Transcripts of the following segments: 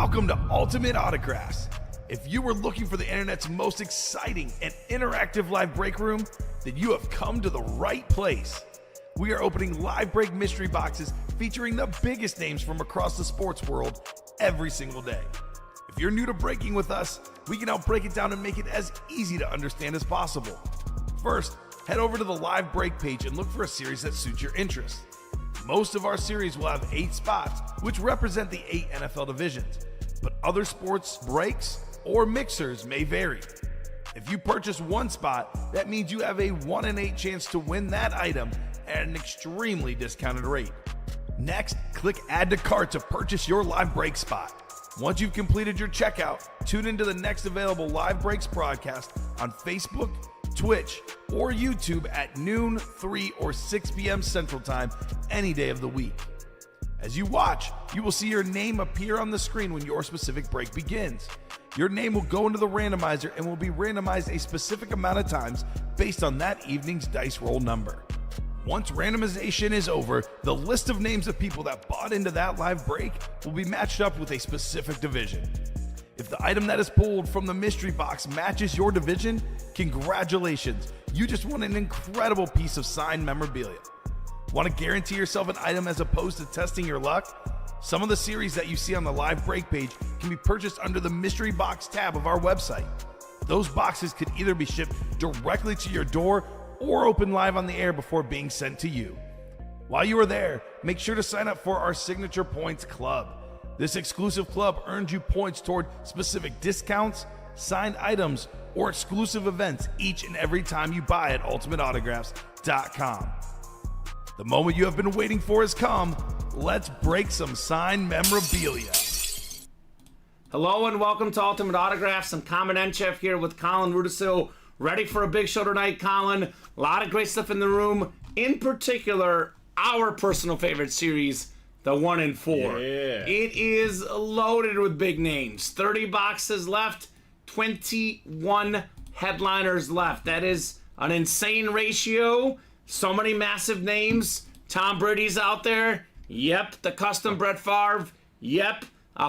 Welcome to Ultimate Autographs. If you were looking for the internet's most exciting and interactive live break room, then you have come to the right place. We are opening live break mystery boxes featuring the biggest names from across the sports world every single day. If you're new to breaking with us, we can help break it down and make it as easy to understand as possible. First, head over to the live break page and look for a series that suits your interest. Most of our series will have 8 spots, which represent the 8 NFL divisions, but other sports breaks or mixers may vary. If you purchase one spot, that means you have a 1 in 8 chance to win that item at an extremely discounted rate. Next, click Add to Cart to purchase your live break spot. Once you've completed your checkout, tune into the next available live breaks broadcast on Facebook, Twitch, or YouTube at noon, 3, or 6 p.m. Central Time any day of the week. As you watch, you will see your name appear on the screen when your specific break begins. Your name will go into the randomizer and will be randomized a specific amount of times based on that evening's dice roll number. Once randomization is over, the list of names of people that bought into that live break will be matched up with a specific division. If the item that is pulled from the mystery box matches your division, congratulations, you just won an incredible piece of signed memorabilia. Want to guarantee yourself an item as opposed to testing your luck? Some of the series that you see on the live break page can be purchased under the mystery box tab of our website. Those boxes could either be shipped directly to your door or open live on the air before being sent to you. While you are there, make sure to sign up for our Signature Points Club. This exclusive club earns you points toward specific discounts, signed items, or exclusive events each and every time you buy at ultimateautographs.com. The moment you have been waiting for has come. Let's break some signed memorabilia. Hello and welcome to Ultimate Autographs. I'm Kamen Entchev here with Colin Rudisil. Ready for a big show tonight, Colin. A lot of great stuff in the room. In particular, our personal favorite series, the 1 in 4. Yeah. It is loaded with big names. 30 boxes left, 21 headliners left. That is an insane ratio. So many massive names. Tom Brady's out there. Yep. The custom Brett Favre. Yep.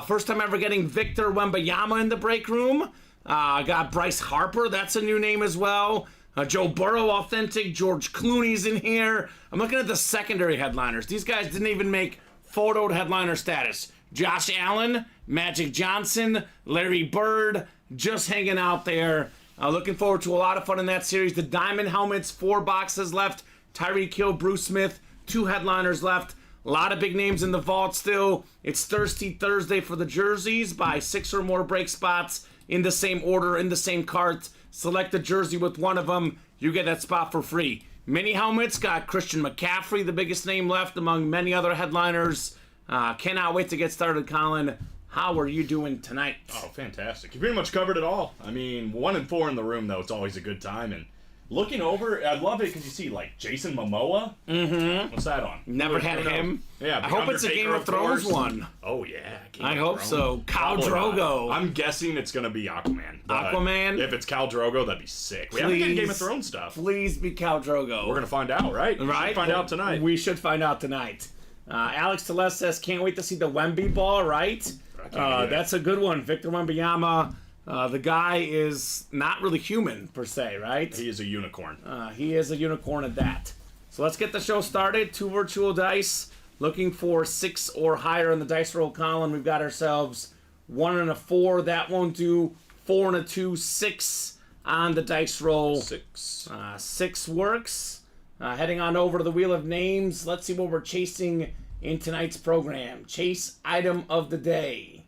First time ever getting Victor Wembanyama in the break room. Got Bryce Harper. That's a new name as well. Joe Burrow, authentic. George Clooney's in here. I'm looking at the secondary headliners. These guys didn't even make photoed headliner status. Josh Allen, Magic Johnson, Larry Bird, just hanging out there. Looking forward to a lot of fun in that series. The Diamond Helmets, 4 boxes left. Tyreek Hill, Bruce Smith, 2 headliners left. A lot of big names in the vault still. It's Thirsty Thursday for the jerseys. Buy 6 or more break spots in the same order, in the same cart. Select a jersey with one of them. You get that spot for free. Mini helmets got Christian McCaffrey, the biggest name left among many other headliners. Cannot wait to get started, Colin. How are you doing tonight? Oh, fantastic. You pretty much covered it all. I mean, 1 in 4 in the room, though. It's always a good time. And looking over, I love it because you see, like, Jason Momoa. Mm-hmm. What's that on? Never had him. Yeah, I hope it's a Game of Thrones one. Oh, yeah. I hope so. Khal Drogo. I'm guessing it's going to be Aquaman. Aquaman? If it's Khal Drogo, that'd be sick. We haven't got Game of Thrones stuff. Please be Khal Drogo. We're going to find out, right? Right? Find out tonight. We should find out tonight. Alex Teles says, can't wait to see the Wemby ball, right? That's a good one. Victor Wembanyama. The guy is not really human, per se, right? He is a unicorn. He is a unicorn at that. So let's get the show started. 2 virtual dice. Looking for 6 or higher in the dice roll column. We've got ourselves 1 and a 4. That won't do. 4 and a 2. 6 on the dice roll. 6. 6 works. Heading on over to the Wheel of Names. Let's see what we're chasing in tonight's program. Chase item of the day.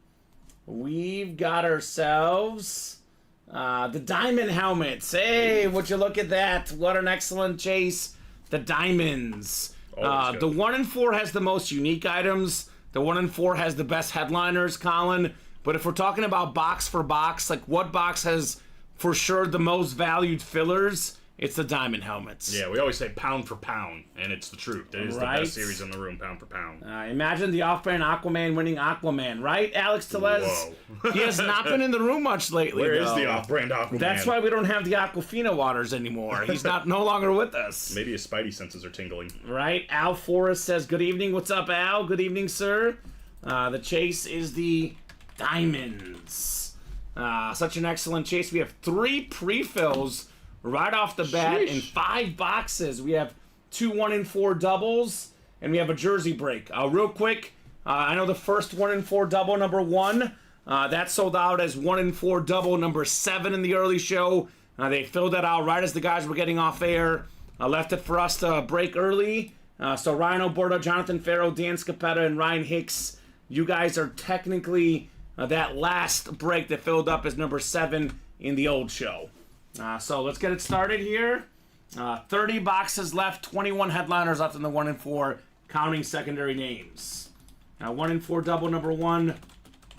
We've got ourselves the Diamond Helmets. Hey, would you look at that? What an excellent chase. The Diamonds. The 1 in 4 has the most unique items. The 1 in 4 has the best headliners, Colin. But if we're talking about box for box, like what box has for sure the most valued fillers, it's the Diamond Helmets. Yeah, we always say pound for pound, and it's the truth. It is the best series in the room, pound for pound. Imagine the off-brand Aquaman winning Aquaman, right, Alex Teles? Whoa. He has not been in the room much lately, Where though. is the off-brand Aquaman? That's why we don't have the Aquafina waters anymore. He's no longer with us. Maybe his spidey senses are tingling. Right? Al Forrest says, good evening. What's up, Al? Good evening, sir. The chase is the Diamonds. Such an excellent chase. We have 3 pre-fills right off the bat in 5 boxes. We have 2 1 in 4 doubles, and we have a jersey break. Real quick, I know the first 1 in 4 double, number 1, that sold out as 1 in 4 double, number 7 in the early show. They filled that out right as the guys were getting off air. Left it for us to break early. So Ryan Alberta, Jonathan Farrow, Dan Scapetta, and Ryan Hicks, you guys are technically that last break that filled up as number 7 in the old show. So let's get it started here. 30 boxes left, 21 headliners left in the 1 in 4, counting secondary names. 1 in 4 double, number 1.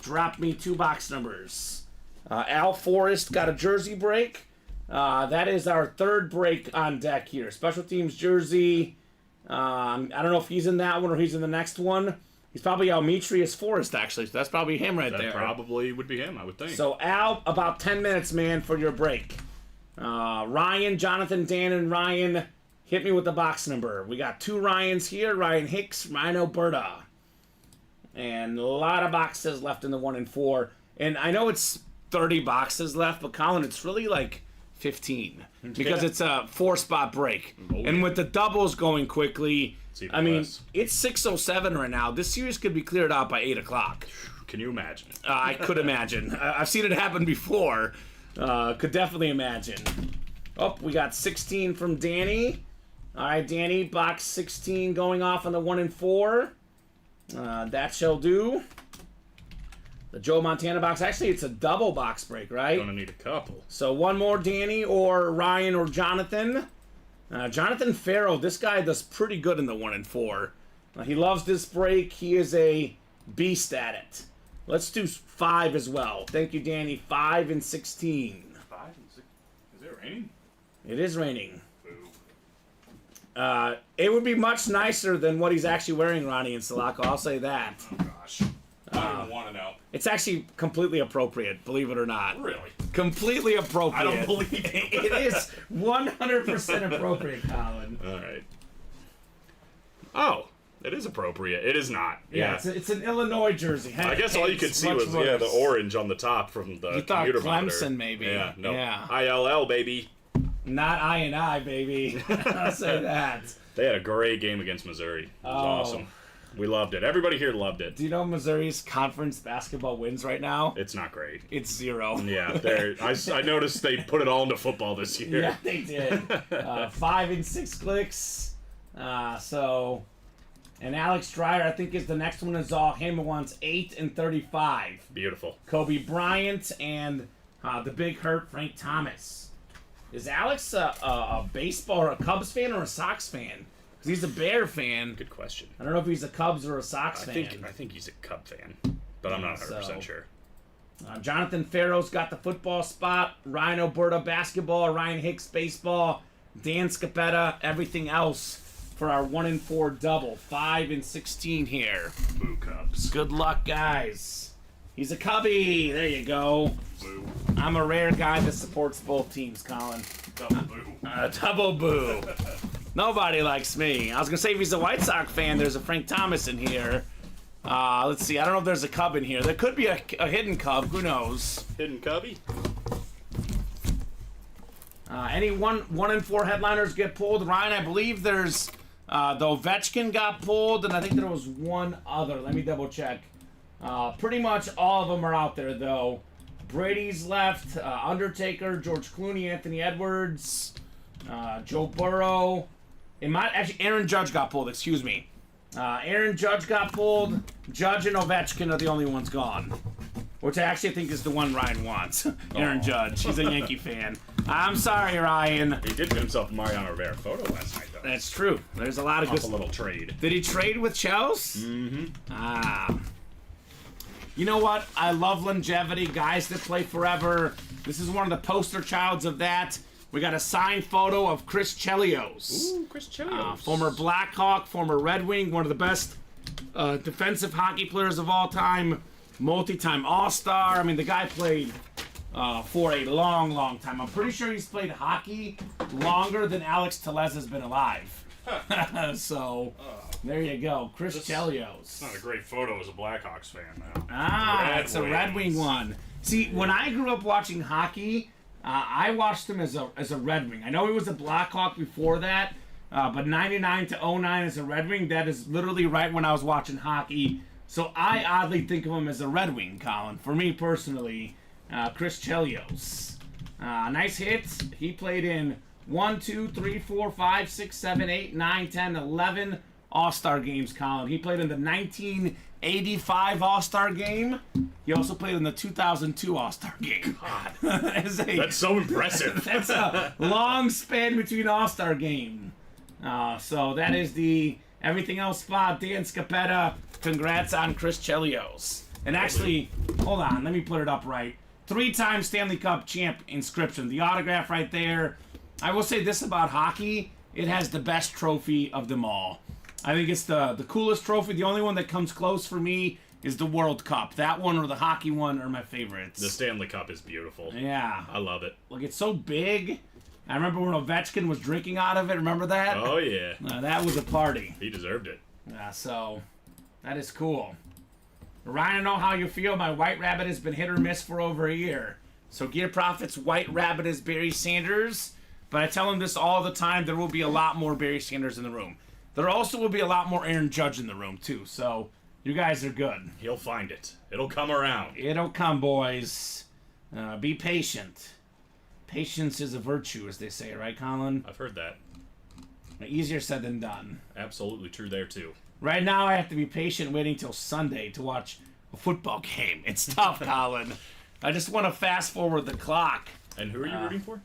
Drop me 2 box numbers. Al Forrest got a jersey break. That is our 3rd break on deck here. Special teams jersey. I don't know if he's in that one or he's in the next one. He's probably Almetrius Forrest, actually. So that's probably him right there. That probably would be him, I would think. So, Al, about 10 minutes, man, for your break. Ryan, Jonathan, Dan, and Ryan, hit me with the box number. We got 2 Ryans here. Ryan Hicks, Ryan Alberta. And a lot of boxes left in the 1 in 4. And I know it's 30 boxes left, but Colin, it's really like 15. Because it's a 4-spot break. And with the doubles going quickly, I mean, it's 6:07 right now. This series could be cleared out by 8 o'clock. Can you imagine? I could imagine. I've seen it happen before. Could definitely imagine. Oh, we got 16 from Danny. All right, Danny, box 16 going off on the 1 in 4. That shall do. The Joe Montana box. Actually, it's a double box break, right? Gonna need a couple. So one more, Danny or Ryan or Jonathan. Jonathan Farrow, this guy does pretty good in the 1 in 4. He loves this break. He is a beast at it. Let's do 5 as well. Thank you, Danny. 5 and 16. 5 and 6. Is it raining? It is raining. Boo. It would be much nicer than what he's actually wearing, Ronnie and Sulaco. I'll say that. Oh, gosh. I don't even want to know. It's actually completely appropriate, believe it or not. Really? Completely appropriate. I don't believe it. It is 100% appropriate, Colin. All right. Oh, it is appropriate. It is not. Yeah, it's an Illinois jersey. I guess all you could see was the orange on the top from the You thought commuter Clemson, monitor. maybe. Yeah, no. Yeah. ILL, baby. Not I, baby. I'll say that. They had a great game against Missouri. It was awesome. We loved it. Everybody here loved it. Do you know Missouri's conference basketball wins right now? It's not great. It's 0. Yeah, I noticed they put it all into football this year. Yeah, they did. 5 and 6 clicks. And Alex Dreyer, I think, is the next one is all him, who wants 8 and 35. Beautiful. Kobe Bryant and the big hurt Frank Thomas. Is Alex a baseball or a Cubs fan or a Sox fan? Because he's a Bear fan. Good question. I don't know if he's a Cubs or a Sox fan. I think he's a Cub fan, but I'm not 100% sure. Jonathan Farrow's got the football spot. Ryan Alberta basketball. Ryan Hicks baseball. Dan Scapetta everything else for our 1 in 4 double. 5 and 16 here. Boo Cubs. Good luck, guys. He's a Cubby. There you go. Boo. I'm a rare guy that supports both teams, Colin. Double boo. Double boo. Nobody likes me. I was going to say if he's a White Sox fan, there's a Frank Thomas in here. Let's see. I don't know if there's a Cub in here. There could be a hidden Cub. Who knows? Hidden Cubby. Any 1 in 4 headliners get pulled? Ryan, I believe there's the Ovechkin got pulled, and I think there was one other. Let me double check. Pretty much all of them are out there, though. Brady's left. Undertaker, George Clooney, Anthony Edwards, Joe Burrow. Actually, Aaron Judge got pulled. Excuse me. Aaron Judge got pulled. Judge and Ovechkin are the only ones gone. Which I actually think is the one Ryan wants. Aaron Judge. He's a Yankee fan. I'm sorry, Ryan. He did get himself a Mariano Rivera photo last night, though. That's true. There's a lot of good. A little trade. Did he trade with Chelsea? Mm-hmm. You know what? I love longevity. Guys that play forever. This is one of the poster childs of that. We got a signed photo of Chris Chelios. Ooh, Chris Chelios. Former Blackhawk, former Red Wing, one of the best defensive hockey players of all time. Multi-time All-Star. I mean, the guy played for a long, long time. I'm pretty sure he's played hockey longer than Alex Tellez has been alive. So, there you go. Chris Chelios. It's not a great photo as a Blackhawks fan now. It's a Red Wing one. See, when I grew up watching hockey, I watched him as a Red Wing. I know he was a Blackhawk before that, but 99 to 09 as a Red Wing, that is literally right when I was watching hockey. So I oddly think of him as a Red Wing, Colin. For me personally, Chris Chelios. Nice hit. He played in 1, 2, 3, 4, 5, 6, 7, 8, 9, 10, 11 All-Star games, Colin. He played in the 1985 All-Star game. He also played in the 2002 All-Star game. God. That's so impressive. That's a long span between All-Star game. So that is the everything else spot. Dan Scapetta, congrats on Chris Chelios. And actually, hold on, let me put it up right. 3-time Stanley Cup champ inscription. The autograph right there. I will say this about hockey. It has the best trophy of them all. I think it's the coolest trophy. The only one that comes close for me is the World Cup. That one or the hockey one are my favorites. The Stanley Cup is beautiful. Yeah. I love it. Look, it's so big. I remember when Ovechkin was drinking out of it. Remember that? Oh, yeah. That was a party. He deserved it. So that is cool. Ryan, I know how you feel. My White Rabbit has been hit or miss for over a year. So Gear Profits White Rabbit is Barry Sanders. But I tell him this all the time. There will be a lot more Barry Sanders in the room. There also will be a lot more Aaron Judge in the room, too. So you guys are good. He'll find it. It'll come around. It'll come, boys. Be patient. Patience is a virtue, as they say, right, Colin? I've heard that. Easier said than done. Absolutely true there, too. Right now, I have to be patient waiting till Sunday to watch a football game. It's tough, Colin. I just want to fast forward the clock. And who are you rooting for?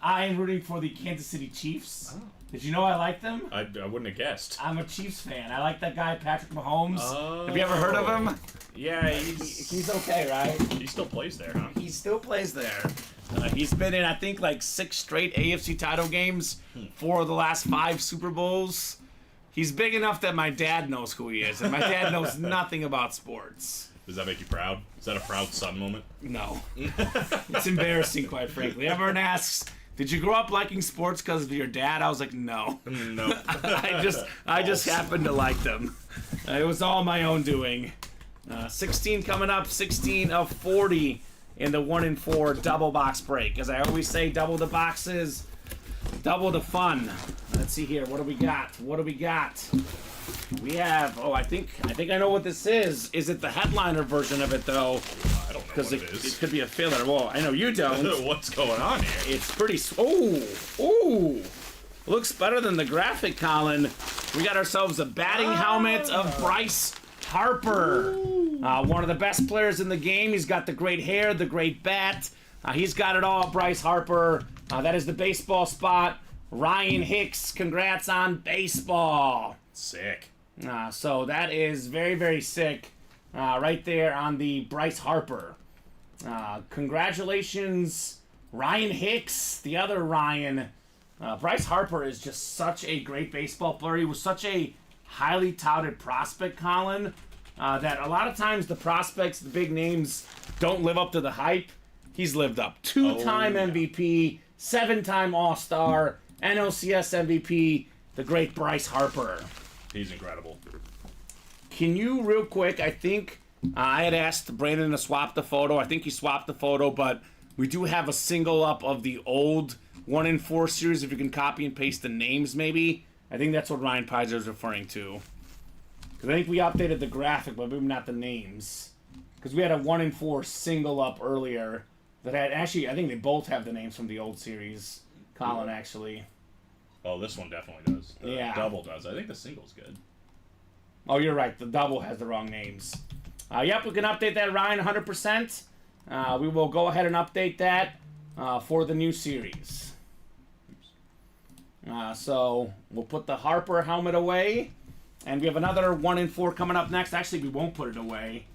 I am rooting for the Kansas City Chiefs. Oh. Did you know I like them? I wouldn't have guessed. I'm a Chiefs fan. I like that guy, Patrick Mahomes. Oh. Have you ever heard of him? Yeah, He's okay, right? he still plays there, huh? He still plays there. He's been in, I think, like 6 straight AFC title games, 4 of the last 5 Super Bowls. He's big enough that my dad knows who he is, and my dad knows nothing about sports. Does that make you proud? Is that a proud son moment? No. It's embarrassing, quite frankly. Everyone asks, did you grow up liking sports because of your dad? I was like, no. No. I just happened to like them. It was all my own doing. 16 coming up, 16 of 40 in the 1 in 4 double box break. As I always say, double the boxes, double the fun. Let's see here. What do we got? What do we got? We have. Oh, I think I know what this is. Is it the headliner version of it though? I don't know Because what it is. it could be a filler. Well, I know you don't. What's going on here? It's pretty. Ooh. Looks better than the graphic, Colin. We got ourselves a batting helmet of Bryce Harper. One of the best players in the game. He's got the great hair, the great bat. He's got it all, Bryce Harper. That is the baseball spot. Ryan Hicks, congrats on baseball. Sick. So that is very, very sick. Right there on the Bryce Harper. Congratulations, Ryan Hicks, the other Ryan. Bryce Harper is just such a great baseball player. He was such a highly touted prospect, Colin, that a lot of times the prospects, the big names, don't live up to the hype. He's lived up. 2-time MVP, 7-time All-Star, NLCS MVP, the great Bryce Harper. He's incredible. Can you, real quick, I think I had asked Brandon to swap the photo. I think he swapped the photo, but we do have a single up of the old 1 in 4 series. If you can copy and paste the names, maybe. I think that's what Ryan Pizer is referring to. Because I think we updated the graphic, but maybe not the names. Because we had a 1 in 4 single up earlier that had, actually, I think they both have the names from the old series. Colin, actually. Oh, this one definitely does. The Yeah. double does. I think the single's good. Oh, you're right. The double has the wrong names. Yep, we can update that, Ryan, 100%. We will go ahead and update that for the new series. So we'll put the Harper helmet away. And we have another 1 in 4 coming up next. Actually, we won't put it away.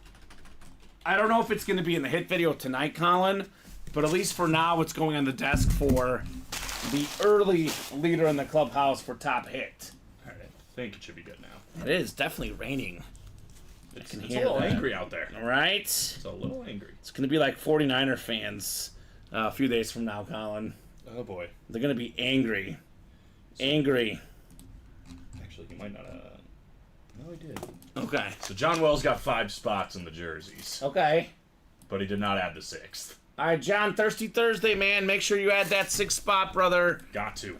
I don't know if it's going to be in the hit video tonight, Colin. But at least for now, it's going on the desk for the early leader in the clubhouse for top hit. All right, I think it should be good now. It is definitely raining. It's can a hear little that. angry out there. All right. It's a little angry. It's going to be like 49er fans a few days from now, Colin. Oh, boy. They're going to be angry. Angry. He might not No, he did. Okay. So John Wells got 5 spots in the jerseys, Okay. but he did not add the 6th. All right, John, Thirsty Thursday, man. Make sure you add that 6th spot, brother. Got to.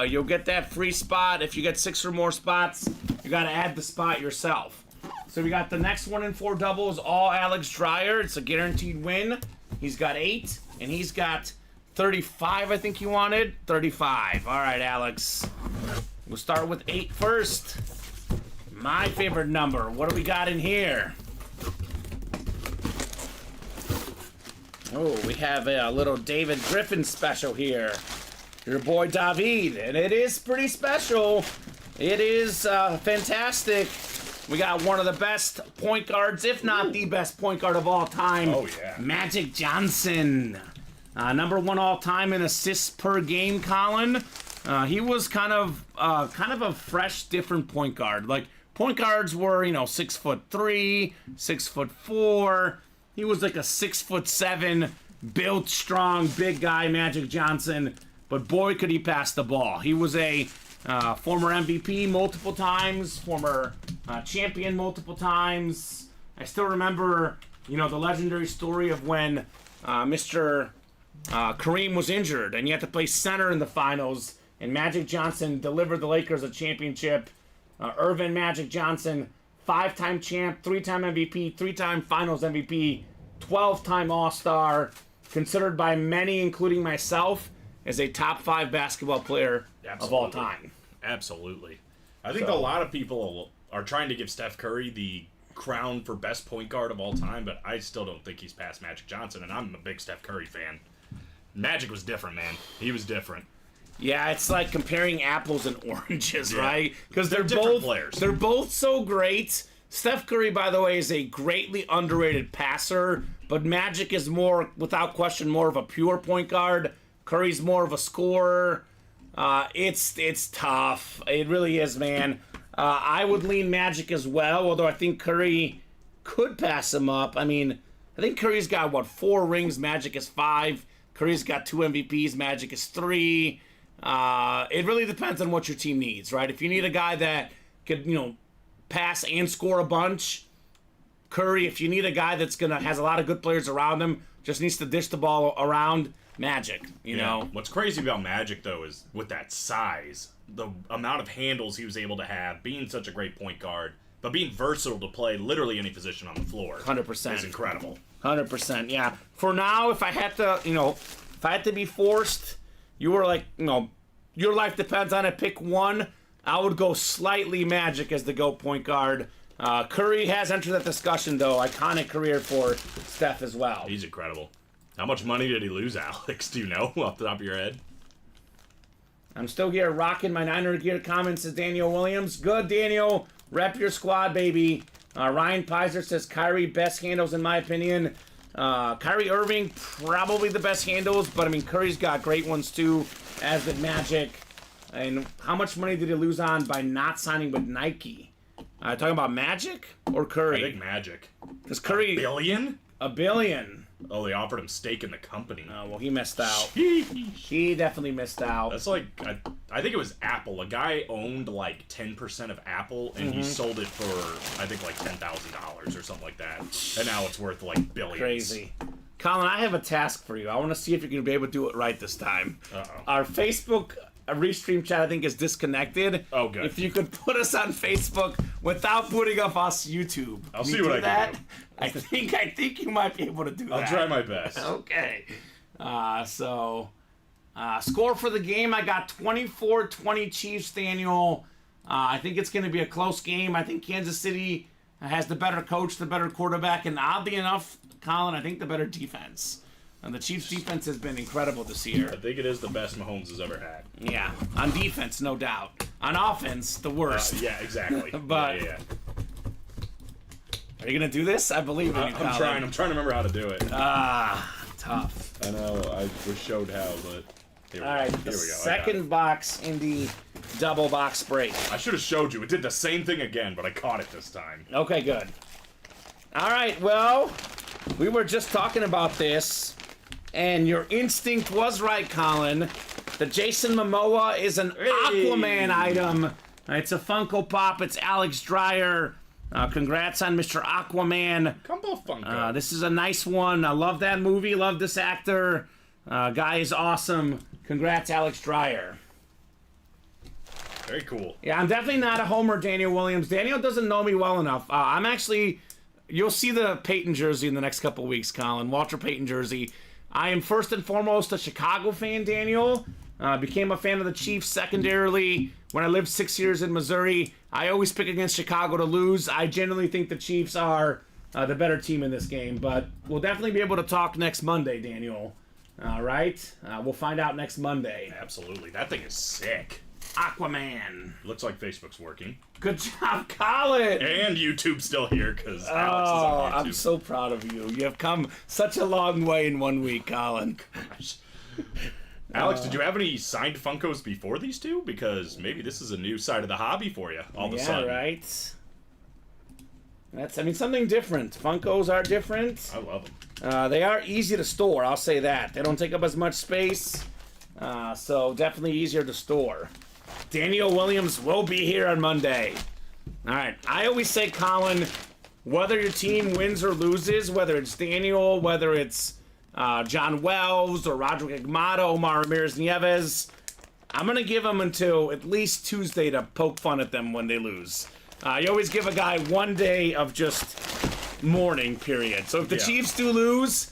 You'll get that free spot. If you get 6 or more spots, you got to add the spot yourself. So we got the next 1 in 4 doubles, all Alex Dreyer. It's a guaranteed win. He's got 8, and he's got 35, I think you wanted. 35. All right, Alex. We'll start with 8 first. My favorite number. What do we got in here? Oh, we have a little David Griffin special here. Your boy David, and it is pretty special. It is fantastic. We got one of the best point guards, if not the best point guard of all time. Oh, yeah. Magic Johnson. Number 1 all time in assists per game, Colin. He was kind of a fresh, different point guard. Like, point guards were, 6'3", 6'4". He was like a 6'7", built strong, big guy, Magic Johnson. But boy, could he pass the ball. He was a former MVP multiple times, former champion multiple times. I still remember, the legendary story of when Mr. Kareem was injured and he had to play center in the finals, and Magic Johnson delivered the Lakers a championship. Irvin Magic Johnson, 5-time champ, 3-time MVP, 3-time finals MVP, 12-time All-Star, considered by many, including myself, as a top 5 basketball player of all time. Absolutely. I think a lot of people are trying to give Steph Curry the crown for best point guard of all time, but I still don't think he's past Magic Johnson, and I'm a big Steph Curry fan. Magic was different, man. He was different. Yeah, it's like comparing apples and oranges, right? Because they're different both players. They're both so great. Steph Curry, by the way, is a greatly underrated passer, but Magic is more, without question, more of a pure point guard. Curry's more of a scorer. It's tough. It really is, man. I would lean Magic as well, although I think Curry could pass him up. I mean, I think Curry's got, 4 rings, Magic is 5. Curry's got 2 MVPs, Magic is 3. It really depends on what your team needs, right? If you need a guy that could, pass and score a bunch, Curry. If you need a guy that's has a lot of good players around him, just needs to dish the ball around, Magic, you know? What's crazy about Magic, though, is with that size, the amount of handles he was able to have, being such a great point guard, but being versatile to play literally any position on the floor. 100%. Is incredible. 100%, yeah. For now, if I had to, be forced, you were like, your life depends on it, pick one, I would go slightly Magic as the GOAT point guard. Curry has entered that discussion, though. Iconic career for Steph as well. He's incredible. How much money did he lose, Alex? Do you know off the top of your head? I'm still here rocking my Niner gear comments, says Daniel Williams. Good, Daniel. Rep your squad, baby. Ryan Pizer says Kyrie, best handles in my opinion. Kyrie Irving, probably the best handles, but I mean, Curry's got great ones too, as did Magic. And how much money did he lose on by not signing with Nike? Talking about Magic or Curry? I think Magic. Because Curry... $1 billion? $1 billion. Oh, they offered him stake in the company. Oh, well, he missed out. He definitely missed out. That's like, I think it was Apple. A guy owned like 10% of Apple, and he sold it for, I think, like $10,000 or something like that. And now it's worth like billions. Crazy. Colin, I have a task for you. I want to see if you're going to be able to do it right this time. Uh-oh. Our Facebook restream chat, I think, is disconnected. Oh, good. If you could put us on Facebook without putting up us YouTube. I'll see what I can do. I think you might be able to do that. I'll try my best. Okay. Score for the game, I got 24-20 Chiefs, Daniel. I think it's going to be a close game. I think Kansas City has the better coach, the better quarterback, and oddly enough, Colin, I think the better defense. And the Chiefs' defense has been incredible this year. I think it is the best Mahomes has ever had. Yeah, on defense, no doubt. On offense, the worst. Yeah, exactly. But yeah. Are you going to do this? I believe in you, Colin. I'm trying to remember how to do it. Tough. I know, I was showed how, but here we go. All right, Here the we go. second box in the double box break. I should have showed you. It did the same thing again, but I caught it this time. Okay, good. All right, well, we were just talking about this, and your instinct was right, Colin. The Jason Momoa is an Aquaman item. It's a Funko Pop. It's Alex Dreyer. Congrats on Mr. Aquaman. Combo Funko. This is a nice one. I love that movie. Love this actor. Guy is awesome. Congrats, Alex Dreyer. Very cool. Yeah, I'm definitely not a homer, Daniel Williams. Daniel doesn't know me well enough. I'm actually... You'll see the Peyton jersey in the next couple weeks, Colin. Walter Payton jersey. I am first and foremost a Chicago fan, Daniel. Became a fan of the Chiefs secondarily when I lived 6 years in Missouri. I always pick against Chicago to lose. I genuinely think the Chiefs are the better team in this game. But we'll definitely be able to talk next Monday, Daniel. All right? We'll find out next Monday. Absolutely. That thing is sick. Aquaman. Looks like Facebook's working. Good job, Colin. And YouTube's still here because Alex is on YouTube. I'm so proud of you. You have come such a long way in 1 week, Colin. Gosh. Alex, did you have any signed Funkos before these two? Because maybe this is a new side of the hobby for you all of a sudden. Yeah, right? Something different. Funkos are different. I love them. They are easy to store, I'll say that. They don't take up as much space, so definitely easier to store. Daniel Williams will be here on Monday. All right. I always say, Colin, whether your team wins or loses, whether it's Daniel, whether it's John Wells or Roderick Agmada, Omar Ramirez Nieves, I'm going to give them until at least Tuesday to poke fun at them when they lose. You always give a guy 1 day of just mourning, period. So if the Chiefs do lose...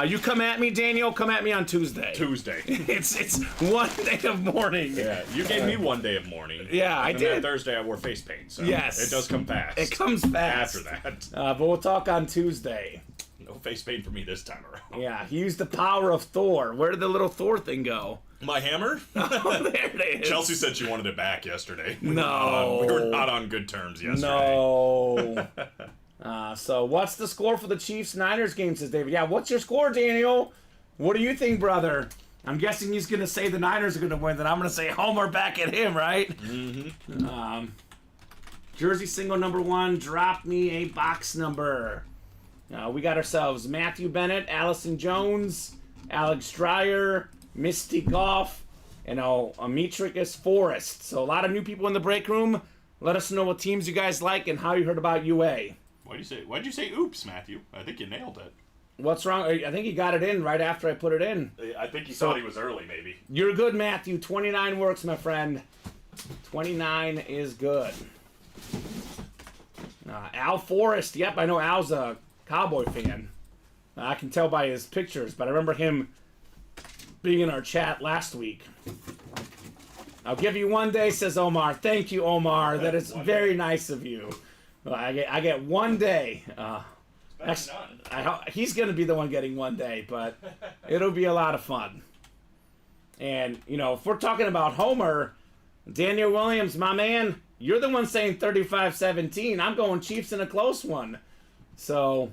you come at me, Daniel. Come at me on Tuesday. It's 1 day of mourning. Yeah, you gave me 1 day of mourning. Yeah, I did. That Thursday I wore face paint, so yes, it does come fast. It comes fast. After that. But we'll talk on Tuesday. No face paint for me this time around. Yeah, he used the power of Thor. Where did the little Thor thing go? My hammer? Oh, there it is. Chelsea said she wanted it back yesterday. No. We were not on good terms yesterday. No. So what's the score for the Chiefs-Niners game, says David. Yeah, what's your score, Daniel? What do you think, brother? I'm guessing he's going to say the Niners are going to win, then I'm going to say homer back at him, right? Mm-hmm. Jersey single number 1, drop me a box number. We got ourselves Matthew Bennett, Allison Jones, Alex Dreyer, Misty Goff, and Ametricus Forrest. So a lot of new people in the break room. Let us know what teams you guys like and how you heard about UA. Why'd you say oops, Matthew? I think you nailed it. What's wrong? I think he got it in right after I put it in. I think he thought he was early, maybe. You're good, Matthew. 29 works, my friend. 29 is good. Al Forrest. Yep, I know Al's a Cowboy fan. I can tell by his pictures, but I remember him being in our chat last week. I'll give you 1 day, says Omar. Thank you, Omar. That is very nice of you. I get 1 day. He's going to be the one getting 1 day, but it'll be a lot of fun. And, if we're talking about Homer, Daniel Williams, my man, you're the one saying 35-17. I'm going Chiefs in a close one. So,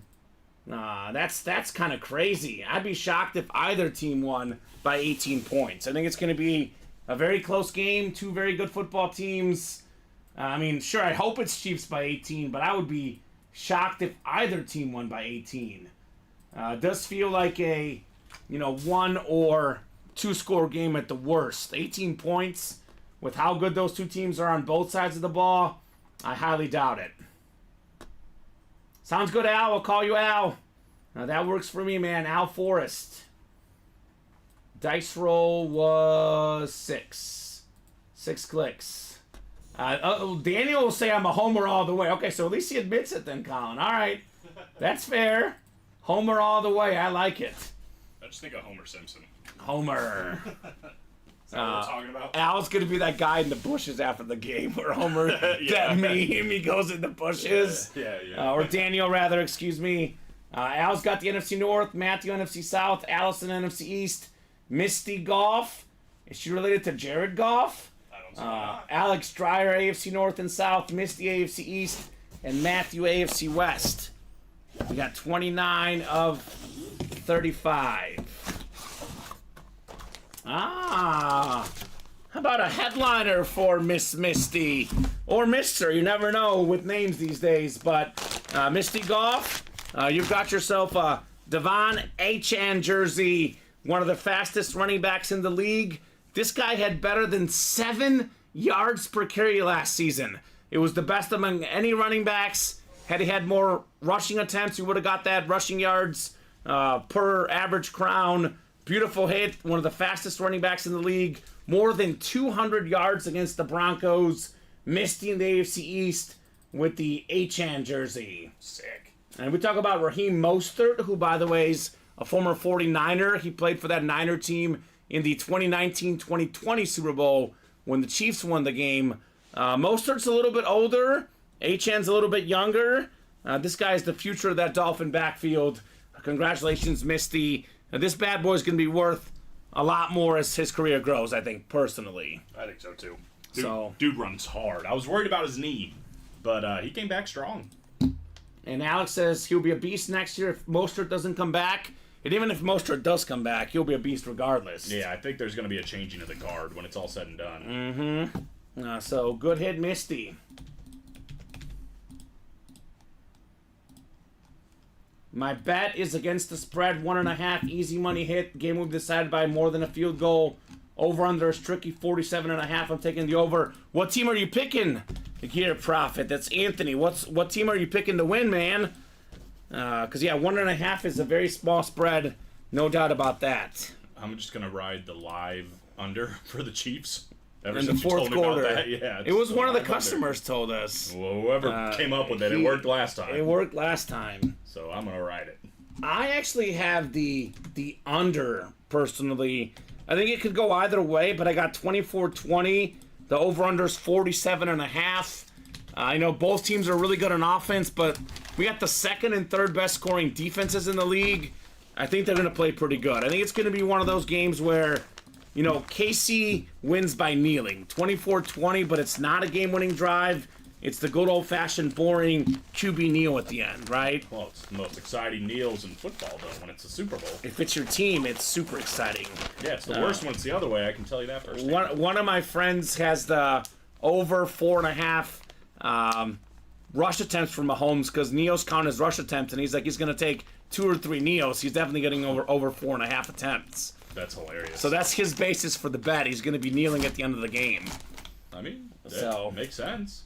that's kind of crazy. I'd be shocked if either team won by 18 points. I think it's going to be a very close game, two very good football teams. Sure, I hope it's Chiefs by 18, but I would be shocked if either team won by 18. It does feel like a, 1 or 2 score game at the worst. 18 points with how good those two teams are on both sides of the ball, I highly doubt it. Sounds good, Al. I'll call you Al. That works for me, man. Al Forrest. Dice roll was 6. 6 clicks. Daniel will say I'm a homer all the way. Okay, so at least he admits it then, Colin. All right. That's fair. Homer all the way. I like it. I just think of Homer Simpson. Homer. Is that what we're talking about? Al's going to be that guy in the bushes after the game where Homer, that meme, he goes in the bushes. Yeah. Or Daniel, rather, excuse me. Al's got the NFC North, Matthew NFC South, Allison NFC East, Misty Goff. Is she related to Jared Goff? Alex Dreyer, AFC North and South, Misty, AFC East, and Matthew, AFC West. We got 29 of 35. How about a headliner for Miss Misty? Or Mr., you never know with names these days, but Misty Goff, you've got yourself a Devon Achane jersey, one of the fastest running backs in the league. This guy had better than 7 yards per carry last season. It was the best among any running backs. Had he had more rushing attempts, he would have got that rushing yards per average crown. Beautiful hit. One of the fastest running backs in the league. More than 200 yards against the Broncos. Misty in the AFC East with the Achan jersey. Sick. And we talk about Raheem Mostert, who, by the way, is a former 49er. He played for that Niner team in the 2019-2020 Super Bowl when the Chiefs won the game. Mostert's a little bit older. Achan's a little bit younger. This guy is the future of that Dolphin backfield. Congratulations, Misty. This bad boy's going to be worth a lot more as his career grows, I think, personally. I think so, too. Dude runs hard. I was worried about his knee, but he came back strong. And Alex says he'll be a beast next year if Mostert doesn't come back. And even if Mostert does come back, he'll be a beast regardless. Yeah, I think there's going to be a changing of the guard when it's all said and done. So, good hit, Misty. My bet is against the spread, 1.5, easy money hit. Game will be decided by more than a field goal. Over under is tricky, 47.5. I'm taking the over. What team are you picking? Here, Prophet. That's Anthony. What team are you picking to win, man? Because, yeah, 1.5 is a very small spread. No doubt about that. I'm just going to ride the live under for the Chiefs. In the fourth quarter. Yeah, it was one of the customers told us. Well, whoever came up with it, it worked last time. It worked last time. So I'm going to ride it. I actually have the under, personally. I think it could go either way, but I got 24-20. The over-under is 47.5. I know both teams are really good on offense, but we got the second and third best scoring defenses in the league. I think they're going to play pretty good. I think it's going to be one of those games where, you know, KC wins by kneeling. 24-20, but it's not a game-winning drive. It's the good old-fashioned, boring QB kneel at the end, right? Well, it's the most exciting kneels in football, though, when it's a Super Bowl. If it's your team, it's super exciting. Yeah, it's the worst when it's the other way, I can tell you that first. One of my friends has the over 4.5 rush attempts for Mahomes because kneels count as rush attempts, and he's like, he's going to take 2 or 3 kneels. He's definitely getting over 4.5 attempts. That's hilarious. So that's his basis for the bet. He's going to be kneeling at the end of the game. I mean, that makes sense.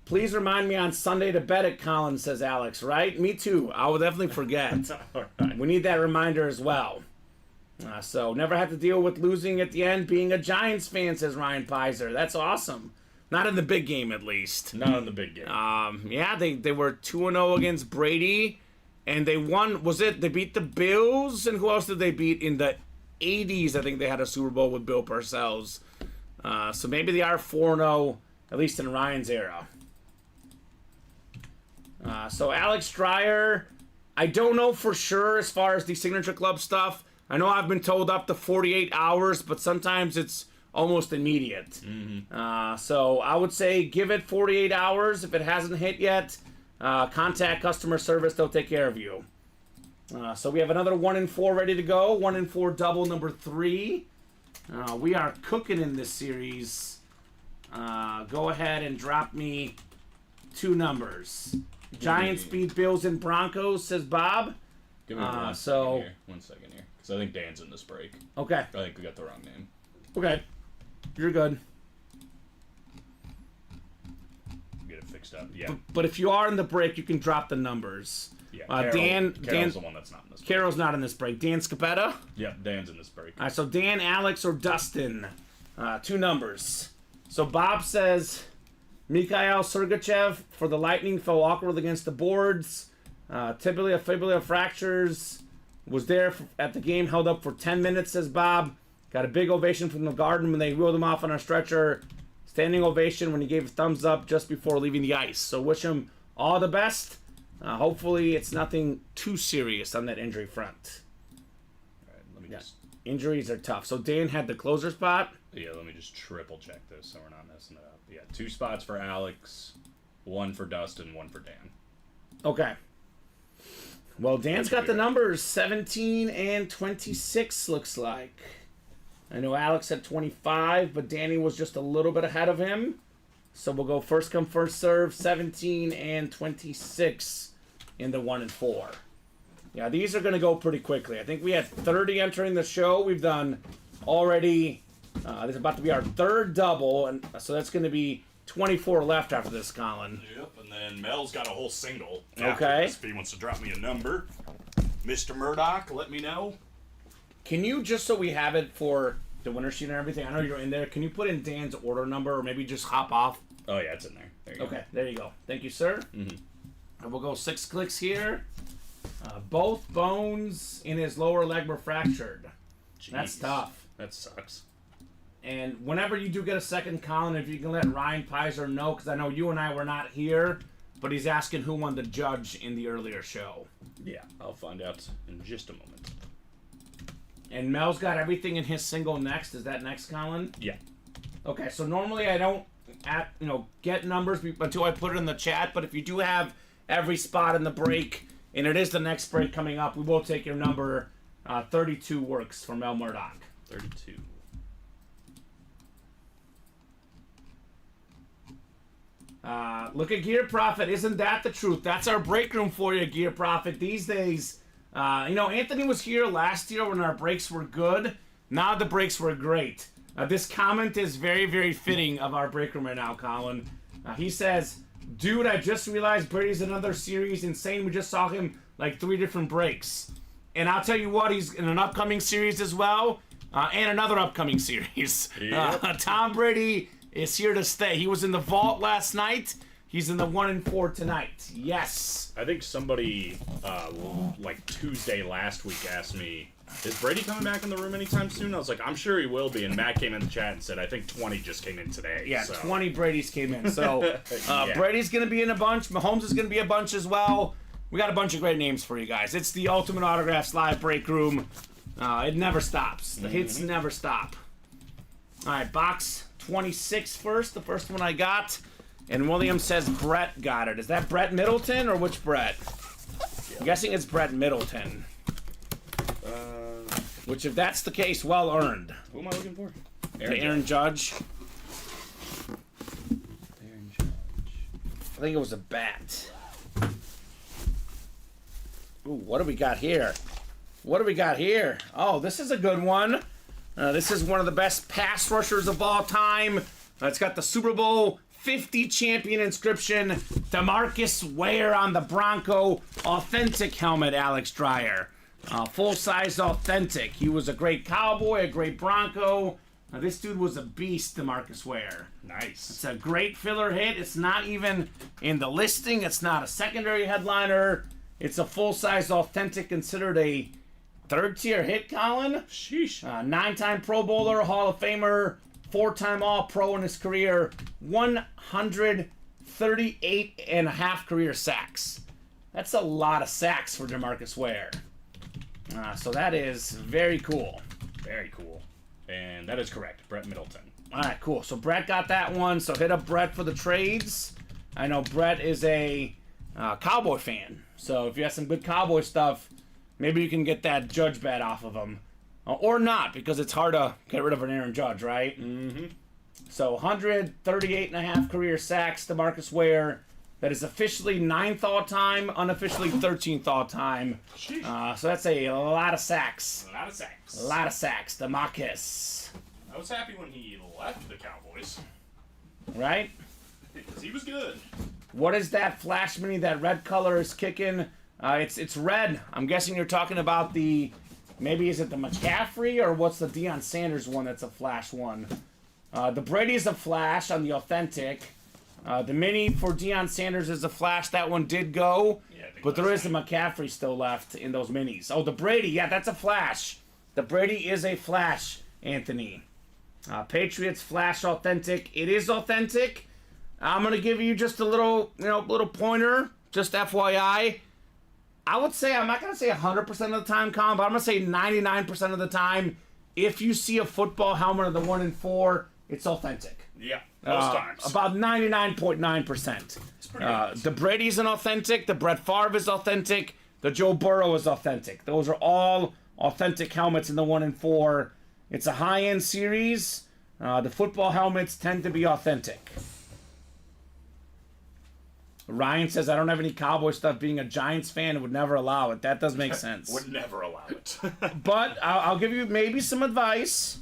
Please remind me on Sunday to bet it, Colin, says Alex, right? Me too. I will definitely forget. All right. We need that reminder as well. So never have to deal with losing at the end being a Giants fan, says Ryan Pizer. That's awesome. Not in the big game, at least. Not in the big game. Yeah, they were 2-0 against Brady, and they won. They beat the Bills, and who else did they beat in the 80s? I think they had a Super Bowl with Bill Parcells. So maybe they are 4-0, at least in Ryan's era. So Alex Dreyer, I don't know for sure as far as the Signature Club stuff. I know I've been told up to 48 hours, but sometimes it's almost immediate. Mm-hmm. So I would say give it 48 hours. If it hasn't hit yet, contact customer service. They'll take care of you. So we have another 1-4 ready to go. 1-4 double number 3. We are cooking in this series. Go ahead and drop me 2 numbers. Giants beat Bills and Broncos, says Bob. Give me 1 second here. 1 second here. Because I think Dan's in this break. Okay. I think we got the wrong name. Okay. You're good. Get it fixed up. Yeah. But if you are in the break, you can drop the numbers. Yeah. Carol's the one that's not in this break. Carol's not in this break. Dan Scapetta? Yep, Dan's in this break. All right, so Dan, Alex, or Dustin. 2 numbers. So Bob says Mikhail Sergachev for the Lightning fell awkwardly against the boards. Tibia fibula fractures. Was there at the game, held up for 10 minutes, says Bob. Got a big ovation from the Garden when they wheeled him off on a stretcher. Standing ovation when he gave a thumbs up just before leaving the ice. So wish him all the best. Hopefully it's nothing too serious on that injury front. All right, let me just... Injuries are tough. So Dan had the closer spot. Yeah, let me just triple check this so we're not messing it up. Yeah, 2 spots for Alex, 1 for Dustin, 1 for Dan. Okay. Well, Dan's got the numbers 17 and 26, looks like. I know Alex had 25, but Danny was just a little bit ahead of him. So we'll go first come, first serve, 17 and 26 in the 1-4. Yeah, these are going to go pretty quickly. I think we had 30 entering the show. We've done already This is about to be our third double, and so that's going to be 24 left after this, Colin. Yep, and then Mel's got a whole single. Okay. If he wants to drop me a number. Mr. Murdoch, let me know. Can you, just so we have it for the winner sheet and everything, I know you're in there, can you put in Dan's order number or maybe just hop off? Oh, yeah, it's in there. There you go. Okay, there you go. Thank you, sir. Mm-hmm. And we'll go 6 clicks here. Both bones in his lower leg were fractured. That's Jeez. tough. That sucks. And whenever you do get a second, Colin, if you can let Ryan Pizer know, because I know you and I were not here, but he's asking who won the judge in the earlier show. Yeah, I'll find out in just a moment. And Mel's got everything in his single next. Is that next, Colin? Yeah. Okay, so normally I don't get numbers until I put it in the chat, but if you do have every spot in the break, and it is the next break coming up, we will take your number. 32 works for Mel Murdoch. 32. Look at Gear Profit. Isn't that the truth? That's our break room for you, Gear Profit. These days, Anthony was here last year when our breaks were good. Now the breaks were great. This comment is very, very fitting of our break room right now, Colin. He says, dude, I just realized Brady's another series. Insane. We just saw him like 3 different breaks. And I'll tell you what, he's in an upcoming series as well. And another upcoming series. Yep. Tom Brady is here to stay. He was in the vault last night. He's in the 1-4 tonight. Yes. I think somebody, like Tuesday last week, asked me, is Brady coming back in the room anytime soon? I was like, I'm sure he will be. And Matt came in the chat and said, I think 20 just came in today. Yeah, so. 20 Brady's came in. So Yeah. Brady's going to be in a bunch. Mahomes is going to be a bunch as well. We got a bunch of great names for you guys. It's the Ultimate Autographs Live Break Room. It never stops. The hits never stop. All right, box 26 first. The first one I got. And William says Brett got it. Is that Brett Middleton or which Brett? I'm guessing it's Brett Middleton. Which, if that's the case, well earned. Who am I looking for? Aaron Judge. Aaron Judge. I think it was a bat. Ooh, what do we got here? What do we got here? Oh, this is a good one. This is one of the best pass rushers of all time. It's got the Super Bowl 50 champion inscription. DeMarcus Ware on the Bronco. Authentic helmet, Alex Dreyer. Full-size authentic. He was a great Cowboy, a great Bronco. This dude was a beast, DeMarcus Ware. Nice. It's a great filler hit. It's not even in the listing. It's not a secondary headliner. It's a full-size authentic, considered a third-tier hit, Colin. Sheesh. 9-time Pro Bowler, Hall of Famer, 4-time All-Pro in his career, 138 and a half career sacks. That's a lot of sacks for DeMarcus Ware. So that is very cool. Very cool. And that is correct. Brett Middleton. All right, cool. So Brett got that one. So hit up Brett for the trades. I know Brett is a Cowboy fan. So if you have some good Cowboy stuff, maybe you can get that Judge bat off of him. Or not, because it's hard to get rid of an Aaron Judge, right? Mm-hmm. So 138 and a half career sacks to Marcus Ware. That is officially 9th all-time, unofficially 13th all-time. So that's a lot of sacks. A lot of sacks. A lot of sacks to Marcus. I was happy when he left the Cowboys. Right? Because he was good. What is that Flash Mini? That red color is kicking. It's red. I'm guessing you're talking about the... Maybe is it the McCaffrey or what's the Deion Sanders one that's a Flash one? The Brady is a Flash on the authentic. The Mini for Deion Sanders is a Flash. That one did go. Yeah, But there is a McCaffrey still left in those minis. Oh, the Brady. Yeah, that's a Flash. The Brady is a Flash, Anthony. Patriots Flash authentic. It is authentic. I'm going to give you just a little, little pointer. Just FYI. I would say, I'm not going to say 100% of the time, Colin, but I'm going to say 99% of the time. If you see a football helmet of the 1-4, it's authentic. Yeah, most times. About 99.9%. It's pretty good. The Brady's an authentic. The Brett Favre is authentic. The Joe Burrow is authentic. Those are all authentic helmets in the 1-4. It's a high-end series. The football helmets tend to be authentic. Ryan says, I don't have any Cowboy stuff. Being a Giants fan, would never allow it. That does make sense. Would never allow it. But I'll give you maybe some advice.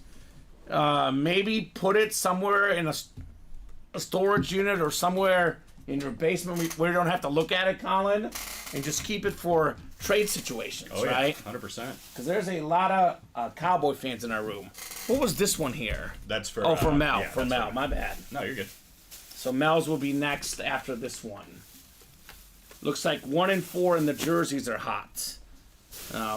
maybe put it somewhere in a storage unit or somewhere in your basement where you don't have to look at it, Colin, and just keep it for trade situations, right? 100%. Because there's a lot of Cowboy fans in our room. What was this one here? That's for for Mel. yeah, for Mel. My bad. No, you're good. So Mel's will be next after this one. Looks like 1 and 4 in the jerseys are hot,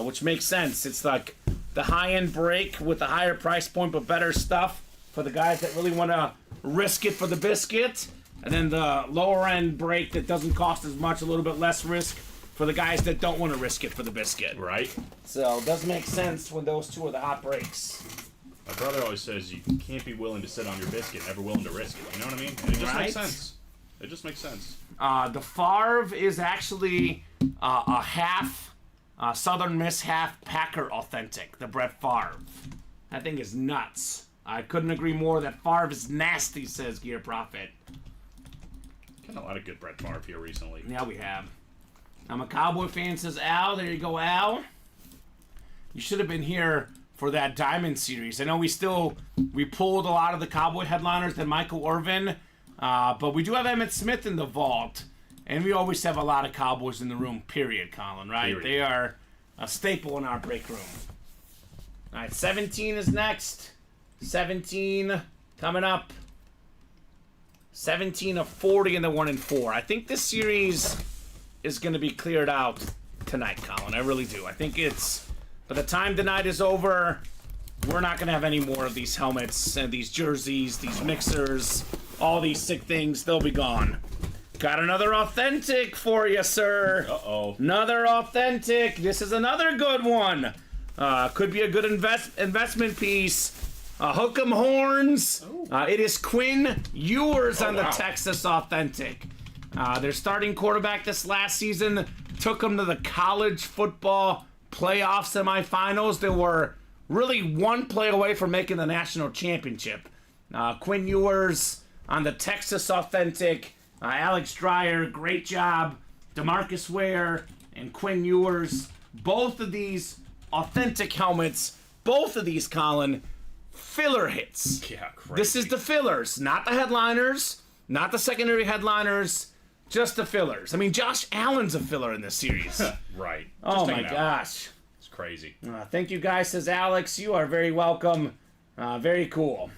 which makes sense. It's like the high-end break with the higher price point but better stuff for the guys that really want to risk it for the biscuit. And then the lower-end break that doesn't cost as much, a little bit less risk for the guys that don't want to risk it for the biscuit. Right. So it does make sense when those two are the hot breaks. My brother always says you can't be willing to sit on your biscuit, never willing to risk it. You know what I mean? And it just makes sense. It just makes sense. The Favre is actually a half Southern Miss, half Packer authentic. The Brett Favre. That thing is nuts. I couldn't agree more. That Favre is nasty, says Gear Profit. Got a lot of good Brett Favre here recently. Yeah, we have. I'm a Cowboy fan, says Al. There you go, Al. You should have been here for that Diamond series. I know we pulled a lot of the Cowboy headliners than Michael Irvin, but we do have Emmitt Smith in the vault, and we always have a lot of Cowboys in the room, period, Colin, right? Period. They are a staple in our break room. All right, 17 is next. 17 coming up. 17 of 40 in the 1 and 4. I think this series is going to be cleared out tonight, Colin. I really do. I think it's, by the time the night is over, we're not going to have any more of these helmets and these jerseys, these mixers, all these sick things. They'll be gone. Got another authentic for you, sir. Uh-oh. Another authentic. This is another good one. Could be a good investment piece. Hook 'em horns. It is Quinn Ewers on the Texas Authentic. Their starting quarterback this last season took them to the college football playoff semifinals. They were really one play away from making the national championship. Quinn Ewers on the Texas Authentic. Alex Dreyer, great job. DeMarcus Ware and Quinn Ewers. Both of these authentic helmets, both of these, Colin, filler hits. Yeah, crazy. This is the fillers, not the headliners, not the secondary headliners, just the fillers. I mean, Josh Allen's a filler in this series. Right. Oh Just my hanging out. gosh. It's crazy. Thank you guys, says Alex. You are very welcome. Very cool.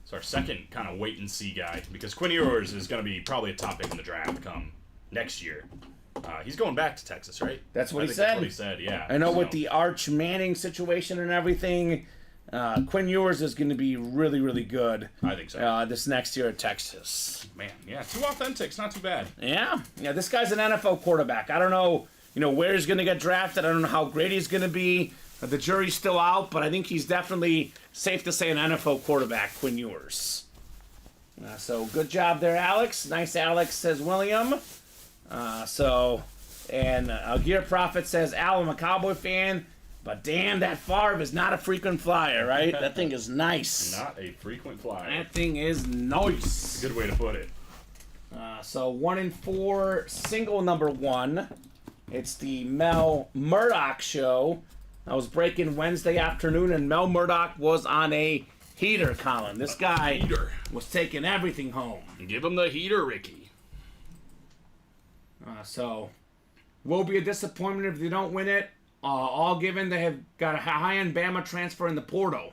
It's our second kind of wait and see guy because Quinn Ewers is going to be probably a top pick in the draft come next year. He's going back to Texas, right? That's what he That's said. what he said, yeah. I know So, with the Arch Manning situation and everything, Quinn Ewers is going to be really, really good. I think so. This next year at Texas. Man, yeah, 2 authentics, not too bad. Yeah, this guy's an NFL quarterback. I don't know, where he's going to get drafted. I don't know how great he's going to be. The jury's still out, but I think he's definitely safe to say an NFL quarterback, Quinn Ewers. So good job there, Alex. Nice, Alex, says William. Gear Prophet says, Al, I'm a Cowboy fan, but damn, that Favre is not a frequent flyer, right? That thing is nice. Not a frequent flyer. That thing is nice. Good way to put it. 1 and 4, single number 1. It's the Mel Murdoch show. I was breaking Wednesday afternoon, and Mel Murdoch was on a heater, Colin. This guy Heater. was taking everything home. Give him the heater, Ricky. So, will be a disappointment if they don't win it. All given they have got a high-end Bama transfer in the portal.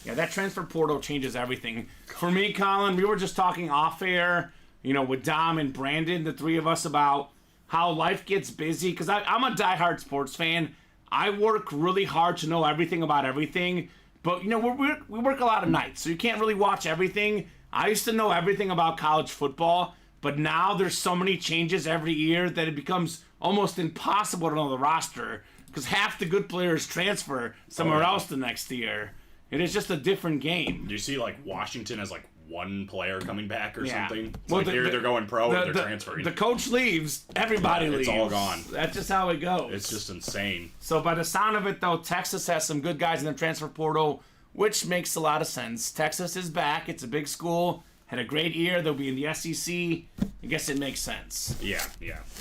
Yeah, that transfer portal changes everything. For me, Colin, we were just talking off-air, with Dom and Brandon, the three of us, about how life gets busy. Because I'm a diehard sports fan. I work really hard to know everything about everything. But, we work a lot of nights, so you can't really watch everything. I used to know everything about college football, but now there's so many changes every year that it becomes almost impossible to know the roster because half the good players transfer somewhere else the next year. It is just a different game. Do you see, Washington has, one player coming back or Yeah. something? It's Well, they're going pro and they're transferring. The coach leaves, everybody leaves. It's all gone. That's just how it goes. It's just insane. So by the sound of it, though, Texas has some good guys in the transfer portal, which makes a lot of sense. Texas is back. It's a big school. Had a great year. They'll be in the SEC. I guess it makes sense. Yeah.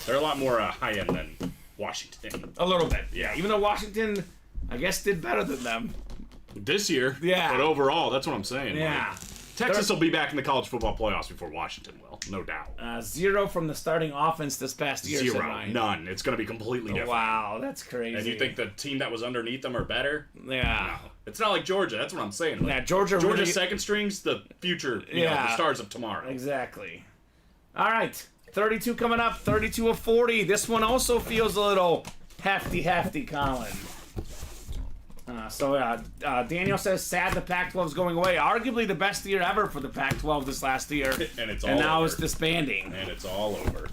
They're a lot more high-end than Washington. A little bit. Yeah. Even though Washington, I guess, did better than them. This year. Yeah. But overall, that's what I'm saying. Yeah. Like, Texas will be back in the college football playoffs before Washington will, no doubt. 0 from the starting offense this past year. 0. None. It's going to be completely different. Wow, that's crazy. And you think the team that was underneath them are better? Yeah. No. It's not like Georgia. That's what I'm saying. Like, Yeah, Georgia's really... second string's the future, the stars of tomorrow. Exactly. All right, 32 coming up, 32 of 40. This one also feels a little hefty, Colin. Daniel says, sad the Pac-12 is going away. Arguably the best year ever for the Pac-12 this last year. and now it's disbanding. And it's all over.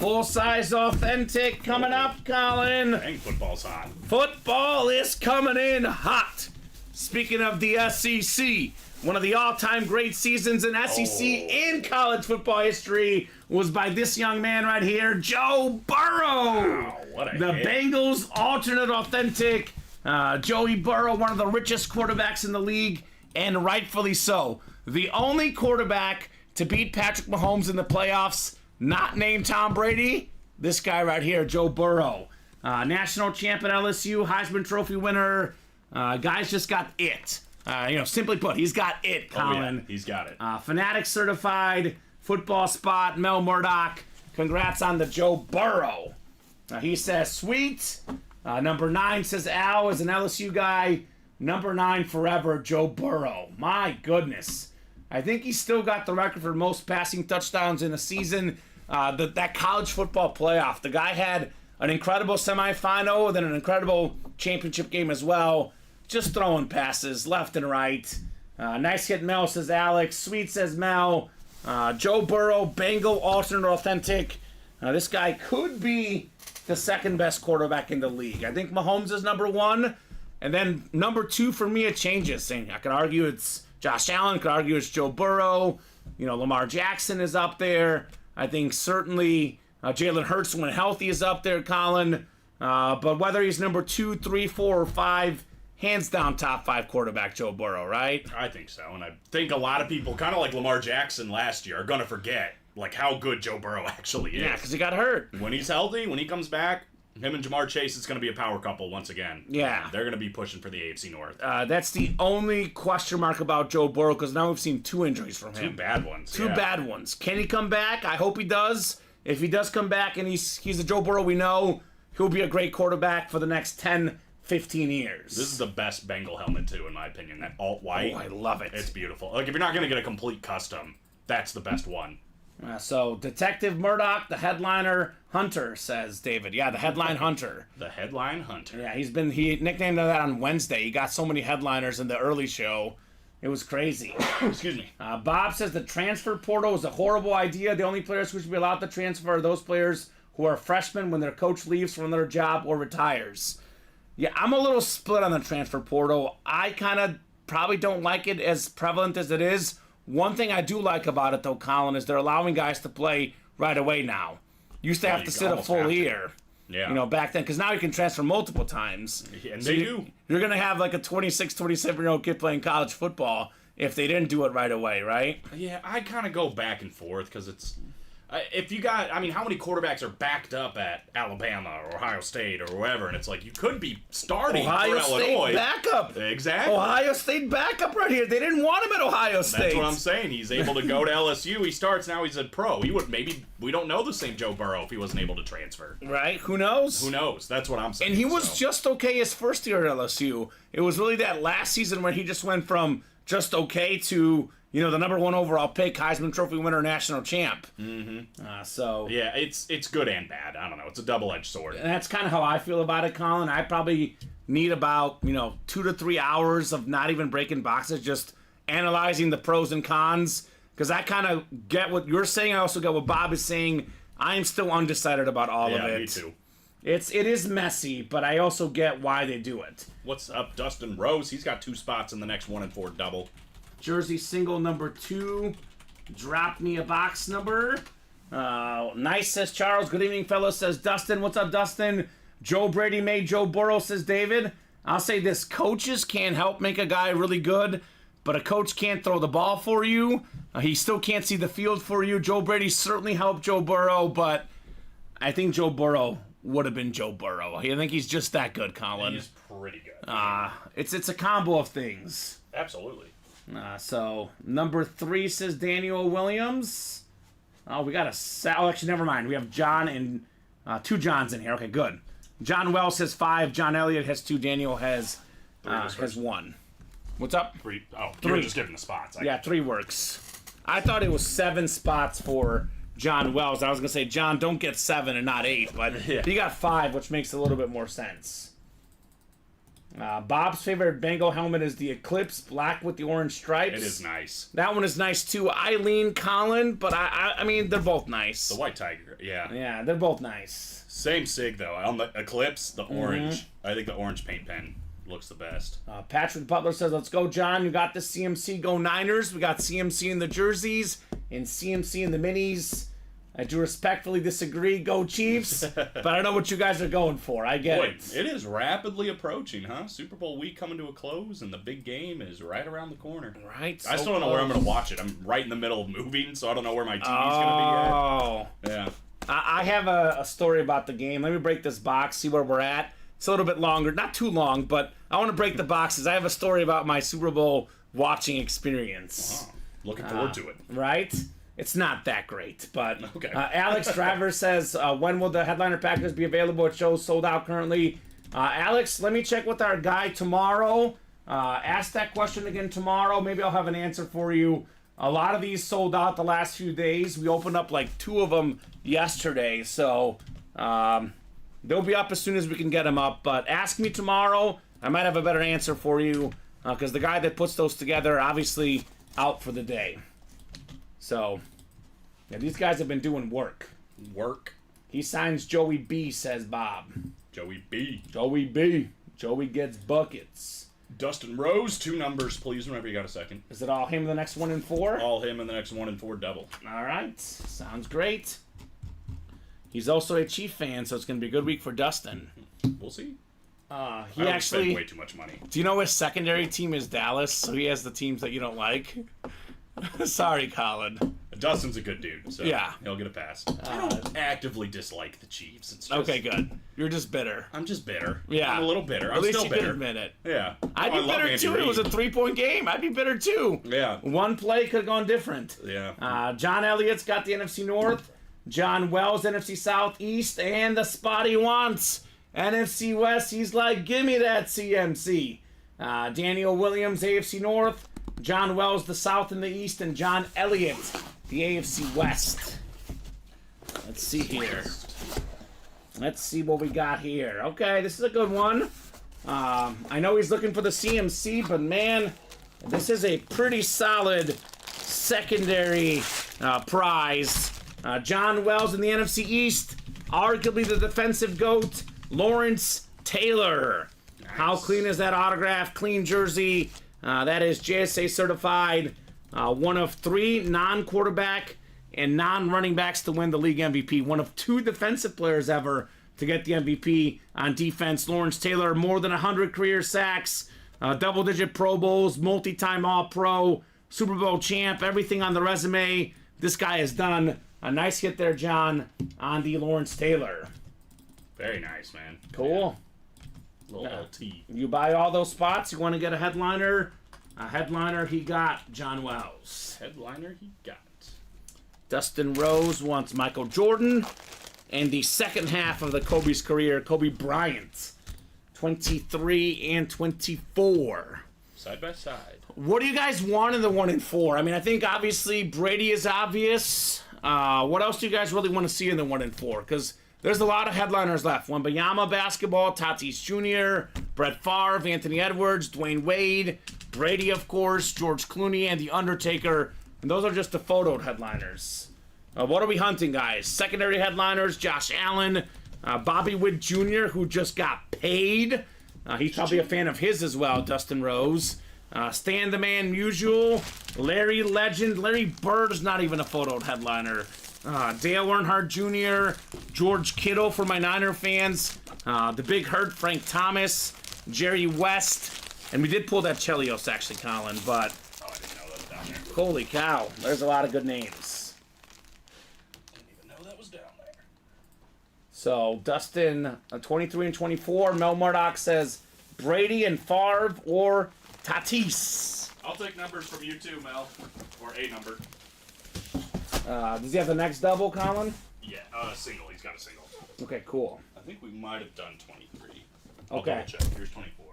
Full-size authentic coming up, Colin. Dang, football's hot. Football is coming in hot. Speaking of the SEC, one of the all-time great seasons in SEC in college football history was by this young man right here, Joe Burrow. Wow, what a The hit. Bengals alternate authentic. Joey Burrow, one of the richest quarterbacks in the league, and rightfully so. The only quarterback to beat Patrick Mahomes in the playoffs, not named Tom Brady, this guy right here, Joe Burrow. National champ at LSU, Heisman Trophy winner. Guy's just got it. Simply put, he's got it, Colin. Oh, yeah, he's got it. Fanatic certified, football spot, Mel Murdoch. Congrats on the Joe Burrow. He says, sweet. Number 9 says Al is an LSU guy. Number 9 forever, Joe Burrow. My goodness. I think he's still got the record for most passing touchdowns in a season. That college football playoff. The guy had an incredible semifinal, then an incredible championship game as well. Just throwing passes left and right. Nice hit, Mel, says Alex. Sweet, says Mel. Joe Burrow, Bengal alternate authentic. This guy could be the second best quarterback in the league. I think Mahomes is number 1. And then number 2 for me, it changes. I could argue it's Josh Allen. Could argue it's Joe Burrow. Lamar Jackson is up there. I think certainly Jalen Hurts, when healthy, is up there, Colin. But whether he's number 2, 3, 4, or 5, hands down top 5 quarterback Joe Burrow, right? I think so. And I think a lot of people, kind of like Lamar Jackson last year, are going to forget how good Joe Burrow actually is. Yeah, because he got hurt. When he's healthy, when he comes back, him and Jamar Chase, it's going to be a power couple once again. Yeah. They're going to be pushing for the AFC North. That's the only question mark about Joe Burrow, because now we've seen 2 injuries from him. 2 bad ones. Two bad ones. Can he come back? I hope he does. If he does come back and he's the Joe Burrow we know, he'll be a great quarterback for the next 10, 15 years. This is the best Bengal helmet, too, in my opinion. That alt-white. Oh, I love it. It's beautiful. If you're not going to get a complete custom, that's the best one. So, Detective Murdoch, the headliner hunter, says David. Yeah, the headline hunter. The headline hunter. Yeah, he nicknamed that on Wednesday. He got so many headliners in the early show. It was crazy. Excuse me. Bob says the transfer portal is a horrible idea. The only players who should be allowed to transfer are those players who are freshmen when their coach leaves from their job or retires. Yeah, I'm a little split on the transfer portal. I kind of probably don't like it as prevalent as it is. One thing I do like about it, though, Colin, is they're allowing guys to play right away now. Used to have to sit a full year. Yeah. Back then, because now you can transfer multiple times. And they do. You're going to have like a 26, 27-year-old kid playing college football if they didn't do it right away, right? Yeah, I kind of go back and forth because it's... if you got... how many quarterbacks are backed up at Alabama or Ohio State or wherever, and it's like you could be starting Ohio for State Illinois. backup. Exactly. Ohio State backup right here. They didn't want him at Ohio State. That's what I'm saying. He's able to go to LSU. He starts, now he's a pro. He would we don't know the same Joe Burrow if he wasn't able to transfer. Right? Who knows? Who knows? That's what I'm saying. And he was just okay his first year at LSU. It was really that last season where he just went from just okay to... the number 1 overall pick, Heisman Trophy winner, national champ. Mm-hmm. Yeah, it's good and bad. I don't know. It's a double-edged sword. And that's kind of how I feel about it, Colin. I probably need about, 2 to 3 hours of not even breaking boxes, just analyzing the pros and cons. Because I kind of get what you're saying. I also get what Bob is saying. I am still undecided about all of it. Yeah, me too. It is messy, but I also get why they do it. What's up, Dustin Rose? He's got 2 spots in the next 1 and 4 double. Jersey single number 2. Drop me a box number. Nice, says Charles. Good evening, fellas, says Dustin. What's up, Dustin? Joe Brady made Joe Burrow, says David. I'll say this. Coaches can't help make a guy really good, but a coach can't throw the ball for you. He still can't see the field for you. Joe Brady certainly helped Joe Burrow, but I think Joe Burrow would have been Joe Burrow. I think he's just that good, Colin. He's pretty good. It's a combo of things. Absolutely. So number 3 says Daniel Williams. Oh, we got actually, never mind. We have John and 2 Johns in here. Okay, good. John Wells has 5. John Elliott has 2. Daniel has 1. What's up? 3. Oh, 3. you were just giving the spots. Yeah, 3 works. I thought it was 7 spots for John Wells. I was going to say, John, don't get 7 and not 8, but you got 5, which makes a little bit more sense. Bob's favorite Bengal helmet is the Eclipse, black with the orange stripes. It is nice. That one is nice too. Eileen, Colin, but I mean, they're both nice. The White Tiger, yeah. Yeah, they're both nice. Same sig, though. On the Eclipse, the orange. I think the orange paint pen looks the best. Patrick Butler says, let's go, John. You got the CMC. Go Niners. We got CMC in the jerseys and CMC in the minis. I do respectfully disagree. Go Chiefs. But I know what you guys are going for. I get it. It is rapidly approaching, huh? Super Bowl week coming to a close, and the big game is right around the corner. Right. I still don't know where I'm going to watch it. I'm right in the middle of moving, so I don't know where my TV's going to be yet. Yeah. I have a story about the game. Let me break this box, see where we're at. It's a little bit longer. Not too long, but I want to break the boxes. I have a story about my Super Bowl watching experience. Wow. Looking forward to it. Right? It's not that great, but okay. Alex Driver says, when will the headliner packages be available? It shows sold out currently. Alex, let me check with our guy tomorrow. Ask that question again tomorrow. Maybe I'll have an answer for you. A lot of these sold out the last few days. We opened up like 2 of them yesterday, so they'll be up as soon as we can get them up. But ask me tomorrow. I might have a better answer for you because the guy that puts those together obviously out for the day. So, yeah, these guys have been doing work. He signs Joey B, says Bob. Joey B. Joey B. Joey gets buckets. Dustin Rose, 2 numbers, please, whenever you got a second. Is it all him in the next 1 and 4? All him in the next 1 and 4 double. All right. Sounds great. He's also a Chief fan, so it's going to be a good week for Dustin. We'll see. He I actually spend way too much money. Do you know his secondary team is Dallas? So he has the teams that you don't like. Sorry, Colin. Dustin's a good dude, so yeah, he'll get a pass. I don't actively dislike the Chiefs. It's just, okay, good. You're just bitter. I'm just bitter. Yeah, I'm a little bitter. At least still you bitter. Did admit it. Yeah, I'd be bitter too. It was a 3-point game. I'd be bitter too. Yeah, one play could have gone different. Yeah. John Elliott's got the NFC North. John Wells, NFC Southeast, and the spot he wants, NFC West. He's like, give me that CMC. Daniel Williams, AFC North. John Wells, the South and the East, and John Elliott, the AFC West. Let's see here. Let's see what we got here. Okay, this is a good one. I know he's looking for the CMC, but man, this is a pretty solid secondary prize. John Wells in the NFC East, arguably the defensive GOAT, Lawrence Taylor. Nice. How clean is that autograph? Clean jersey. That is JSA certified. One of 3 non-quarterback and non-running backs to win the league MVP. One of 2 defensive players ever to get the MVP on defense. Lawrence Taylor, more than 100 career sacks, double-digit Pro Bowls, multi-time All-Pro, Super Bowl champ, everything on the resume. This guy has done a nice hit there, John, on the Lawrence Taylor. Very nice, man. Cool. Little LT. You buy all those spots, you want to get a headliner. A headliner, he got John Wells. Headliner, he got. Dustin Rose wants Michael Jordan. And the second half of the Kobe's career, Kobe Bryant. 23 and 24. Side by side. What do you guys want in the 1 and 4? I mean, I think obviously Brady is obvious. What else do you guys really want to see in the 1 and 4? Because there's a lot of headliners left. Wembanyama basketball, Tatis Jr., Brett Favre, Anthony Edwards, Dwayne Wade, Brady, of course, George Clooney, and The Undertaker. And those are just the photoed headliners. What are we hunting, guys? Secondary headliners, Josh Allen, Bobby Witt Jr., who just got paid. He's probably a fan of his as well, Dustin Rose. Stan the Man Musial, Larry Legend. Larry Bird is not even a photoed headliner. Dale Earnhardt Jr., George Kittle for my Niner fans, the Big Hurt, Frank Thomas, Jerry West, and we did pull that Chelios actually, Colin, but I didn't know that was down there. Holy cow, there's a lot of good names. I didn't even know that was down there. So Dustin, 23 and 24. Mel Murdoch says Brady and Favre or Tatis. I'll take numbers from you too, Mel. Or a number. Does he have the next double, Colin? Yeah, single. He's got a single. Okay, cool. I think we might have done 23. Okay. Double check. Here's 24.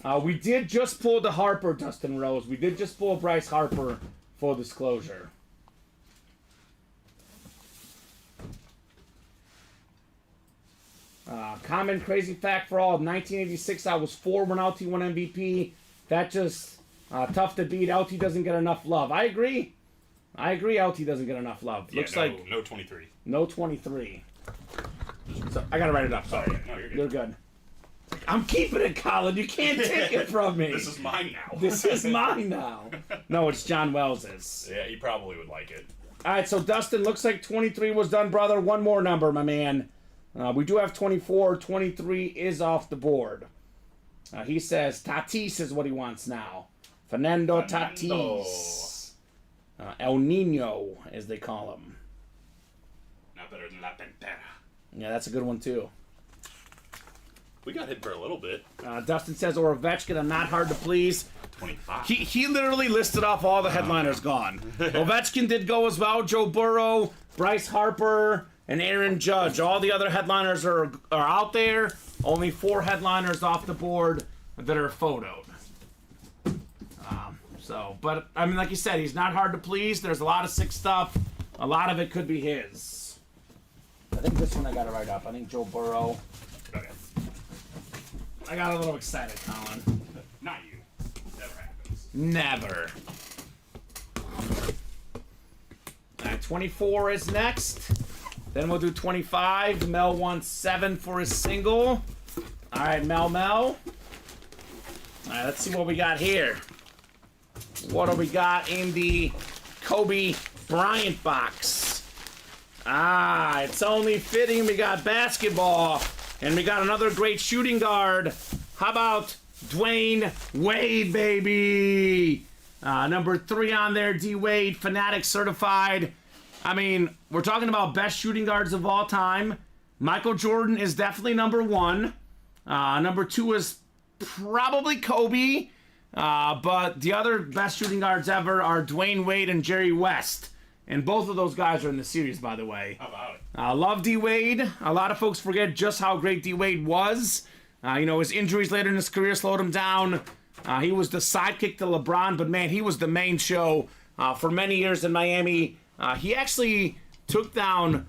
But We did just pull the Harper, Dustin Rose. We did just pull Bryce Harper, full disclosure. Common crazy fact for all. 1986, I was 4 when LT won MVP. That just tough to beat. LT doesn't get enough love. I agree. LT doesn't get enough love. yeah, Looks no, like no 23. no 23. So I gotta write it up. Sorry. No, you're good. You're good. I'm keeping it, Colin. You can't take it from me. This is mine now. This is mine now. No, it's John Wells's. Yeah, he probably would like it. All right, so Dustin, looks like 23 was done, brother. One more number, my man. We do have 24. 23 is off the board. He says Tatis is what he wants now. Fernando Tatis. El Nino, as they call him. Not better than La Pantera. Yeah, that's a good one, too. We got hit for a little bit. Dustin says Ovechkin, I'm not hard to please. 25. He literally listed off all the headliners gone. Ovechkin did go as well. Joe Burrow, Bryce Harper, and Aaron Judge. All the other headliners are out there. Only 4 headliners off the board that are photoed. But I mean, like you said, he's not hard to please. There's a lot of sick stuff. A lot of it could be his. I think this one I got to write up. I think Joe Burrow. Okay. I got a little excited, Colin. Not you. Never happens. Never. All right, 24 is next. Then we'll do 25. Mel wants 7 for his single. All right, Mel. All right, let's see what we got here. What do we got in the Kobe Bryant box? It's only fitting we got basketball, and we got another great shooting guard. How about Dwayne Wade, baby? Number 3 on there, D. Wade, Fanatic certified. I mean, we're talking about best shooting guards of all time. Michael Jordan is definitely number 1. Number 2 is probably Kobe. But the other best shooting guards ever are Dwayne Wade and Jerry West. And both of those guys are in the series, by the way. How about it? Love D. Wade. A lot of folks forget just how great D. Wade was. His injuries later in his career slowed him down. He was the sidekick to LeBron, but man, he was the main show for many years in Miami. He actually took down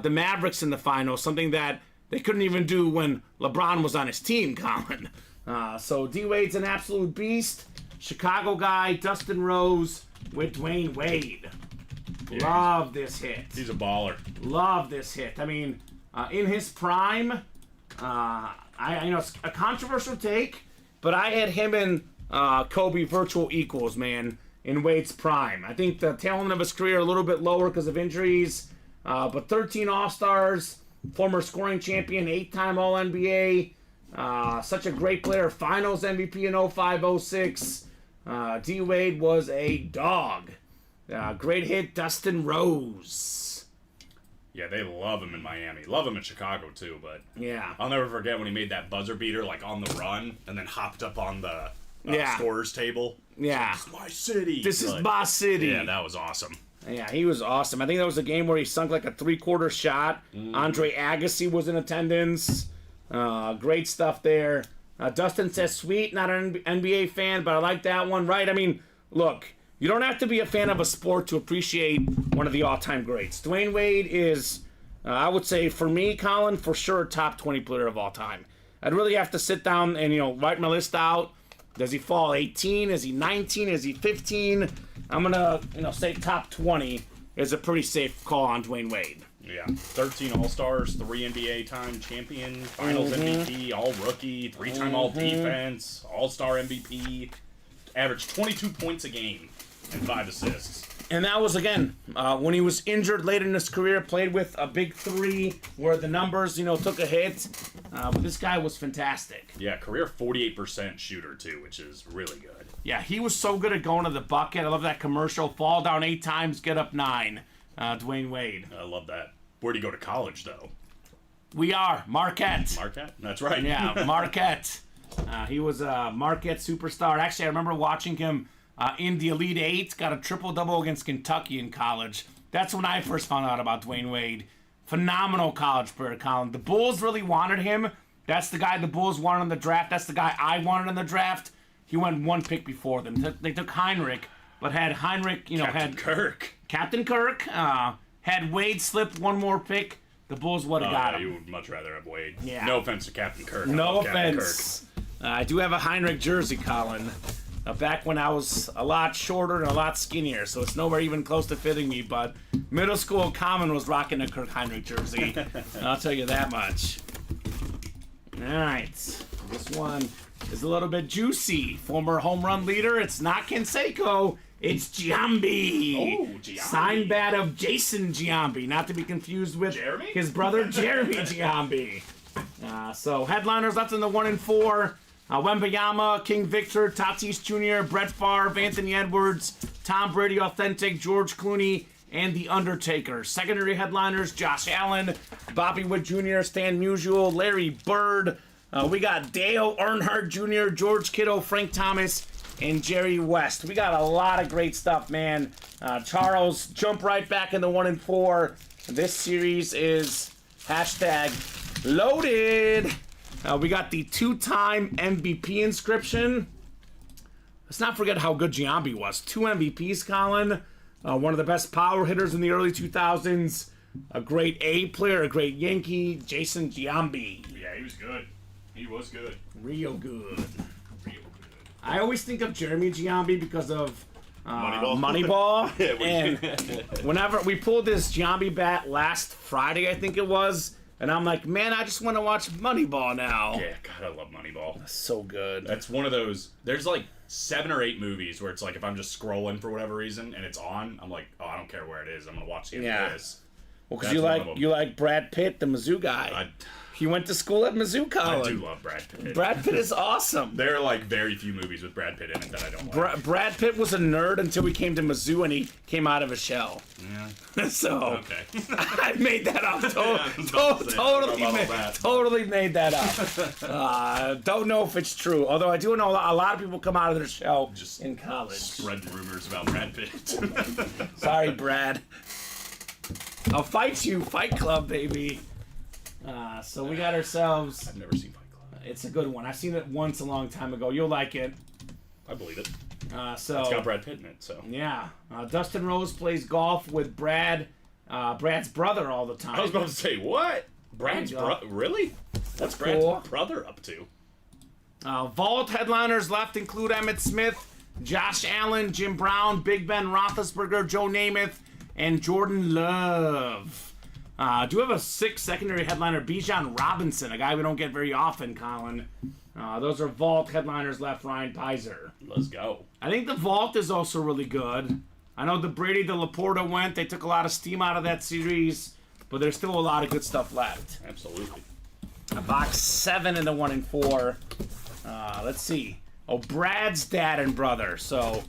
the Mavericks in the finals, something that they couldn't even do when LeBron was on his team, Colin. So D. Wade's an absolute beast. Chicago guy, Dustin Rose with Dwayne Wade. Yeah, Love this hit. He's a baller. Love this hit. I mean, in his prime, it's a controversial take, but I had him and Kobe virtual equals, man, in Wade's prime. I think the tail end of his career a little bit lower because of injuries, but 13 All-Stars, former scoring champion, 8-time All-NBA, such a great player, Finals MVP in 05-06. D. Wade was a dog. Great hit, Dustin Rose. Yeah, they love him in Miami. Love him in Chicago, too, but Yeah. I'll never forget when he made that buzzer beater, like, on the run, and then hopped up on the scorer's table. Yeah. It's my city. This is my city. Yeah, that was awesome. Yeah, he was awesome. I think that was a game where he sunk like a 3/4 shot. Andre Agassi was in attendance. Great stuff there. Dustin says, sweet, not an NBA fan, but I like that one, right? I mean, look, you don't have to be a fan of a sport to appreciate one of the all-time greats. Dwayne Wade is, I would say, for me, Colin, for sure, top 20 player of all time. I'd really have to sit down and, write my list out. Does he fall 18? Is he 19? Is he 15? I'm going to, say top 20 is a pretty safe call on Dwayne Wade. Yeah, 13 All-Stars, 3 NBA time champion, Finals MVP, All-Rookie, 3-time All-Defense, All-Star MVP, averaged 22 points a game and 5 assists. And that was, again, when he was injured late in his career, played with a big 3 where the numbers, took a hit. But this guy was fantastic. Yeah, career 48% shooter, too, which is really good. Yeah, he was so good at going to the bucket. I love that commercial. Fall down 8 times, get up 9. Dwayne Wade. I love that. Where'd he go to college, though? We are. Marquette. Marquette? That's right. Yeah, Marquette. He was a Marquette superstar. Actually, I remember watching him in the Elite Eight. Got a triple-double against Kentucky in college. That's when I first found out about Dwayne Wade. Phenomenal college player, Colin. The Bulls really wanted him. That's the guy the Bulls wanted in the draft. That's the guy I wanted in the draft. He went one pick before them. They took Heinrich, but had Heinrich, Captain Kirk. Had Wade slip one more pick, the Bulls would have got him. You would much rather have Wade. Yeah. No offense to Captain Kirk. No offense. I do have a Heinrich jersey, Colin. Back when I was a lot shorter and a lot skinnier, so it's nowhere even close to fitting me, but middle school Kamen was rocking a Kirk Heinrich jersey. I'll tell you that much. Alright. This one is a little bit juicy. Former home run leader, it's not Canseco, it's Giambi. Oh, Giambi. Signed bat of Jason Giambi, not to be confused with Jeremy? his brother Jeremy Giambi. So headliners left in the 1 and 4. Wembayama, King Victor, Tatis Jr., Brett Favre, Anthony Edwards, Tom Brady Authentic, George Clooney, and The Undertaker. Secondary headliners, Josh Allen, Bobby Wood Jr., Stan Musial, Larry Bird. We got Dale Earnhardt Jr., George Kittle, Frank Thomas, and Jerry West. We got a lot of great stuff, man. Charles, jump right back in the 1 and 4. This series is #loaded. We got the 2-time MVP inscription. Let's not forget how good Giambi was. 2 MVPs, Colin. One of the best power hitters in the early 2000s. A great A player, a great Yankee. Jason Giambi. Yeah, he was good. He was good. Real good. Real good. I always think of Jeremy Giambi because of Moneyball. Moneyball. Yeah, And whenever we pulled this Giambi bat last Friday, I think it was, and I'm like, man, I just want to watch Moneyball now. Yeah, God, I love Moneyball. So good. That's one of those. There's like 7 or 8 movies where it's like if I'm just scrolling for whatever reason and it's on, I'm like, oh, I don't care where it is. I'm gonna watch the end of this. Well, because That's one of them. you like Brad Pitt, the Mizzou guy. He went to school at Mizzou College. I do love Brad Pitt. Brad Pitt is awesome. There are like very few movies with Brad Pitt in it that I don't like. Brad Pitt was a nerd until he came to Mizzou and he came out of his shell. Yeah. So Okay. I made that up. Totally made that up. Don't know if it's true. Although I do know a lot of people come out of their shell Just in college. Spread rumors about Brad Pitt. Sorry, Brad. I'll fight you, Fight Club, baby. So we got ourselves. I've never seen Fight Club. It's a good one. I've seen it once a long time ago. You'll like it. I believe it. So It's got Brad Pitt in it, so. yeah, Dustin Rose plays golf with Brad's brother all the time. I was about to say, what? Brad's brother? Really? What's Brad's cool. brother up to? Vault headliners left include Emmitt Smith, Josh Allen, Jim Brown, Big Ben Roethlisberger, Joe Namath, and Jordan Love. Do have a 6th secondary headliner, Bijan Robinson, a guy we don't get very often, Colin. Those are Vault headliners left, Ryan Pizer. Let's go. I think the Vault is also really good. I know the Brady, the Laporta went. They took a lot of steam out of that series, but there's still a lot of good stuff left. Absolutely. Box 7 in the 1 and 4. Let's see. Oh, Brad's dad and brother. So,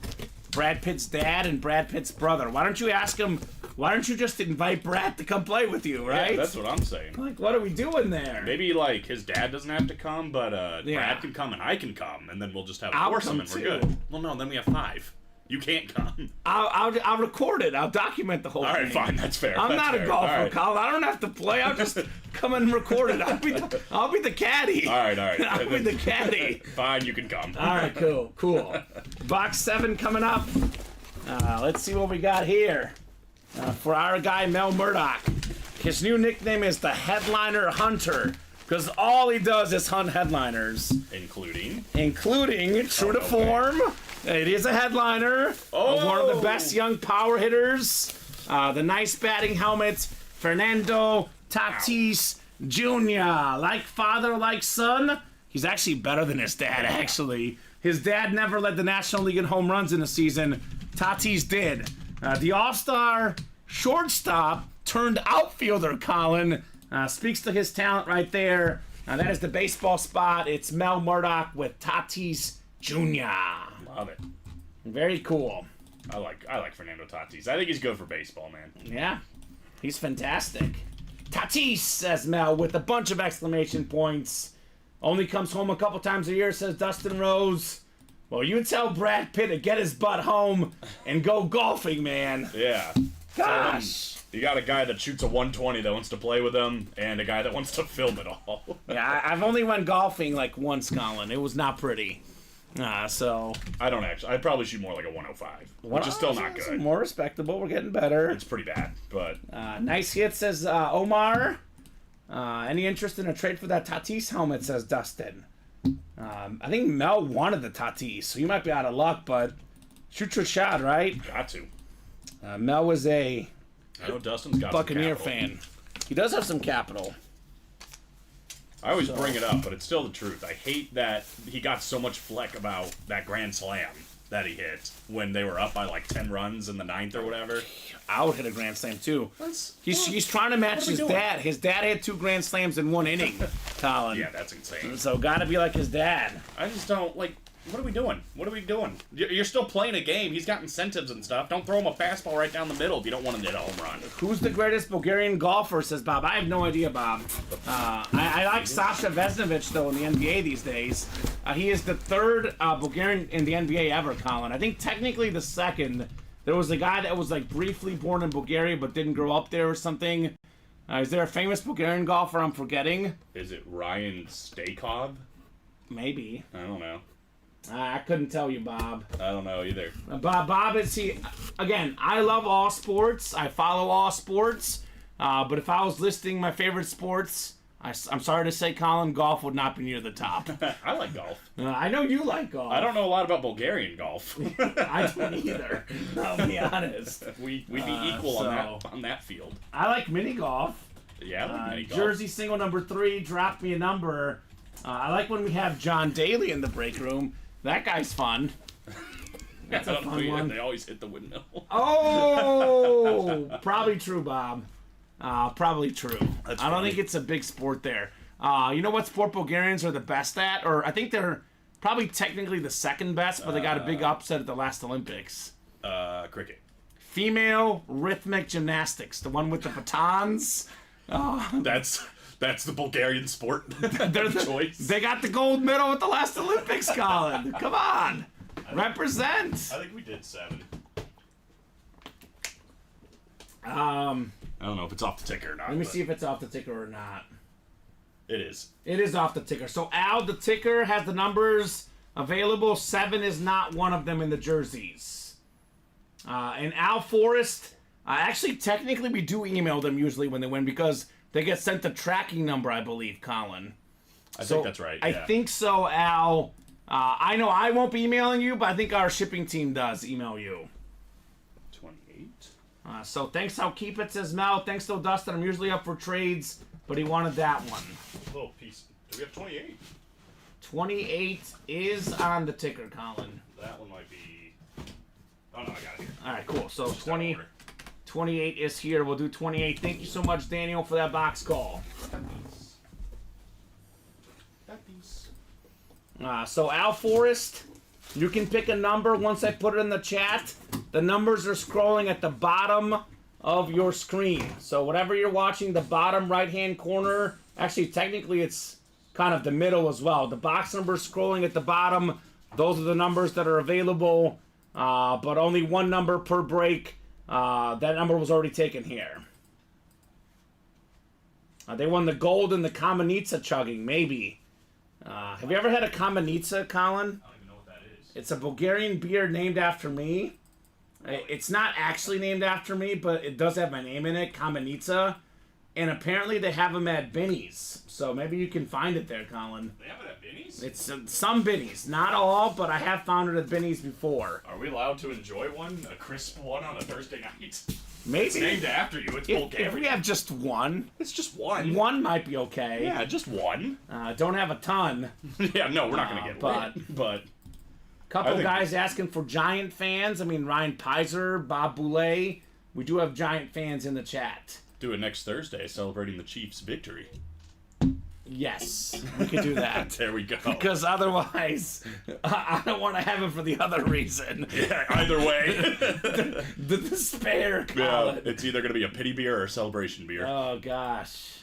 Brad Pitt's dad and Brad Pitt's brother. Why don't you ask him? Why don't you just invite Brad to come play with you, right? Yeah, that's what I'm saying. Like, what are we doing there? Maybe, like, his dad doesn't have to come, but Yeah. Brad can come and I can come, and then we'll just have a I'll foursome come and we're too. good. Well, no, then we have 5. You can't come. I'll record it. I'll document the whole All right, thing. fine, that's fair. I'm that's not fair. a golfer, All right. Colin. I don't have to play. I'll just come and record it. I'll be the caddy. All right. I'll be the caddy. Fine, you can come. All right, cool. Box 7 coming up. Let's see what we got here. For our guy, Mel Murdoch. His new nickname is the Headliner Hunter, because all he does is hunt headliners. Including, True to form, it is a headliner of one of the best young power hitters. The nice batting helmet, Fernando Tatis Jr. Like father, like son. He's actually better than his dad, actually. His dad never led the National League in home runs in a season. Tatis did. The All-Star shortstop turned outfielder, Colin. Speaks to his talent right there. That is the baseball spot. It's Mel Murdoch with Tatis Jr. love it. Very cool. I like Fernando Tatis. I think he's good for baseball, man. Yeah, he's fantastic. Tatis Tatis, says Mel, with a bunch of exclamation points. Only comes home a couple times a year, says Dustin Rose. Well, you tell Brad Pitt to get his butt home and go golfing, man. Yeah. Gosh. You got a guy that shoots a 120 that wants to play with him, and a guy that wants to film it all. Yeah, I've only went golfing like once, Colin. It was not pretty. So I don't actually. I'd probably shoot more like a 105, which is still not good. More respectable. We're getting better. It's pretty bad, but Nice hit, says Omar. Any interest in a trade for that Tatis helmet, says Dustin. I think Mel wanted the Tatis, so you might be out of luck, but shoot your shot, right? got to. Mel was a I know Dustin's got Buccaneer some capital. fan. He does have some capital. I always bring it up, but it's still the truth. I hate that he got so much fleck about that grand slam that he hit when they were up by like 10 runs in the 9th or whatever. I would hit a grand slam too. That's, He's trying to match his dad. His dad had 2 grand slams in 1 inning, Colin. Yeah, that's insane. So gotta be like his dad. I just don't, like, what are we doing? What are we doing? You're still playing a game. He's got incentives and stuff. Don't throw him a fastball right down the middle if you don't want him to hit a home run. Who's the greatest Bulgarian golfer, says Bob. I have no idea, Bob. I like Sasha Vesnovich, though, in the NBA these days. He is the 3rd Bulgarian in the NBA ever, Colin. I think technically the 2nd. There was a guy that was, like, briefly born in Bulgaria but didn't grow up there or something. Is there a famous Bulgarian golfer I'm forgetting? Is it Ryan Stakov? Maybe. I don't know. I couldn't tell you, Bob. I don't know either. Bob is he again? I love all sports. I follow all sports. But if I was listing my favorite sports, I'm sorry to say, Colin, golf would not be near the top. I like golf. I know you like golf. I don't know a lot about Bulgarian golf. I don't either. I'll be honest. We'd be equal on that field. I like mini golf. Yeah, I like mini golf. Jersey single number 3 dropped me a number. I like when we have John Daly in the break room. That guy's fun. That's a fun one. They always hit the windmill. Oh, probably true, Bob. Probably true. That's I don't funny. think it's a big sport there. You know what sport Bulgarians are the best at? Or I think they're probably technically the 2nd best, but they got a big upset at the last Olympics. Cricket. Female rhythmic gymnastics, the one with the batons. That's the Bulgarian sport. They're the choice. They got the gold medal at the last Olympics, Colin. Come on. Represent. I think we did 7. I don't know if it's off the ticker or not. Let me see if it's off the ticker or not. It is. It is off the ticker. So, Al, the ticker has the numbers available. 7 is not one of them in the jerseys. And Al Forrest, actually, technically, we do email them usually when they win because they get sent the tracking number, I believe, Colin. I think that's right. I think so, Al. I know I won't be emailing you, but I think our shipping team does email you. 28. So thanks, I'll keep it, says Mel. Thanks to Dustin. I'm usually up for trades, but he wanted that one. Little piece. Do we have 28? 28 is on the ticker, Colin. That one might be. Oh no, I got it here. All right, cool. So Just out of 20. order. 28 is here. We'll do 28. Thank you so much, Daniel, for that box call. That piece. So Al Forrest, you can pick a number once I put it in the chat. The numbers are scrolling at the bottom of your screen. So whatever you're watching, the bottom right-hand corner, actually technically it's kind of the middle as well. The box numbers scrolling at the bottom, those are the numbers that are available, but only one number per break. That number was already taken here. They won the gold in the Kamenitsa chugging, maybe. Have you ever had a Kamenitsa, Colin? I don't even know what that is. It's a Bulgarian beer named after me. It's not actually named after me, but it does have my name in it, Kamenitsa. And apparently they have them at Binny's. So maybe you can find it there, Colin. They have it at Binny's? It's some Binny's. Not all, but I have found it at Binny's before. Are we allowed to enjoy one? A crisp one on a Thursday night? Maybe. It's named after you. It's If Bulgarian. we have just one, It's just one. one might be okay. Yeah, just one. Don't have a ton. Yeah, no, we're not going to get but- lit. But Couple I think- guys asking for Giant fans. I mean, Ryan Pizer, Bob Boulay. We do have Giant fans in the chat. do it next Thursday, celebrating the Chiefs' victory. Yes, we could do that. There we go. Because otherwise, I don't want to have it for the other reason. Yeah, either way. The despair, Yeah, Colin. it's either going to be a pity beer or a celebration beer. Oh, gosh.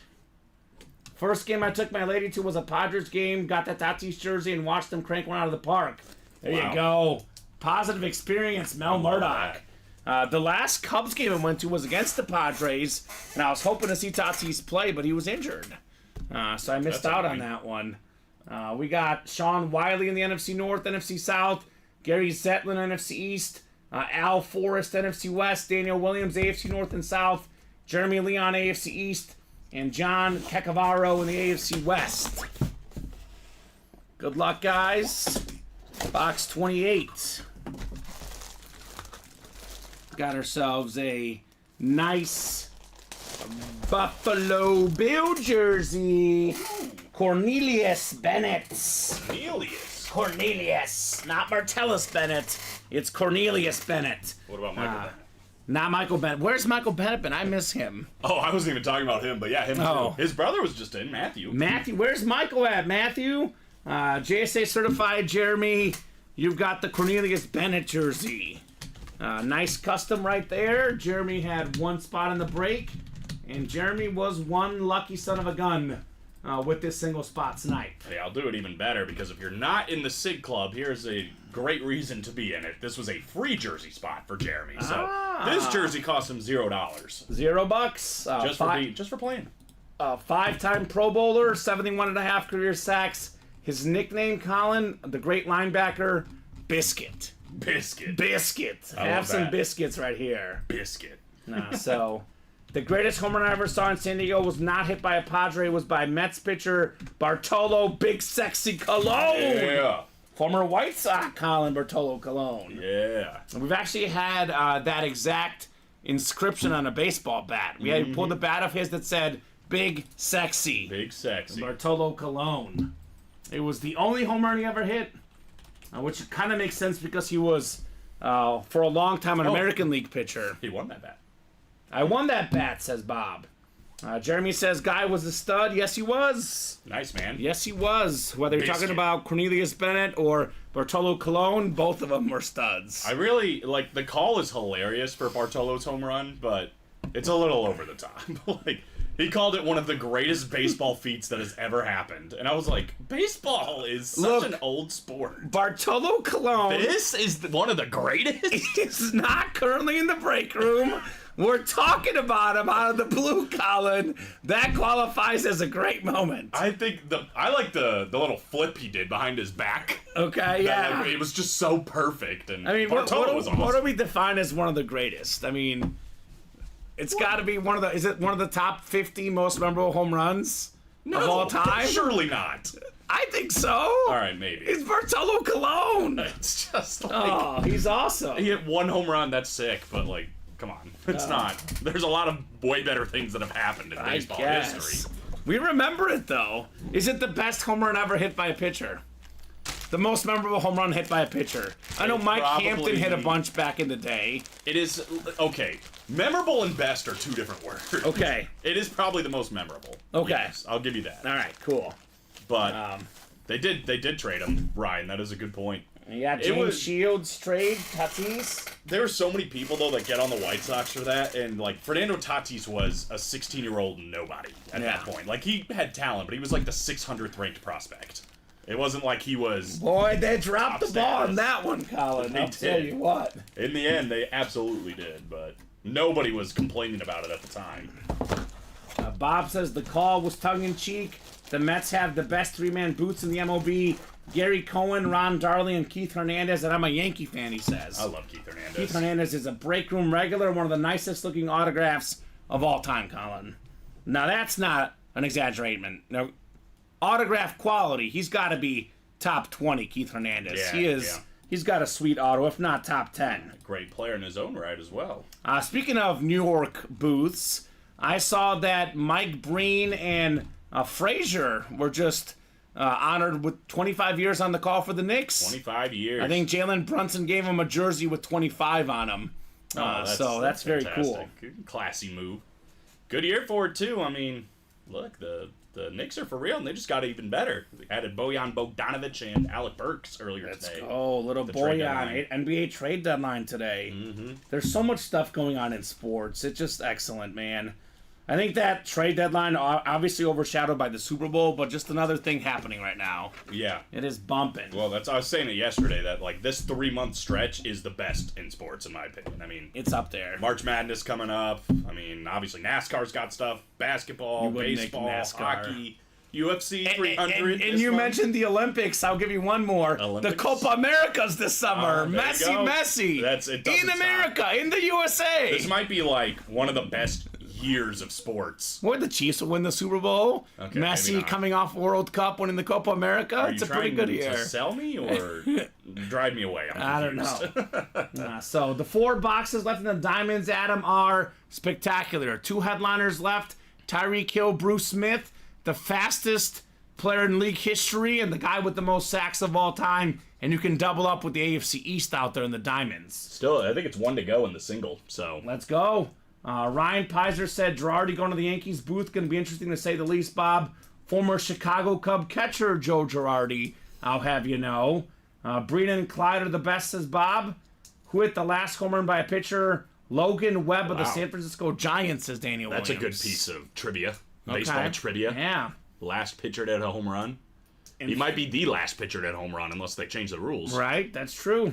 First game I took my lady to was a Padres game. Got the Tatis jersey and watched them crank one out of the park. There you go. Positive experience, Mel Murdoch. The last Cubs game I went to was against the Padres, and I was hoping to see Tatis play, but he was injured. So I missed out on that one. We got Sean Wiley in the NFC North, NFC South, Gary Zetlin, NFC East, Al Forrest, NFC West, Daniel Williams, AFC North and South, Jeremy Leon, AFC East, and John Cacavaro in the AFC West. Good luck, guys. Box 28. Got ourselves a nice Buffalo Bill jersey. Cornelius Bennett. Cornelius. Not Martellus Bennett. It's Cornelius Bennett. What about Michael Bennett? Not Michael Bennett. Where's Michael Bennett been? I miss him. Oh, I wasn't even talking about him, but yeah, him Oh. too. His brother was just in, Matthew. Matthew, where's Michael at? Matthew? JSA certified Jeremy. You've got the Cornelius Bennett jersey. Nice custom right there. Jeremy had one spot in the break, and Jeremy was one lucky son of a gun with this single spot tonight. Hey, I'll do it even better because if you're not in the SIG Club, here's a great reason to be in it. This was a free jersey spot for Jeremy, so this jersey cost him $0. $0. Just for playing. Five-time Pro Bowler, 71.5 career sacks. His nickname, Colin, the great linebacker, Biscuit. Biscuit. I Have love some that. biscuits right here. Biscuit. So, the greatest home run I ever saw in San Diego was not hit by a Padre. It was by Mets pitcher Bartolo Big Sexy Colon. Yeah. Former White Sox Colin Bartolo Colon. Yeah. We've actually had that exact inscription on a baseball bat. We pulled the bat of his that said Big Sexy. Big sexy. Bartolo Colon. It was the only home run he ever hit, which kind of makes sense because he was, for a long time, an American League pitcher. He won that bat. I won that bat, says Bob. Jeremy says, Guy was a stud. Yes, he was. Nice, man. Yes, he was. Whether you're talking Biscuit. about Cornelius Bennett or Bartolo Colon, both of them were studs. I really, like, the call is hilarious for Bartolo's home run, but it's a little over the top. Like, he called it one of the greatest baseball feats that has ever happened. And I was like, baseball is such an old sport. Bartolo Colon This is one of the greatest? is not currently in the break room. We're talking about him out of the blue, Colin. That qualifies as a great moment. I think I like the little flip he did behind his back. Okay, yeah. Like, it was just so perfect. And I mean, Bartolo was awesome. what do we define as one of the greatest? I mean, it's got to be is it one of the top 50 most memorable home runs of all time? Surely not. I think so. All right, maybe. It's Bartolo Colon. It's just like, Oh, he's awesome. he hit one home run, that's sick, but like, come on. It's not. There's a lot of way better things that have happened in baseball history. We remember it, though. Is it the best home run ever hit by a pitcher? The most memorable home run hit by a pitcher. I know Mike Hampton hit a bunch back in the day. It is, okay, memorable and best are two different words. Okay. It is probably the most memorable. Okay. Yes, I'll give you that. All right, cool. But they did trade him, Ryan. That is a good point. Yeah, James Shields trade, Tatis. There are so many people, though, that get on the White Sox for that, and, like, Fernando Tatis was a 16-year-old nobody at that point. Like, he had talent, but he was, like, the 600th ranked prospect. It wasn't like he was... Boy, they dropped the ball on status. that one, Colin. They I'll tell did. you what. In the end, they absolutely did, but nobody was complaining about it at the time. Bob says the call was tongue-in-cheek. The Mets have the best three-man boots in the MLB. Gary Cohen, Ron Darling, and Keith Hernandez, and I'm a Yankee fan, he says. I love Keith Hernandez. Keith Hernandez is a break room regular, one of the nicest-looking autographs of all time, Colin. Now, that's not an exaggeration. Now, autograph quality, he's got to be top 20, Keith Hernandez. Yeah, He's got a sweet auto, if not top 10. Great player in his own right as well. Speaking of New York booths, I saw that Mike Breen and Frazier were just honored with 25 years on the call for the Knicks. 25 years. I think Jalen Brunson gave him a jersey with 25 on him. That's very fantastic. cool. Classy move. Good year for it, too. I mean, look, the the Knicks are for real, and they just got even better. They added Bojan Bogdanovic and Alec Burks earlier today. Oh, little Bojan, NBA trade deadline today. Mm-hmm. There's so much stuff going on in sports. It's just excellent, man. I think that trade deadline obviously overshadowed by the Super Bowl, but just another thing happening right now. Yeah. It is bumping. Well, I was saying it yesterday that like this 3-month stretch is the best in sports in my opinion. I mean, it's up there. March Madness coming up. I mean, obviously NASCAR's got stuff, basketball, baseball, hockey, UFC 300. And you mentioned the Olympics. I'll give you one more. The Copa Americas this summer. Messi. In America, in the USA. This might be like one of the best years of sports. What, the Chiefs will win the Super Bowl? Okay, Messi coming off World Cup, winning the Copa America. It's a pretty good year. To sell me or drive me away? I don't know. So the 4 boxes left in the Diamonds, Adam, are spectacular. 2 headliners left. Tyreek Hill, Bruce Smith, the fastest player in league history and the guy with the most sacks of all time. And you can double up with the AFC East out there in the Diamonds. Still, I think it's 1 to go in the single. So let's go. Ryan Pizer said Girardi going to the Yankees booth. Going to be interesting to say the least, Bob. Former Chicago Cub catcher Joe Girardi, I'll have you know. Breeden and Clyde are the best, says Bob. Who hit the last home run by a pitcher? Logan Webb of the San Francisco Giants, says Daniel Williams. That's a good piece of trivia. Baseball trivia. Yeah. Last pitcher to hit a home run. He might be the last pitcher to hit a home run unless they change the rules. Right, that's true.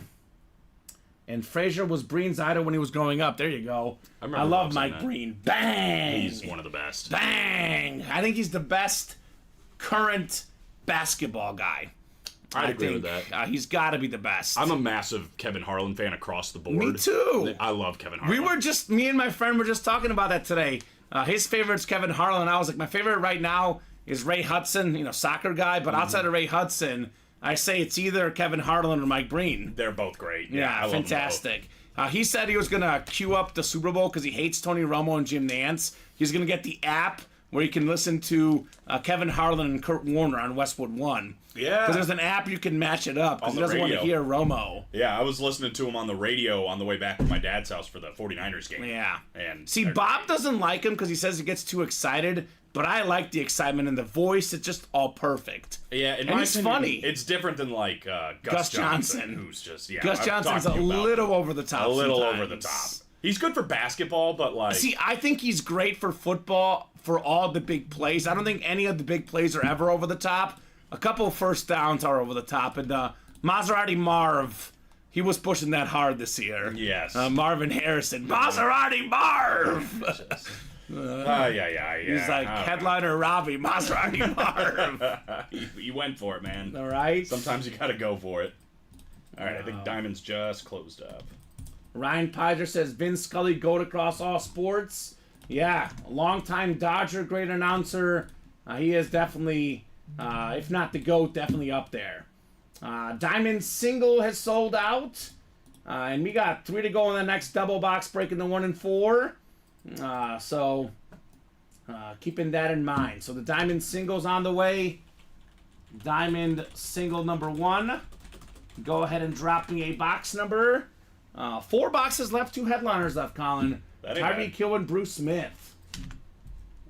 And Frazier was Breen's idol when he was growing up. There you go. I love Mike Breen. Bang! He's one of the best. Bang! I think he's the best current basketball guy. I'd agree with that. He's got to be the best. I'm a massive Kevin Harlan fan across the board. Me too. I love Kevin Harlan. Me and my friend were just talking about that today. His favorite's Kevin Harlan. I was like, my favorite right now is Ray Hudson, soccer guy. But outside of Ray Hudson, I say it's either Kevin Harlan or Mike Breen. They're both great. Yeah, fantastic. He said he was going to queue up the Super Bowl because he hates Tony Romo and Jim Nantz. He's going to get the app where you can listen to Kevin Harlan and Kurt Warner on Westwood One. Yeah. Because there's an app you can match it up because he doesn't want to hear Romo. Yeah, I was listening to him on the radio on the way back from my dad's house for the 49ers game. Yeah. And see, Bob doesn't like him because he says he gets too excited. But I like the excitement and the voice. It's just all perfect. Yeah, and he's funny. It's different than like Gus Johnson, who's just Gus Johnson's a little over the top. A little over the top. He's good for basketball, but like I think he's great for football for all the big plays. I don't think any of the big plays are ever over the top. A couple of first downs are over the top, and Maserati Marv. He was pushing that hard this year. Yes. Marvin Harrison. Maserati Marv! Yeah. He's like headliner Robbie, Maserati Marv. He went for it, man. All right. Sometimes you gotta go for it. All right, I think Diamond's just closed up. Ryan Pizer says Vince Scully goat across all sports. Yeah, a longtime Dodger, great announcer. He is definitely, if not the GOAT, definitely up there. Diamond single has sold out. And we got 3 to go in the next double box, breaking the 1 and 4. So keeping that in mind. So the Diamond single's on the way. Diamond single number 1. Go ahead and drop me a box number. 4 boxes left, 2 headliners left, Colin. Tyreek Hill and Bruce Smith.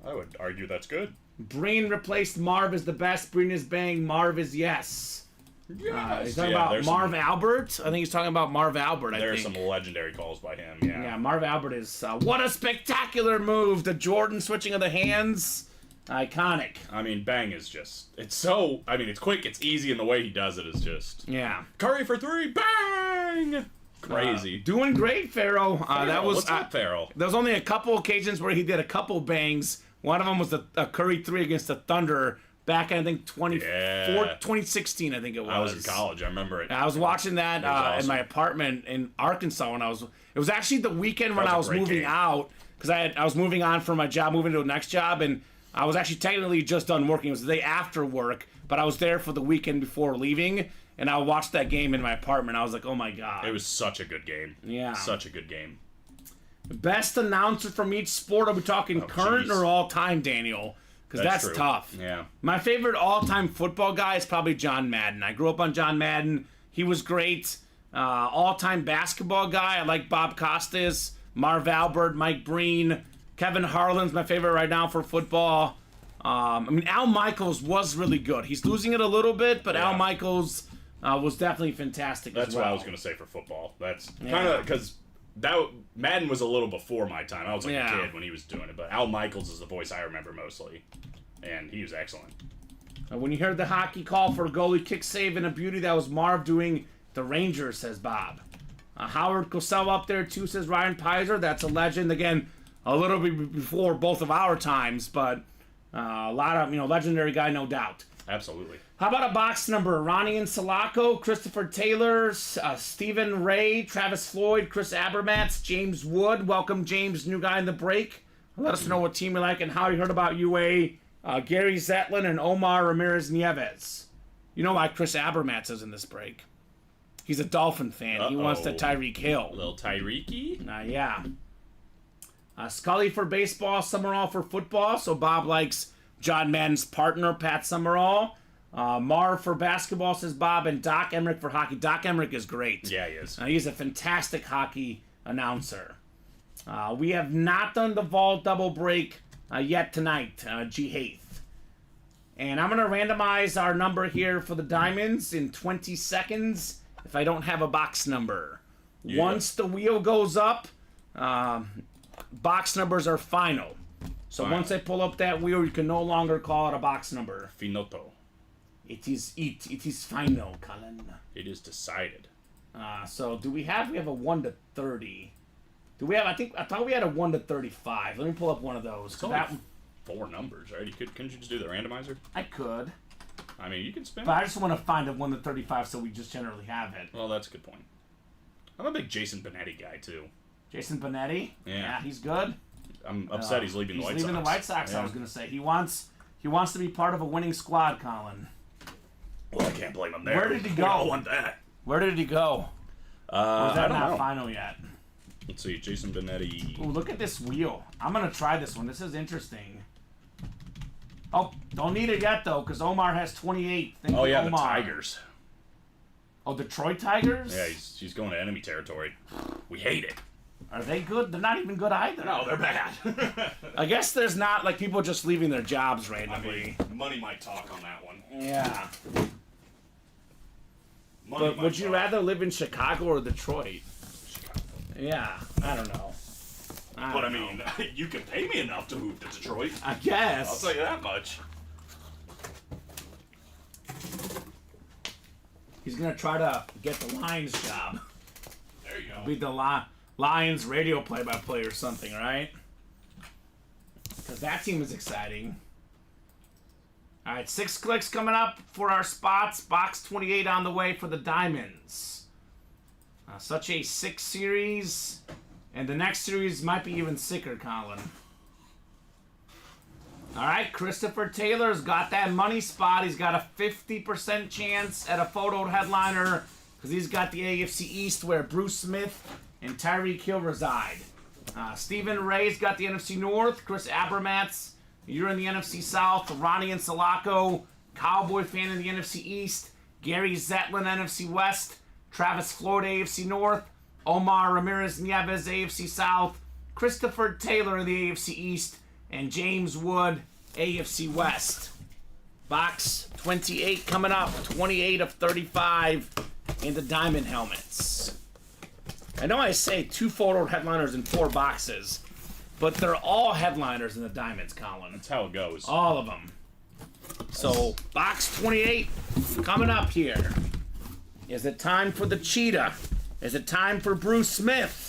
I would argue that's good. Breen replaced Marv as the best. Breen is bang. Marv is yes. Yes. He's talking about Marv Albert. I think he's talking about Marv Albert. There's some legendary calls by him. Yeah. Yeah, Marv Albert is what a spectacular move. The Jordan switching of the hands. Iconic. I mean, bang is just, it's quick, it's easy, and the way he does it is just. Yeah. Curry for 3, bang! Crazy. Doing great, Pharaoh. What's up, Pharaoh? There was only a couple occasions where he did a couple bangs. One of them was a Curry 3 against the Thunder back in, I think, 2016, I think it was. I was in college, I remember it. I was watching that in my apartment in Arkansas when it was actually the weekend when I was moving out, because I was moving on from my job, moving to the next job, and I was actually technically just done working. It was the day after work, but I was there for the weekend before leaving, and I watched that game in my apartment. I was like, oh my God. It was such a good game. Yeah. Such a good game. Best announcer from each sport. Are we talking current or all-time, Daniel? Because that's tough. Yeah. My favorite all-time football guy is probably John Madden. I grew up on John Madden. He was great. All-time basketball guy, I like Bob Costas, Marv Albert, Mike Breen. Kevin Harlan's my favorite right now for football. I mean, Al Michaels was really good. He's losing it a little bit, but Yeah. Al Michaels was definitely fantastic That's as well. what I was going to say for football. That's kind of because Madden was a little before my time. I was like a kid when he was doing it, but Al Michaels is the voice I remember mostly, and he was excellent. When you heard the hockey call for a goalie kick save and a beauty, that was Marv doing the Rangers, says Bob. Howard Cosell up there too, says Ryan Pizer. That's a legend. Again, a little bit before both of our times, but a lot of legendary guy, no doubt. Absolutely. How about a box number? Ronnie and Sulaco, Christopher Taylor, Stephen Ray, Travis Floyd, Chris Abermatz, James Wood. Welcome, James, new guy in the break. Let us know what team you like and how you heard about UA. Gary Zetlin and Omar Ramirez Nieves. You know why Chris Abermatz is in this break? He's a Dolphin fan. He wants the Tyreek Hill. Little Tyreek-y? Yeah. Scully for baseball, Summerall for football. So Bob likes John Madden's partner, Pat Summerall. Marv for basketball, says Bob, and Doc Emmerich for hockey. Doc Emmerich is great. Yeah, he is. He's a fantastic hockey announcer. We have not done the vault double break yet tonight, G. Haith. And I'm going to randomize our number here for the diamonds in 20 seconds if I don't have a box number. Yeah. Once the wheel goes up, box numbers are final. So once I pull up that wheel, you can no longer call it a box number. Finito. It is final, Colin. It is decided. So do we have a 1 to 30? Do we have? I thought we had a 1 to 35. Let me pull up one of those. It's only 4 numbers, right? Couldn't you just do the randomizer? I could. I mean, you can spin. But I just want to find a 1 to 35 so we just generally have it. Well, that's a good point. I'm a big Jason Benetti guy too. Jason Benetti? Yeah, he's good. I'm upset he's leaving the White Sox. He's leaving the White Sox. Yeah. I was going to say he wants to be part of a winning squad, Colin. Well, I can't blame him there. Where did he go? I don't want that. Where did he go? Or is that not know. final yet? Let's see, Jason Benetti. Ooh, look at this wheel. I'm going to try this one. This is interesting. Oh, don't need it yet, though, because Omar has 28. Thank you, Omar. The Tigers. Oh, Detroit Tigers? Yeah, he's going to enemy territory. We hate it. Are they good? They're not even good either. No, they're bad. I guess there's not, like, people just leaving their jobs randomly. I mean, money might talk on that one. Yeah. But would you rather live in Chicago or Detroit? Chicago. Yeah, I don't know. I mean, you can pay me enough to move to Detroit. I guess. I'll tell you that much. He's going to try to get the Lions job. There you go. Be the Lions radio play-by-play or something, right? Because that team is exciting. All right, 6 clicks coming up for our spots. Box 28 on the way for the Diamonds. Such a 6 series. And the next series might be even sicker, Colin. All right, Christopher Taylor's got that money spot. He's got a 50% chance at a photo headliner because he's got the AFC East where Bruce Smith and Tyreek Hill reside. Stephen Ray's got the NFC North. Chris Abermatz, you're in the NFC South. Ronnie and Sulaco, Cowboy fan in the NFC East. Gary Zetlin, NFC West. Travis Floyd, AFC North. Omar Ramirez Nieves, AFC South. Christopher Taylor in the AFC East. And James Wood, AFC West. Box 28 coming up. 28 of 35 in the diamond helmets. I know I say 2 photo headliners in 4 boxes, but they're all headliners in the diamonds, Colin. That's how it goes. All of them. So, box 28 coming up here. Is it time for the cheetah? Is it time for Bruce Smith?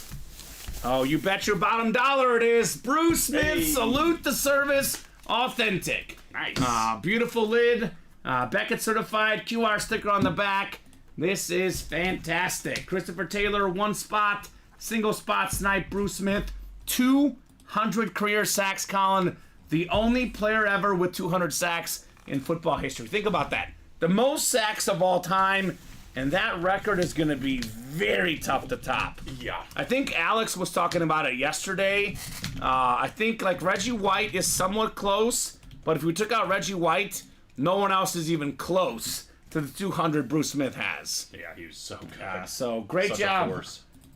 Oh, you bet your bottom dollar it is. Bruce Smith, hey. Salute the service. Authentic. Nice. Beautiful lid. Beckett certified. QR sticker on the back. This is fantastic. Christopher Taylor, 1 spot. Single spot snipe. Bruce Smith, 200 career sacks, Colin. The only player ever with 200 sacks in football history. Think about that. The most sacks of all time. And that record is going to be very tough to top. Yeah. I think Alex was talking about it yesterday. I think like Reggie White is somewhat close, but if we took out Reggie White, no one else is even close to the 200 Bruce Smith has. Yeah, he was so good. So great job,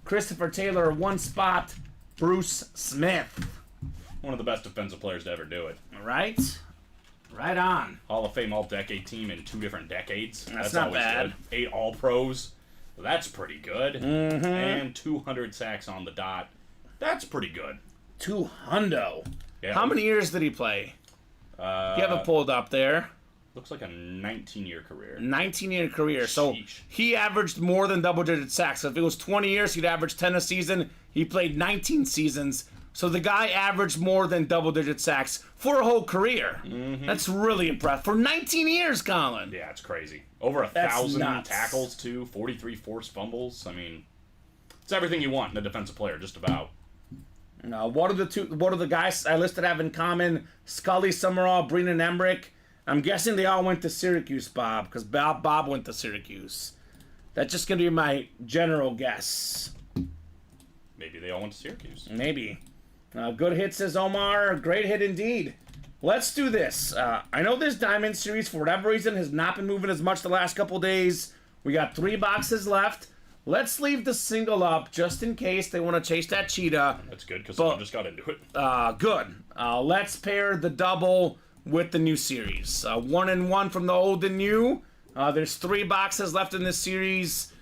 Christopher Taylor. 1 spot, Bruce Smith. One of the best defensive players to ever do it. All right. Right on. Hall of Fame All-Decade team in 2 different decades. That's not always bad. good. 8 All-Pros. That's pretty good. Mm-hmm. And 200 sacks on the dot. That's pretty good. 200. Yeah. How many years did he play? You have it pulled up there. Looks like a 19-year career. 19-year career. So Sheesh. he averaged more than double-digit sacks. So if it was 20 years, he'd average 10 a season. He played 19 seasons. So the guy averaged more than double-digit sacks for a whole career. Mm-hmm. That's really impressive. For 19 years, Colin. Yeah, it's crazy. Over That's 1,000 nuts. tackles, too. 43 forced fumbles. I mean, it's everything you want in a defensive player, just about. What are the guys I listed have in common? Scully, Summerall, Brennan Emmerich. I'm guessing they all went to Syracuse, Bob, because Bob went to Syracuse. That's just going to be my general guess. Maybe they all went to Syracuse. Maybe. Good hit, says Omar. Great hit indeed. Let's do this. I know this Diamond Series, for whatever reason, has not been moving as much the last couple days. We got 3 boxes left. Let's leave the single up just in case they want to chase that cheetah. That's good, because someone just got into it. Good. Let's pair the double with the new series. 1 and 1 from the old and new. There's 3 boxes left in this series.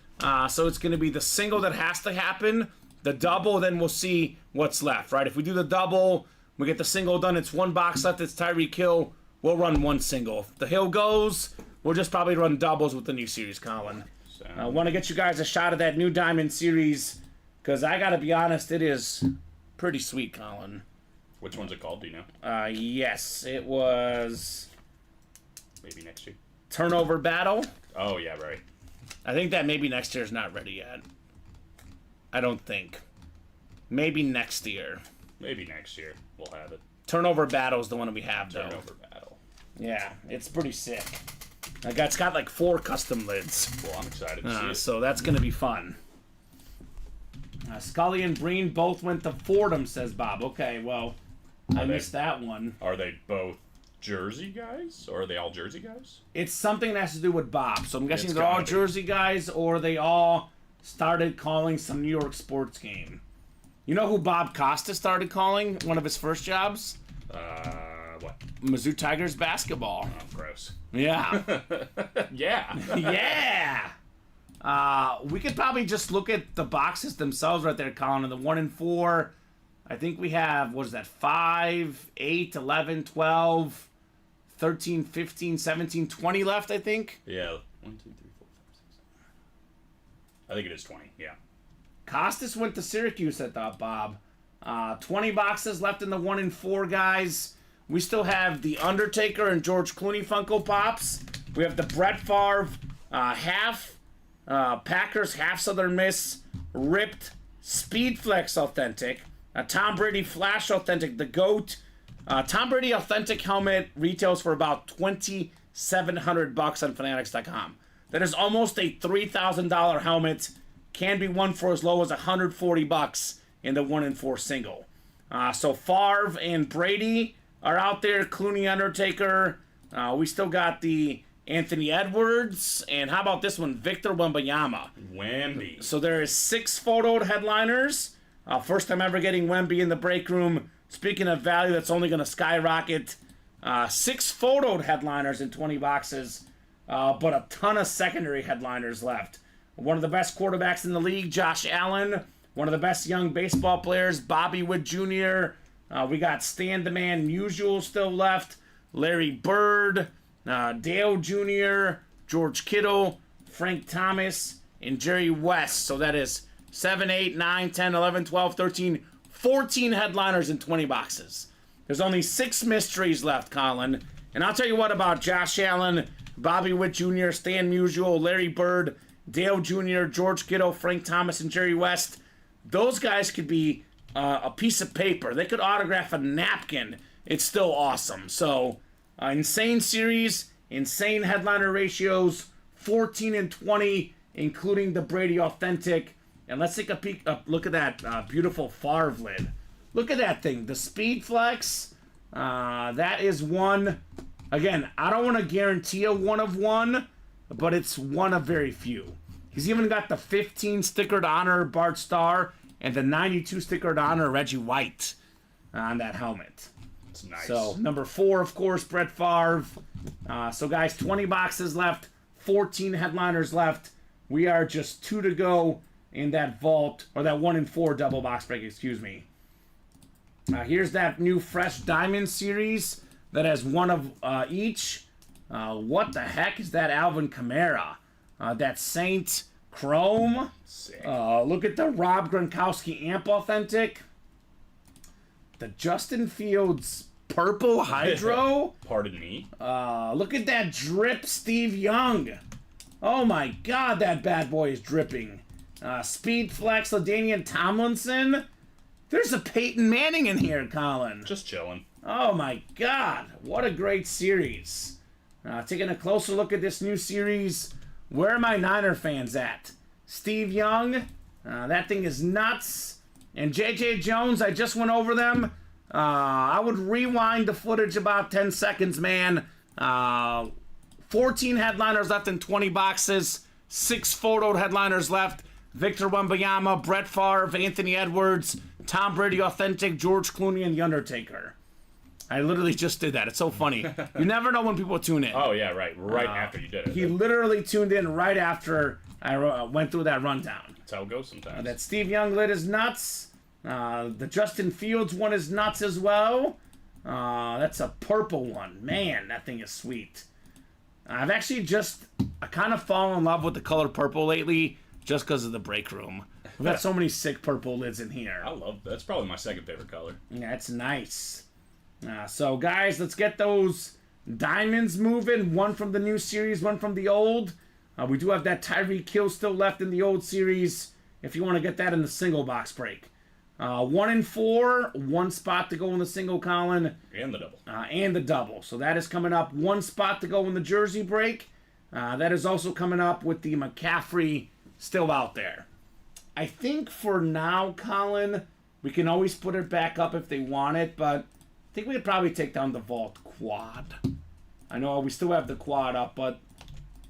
So it's going to be the single that has to happen. The double, then we'll see what's left, right? If we do the double, we get the single done. It's 1 box left. It's Tyreek Hill. We'll run 1 single. If the Hill goes, we'll just probably run doubles with the new series, Colin. I want to get you guys a shot of that new Diamond Series, because I got to be honest, it is pretty sweet, Colin. Which one's it called, do you know? Yes, it was Maybe next year. Turnover Battle. Oh, yeah, right. I think that maybe next year's not ready yet. I don't think. Maybe next year. Maybe next year we'll have it. Turnover Battle is the one that we have, though. Turnover Battle. Yeah, it's pretty sick. It's got like 4 custom lids. Well, I'm excited to see it. So that's going to be fun. Scully and Breen both went to Fordham, says Bob. Okay, well, I missed that one. Are they both Jersey guys? Or are they all Jersey guys? It's something that has to do with Bob. So I'm guessing It's they're all gotta be. Jersey guys, or they all started calling some New York sports game. You know who Bob Costa started calling? One of his first jobs? What? Mizzou Tigers basketball. Oh, gross. Yeah. Yeah. Yeah. We could probably just look at the boxes themselves right there, Colin. And the 1 and 4, I think we have, what is that, 5, 8, 11, 12, 13, 15, 17, 20 left, I think. Yeah. 1, 2, 3, 4, 5, 6. I think it is 20, yeah. Costas went to Syracuse, I thought, Bob. 20 boxes left in the 1 and 4, guys. We still have the Undertaker and George Clooney Funko Pops. We have the Brett Favre half Packers, half Southern Miss, ripped Speedflex Authentic, a Tom Brady Flash Authentic, the GOAT. Tom Brady Authentic helmet retails for about $2,700 on Fanatics.com. That is almost a $3,000 helmet. Can be won for as low as $140 in the 1 and 4 single. So Favre and Brady are out there. Clooney, Undertaker. We still got the Anthony Edwards. And how about this one? Victor Wembanyama. Wemby. So there is 6 photoed headliners. First time ever getting Wemby in the break room. Speaking of value, that's only going to skyrocket. 6 photoed headliners in 20 boxes. But a ton of secondary headliners left. One of the best quarterbacks in the league, Josh Allen. One of the best young baseball players, Bobby Wood Jr. We got Stan the Man Musial still left. Larry Bird, Dale Jr., George Kittle, Frank Thomas, and Jerry West. So that is 7, 8, 9, 10, 11, 12, 13, 14 headliners in 20 boxes. There's only 6 mysteries left, Colin. And I'll tell you what about Josh Allen, Bobby Witt Jr., Stan Musial, Larry Bird, Dale Jr., George Kittle, Frank Thomas, and Jerry West. Those guys could be a piece of paper. They could autograph a napkin. It's still awesome. So, insane series, insane headliner ratios, 14 and 20, including the Brady Authentic. And let's take a look at that beautiful Favre lid. Look at that thing. The Speed Flex. That is one. Again, I don't want to guarantee a 1 of 1, but it's one of very few. He's even got the 15 stickered honor Bart Starr and the 92 stickered honor Reggie White on that helmet. That's nice. So, number 4, of course, Brett Favre. So, guys, 20 boxes left, 14 headliners left. We are just 2 to go in that vault, or that 1 in 4 double box break, excuse me. Here's that new fresh diamond series that has 1 of each. What the heck is that Alvin Kamara? That Saint Chrome. Sick. Look at the Rob Gronkowski Amp Authentic. The Justin Fields Purple Hydro. Pardon me. Look at that drip Steve Young. Oh my god, that bad boy is dripping. Speed Flex LaDainian Tomlinson. There's a Peyton Manning in here, Colin. Just chilling. Oh my god, what a great series. Taking a closer look at this new series. Where are my Niner fans at? Steve Young, that thing is nuts. And J.J. Jones, I just went over them. I would rewind the footage about 10 seconds, man. 14 headliners left in 20 boxes. 6 photoed headliners left. Victor Wembanyama, Brett Favre, Anthony Edwards, Tom Brady Authentic, George Clooney, and The Undertaker. I literally just did that. It's so funny. You never know when people tune in. Oh, yeah, right. Right after you did it. He literally tuned in right after I went through that rundown. That's how it goes sometimes. That Steve Young lid is nuts. The Justin Fields one is nuts as well. That's a purple one. Man, that thing is sweet. I've actually I kind of fallen in love with the color purple lately just because of the break room. We've got so many sick purple lids in here. I love that's probably my second favorite color. Yeah, it's nice. So, guys, let's get those diamonds moving. 1 from the new series, 1 from the old. We do have that Tyreek Hill still left in the old series if you want to get that in the single box break. 1 in 4, 1 spot to go in the single, Colin. And the double. And the double. So that is coming up. 1 spot to go in the jersey break. That is also coming up with the McCaffrey still out there. I think for now, Colin, we can always put it back up if they want it, but I think we could probably take down the Vault Quad. I know we still have the Quad up, but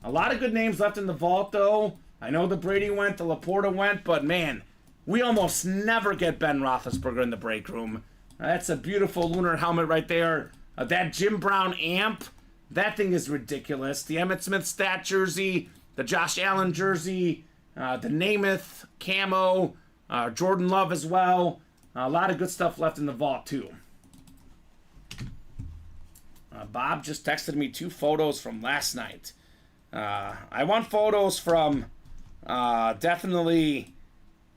a lot of good names left in the Vault, though. I know the Brady went, the Laporta went, but man, we almost never get Ben Roethlisberger in the break room. That's a beautiful lunar helmet right there. That Jim Brown amp, that thing is ridiculous. The Emmitt Smith stat jersey, the Josh Allen jersey, the Namath camo, Jordan Love as well. A lot of good stuff left in the vault, too. Bob just texted me 2 photos from last night. I want photos from definitely...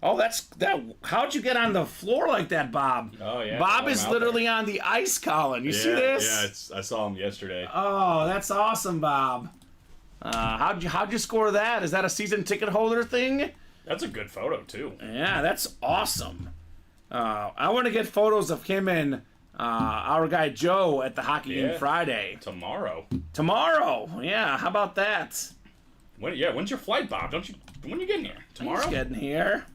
Oh, that's that. How'd you get on the floor like that, Bob? Oh, yeah. Bob is literally on the ice, Colin. You see this? Yeah, I saw him yesterday. Oh, that's awesome, Bob. How'd you score that? Is that a season ticket holder thing? That's a good photo, too. Yeah, that's awesome. I want to get photos of him and our guy Joe at the hockey game Friday. Tomorrow. Yeah, how about that? When's your flight, Bob? When you getting here? Tomorrow? He's getting here.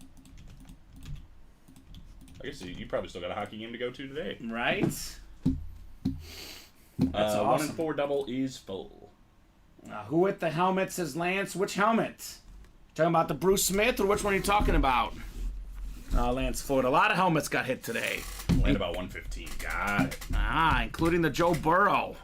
I guess you probably still got a hockey game to go to today. Right? That's awesome. 1 in 4 double is full. Who at the helmet says Lance? Which helmet? Talking about the Bruce Smith, or which one are you talking about? Lance Floyd. A lot of helmets got hit today. Land about 115. Got it. Including the Joe Burrow.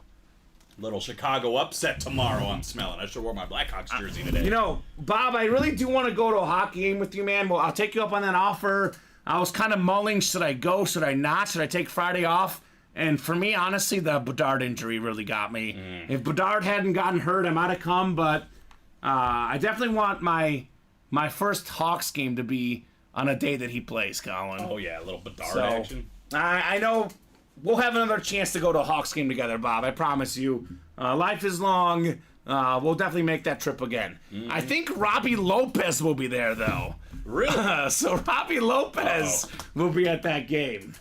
Little Chicago upset tomorrow, I'm smelling. I should have wore my Blackhawks jersey today. You know, Bob, I really do want to go to a hockey game with you, man. Well, I'll take you up on that offer. I was kind of mulling, should I go, should I not? Should I take Friday off? And for me, honestly, the Bedard injury really got me. If Bedard hadn't gotten hurt, I might have come, but I definitely want my first Hawks game to be on a day that he plays, Colin. Oh, yeah, a little Bedard action. I know we'll have another chance to go to a Hawks game together, Bob. I promise you. Life is long. We'll definitely make that trip again. I think Robbie Lopez will be there, though. Really? So Robbie Lopez will be at that game.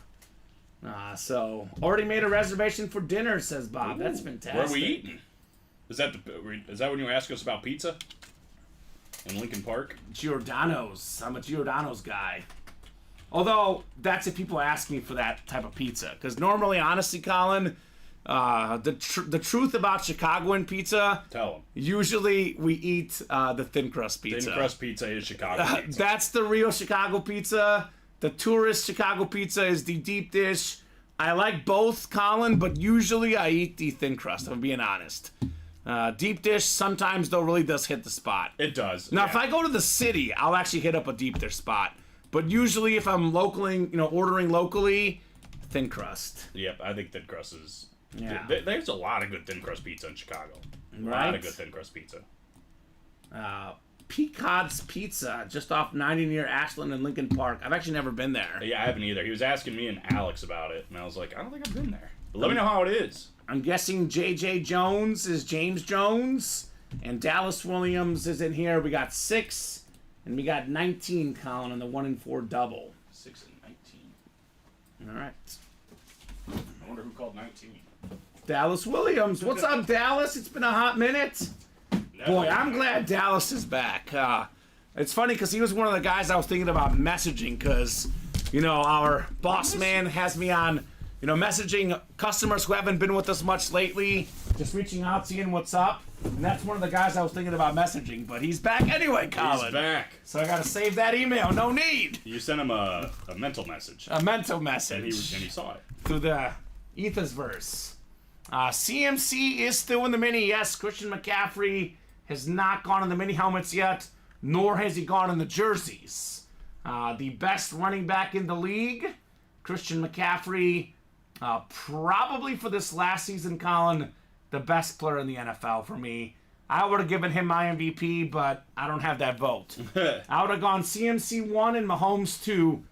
So already made a reservation for dinner, says Bob. That's fantastic. Where are we eating? Is that when you ask us about pizza? In Lincoln Park? Giordano's. I'm a Giordano's guy. Although, that's if people ask me for that type of pizza. Because normally, honestly, Colin, the truth about Chicagoan pizza... Tell them. Usually, we eat the thin crust pizza. Thin crust pizza is Chicago pizza. That's the real Chicago pizza. The tourist Chicago pizza is the deep dish I like both, Colin, but usually I eat the thin crust, if I'm being honest. Deep dish sometimes, though, really does hit the spot. It does. Now, if I go to the city, I'll actually hit up a deep dish spot. But usually, if I'm ordering locally, thin crust. Yep, I think thin crust is... Yeah. There's a lot of good thin crust pizza in Chicago. A Right. lot of good thin crust pizza. Peacock's Pizza, just off 90 near Ashland and Lincoln Park. I've actually never been there. Yeah, I haven't either. He was asking me and Alex about it, and I was like, I don't think I've been there. But let me know how it is. I'm guessing J.J. Jones is James Jones, and Dallas Williams is in here. We got 6, and we got 19, Colin, on the 1 and 4 double. 6 and 19. All right. I wonder who called 19. Dallas Williams. What's up, Dallas? It's been a hot minute. Boy, I'm glad Dallas is back. It's funny because he was one of the guys I was thinking about messaging because, our boss man has me on, messaging customers who haven't been with us much lately, just reaching out, seeing what's up. And that's one of the guys I was thinking about messaging, but he's back anyway, Colin. He's back. So I got to save that email. No need. You sent him a mental message. A mental message. And he saw it. Through the Ethosverse. CMC is still in the mini. Yes, Christian McCaffrey has not gone in the mini helmets yet, nor has he gone in the jerseys. The best running back in the league, Christian McCaffrey, probably for this last season, Colin, the best player in the NFL for me. I would have given him my MVP, but I don't have that vote. I would have gone CMC 1 and Mahomes 2,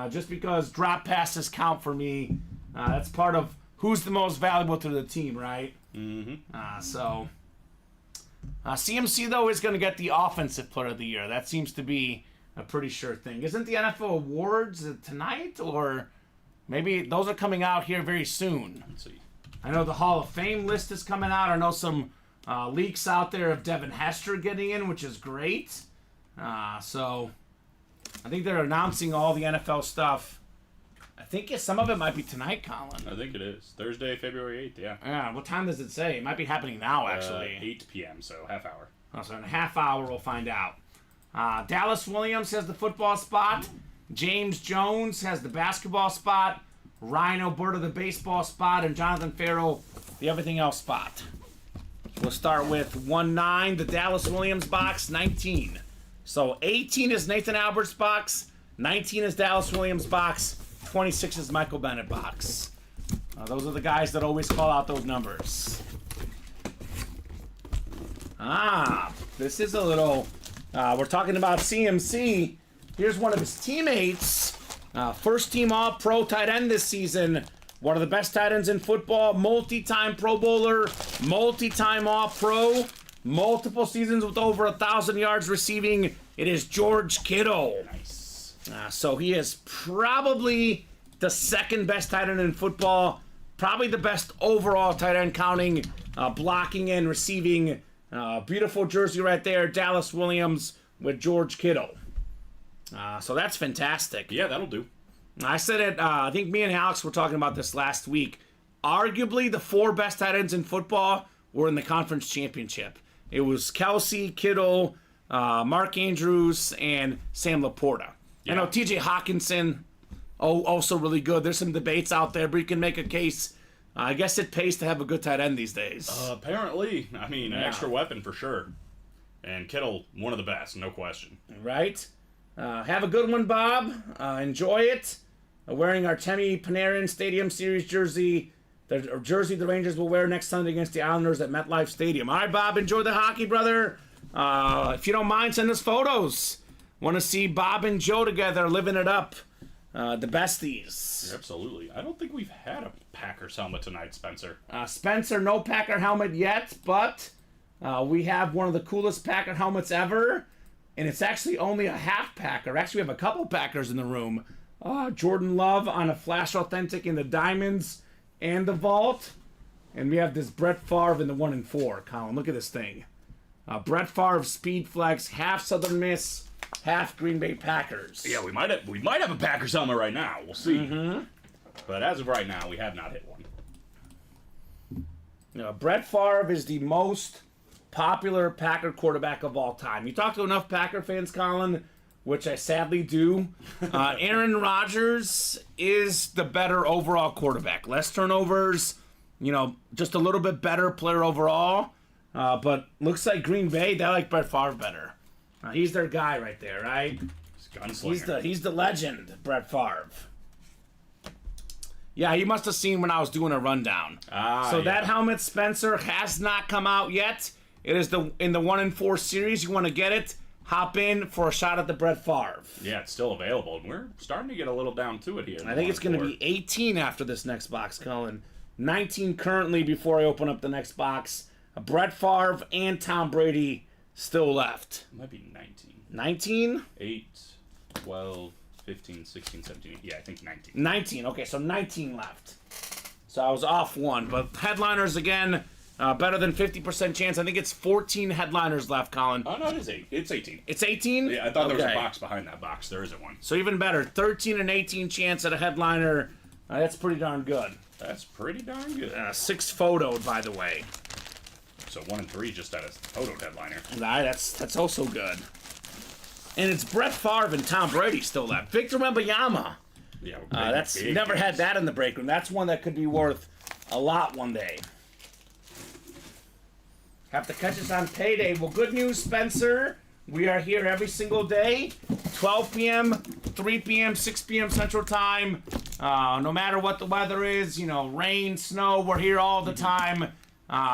just because drop passes count for me. That's part of who's the most valuable to the team, right? Mm-hmm. CMC, though, is going to get the Offensive Player of the Year. That seems to be a pretty sure thing. Isn't the NFL awards tonight? Or maybe those are coming out here very soon. Let's see. I know the Hall of Fame list is coming out. I know some leaks out there of Devin Hester getting in, which is great. So I think they're announcing all the NFL stuff. I think some of it might be tonight, Colin. I think it is. Thursday, February 8th, yeah. Yeah, what time does it say? It might be happening now, actually. 8 p.m., so half hour. So in a half hour, we'll find out. Dallas Williams has the football spot. James Jones has the basketball spot. Ryan Alberta, the baseball spot. And Jonathan Farrell, the everything else spot. We'll start with 1-9, the Dallas Williams box, 19. So 18 is Nathan Albert's box. 19 is Dallas Williams box. 26 is Michael Bennett box. Those are the guys that always call out those numbers. This is a little... we're talking about CMC. Here's one of his teammates. First team All-Pro tight end this season. One of the best tight ends in football. Multi-time Pro Bowler. Multi-time All-Pro. Multiple seasons with over 1,000 yards receiving. It is George Kittle. Nice. So he is probably the second best tight end in football. Probably the best overall tight end, counting blocking and receiving. Beautiful jersey right there. Dallas Williams with George Kittle. So that's fantastic. Yeah, that'll do. I said it, I think me and Alex were talking about this last week. Arguably, the 4 best tight ends in football were in the conference championship. It was Kelsey, Kittle, Mark Andrews, and Sam Laporta. Yeah. I know TJ Hawkinson, also really good. There's some debates out there, but you can make a case. I guess it pays to have a good tight end these days. Apparently. I mean, an extra weapon for sure. And Kittle, one of the best, no question. Right? Have a good one, Bob. Enjoy it. Wearing our Temi Panarin Stadium Series jersey. The jersey the Rangers will wear next Sunday against the Islanders at MetLife Stadium. All right, Bob, enjoy the hockey, brother. If you don't mind, send us photos. Want to see Bob and Joe together living it up. The besties. Absolutely. I don't think we've had a Packers helmet tonight, Spencer. Spencer, no Packer helmet yet, but we have one of the coolest Packer helmets ever. And it's actually only a half Packer. Actually, we have a couple Packers in the room. Jordan Love on a Flash Authentic in the diamonds and the vault. And we have this Brett Favre in the 1 and 4. Colin, look at this thing. Brett Favre Speed Flex, half Southern Miss, half Green Bay Packers. Yeah, we might have a Packers helmet right now. We'll see. Mm-hmm. But as of right now, we have not hit one. Brett Favre is the most popular Packer quarterback of all time. You talk to enough Packer fans, Colin, which I sadly do, Aaron Rodgers is the better overall quarterback. Less turnovers, just a little bit better player overall. But looks like Green Bay, they like Brett Favre better. He's their guy right there, right? Gunslinger. He's the legend, Brett Favre. Yeah, you must have seen when I was doing a rundown. That helmet, Spencer, has not come out yet. It is in the 1-4 series. You want to get it? Hop in for a shot at the Brett Favre. Yeah, it's still available, and we're starting to get a little down to it here. I think it's going to be 18 after this next box, Colin. 19 currently before I open up the next box. Brett Favre and Tom Brady still left. It might be 19. 19? 8, 12, 15, 16, 17. Yeah, I think 19. 19. Okay, so 19 left. So I was off one. But headliners, again, better than 50% chance. I think it's 14 headliners left, Colin. Oh, no, it is 8. It's 18. It's 18? Yeah, I thought there was a box behind that box. There isn't one. So even better. 13 and 18 chance at a headliner. That's pretty darn good. That's pretty darn good. 6 photoed, by the way. So 1 and 3 just at a photo headliner. That's also good. And it's Brett Favre and Tom Brady still left. Victor Wembanyama. Yeah, that's never had that in the break room. That's one that could be worth a lot one day. Have to catch us on payday. Well, good news, Spencer. We are here every single day, 12 p.m., 3 p.m., 6 p.m. Central Time. No matter what the weather is, rain, snow, we're here all the time.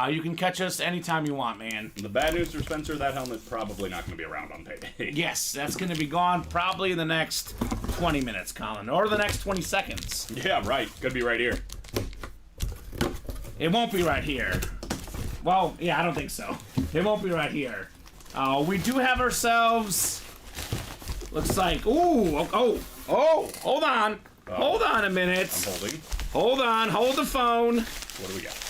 You can catch us anytime you want, man. The bad news for Spencer, that helmet's probably not going to be around on payday. Yes, that's going to be gone probably in the next 20 minutes, Colin, or the next 20 seconds. Yeah, right. Could be right here. It won't be right here. Well, yeah, I don't think so. It won't be right here. We do have ourselves, looks like, hold on. Hold on a minute. I'm holding. Hold the phone. What do we got?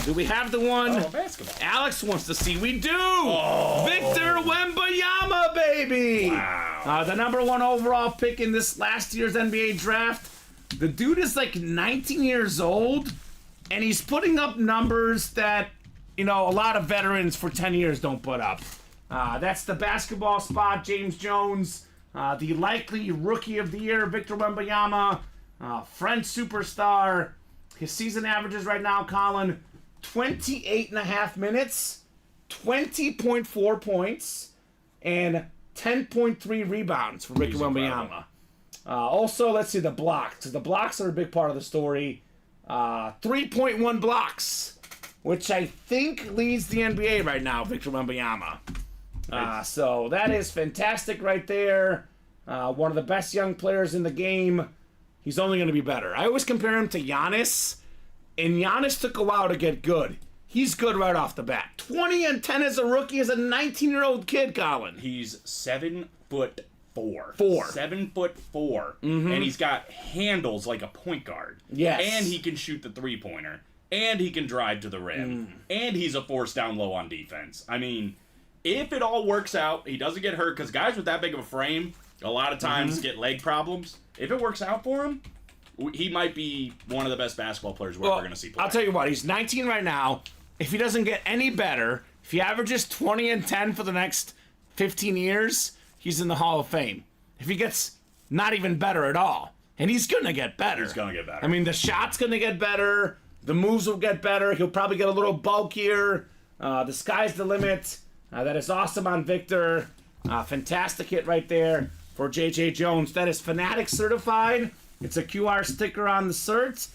Do we have the one basketball. Alex wants to see? We do! Oh. Victor Wembanyama, baby! Wow. The number 1 overall pick in this last year's NBA draft. The dude is like 19 years old, and he's putting up numbers that, a lot of veterans for 10 years don't put up. That's the basketball spot, James Jones. The likely rookie of the year, Victor Wembanyama. French superstar. His season averages right now, Colin, 28.5 minutes, 20.4 points, and 10.3 rebounds for Victor Wembanyama. Also, let's see the blocks, because the blocks are a big part of the story. 3.1 blocks, which I think leads the NBA right now, Victor Wembanyama. So that is fantastic right there. One of the best young players in the game. He's only going to be better. I always compare him to Giannis, and Giannis took a while to get good. He's good right off the bat. 20 and 10 as a rookie, as a 19-year-old kid, Colin. He's 7'4". 7'4", Mm-hmm. and he's got handles like a point guard. Yes. And he can shoot the three-pointer, and he can drive to the rim, and he's a force down low on defense. I mean, if it all works out, he doesn't get hurt, because guys with that big of a frame a lot of times get leg problems. If it works out for him, he might be one of the best basketball players we're ever going to see play. I'll tell you what, he's 19 right now. If he doesn't get any better, if he averages 20 and 10 for the next 15 years, he's in the Hall of Fame. If he gets not even better at all, and he's going to get better. He's going to get better. I mean, the shot's going to get better. The moves will get better. He'll probably get a little bulkier. The sky's the limit. That is awesome on Victor. Fantastic hit right there for J.J. Jones. That is Fanatics certified. It's a QR sticker on the cert.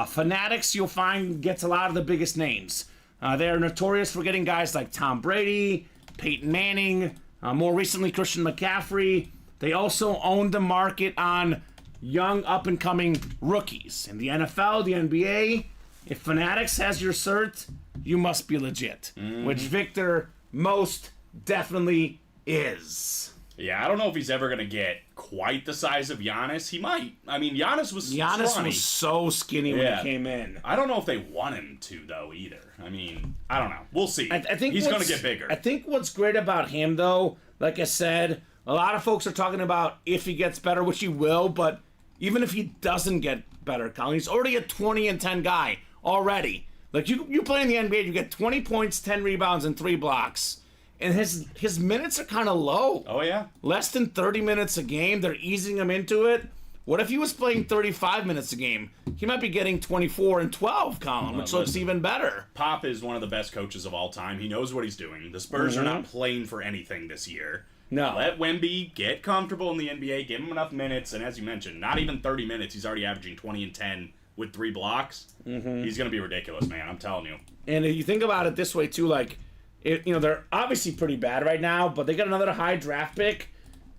Fanatics, you'll find, gets a lot of the biggest names. They are notorious for getting guys like Tom Brady, Peyton Manning, more recently Christian McCaffrey. They also own the market on young up-and-coming rookies. In the NFL, the NBA, if Fanatics has your cert, you must be legit, which Victor most definitely is. Yeah, I don't know if he's ever going to get quite the size of Giannis. He might. I mean, Giannis was so skinny when he came in. I don't know if they want him to, though, either. I mean, I don't know. We'll see. I think he's going to get bigger. I think what's great about him, though, like I said, a lot of folks are talking about if he gets better, which he will, but even if he doesn't get better, Colin, he's already a 20 and 10 guy already. Like, you play in the NBA, you get 20 points, 10 rebounds, and 3 blocks. And his minutes are kind of low. Oh, yeah. Less than 30 minutes a game. They're easing him into it. What if he was playing 35 minutes a game? He might be getting 24 and 12, Colin, which looks even better. Pop is one of the best coaches of all time. He knows what he's doing. The Spurs are not playing for anything this year. No. Let Wemby get comfortable in the NBA, give him enough minutes, and as you mentioned, not even 30 minutes. He's already averaging 20 and 10 with 3 blocks. He's going to be ridiculous, man. I'm telling you. And if you think about it this way, too, like, they're obviously pretty bad right now, but they got another high draft pick.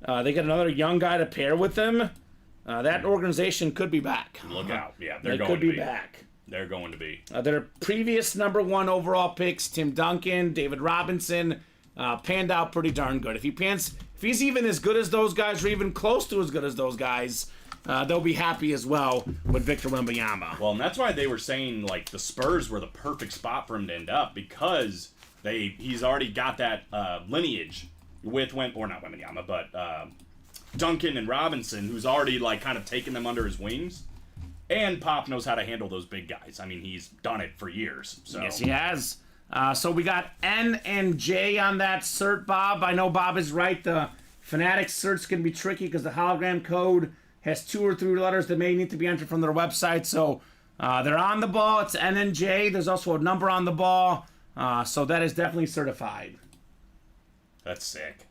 They got another young guy to pair with them. That organization could be back. Look out. Yeah, They could be back. They're going to be. Their previous number 1 overall picks, Tim Duncan, David Robinson, panned out pretty darn good. If he's even as good as those guys, or even close to as good as those guys, they'll be happy as well with Victor Wembanyama. Well, and that's why they were saying, like, the Spurs were the perfect spot for him to end up, because he's already got that lineage with not Wembanyama, but Duncan and Robinson, who's already, like, kind of taken them under his wings. And Pop knows how to handle those big guys. I mean, he's done it for years. So. Yes, he has. So we got N and J on that cert, Bob. I know Bob is right. The Fanatics cert's going to be tricky because the hologram code has 2 or 3 letters that may need to be entered from their website. So they're on the ball. It's N and J. There's also a number on the ball. So that is definitely certified. That's sick.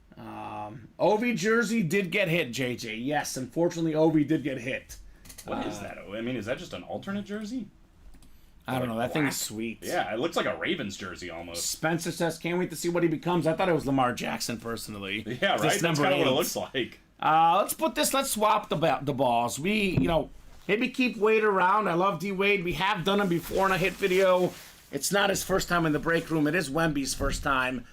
Ovi jersey did get hit, JJ. Yes, unfortunately, Ovi did get hit. What is that? I mean, is that just an alternate jersey? I don't know. That thing is sweet. Yeah, it looks like a Ravens jersey almost. Spencer says, can't wait to see what he becomes. I thought it was Lamar Jackson, personally. Yeah, right? That's kind of what it looks like. Let's swap the balls. Maybe keep Wade around. I love D. Wade. We have done him before in a hit video. It's not his first time in the break room. It is Wemby's first time.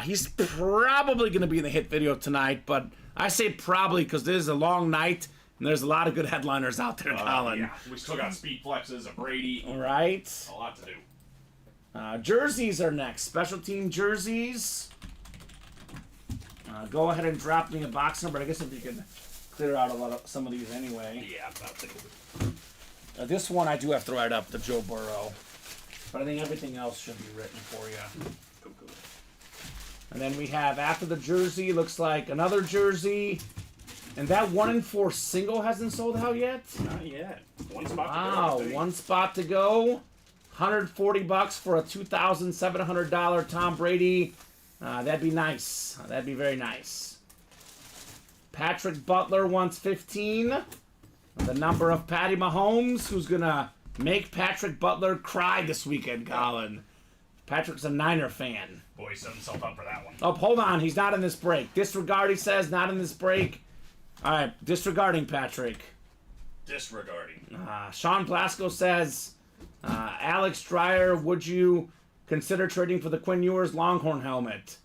He's probably going to be in the hit video tonight, but I say probably because this is a long night. And there's a lot of good headliners out there, Colin. Yeah, we still got Speed Flexes, a Brady. Right. A lot to do. Jerseys are next. Special team jerseys. Go ahead and drop me a box number. I guess if you can clear out some of these anyway. Yeah, about to. This one I do have to write up, the Joe Burrow. But I think everything else should be written for you. Cool. And then we have, after the jersey, looks like another jersey. And that 1 in 4 single hasn't sold out yet? Not yet. One spot to go. Wow, 1 spot to go. $140 for a $2,700 Tom Brady. That'd be nice. That'd be very nice. Patrick Butler wants 15. The number of Patty Mahomes, who's going to make Patrick Butler cry this weekend, Colin. Patrick's a Niner fan. Boy, he set himself up for that one. Oh, hold on. He's not in this break. Disregard, he says. Not in this break. All right, disregarding Patrick. Disregarding. Sean Blasco says, Alex Dreyer, would you consider trading for the Quinn Ewers Longhorn helmet?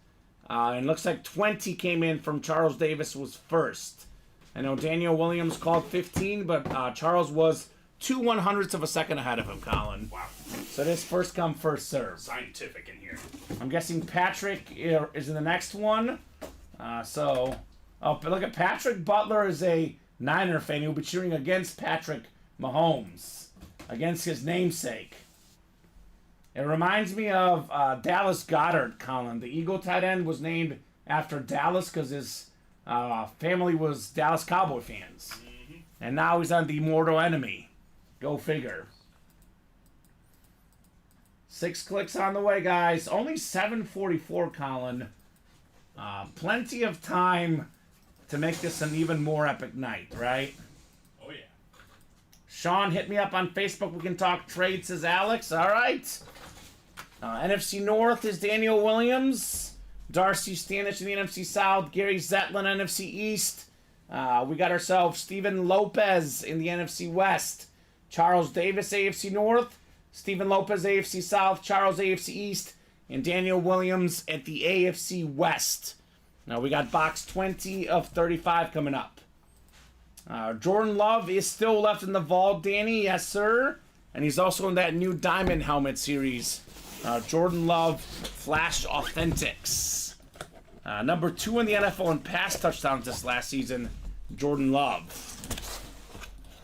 And looks like 20 came in from Charles Davis was first. I know Daniel Williams called 15, but Charles was 2 100ths of a second ahead of him, Colin. Wow. So this first come, first serve. Scientific in here. I'm guessing Patrick is in the next one. But look at Patrick Butler is a Niner fan who will be cheering against Patrick Mahomes, against his namesake. It reminds me of Dallas Goedert, Colin. The Eagle tight end was named after Dallas because his family was Dallas Cowboy fans. Mm-hmm. And now he's on the mortal enemy. Go figure. 6 clicks on the way, guys. Only 7:44, Colin. Plenty of time to make this an even more epic night, right? Oh, yeah. Sean, hit me up on Facebook. We can talk trade, says Alex. All right. NFC North is Daniel Williams. Darcy Stanich in the NFC South. Gary Zetlin, NFC East. We got ourselves Steven Lopez in the NFC West. Charles Davis, AFC North. Steven Lopez, AFC South. Charles, AFC East. And Daniel Williams at the AFC West. Now we got box 20 of 35 coming up. Jordan Love is still left in the vault, Danny. Yes, sir. And he's also in that new Diamond Helmet series. Jordan Love Flash Authentics. Number 2 in the NFL in pass touchdowns this last season, Jordan Love.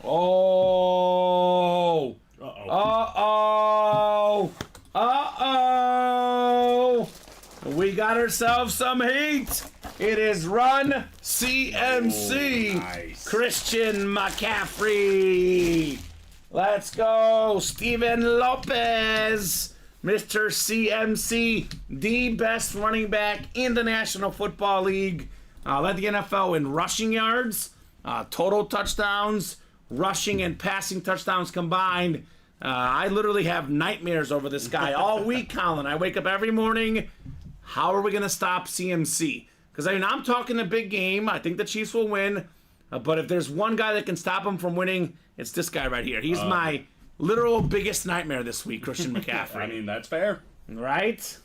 Oh. Uh-oh. Uh-oh. We we got ourselves some heat. It is Run CMC. Oh, nice. Christian McCaffrey. Let's go. Steven Lopez. Mr. CMC, the best running back in the National Football League. Led the NFL in rushing yards, total touchdowns, rushing and passing touchdowns combined. I literally have nightmares over this guy all week, Colin. I wake up every morning. How are we going to stop CMC? Because, I mean, I'm talking a big game. I think the Chiefs will win. But if there's one guy that can stop him from winning, it's this guy right here. He's my literal biggest nightmare this week, Christian McCaffrey. I mean, that's fair. Right?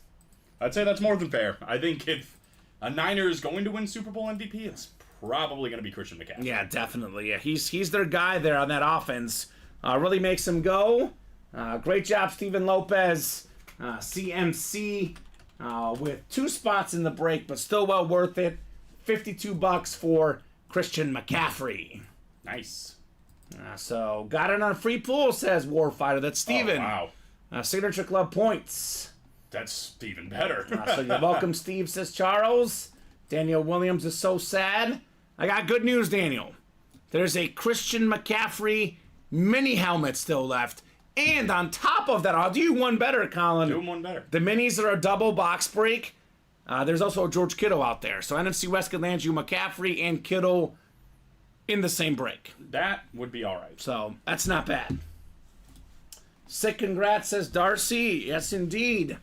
I'd say that's more than fair. I think if a Niner is going to win Super Bowl MVP, it's probably going to be Christian McCaffrey. Yeah, definitely. Yeah, he's their guy there on that offense. Really makes him go. Great job, Steven Lopez. CMC with 2 spots in the break, but still well worth it. $52 for Christian McCaffrey. Nice. So got it on a free pool, says Warfighter. That's Steven. Oh, wow. Signature Club points. That's even better. So you're welcome, Steve, says Charles. Daniel Williams is so sad. I got good news, Daniel. There's a Christian McCaffrey mini helmet still left. And on top of that, I'll do you one better, Colin. Do one better. The minis are a double box break. There's also a George Kittle out there. So NFC West could land you McCaffrey and Kittle in the same break. That would be all right. So that's not bad. Sick congrats, says Darcy. Yes, indeed.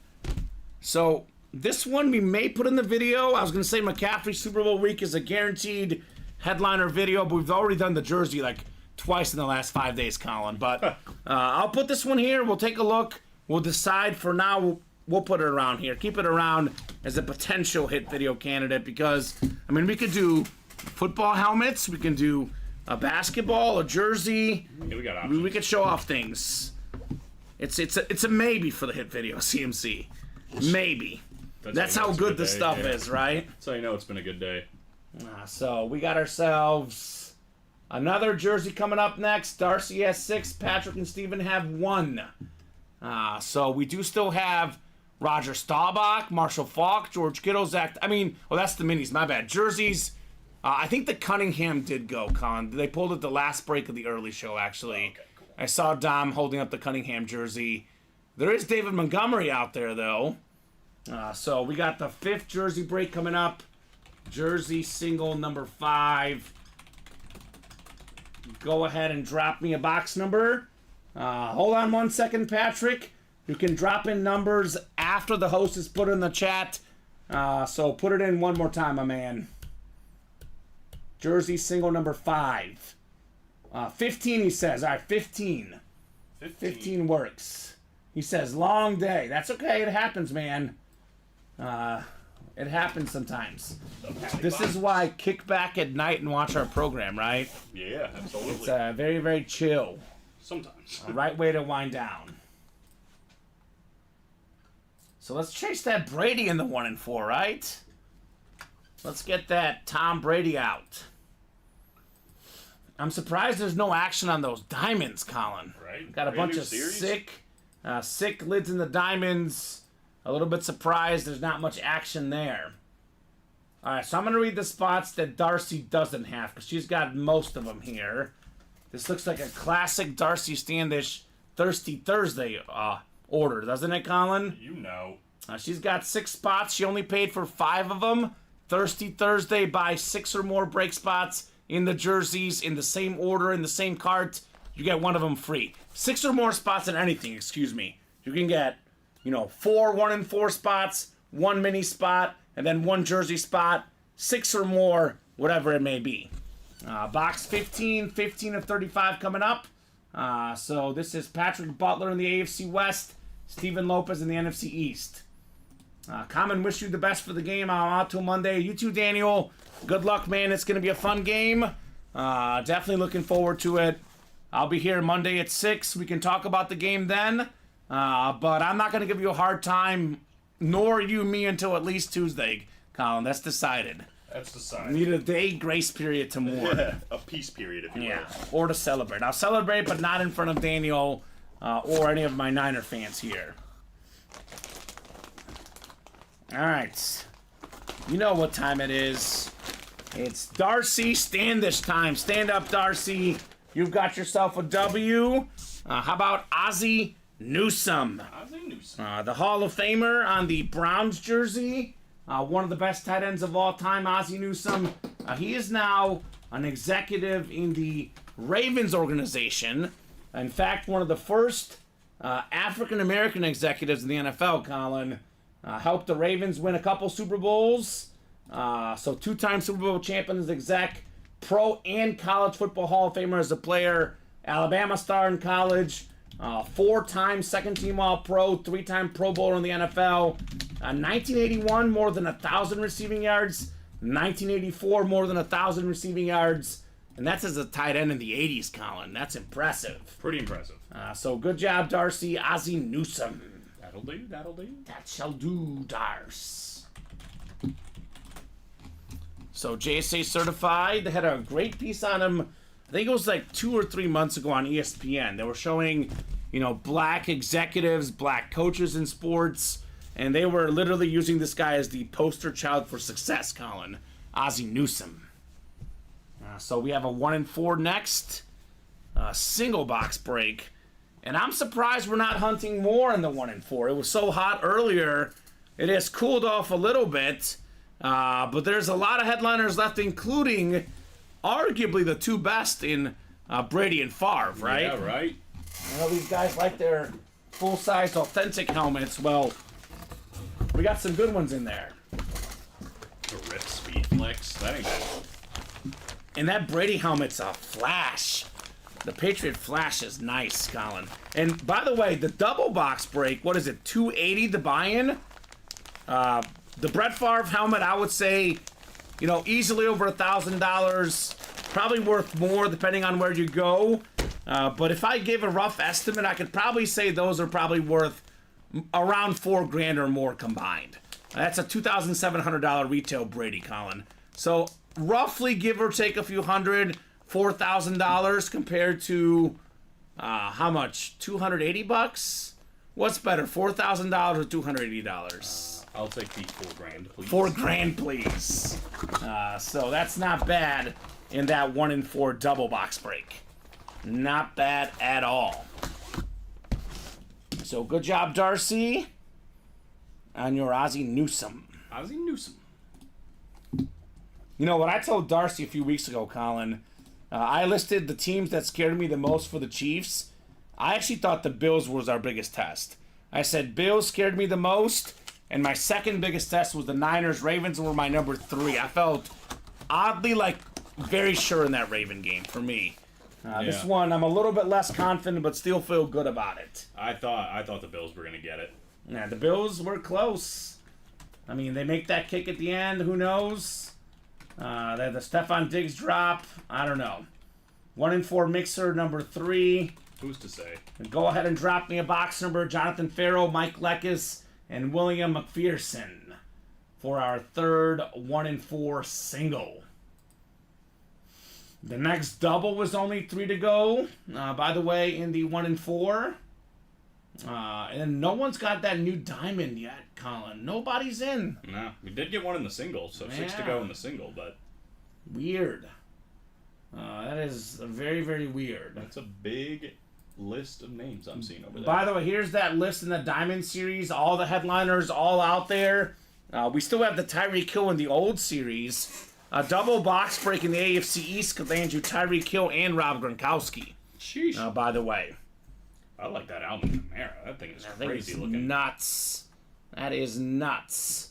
So this one we may put in the video. I was going to say McCaffrey Super Bowl week is a guaranteed headliner video, but we've already done the jersey like twice in the last 5 days, Colin. But I'll put this one here. We'll take a look. We'll decide. For now, we'll put it around here. Keep it around as a potential hit video candidate because, I mean, we could do football helmets. We can do a basketball, a jersey. Yeah, we got options. We could show off things. It's a maybe for the hit video, CMC. Maybe. That's how good the stuff is, right? So you know it's been a good day. So we got ourselves another jersey coming up next. Darcy has 6. Patrick and Steven have 1. So we do still have Roger Staubach, Marshall Faulk, George Kittle, Zach. I mean, oh, that's the minis. My bad. Jerseys. I think the Cunningham did go, Con. They pulled it the last break of the early show, actually. Okay, cool. I saw Dom holding up the Cunningham jersey. There is David Montgomery out there, though. So we got the 5th jersey break coming up. Jersey single number 5. Go ahead and drop me a box number. Hold on 1 second, Patrick. You can drop in numbers after the host is put in the chat. So put it in one more time, my man. Jersey single number 5. 15, he says. All right, 15. 15 works. He says, long day. That's okay. It happens, man. It happens sometimes. This is why kick back at night and watch our program, right? Yeah, absolutely. It's very, very chill. Sometimes. A right way to wind down. So let's chase that Brady in the 1 and 4, right? Let's get that Tom Brady out. I'm surprised there's no action on those diamonds, Colin. Right. Got a Brand bunch new of series. sick lids in the diamonds. A little bit surprised there's not much action there. All right, so I'm going to read the spots that Darcy doesn't have because she's got most of them here. This looks like a classic Darcy Standish Thirsty Thursday order, doesn't it, Colin? You know. She's got 6 spots. She only paid for 5 of them. Thirsty Thursday, buy 6 or more break spots in the jerseys in the same order, in the same cart. You get 1 of them free. 6 or more spots in anything, excuse me. You can get, 4 1 and 4 spots, 1 mini spot, and then 1 jersey spot, 6 or more, whatever it may be. Box 15 of 35 coming up. So this is Patrick Butler in the AFC West, Steven Lopez in the NFC East. Kamen, wish you the best for the game. I'm out till Monday. You too, Daniel. Good luck, man. It's going to be a fun game. Definitely looking forward to it. I'll be here Monday at 6. We can talk about the game then. But I'm not going to give you a hard time, nor you me, until at least Tuesday, Colin. That's decided. That's decided. Need a day grace period to mourn. A peace period, if you Yeah, will. or to celebrate. I'll celebrate, but not in front of Daniel or any of my Niner fans here. All right. You know what time it is. It's Darcy stand this time. Stand up, Darcy. You've got yourself a W. How about Ozzie Newsome? Ozzie Newsome. The Hall of Famer on the Browns jersey. One of the best tight ends of all time, Ozzie Newsome. He is now an executive in the Ravens organization. In fact, one of the first African-American executives in the NFL, Colin. Helped the Ravens win a couple Super Bowls. So two-time Super Bowl champion as exec, pro and college football Hall of Famer as a player, Alabama star in college, four-time second-team All-Pro, three-time Pro Bowler in the NFL. 1981, more than 1,000 receiving yards. 1984, more than 1,000 receiving yards. And that's as a tight end in the 80s, Colin. That's impressive. Pretty impressive. So good job, Darcy. Ozzie Newsome. That'll do, that'll do. That shall do, Darce. So JSA certified. They had a great piece on him. I think it was like 2 or 3 months ago on ESPN. They were showing, black executives, black coaches in sports, and they were literally using this guy as the poster child for success, Colin. Ozzie Newsome. So we have a 1-4 next. Single box break. And I'm surprised we're not hunting more in the 1-4. It was so hot earlier. It has cooled off a little bit. But there's a lot of headliners left, including arguably the two best in Brady and Favre, right? Yeah, right. These guys like their full-size authentic helmets. Well, we got some good ones in there. The Rip Speed Flex. That ain't bad. And that Brady helmet's a flash. The Patriot Flash is nice, Colin. And by the way, the double box break, what is it, $280 to buy in? The Brett Favre helmet, I would say, easily over $1,000. Probably worth more depending on where you go. But if I gave a rough estimate, I could probably say those are probably worth around $4,000 or more combined. That's a $2,700 retail Brady, Colin. So roughly, give or take a few hundred, $4,000 compared to how much? $280? What's better, $4,000 or $280? I'll take the $4,000, please. $4,000, please. So that's not bad in that 1-4 double box break. Not bad at all. So good job, Darcy, on your Ozzie Newsome. Ozzie Newsome. You know what I told Darcy a few weeks ago, Colin? I listed the teams that scared me the most for the Chiefs. I actually thought the Bills was our biggest test. I said Bills scared me the most, and my second biggest test was the Niners. Ravens were my number 3. I felt oddly very sure in that Raven game for me. This one, I'm a little bit less confident, but still feel good about it. I thought the Bills were gonna get it. Yeah, the Bills were close. I mean, they make that kick at the end. Who knows? The Stephon Diggs drop. I don't know. 1-4 mixer number 3. Who's to say? And go ahead and drop me a box number. Jonathan Farrell, Mike Leckis, and William McPherson for our third 1-4 single. The next double was only 3 to go. By the way, in the 1-4. And no one's got that new diamond yet, Colin. Nobody's in. No, we did get one in the single, so 6 to go in the single, but... Weird. That is very, very weird. That's a big list of names I'm seeing over there. By the way, here's that list in the Diamond Series. All the headliners all out there. We still have the Tyreek Hill in the old series. A double box break in the AFC East could land you Tyreek Hill and Rob Gronkowski. Sheesh. By the way. I like that Alvin Kamara. That thing is crazy looking. Nuts. That is nuts.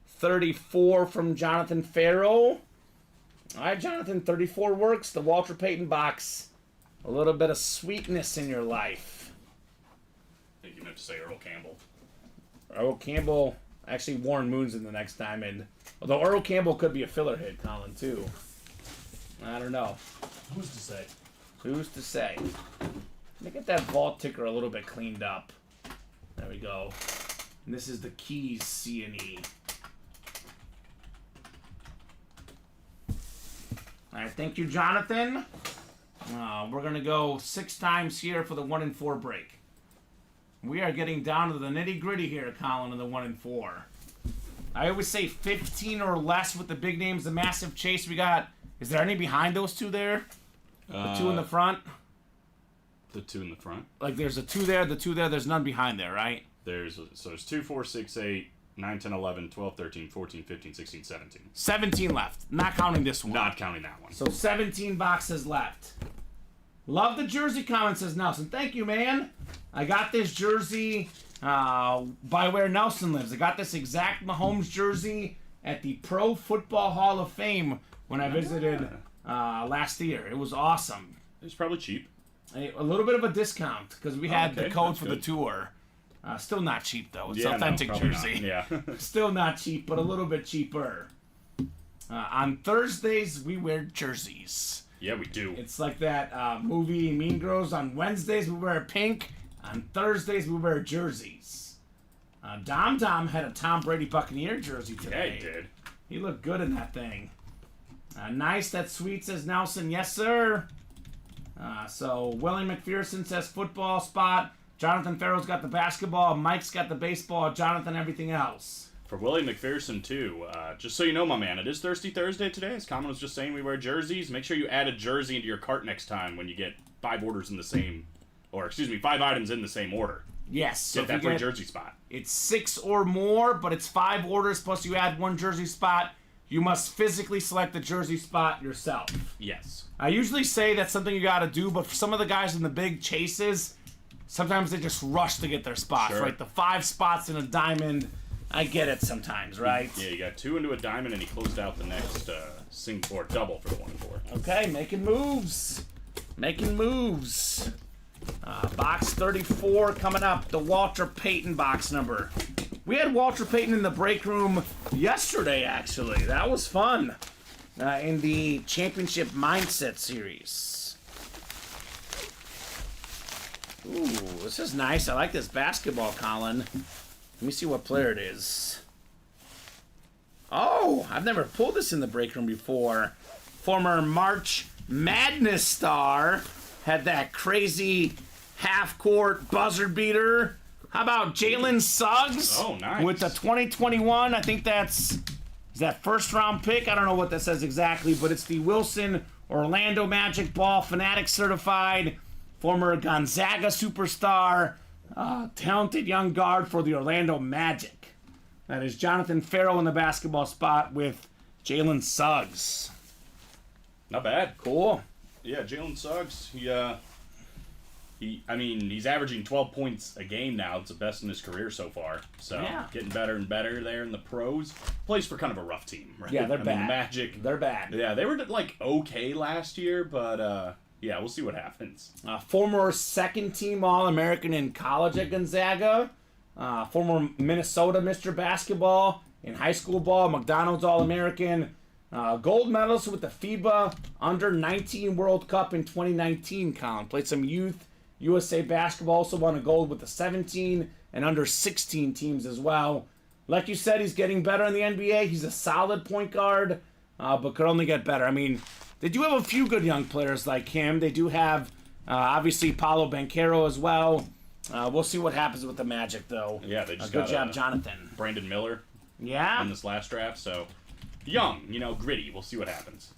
34 from Jonathan Farrell. All right, Jonathan, 34 works. The Walter Payton box. A little bit of sweetness in your life. I think you meant to say Earl Campbell. Earl Campbell. Actually, Warren Moon's in the next diamond. Although Earl Campbell could be a filler hit, Colin, too. I don't know. Who's to say? Who's to say? Let me get that vault ticker a little bit cleaned up. There we go. And this is the Keys C&E. All right, thank you, Jonathan. We're going to go 6 times here for the 1-4 break. We are getting down to the nitty-gritty here, Colin, in the 1-4. I always say 15 or less with the big names, the massive chase we got. Is there any behind those two there? The two in the front? The two in the front? Like there's a two there, the two there, there's none behind there, right? There's 2, 4, 6, 8, 9, 10, 11, 12, 13, 14, 15, 16, 17. 17 left, not counting this one. Not counting that one. So 17 boxes left. Love the jersey comment, says Nelson. Thank you, man. I got this jersey by where Nelson lives. I got this exact Mahomes jersey at the Pro Football Hall of Fame when I visited last year. It was awesome. It's probably cheap. A little bit of a discount because we had the code for the good. tour. Still not cheap though. It's Yeah, authentic probably jersey. not. Yeah. Still not cheap, but a little bit cheaper. On Thursdays we wear jerseys. Yeah, we do. It's like that movie Mean Girls. On Wednesdays we wear pink. On Thursdays we wear jerseys. Dom had a Tom Brady Buccaneer jersey Yeah, today. he did. He looked good in that thing. Nice, that's sweet, says Nelson. Yes, sir. So Willie McPherson says football spot. Jonathan Farrell's got the basketball. Mike's got the baseball. Jonathan, everything else. For Willie McPherson, too, just so you know, my man, it is Thirsty Thursday today. As Common was just saying, we wear jerseys. Make sure you add a jersey into your cart next time when you get 5 items in the same order. Yes. So Get that free jersey spot. It's 6 or more, but it's 5 orders plus you add 1 jersey spot. You must physically select the jersey spot yourself. Yes. I usually say that's something you got to do, but for some of the guys in the big chases, sometimes they just rush to get their spots, Sure. right? The 5 spots in a diamond, I get it sometimes, right? Yeah, you got 2 into a diamond, and he closed out the next or double for the 1 and 4. Okay, making moves. Making moves. Box 34 coming up, the Walter Payton box number. We had Walter Payton in the break room yesterday, actually. That was fun. In the Championship Mindset series. Ooh, this is nice. I like this basketball, Colin. Let me see what player it is. Oh, I've never pulled this in the break room before. Former March Madness star. Had that crazy half-court buzzer beater. How about Jalen Suggs? Oh, nice. With the 2021, I think is that first-round pick? I don't know what that says exactly, but it's the Wilson Orlando Magic Ball Fanatic certified. Former Gonzaga superstar. Talented young guard for the Orlando Magic. That is Jonathan Farrell in the basketball spot with Jalen Suggs. Not bad. Cool. Yeah, Jalen Suggs. He's averaging 12 points a game now. It's the best in his career so far. So Yeah. getting better and better there in the pros. Plays for kind of a rough team, right? Yeah, they're bad. Magic. They're bad. Yeah, they were okay last year, but yeah, we'll see what happens. Former second-team All-American in college at Gonzaga. Former Minnesota Mr. Basketball in high school ball. McDonald's All-American. Gold medalist with the FIBA Under-19 World Cup in 2019, Colin. Played some youth USA basketball. Also won a gold with the 17 and Under-16 teams as well. Like you said, he's getting better in the NBA. He's a solid point guard, but could only get better. I mean, they do have a few good young players like him. They do have, obviously, Paolo Banchero as well. We'll see what happens with the Magic, though. Yeah, they just good got job, Jonathan. Brandon Miller Yeah. in this last draft, so young, gritty. We'll see what happens.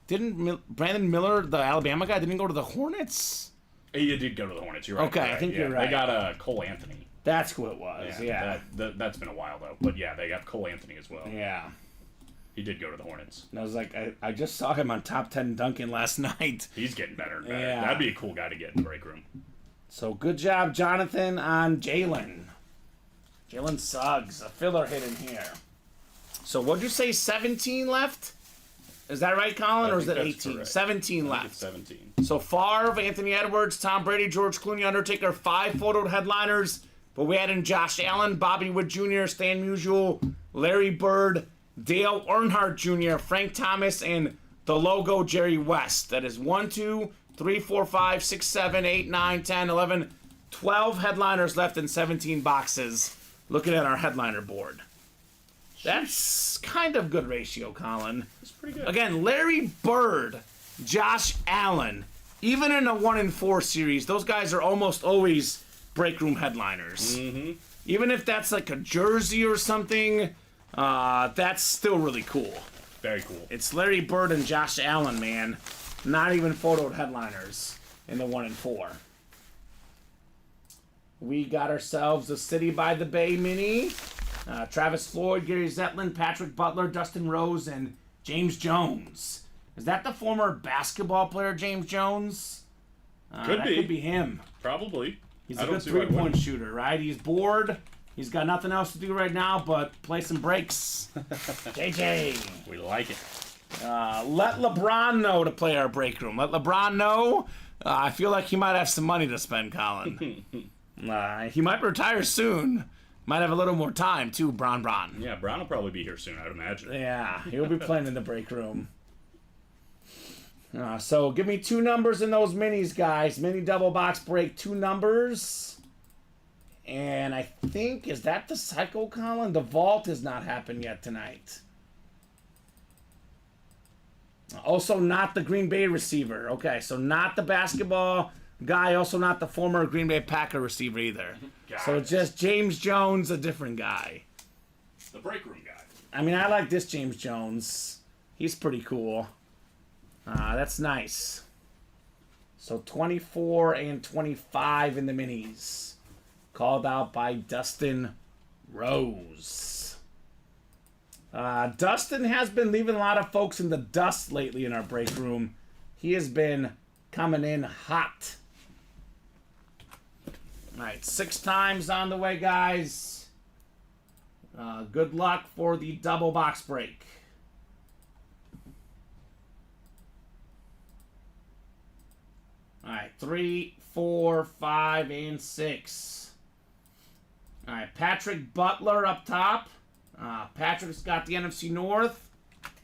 Didn't Brandon Miller, the Alabama guy, didn't go to the Hornets? He did go to the Hornets. You're right. Okay, I think you're right. They got Cole Anthony. That's who it was. Yeah. That's been a while though. But yeah, they got Cole Anthony as well. Yeah. He did go to the Hornets. And I was like, I just saw him on Top 10 Duncan last night. He's getting better and better. Yeah. That'd be a cool guy to get in the break room. So good job, Jonathan, on Jalen. Jalen Suggs, a filler hit in here. So what'd you say, 17 left? Is that right, Colin, or is it think 18? that's correct. 17 I think left. it's 17. So Favre, Anthony Edwards, Tom Brady, George Clooney, Undertaker, 5 photoed headliners. But we had in Josh Allen, Bobby Wood Jr., Stan Musial, Larry Bird, Dale Earnhardt Jr., Frank Thomas, and the logo Jerry West. That is 1, 2, 3, 4, 5, 6, 7, 8, 9, 10, 11, 12 headliners left in 17 boxes. Looking at our headliner board. That's kind of good ratio, Colin. That's pretty good. Again, Larry Bird, Josh Allen, even in a 1 and 4 series, those guys are almost always break room headliners. Even if that's like a jersey or something, that's still really cool. Very cool. It's Larry Bird and Josh Allen, man. Not even photoed headliners in the 1 and 4. We got ourselves a City by the Bay mini. Travis Floyd, Gary Zetlin, Patrick Butler, Dustin Rose, and James Jones. Is that the former basketball player James Jones? Could be. Could be him. Probably. He's a good three-point shooter, right? He's bored. He's got nothing else to do right now but play some breaks. JJ. We like it. Let LeBron know to play our break room. Let LeBron know. I feel like he might have some money to spend, Colin. He might retire soon. Might have a little more time, too, Bron. Yeah, Brown will probably be here soon, I'd imagine. Yeah, he'll be playing in the break room. So give me 2 numbers in those minis, guys. Mini double box break, 2 numbers. And I think, is that the cycle, Colin? The vault has not happened yet tonight. Also not the Green Bay receiver. Okay, so not the basketball guy, also not the former Green Bay Packer receiver either. So just James Jones, a different guy. The break room guy. I mean, I like this James Jones. He's pretty cool. That's nice. So 24 and 25 in the minis. Called out by Dustin Rose. Dustin has been leaving a lot of folks in the dust lately in our break room. He has been coming in hot. All right, 6 times on the way, guys. Good luck for the double box break. All right, 3, 4, 5, and 6. All right, Patrick Butler up top. Patrick's got the NFC North.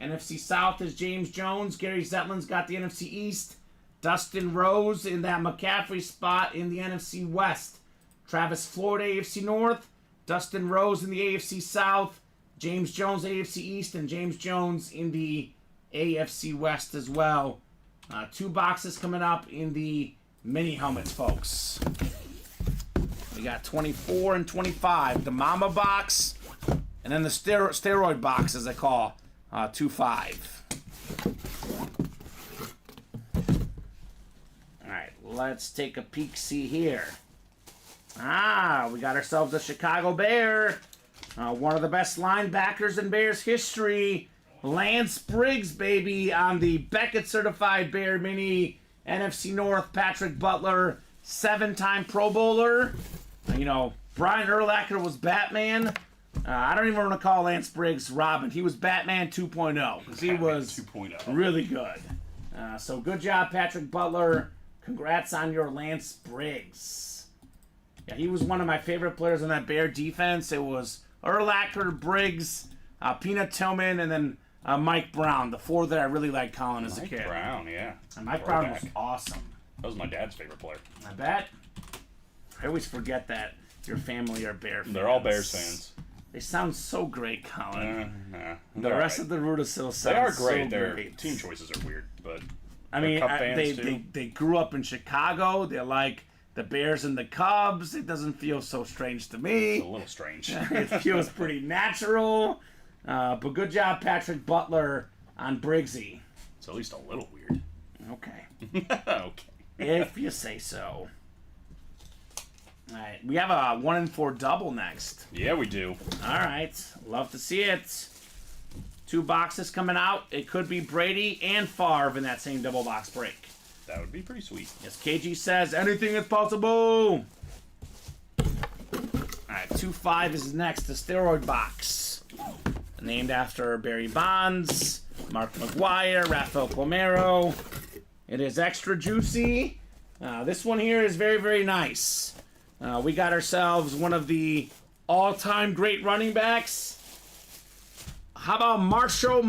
NFC South is James Jones. Gary Zetlin's got the NFC East. Dustin Rose in that McCaffrey spot in the NFC West. Travis Floyd, AFC North. Dustin Rose in the AFC South. James Jones, AFC East. And James Jones in the AFC West as well. 2 boxes coming up in the mini helmets, folks. We got 24 and 25. The Mama box. And then the steroid box, as I call 2-5. Alright, let's take a peek-see here. We got ourselves a Chicago Bear. One of the best linebackers in Bears history. Lance Briggs, baby, on the Beckett Certified Bear Mini. NFC North, Patrick Butler, 7-time Pro Bowler. You know, Brian Urlacher was Batman. I don't even want to call Lance Briggs Robin. He was Batman 2.0 because he was 2.0. Really good. So good job, Patrick Butler. Congrats on your Lance Briggs. Yeah, he was one of my favorite players on that Bear defense. It was Urlacher, Briggs, Peanut Tillman, and then Mike Brown. The 4 that I really liked Colin as a kid. Mike Brown, yeah. And Mike Brown was awesome. That was my dad's favorite player. I bet. I always forget that your family are Bear fans. They're all Bears fans. They sound so great, Colin. Nah, the rest of the Rudisill sounds they are great. So Their great. team choices are weird, but I mean, Cup fans they grew up in Chicago. They're like the Bears and the Cubs. It doesn't feel so strange to me. It's a little strange. It feels pretty natural. But good job, Patrick Butler on Briggsy. It's at least a little weird. Okay. Okay. If you say so. All right, we have a 1 and 4 double next. Yeah, we do. All right, love to see it. 2 boxes coming out. It could be Brady and Favre in that same double box break. That would be pretty sweet. As KG says, anything is possible. All right, 2-5 is next. The steroid box, named after Barry Bonds, Mark McGuire, Rafael Palmeiro. It is extra juicy. This one here is very, very nice. We got ourselves one of the all-time great running backs. How about Marshall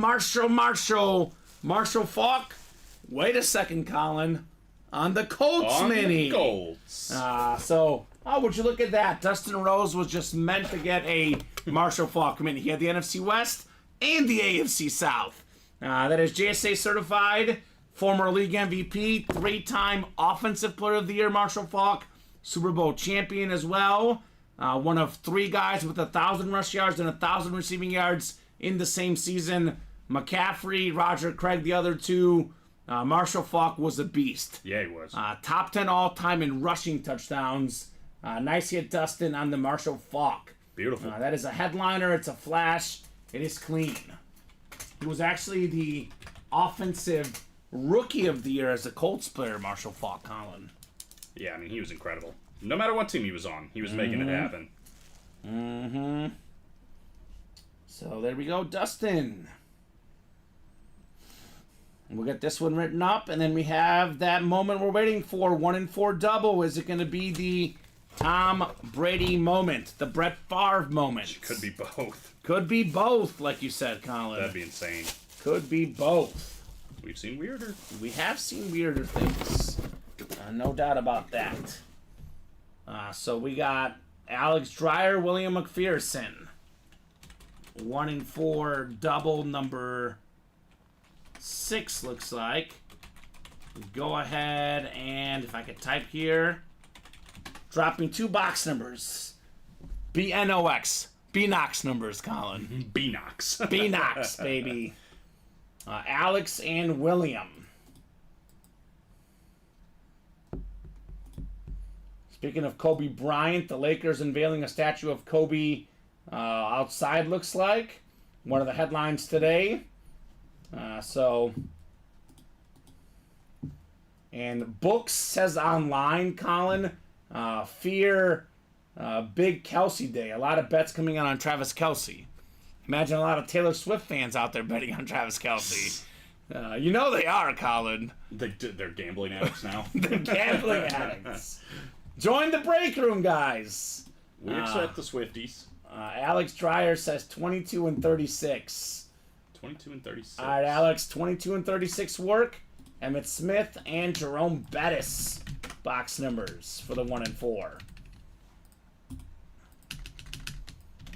Faulk? Wait a second, Colin. On the Colts mini. The Colts. Would you look at that? Dustin Rose was just meant to get a Marshall Faulk mini. He had the NFC West and the AFC South. That is JSA certified, former league MVP, 3-time Offensive Player of the Year, Marshall Faulk. Super Bowl champion as well. one of 3 guys with 1,000 rush yards and 1,000 receiving yards in the same season. McCaffrey, Roger Craig, the other 2. Marshall Faulk was a beast. Yeah, he was. Top 10 all-time in rushing touchdowns. Nice hit, Dustin, on the Marshall Faulk. Beautiful. That is a headliner. It's a flash. It is clean. He was actually the offensive rookie of the year as a Colts player, Marshall Faulk, Colin. Yeah, I mean, he was incredible. No matter what team he was on, he was making it happen. Mm-hmm. So there we go, Dustin. We'll get this one written up, and then we have that moment we're waiting for. 1-4 double. Is it going to be the Tom Brady moment, the Brett Favre moment? Could be both. Could be both, like you said, Colin. That'd be insane. Could be both. We've seen weirder. We have seen weirder things. No doubt about that. So we got Alex Dreyer, William McPherson. 1-4 double number 6 looks like. Go ahead and, if I could type here, dropping 2 box numbers. BNOX. BNOX numbers, Colin. B-Knox. BNOX, baby. Alex and William. Speaking of Kobe Bryant, the Lakers unveiling a statue of Kobe outside, looks like. One of the headlines today. And Books says online, Colin, fear big Kelsey day. A lot of bets coming out on Travis Kelsey. Imagine a lot of Taylor Swift fans out there betting on Travis Kelsey. You know they are, Colin. They're gambling addicts now. They're gambling addicts. Join the break room, guys. We accept the Swifties. Alex Dreyer says 22 and 36. 22 and 36. All right, Alex, 22 and 36 work. Emmitt Smith and Jerome Bettis, box numbers for the 1-4.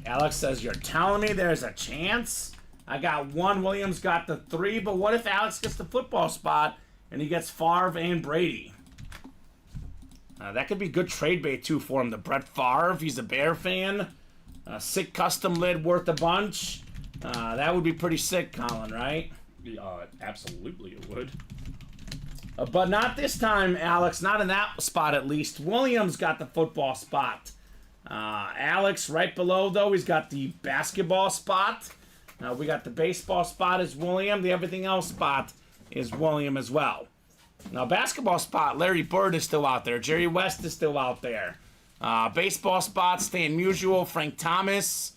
Alex says, you're telling me there's a chance? I got 1, Williams got the 3, but what if Alex gets the football spot and he gets Favre and Brady? That could be good trade bait, too, for him. The Brett Favre, he's a Bear fan. Sick custom lid worth a bunch. That would be pretty sick, Colin, right? Absolutely it would. But not this time, Alex. Not in that spot, at least. Williams got the football spot. Alex, right below, though, he's got the basketball spot. We got the baseball spot is William. The everything else spot is William as well. Now, basketball spot, Larry Bird is still out there. Jerry West is still out there. Baseball spot, Stan Musial, Frank Thomas.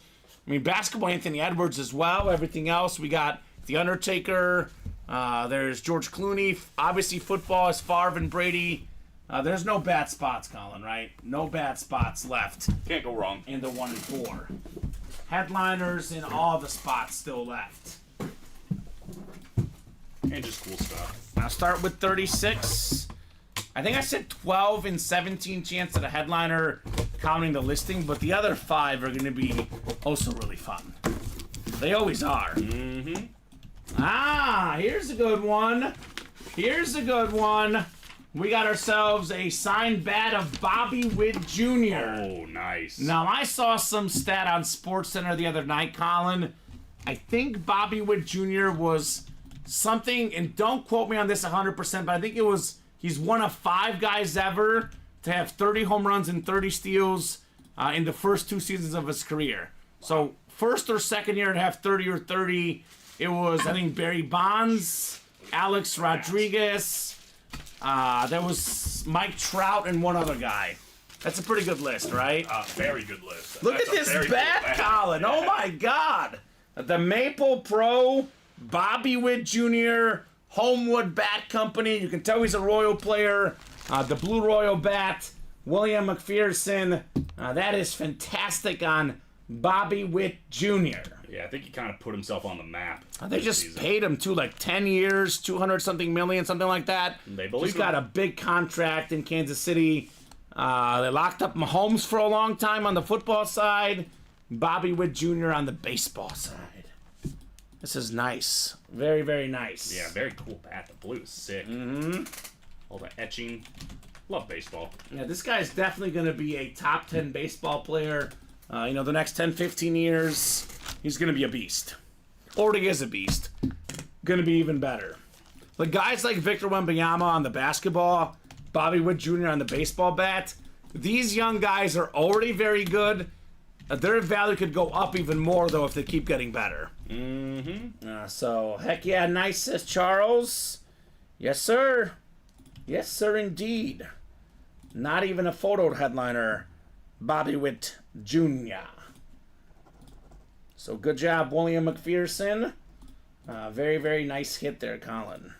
I mean, basketball, Anthony Edwards as well. Everything else, we got The Undertaker. There's George Clooney. Obviously, football is Favre and Brady. There's no bad spots, Colin, right? No bad spots left. Can't go wrong. In the 1-4. Headliners in all the spots still left. And just cool stuff. I'll start with 36. I think I said 12 and 17 chance at a headliner counting the listing, but the other 5 are going to be also really fun. They always are. Mm-hmm. Here's a good one. Here's a good one. We got ourselves a signed bat of Bobby Witt Jr. Oh, nice. Now, I saw some stat on SportsCenter the other night, Colin. I think Bobby Witt Jr. was something, and don't quote me on this 100%, but I think it was he's one of 5 guys ever to have 30 home runs and 30 steals in the first 2 seasons of his career. So, first or second year to have 30 or 30, it was, I think, Barry Bonds, Alex Rodriguez, there was Mike Trout, and one other guy. That's a pretty good list, right? Very good list. Look at this bat, Colin. Oh, my God. The Maple Pro Bobby Witt Jr. Homewood Bat Company. You can tell he's a Royal player. The Blue Royal Bat. William McPherson. That is fantastic on Bobby Witt Jr. Yeah, I think he kind of put himself on the map. They just paid him too, like 10 years, 200-something million, something like that. They believe He's got a big contract in Kansas City. They locked up Mahomes for a long time on the football side. Bobby Witt Jr. on the baseball side. This is nice. Very, very nice. Yeah, very cool bat. The blue is sick. Mm-hmm. All the etching. Love baseball. Yeah, this guy's definitely going to be a top 10 baseball player. The next 10, 15 years, he's going to be a beast. Already is a beast. Going to be even better. Like guys like Victor Wembanyama on the basketball, Bobby Witt Jr. on the baseball bat, these young guys are already very good. Their value could go up even more, though, if they keep getting better. So, heck yeah, nice, says Charles. Yes, sir. Yes, sir, indeed. Not even a photo headliner, Bobby Witt Jr. So, good job, William McPherson. Very, very nice hit there, Colin.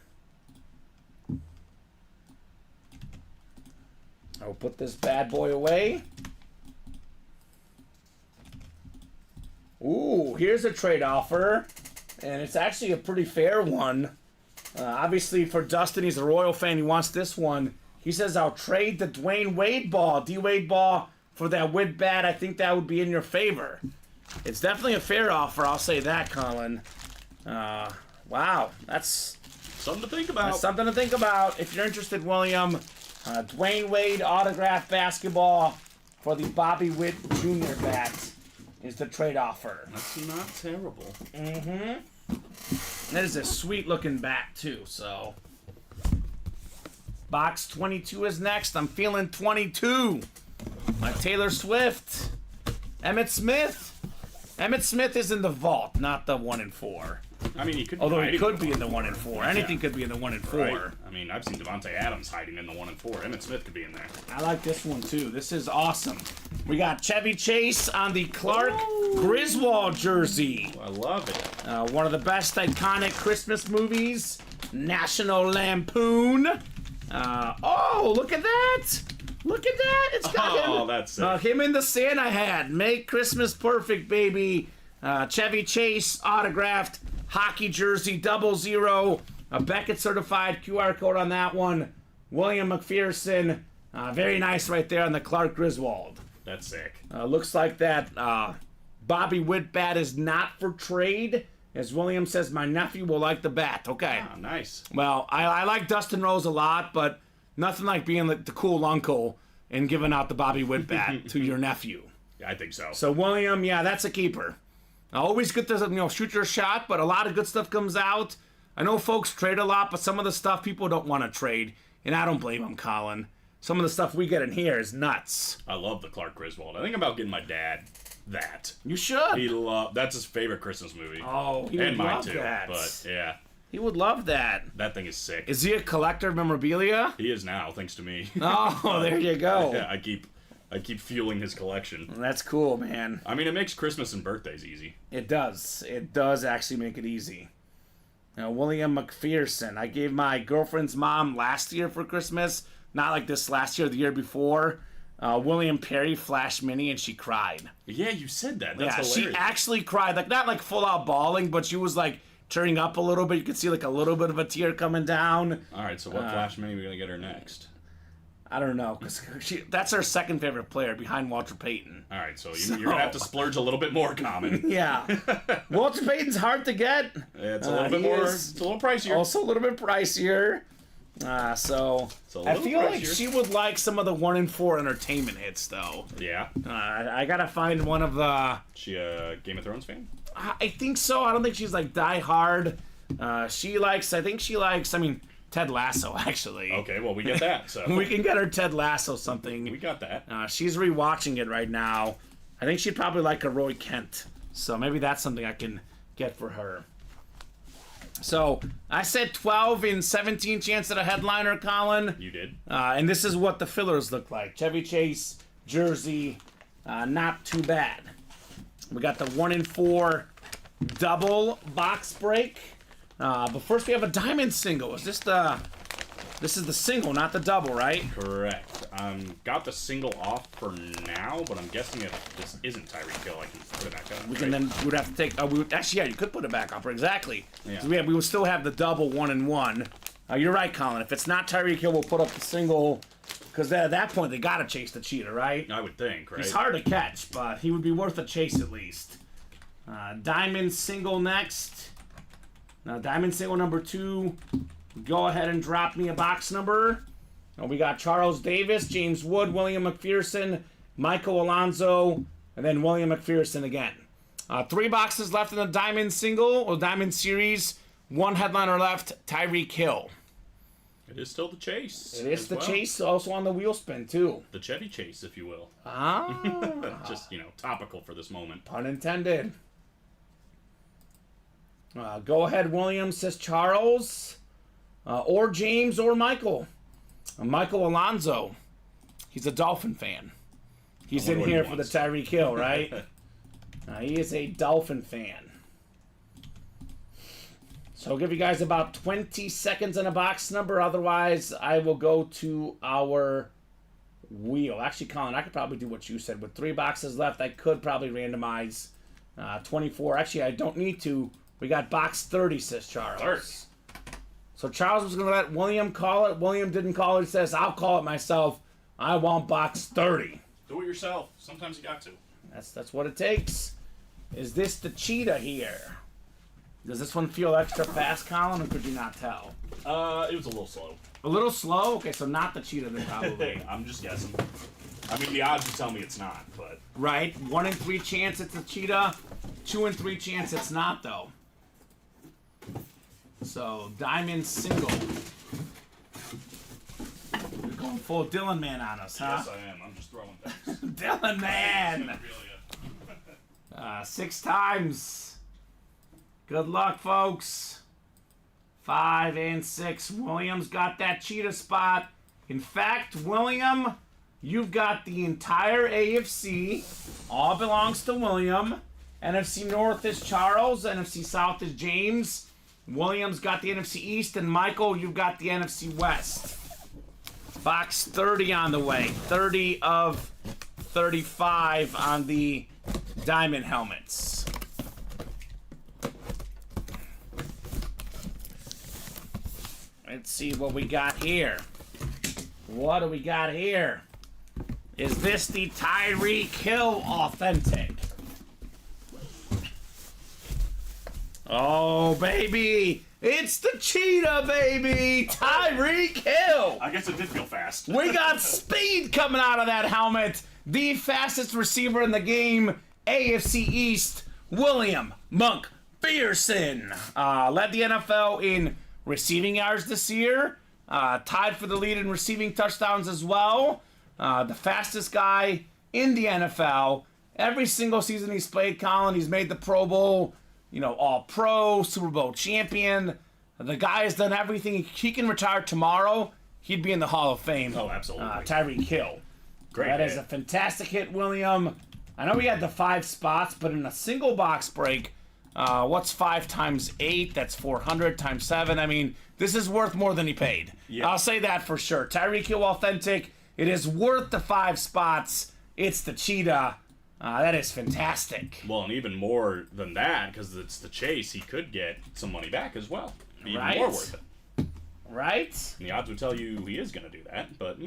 I'll put this bad boy away. Ooh, here's a trade offer, and it's actually a pretty fair one. Obviously, for Dustin, he's a Royal fan. He wants this one. He says, I'll trade the Dwayne Wade ball, D-Wade ball, for that Witt bat. I think that would be in your favor. It's definitely a fair offer, I'll say that, Colin. Wow, that's Something to think about. That's something to think about. If you're interested, William, Dwayne Wade autographed basketball for the Bobby Witt Jr. bat is the trade offer. That's not terrible. That is a sweet looking bat too, so. Box 22 is next. I'm feeling 22. Like Taylor Swift. Emmitt Smith. Emmitt Smith is in the vault, not the 1 and 4. I mean, he could. Although he hiding could be in the 1 and 4. Anything could be in the 1 and 4. Right. I mean, I've seen Devontae Adams hiding in the 1 and 4. Emmitt Smith could be in there. I like this one too. This is awesome. We got Chevy Chase on the Clark Griswold jersey. I love it. One of the best iconic Christmas movies, National Lampoon. Oh, look at that! Look at that! It's got him. Oh, that's sick. Him in the Santa hat. Make Christmas perfect, baby. Chevy Chase autographed hockey jersey 00. A Beckett certified QR code on that one. William McPherson. Very nice right there on the Clark Griswold. That's sick. Looks like that Bobby Witt bat is not for trade. As William says, my nephew will like the bat. Okay. Ah, nice. Well, I like Dustin Rose a lot, but nothing like being like the cool uncle and giving out the Bobby Witt bat to your nephew. I think so. So William, yeah, that's a keeper. Always good to shoot your shot, but a lot of good stuff comes out. I know folks trade a lot, but some of the stuff people don't want to trade, and I don't blame them, Colin. Some of the stuff we get in here is nuts. I love the Clark Griswold. I think about getting my dad that. You should. That's his favorite Christmas movie. Oh, he would and mine love too. that. But yeah, He would love that. that thing is sick. Is he a collector of memorabilia? He is now, thanks to me. Oh, there you go. Yeah, I keep fueling his collection. That's cool, man. I mean, it makes Christmas and birthdays easy. It does. It does actually make it easy. Now, William McPherson. I gave my girlfriend's mom last year for Christmas. Not like this last year, the year before. William Perry Flash Mini, and she cried. Yeah, you said that. That's hilarious. She actually cried. Like, not like full out bawling, but she was like tearing up a little bit. You could see like a little bit of a tear coming down. All right, so what Flash Mini are we going to get her next? I don't know, because that's her second favorite player behind Walter Payton. All right, so you're going to have to splurge a little bit more, Common. Yeah. Walter Payton's hard to get. Yeah, it's a little bit more. It's a little pricier. Also a little bit pricier. So I feel like she would like some of the 1 and 4 entertainment hits, though. Yeah. I gotta find one of the. She a Game of Thrones fan? I think so. I don't think she's like die hard. I think she likes. I mean, Ted Lasso, actually. Okay, well we get that. So we can get her Ted Lasso something. we got that. She's rewatching it right now. I think she'd probably like a Roy Kent. So maybe that's something I can get for her. So I said 12 and 17 chance at a headliner, Colin. You did. And this is what the fillers look like. Chevy Chase, jersey, not too bad. We got the 1 and 4 double box break. But first we have a diamond single. Is this this is the single, not the double, right? Correct. Got the single off for now, but I'm guessing if this isn't Tyreek Hill, I can put it back on. We would have to take. Actually, yeah, you could put it back up. Exactly. Yeah. So we would still have the double 1 and 1. You're right, Colin. If it's not Tyreek Hill, we'll put up the single. Because at that point, they gotta chase the cheater, right? I would think, right? He's hard to catch, but he would be worth a chase at least. Diamond single next. Now, diamond single number 2. Go ahead and drop me a box number. And we got Charles Davis, James Wood, William McPherson, Michael Alonso, and then William McPherson again. 3 boxes left in the Diamond Single or Diamond Series. 1 headliner left, Tyreek Hill. It is still the chase. It is the chase, also on the wheel spin, too. The Chevy chase, if you will. Just, topical for this moment. Pun intended. Go ahead, William, says Charles. Or James or Michael. Michael Alonso. He's a Dolphin fan. He's in here for the Tyreek Hill, right? He is a Dolphin fan. So I'll give you guys about 20 seconds on a box number. Otherwise, I will go to our wheel. Actually, Colin, I could probably do what you said. With 3 boxes left, I could probably randomize 24. Actually, I don't need to. We got box 30, says Charles. 30. So Charles was going to let William call it. William didn't call it. He says, I'll call it myself. I want box 30. Do it yourself. Sometimes you got to. That's what it takes. Is this the cheetah here? Does this one feel extra fast, Colin, or could you not tell? It was a little slow. A little slow? Okay, so not the cheetah then probably. I'm just guessing. I mean, the odds would tell me it's not, but... Right. 1 in 3 chance it's a cheetah. 2 in 3 chance it's not, though. So, Diamond Single. You're going full Dylan Man on us, huh? Yes, I am. I'm just throwing things. Dylan Man! Memorabilia. 6 times. Good luck, folks. 5 and 6. William's got that cheetah spot. In fact, William, you've got the entire AFC. All belongs to William. NFC North is Charles. NFC South is James. William's got the NFC East. And Michael, you've got the NFC West. Box 30 on the way. 30 of 35 on the diamond helmets. Let's see what we got here. What do we got here? Is this the Tyreek Hill authentic? Oh, baby. It's the cheetah, baby. Tyreek Hill. I guess it did feel fast. We got speed coming out of that helmet. The fastest receiver in the game, AFC East, William McPherson. Led the NFL in receiving yards this year. Tied for the lead in receiving touchdowns as well. The fastest guy in the NFL. Every single season he's played, Colin, he's made the Pro Bowl, All-Pro, Super Bowl champion. The guy has done everything. He can retire tomorrow. He'd be in the Hall of Fame. Oh, absolutely. Tyreek Hill. Great That hit. is a fantastic hit, William. I know we had the 5 spots, but in a single box break, what's 5 times 8? That's 400 times 7. I mean, this is worth more than he paid. Yeah. I'll say that for sure. Tyreek Hill authentic. It is worth the 5 spots. It's the cheetah. That is fantastic. Well, and even more than that, because it's the chase, he could get some money back as well. Be even Right. more worth it. Right? And the odds would tell you he is going to do that, but,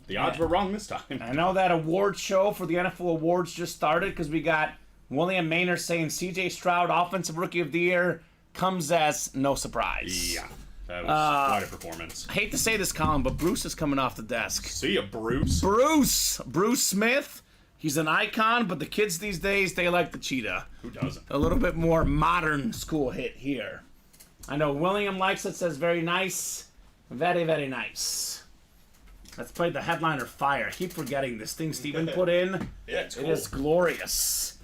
the odds were wrong this time. I know that award show for the NFL awards just started because we got William Maynard saying C.J. Stroud, Offensive Rookie of the Year, comes as no surprise. Yeah, that was quite a performance. I hate to say this, Colin, but Bruce is coming off the desk. See ya, Bruce. Bruce Smith. He's an icon, but the kids these days, they like the cheetah. Who doesn't? A little bit more modern school hit here. I know William likes it, says very nice. Very, very nice. Let's play the headliner Fire. I keep forgetting this thing Steven put in. Yeah, it's cool. It is glorious.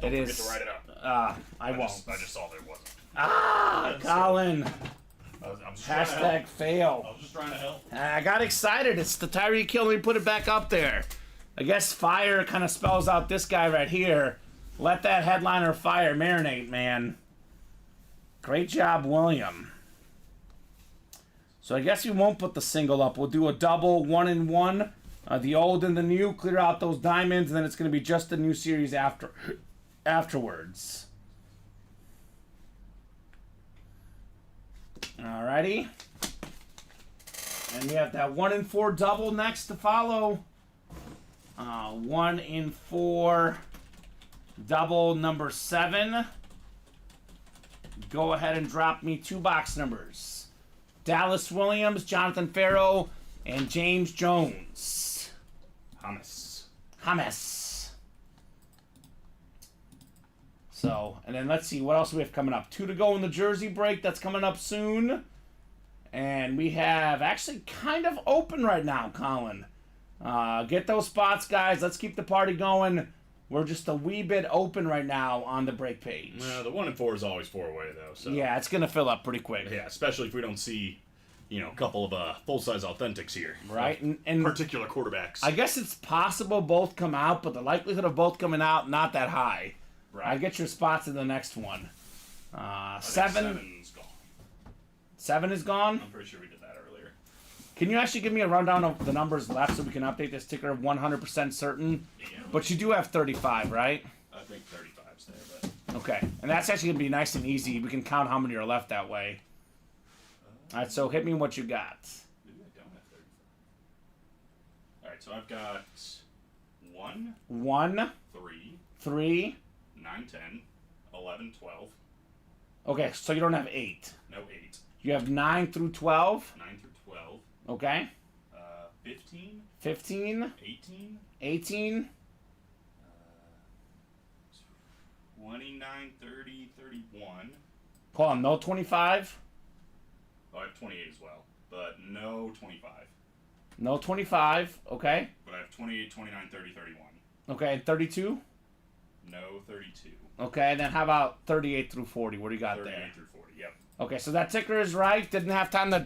Don't forget to write it up. I won't. I just saw there wasn't. Colin. I'm just trying to help. Hashtag fail. I was just trying to help. I got excited. It's the Tyreek Hill. Let me put it back up there. I guess Fire kind of spells out this guy right here. Let that headliner Fire marinate, man. Great job, William. So I guess we won't put the single up. We'll do a double 1 and 1. The old and the new. Clear out those diamonds, and then it's going to be just the new series afterwards. Alrighty. And we have that 1 and 4 double next to follow. 1 in 4 double number 7. Go ahead and drop me 2 box numbers. Dallas Williams, Jonathan Farrow, and James Jones. Hummus. So, and then let's see what else we have coming up. 2 to go in the jersey break. That's coming up soon. And we have actually kind of open right now, Colin. Get those spots, guys. Let's keep the party going. We're just a wee bit open right now on the break page. The 1 and 4 is always 4-way though. So Yeah, it's gonna fill up pretty quick. yeah, especially if we don't see, a couple of full-size authentics here. Right, and Particular quarterbacks. I guess it's possible both come out, but the likelihood of both coming out not that high. Right. I get your spots in the next one. I think 7. 7's gone. 7 is gone. I'm pretty sure we did that earlier. Can you actually give me a rundown of the numbers left so we can update this ticker 100% certain? Yeah. But you do have 35, right? I think 35's there, but Okay, and that's actually gonna be nice and easy. We can count how many are left that way. All right, so hit me what you got. maybe I don't have 35. All right, so I've got 1, 1, 3, 3. 9, 10, 11, 12. Okay, so you don't have 8. No, 8. You have 9 through 12. 9 through 12. Okay. 15, 15, 18, 18. 29, 30, 31. Hold on, no 25. Oh, I have 28 as well, but no 25. No 25. Okay. But I have 28, 29, 30, 31. Okay, and 32. No 32. Okay, and then how about 38 through 40? What do you got 38 there? through 40, yep. Okay, so that ticker is right. Didn't have time to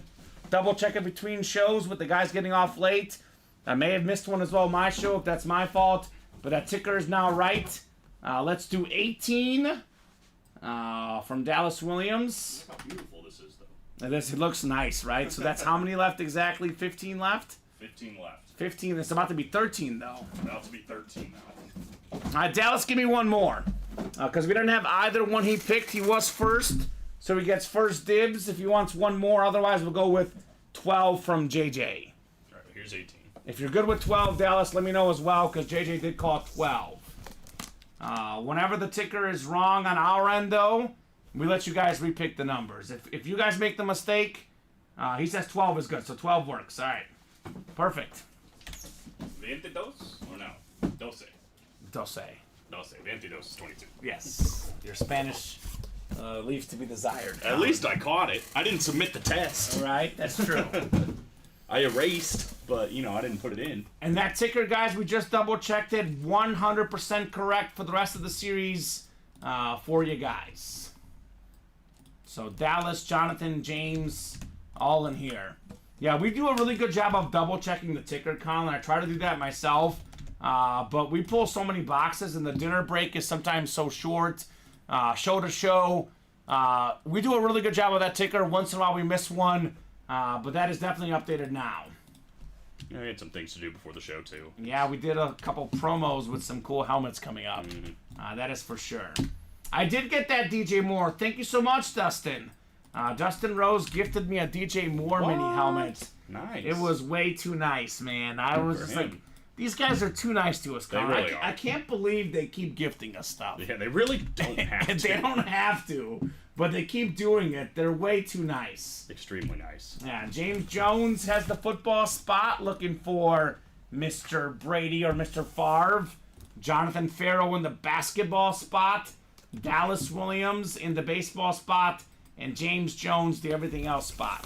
double check it between shows with the guys getting off late. I may have missed one as well, my show, if that's my fault. But that ticker is now right. Let's do 18 from Dallas Williams. Look how beautiful this is, though. And this, it looks nice, right? So that's how many left exactly? 15 left? 15 left. 15. It's about to be 13, though. About to be 13 now. All right, Dallas, give me one more. Because we didn't have either one he picked. He was first, so he gets first dibs if he wants one more. Otherwise, we'll go with 12 from JJ. All right, here's 18. If you're good with 12, Dallas, let me know as well, because JJ did call 12. Whenever the ticker is wrong on our end, though, we let you guys repick the numbers. If you guys make the mistake, he says 12 is good, so 12 works. All right. Perfect. 22 or no? 12. Dose. 22 is 22. Yes. Your Spanish leaves to be desired. At least I caught it. I didn't submit the test. All right, that's true. I erased, but, I didn't put it in. And that ticker, guys, we just double-checked it. 100% correct for the rest of the series for you guys. So Dallas, Jonathan, James, all in here. Yeah, we do a really good job of double-checking the ticker, Colin. I try to do that myself. But we pull so many boxes, and the dinner break is sometimes so short, show to show. We do a really good job of that ticker. Once in a while we miss one, but that is definitely updated now. I had some things to do before the show, too. Yeah, we did a couple promos with some cool helmets coming up. That is for sure. I did get that DJ Moore. Thank you so much, Dustin. Dustin Rose gifted me a DJ Moore mini helmet. Nice. It was way too nice, man. I was just like, these guys are too nice to us, Colin. really are. I can't believe they keep gifting us stuff. Yeah, they really don't have to. They don't have to, but they keep doing it. They're way too nice. Extremely nice. Yeah, James Jones has the football spot, looking for Mr. Brady or Mr. Favre. Jonathan Farrow in the basketball spot. Dallas Williams in the baseball spot. And James Jones, the everything else spot.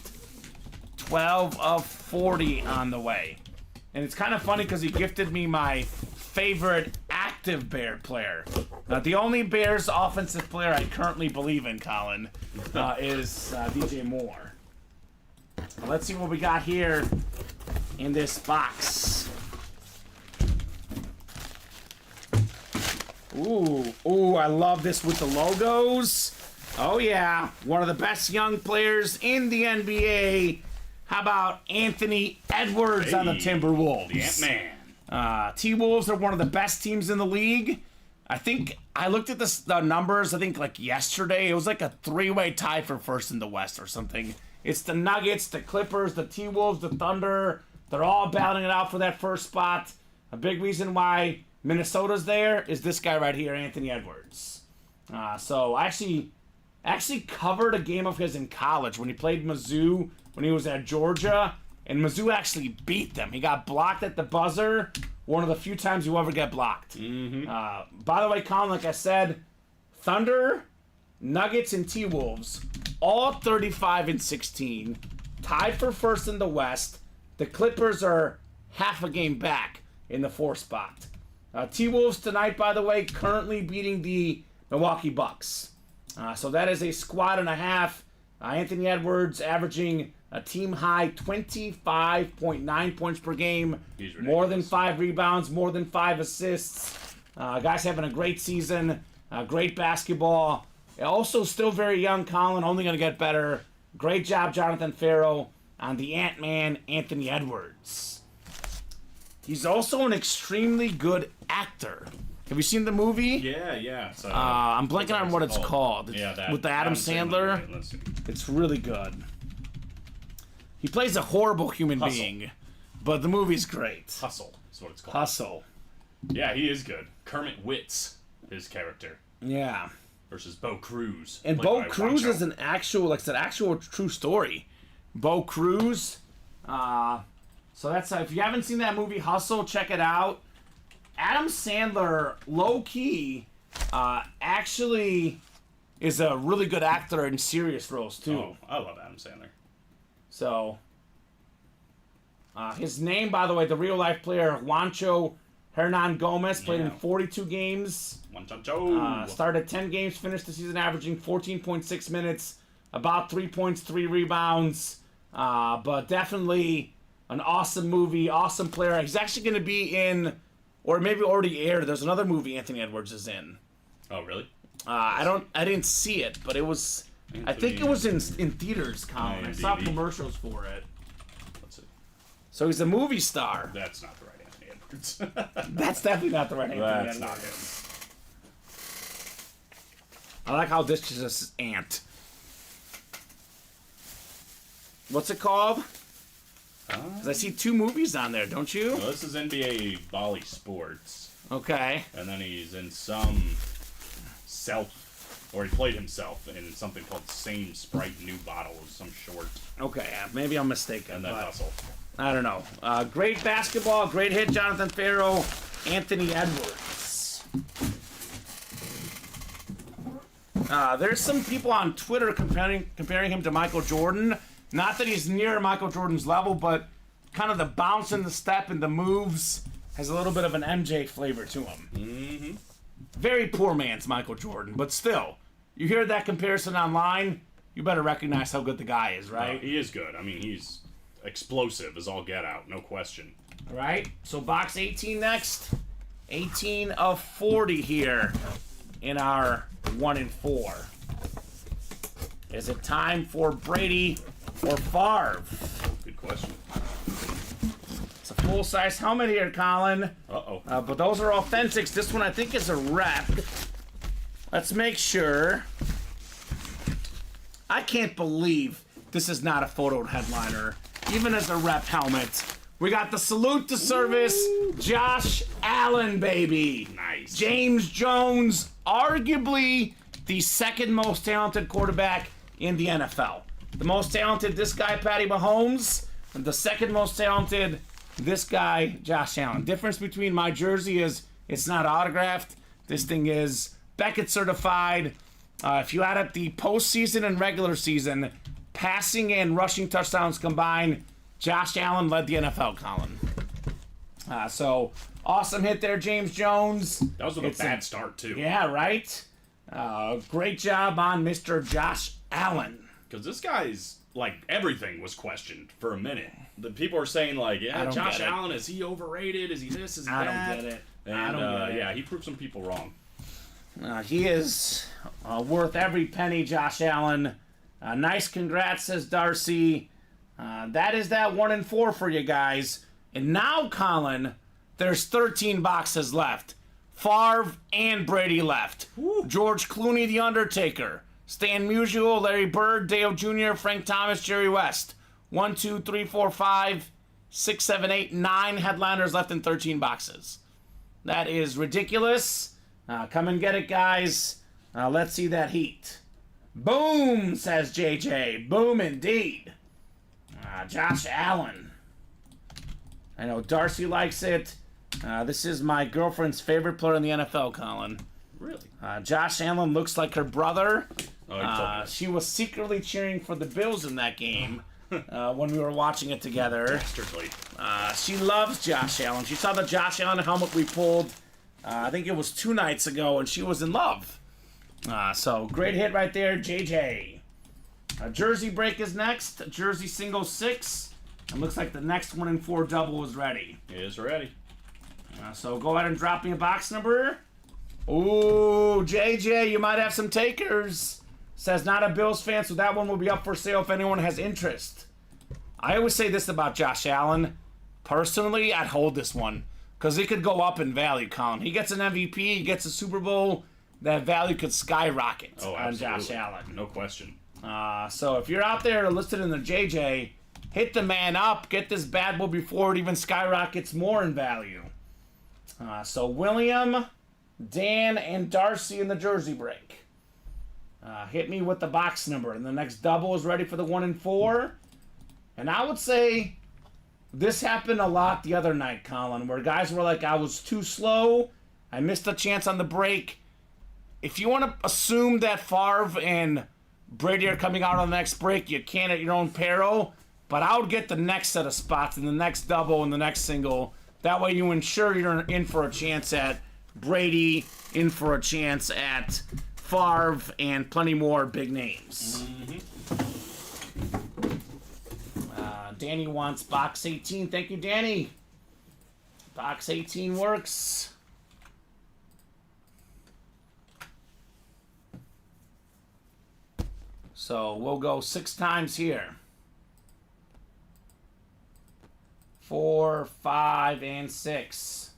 12 of 40 on the way. And it's kind of funny because he gifted me my favorite active Bear player. The only Bears offensive player I currently believe in, Colin, is DJ Moore. Let's see what we got here in this box. Ooh, I love this with the logos. Oh yeah, one of the best young players in the NBA. How about Anthony Edwards on the Timberwolves? The Ant-Man. T-Wolves are one of the best teams in the league. I think I looked at the numbers, I think like yesterday. It was like a 3-way tie for first in the West or something. It's the Nuggets, the Clippers, the T-Wolves, the Thunder. They're all battling it out for that first spot. A big reason why Minnesota's there is this guy right here, Anthony Edwards. So I actually covered a game of his in college when he played Mizzou when he was at Georgia. and Mizzou actually beat them. He got blocked at the buzzer, one of the few times you ever get blocked. By the way, Colin, like I said, Thunder, Nuggets, and T-Wolves, all 35-16, tied for first in the West. The Clippers are half a game back in the 4th spot. T-Wolves tonight, by the way, currently beating the Milwaukee Bucks. So that is a squad and a half. Anthony Edwards averaging a team-high 25.9 points per game, more than 5 rebounds, more than 5 assists. Guys having a great season, great basketball. Also still very young, Colin, only going to get better. Great job, Jonathan Farrow, on the Ant-Man, Anthony Edwards. He's also an extremely good actor. Have you seen the movie? Yeah. So, I'm blanking on what it's called. Yeah, that with the Adam Sandler. Let's see. It's really good. He plays a horrible human being, but the movie's great. Hustle is what it's called. Hustle. Yeah, he is good. Kermit Witz, his character, Yeah. versus Bo Cruz. And played Bo by Cruz Wancho. is an actual, like I said, actual true story. Bo Cruz. So that's if you haven't seen that movie Hustle, check it out. Adam Sandler, low key, actually is a really good actor in serious roles too. Oh, I love Adam Sandler. So, his name, by the way, the real life player Juancho Hernan Gomez, played in 42 games. Wancho. Started 10 games, finished the season averaging 14.6 minutes, about 3 points, 3 rebounds. But definitely an awesome movie, awesome player. He's actually going to be in, or maybe already aired. There's another movie Anthony Edwards is in. Oh, really? I didn't see it, but it was. I think it was in theaters, Colin. I saw IMDb. commercials for it. Let's see. So he's a movie star. That's not the right Anthony Edwards. That's definitely not the right Anthony That's not Edwards. him. I like how this is just ant. What's it called? 'Cause I see 2 movies on there, don't you? Well, this is NBA Bali Sports, Okay. and then he's in some he played himself in something called Same Sprite New Bottle, some short, Okay, maybe I'm mistaken. and then but Hustle. I don't know. Great basketball, great hit, Jonathan Farrow, Anthony Edwards. There's some people on Twitter comparing him to Michael Jordan. Not that he's near Michael Jordan's level, but kind of the bounce and the step and the moves has a little bit of an MJ flavor to him. Mm-hmm. Very poor man's Michael Jordan, but still, you hear that comparison online, you better recognize how good the guy is, right? He is good. I mean, he's explosive as all get out, no question. All right, so box 18 next. 18 of 40 here in our 1 and 4. Is it time for Brady or Favre? Good question. It's a full-size helmet here, Colin. Uh-oh. But those are authentics. This one I think is a rep. Let's make sure. I can't believe this is not a photoed headliner, even as a rep helmet. We got the salute to service, Josh Allen, baby. Nice. James Jones, arguably the second most talented quarterback in the NFL. The most talented, this guy, Patty Mahomes. And the second most talented, this guy, Josh Allen. Difference between my jersey is it's not autographed. This thing is Beckett certified. If you add up the postseason and regular season, passing and rushing touchdowns combined, Josh Allen led the NFL, Colin. So, awesome hit there, James Jones. That was with a bad start, too. Yeah, right? Great job on Mr. Josh Allen. Because this guy's, like, everything was questioned for a minute. The people are saying, like, yeah, don't Josh get it. Allen, is he overrated? Is he this? Is he I that? don't get it. And, I don't get it. yeah, he proved some people wrong. He is worth every penny, Josh Allen. Nice congrats, says Darcy. That is that 1 and 4 for you guys. And now, Colin, there's 13 boxes left. Favre and Brady left. Woo. George Clooney, The Undertaker. Stan Musial, Larry Bird, Dale Jr., Frank Thomas, Jerry West. 1, 2, 3, 4, 5, 6, 7, 8, 9 headliners left in 13 boxes. That is ridiculous. Come and get it, guys. Let's see that heat. Boom, says JJ. Boom indeed. Josh Allen. I know Darcy likes it. This is my girlfriend's favorite player in the NFL, Colin. Really? Josh Allen looks like her brother. Oh, you told me. She was secretly cheering for the Bills in that game when we were watching it together. Dastardly. She loves Josh Allen. She saw the Josh Allen helmet we pulled, I think it was 2 nights ago, and she was in love. So, great hit right there, JJ. Jersey break is next. Jersey single 6. It looks like the next 1 in 4 double is ready. It is ready. So go ahead and drop me a box number. Ooh, JJ, you might have some takers. Says not a Bills fan, so that one will be up for sale if anyone has interest. I always say this about Josh Allen. Personally, I'd hold this one because it could go up in value, Colin. He gets an MVP, he gets a Super Bowl, that value could skyrocket on Josh Allen. No question. So if you're out there listed in the JJ, hit the man up. Get this bad boy before it even skyrockets more in value. So William, Dan, and Darcy in the Jersey break. Hit me with the box number. And the next double is ready for the 1 in 4. And I would say this happened a lot the other night, Colin, where guys were like, I was too slow. I missed a chance on the break. If you want to assume that Favre and Brady are coming out on the next break, you can at your own peril. But I would get the next set of spots in the next double and the next single. That way you ensure you're in for a chance at Brady, in for a chance at Favre, and plenty more big names. Danny wants box 18. Thank you, Danny. Box 18 works. So we'll go 6 times here. 4, 5, and 6.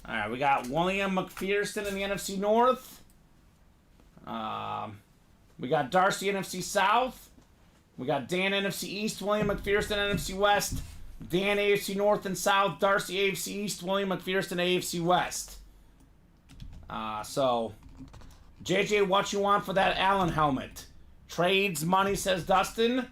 All right, we got William McPherson in the NFC North. We got Darcy NFC South. We got Dan NFC East, William McPherson NFC West. Dan AFC North and South, Darcy AFC East, William McPherson AFC West. So, JJ, what you want for that Allen helmet? Trades money, says Dustin.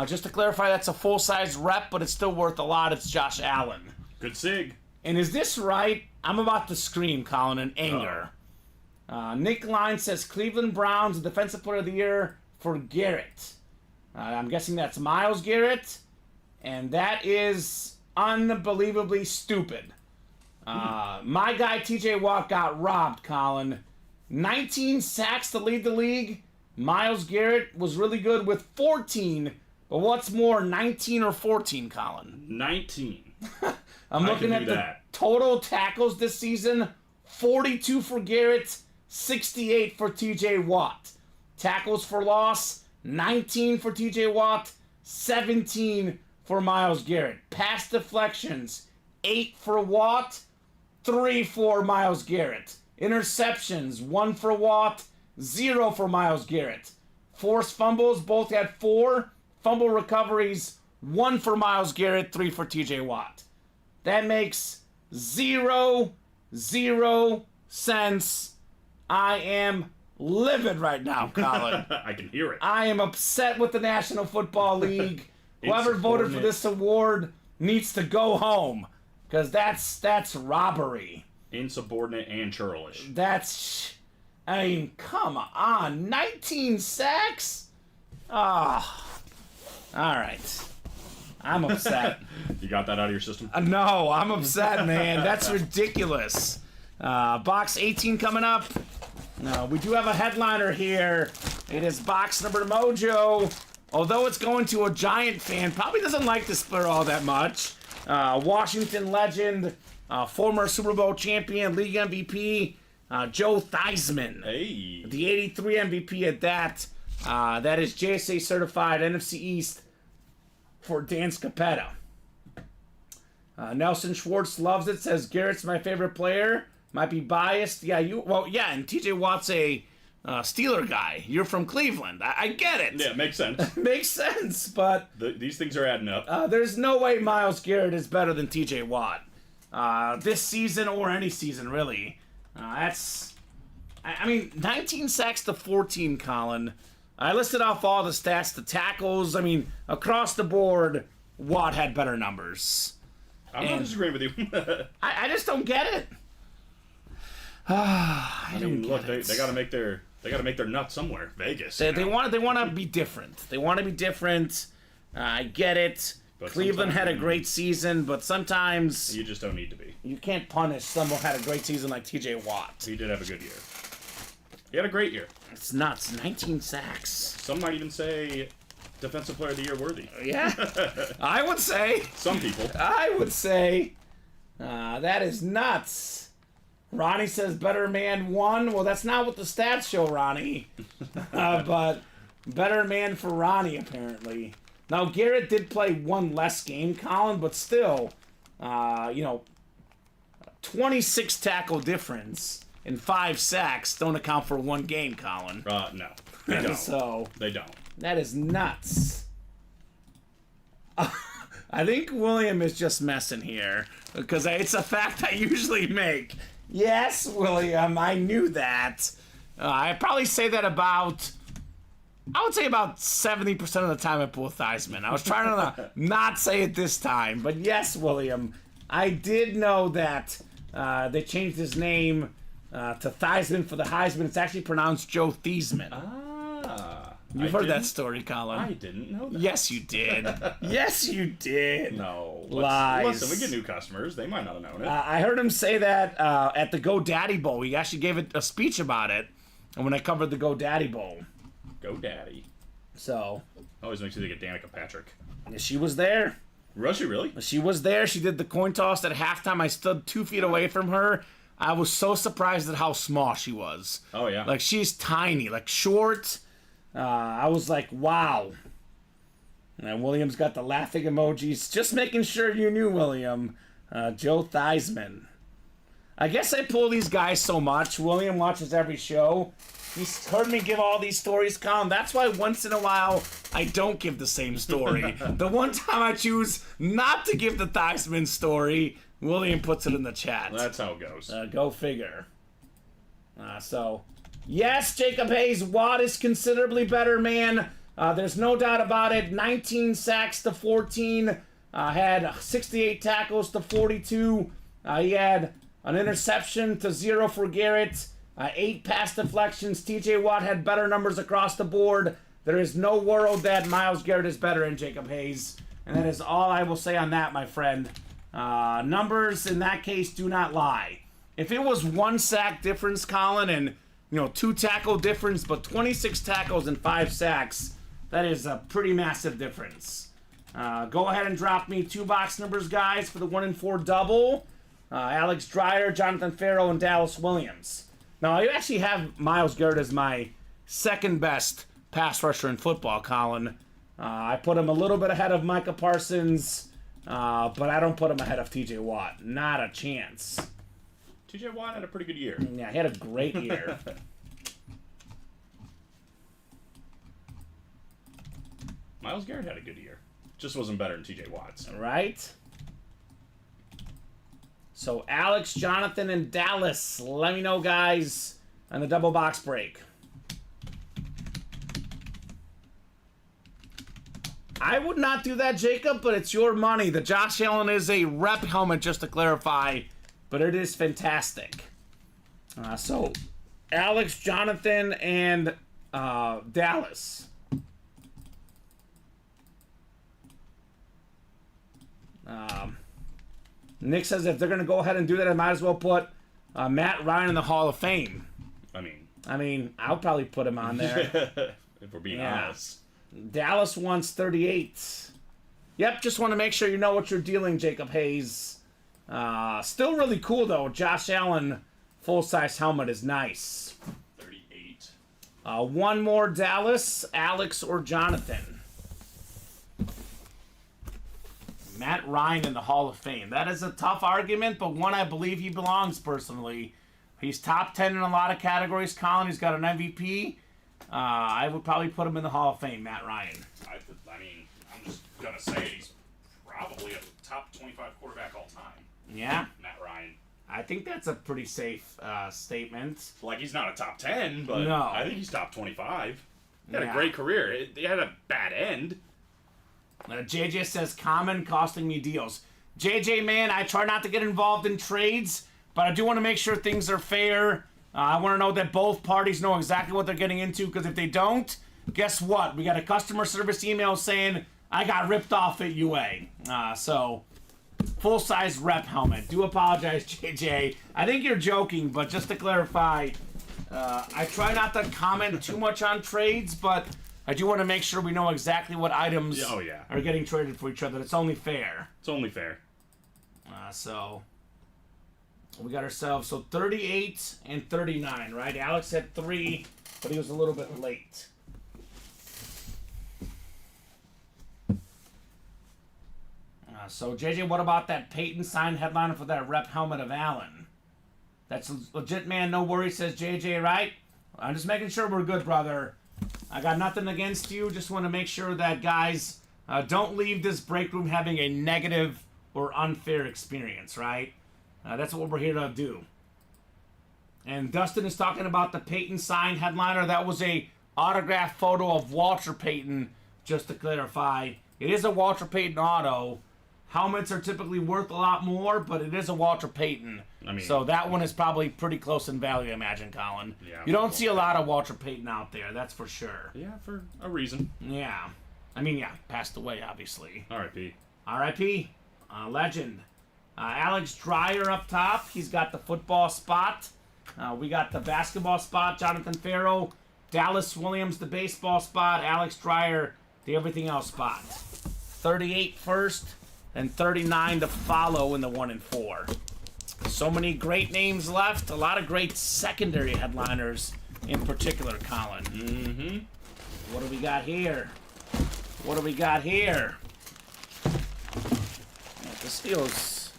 Just to clarify, that's a full-size rep, but it's still worth a lot. It's Josh Allen. Good sig. And is this right? I'm about to scream, Colin, in anger. Nick Line says Cleveland Browns Defensive Player of the Year for Garrett. I'm guessing that's Myles Garrett. And that is unbelievably stupid. My guy, TJ Watt, got robbed, Colin. 19 sacks to lead the league. Myles Garrett was really good with 14. But what's more, 19 or 14, Colin? 19. I'm looking at the total tackles this season. 42 for Garrett, 68 for TJ Watt. Tackles for loss, 19 for TJ Watt, 17 for Myles Garrett. Pass deflections, 8 for Watt, 3 for Myles Garrett. Interceptions, 1 for Watt, 0 for Myles Garrett. Forced fumbles, both had 4. Fumble recoveries, 1 for Myles Garrett, 3 for TJ Watt. That makes 0 sense. I am livid right now, Colin. I can hear it. I am upset with the National Football League. Whoever voted for this award needs to go home, because that's robbery. Insubordinate and churlish. I mean, come on. 19 sacks? Ah. All right. I'm upset. You got that out of your system? No, I'm upset, man. That's ridiculous. Box 18 coming up. We do have a headliner here. It is box number Mojo. Although it's going to a Giant fan, probably doesn't like this player all that much. Washington legend, former Super Bowl champion, league MVP, Joe Theismann. Hey. The 83 MVP at that. That is JSA certified NFC East for Dan Scapetta. Nelson Schwartz loves it, says Garrett's my favorite player. Might be biased. And TJ Watt's a Steeler guy. You're from Cleveland. I get it. Yeah, makes sense. Makes sense, but These things are adding up. there's no way Myles Garrett is better than TJ Watt. This season or any season, really. I mean, 19 sacks to 14, Colin. I listed off all the stats, the tackles. I mean, across the board, Watt had better numbers. I'm not disagreeing with you. I just don't get it. I mean, look, they got to make their nut somewhere. Vegas. They want to be different. They want to be different. I get it. But Cleveland had a great season, but sometimes you just don't need to be. You can't punish someone who had a great season like T.J. Watt. He did have a good year. He had a great year. It's nuts. 19 sacks. Some might even say Defensive Player of the Year worthy. Yeah, I would say. Some people. I would say. That is nuts. Ronnie says better man won. Well, that's not what the stats show, Ronnie. But better man for Ronnie, apparently. Now, Garrett did play one less game, Colin, but still, 26 tackle difference and 5 sacks don't account for one game, Colin. No, they don't. So they don't. That is nuts. I think William is just messing here because it's a fact I usually make. Yes, William, I knew that. I probably say that about 70% of the time I pull Theismann. I was trying to not say it this time, but yes, William, I did know that they changed his name to Theismann for the Heisman. It's actually pronounced Joe Theismann. You've heard that story, Colin. I didn't know that. Yes, you did. Yes, you did. No. Lies. Listen, we get new customers. They might not have known it. I heard him say that at the GoDaddy Bowl. He actually gave a speech about it, and when I covered the GoDaddy Bowl. GoDaddy. So. Always makes you think of Danica Patrick. She was there. Was she really? She was there. She did the coin toss at halftime. I stood 2 feet away from her. I was so surprised at how small she was. Oh, yeah. Like, she's tiny. Like, short. I was like, wow. And William's got the laughing emojis. Just making sure you knew, William. Joe Theismann. I guess I pull these guys so much. William watches every show. He's heard me give all these stories, Colin. That's why once in a while I don't give the same story. The one time I choose not to give the Theismann story, William puts it in the chat. That's how it goes. Go figure. Yes, Jacob Hayes, Watt is considerably better, man. There's no doubt about it. 19 sacks to 14. Had 68 tackles to 42. He had an interception to 0 for Garrett. 8 pass deflections. TJ Watt had better numbers across the board. There is no world that Myles Garrett is better than Jacob Hayes. And that is all I will say on that, my friend. Numbers, in that case, do not lie. If it was 1 sack difference, Colin, and 2 tackle difference, but 26 tackles and 5 sacks, that is a pretty massive difference. Go ahead and drop me 2 box numbers, guys, for the 1 and 4 double. Alex Dreyer, Jonathan Farrell, and Dallas Williams. Now, I actually have Myles Garrett as my second best pass rusher in football, Colin. I put him a little bit ahead of Micah Parsons, but I don't put him ahead of TJ Watt. Not a chance. TJ Watt had a pretty good year. Yeah, he had a great year. Myles Garrett had a good year. Just wasn't better than TJ Watt's. Right? So, Alex, Jonathan, and Dallas. Let me know, guys, on the double box break. I would not do that, Jacob, but it's your money. The Josh Allen is a rep helmet, just to clarify, but it is fantastic. So, Alex, Jonathan, and Dallas. Nick says if they're going to go ahead and do that, I might as well put Matt Ryan in the Hall of Fame. I mean, I'll probably put him on there. If we're being honest. Dallas wants 38. Yep, just want to make sure you know what you're dealing, Jacob Hayes. Still really cool, though. Josh Allen full-size helmet is nice. 38. One more, Dallas, Alex, or Jonathan. Matt Ryan in the Hall of Fame. That is a tough argument, but one I believe he belongs personally. He's top 10 in a lot of categories, Colin. He's got an MVP. I would probably put him in the Hall of Fame, Matt Ryan. I mean, I'm just going to say he's probably a top 25 quarterback all time. Yeah? Matt Ryan. I think that's a pretty safe statement. Like, he's not a top 10, but no. I think he's top 25. He had a great career. He had a bad end. JJ says, Kamen costing me deals. JJ, man, I try not to get involved in trades, but I do want to make sure things are fair. I want to know that both parties know exactly what they're getting into, because if they don't, guess what? We got a customer service email saying I got ripped off at UA. So, full-size rep helmet. Do apologize, JJ. I think you're joking, but just to clarify, I try not to comment too much on trades, but I do want to make sure we know exactly what items are getting traded for each other. It's only fair. It's only fair. So we got ourselves 38 and 39, right? Alex had 3, but he was a little bit late. So JJ, what about that Peyton signed headliner for that rep helmet of Allen? That's legit, man. No worries, says JJ, right? I'm just making sure we're good, brother. I got nothing against you. Just want to make sure that guys don't leave this break room having a negative or unfair experience, right? That's what we're here to do. And Dustin is talking about the Peyton signed headliner. That was a autographed photo of Walter Payton, just to clarify. It is a Walter Payton auto. Helmets are typically worth a lot more, but it is a Walter Payton. So that one is probably pretty close in value, I imagine, Colin. Yeah, you don't see a lot of Walter Payton out there, that's for sure. Yeah, for a reason. Yeah. Passed away, obviously. R.I.P. R.I.P. Legend. Alex Dreyer up top. He's got the football spot. We got the basketball spot. Jonathan Farrow. Dallas Williams, the baseball spot. Alex Dreyer, the everything else spot. 38 first, and 39 to follow in the 1 and 4. So many great names left. A lot of great secondary headliners in particular, Colin. Mm-hmm. What do we got here? What do we got here? This feels...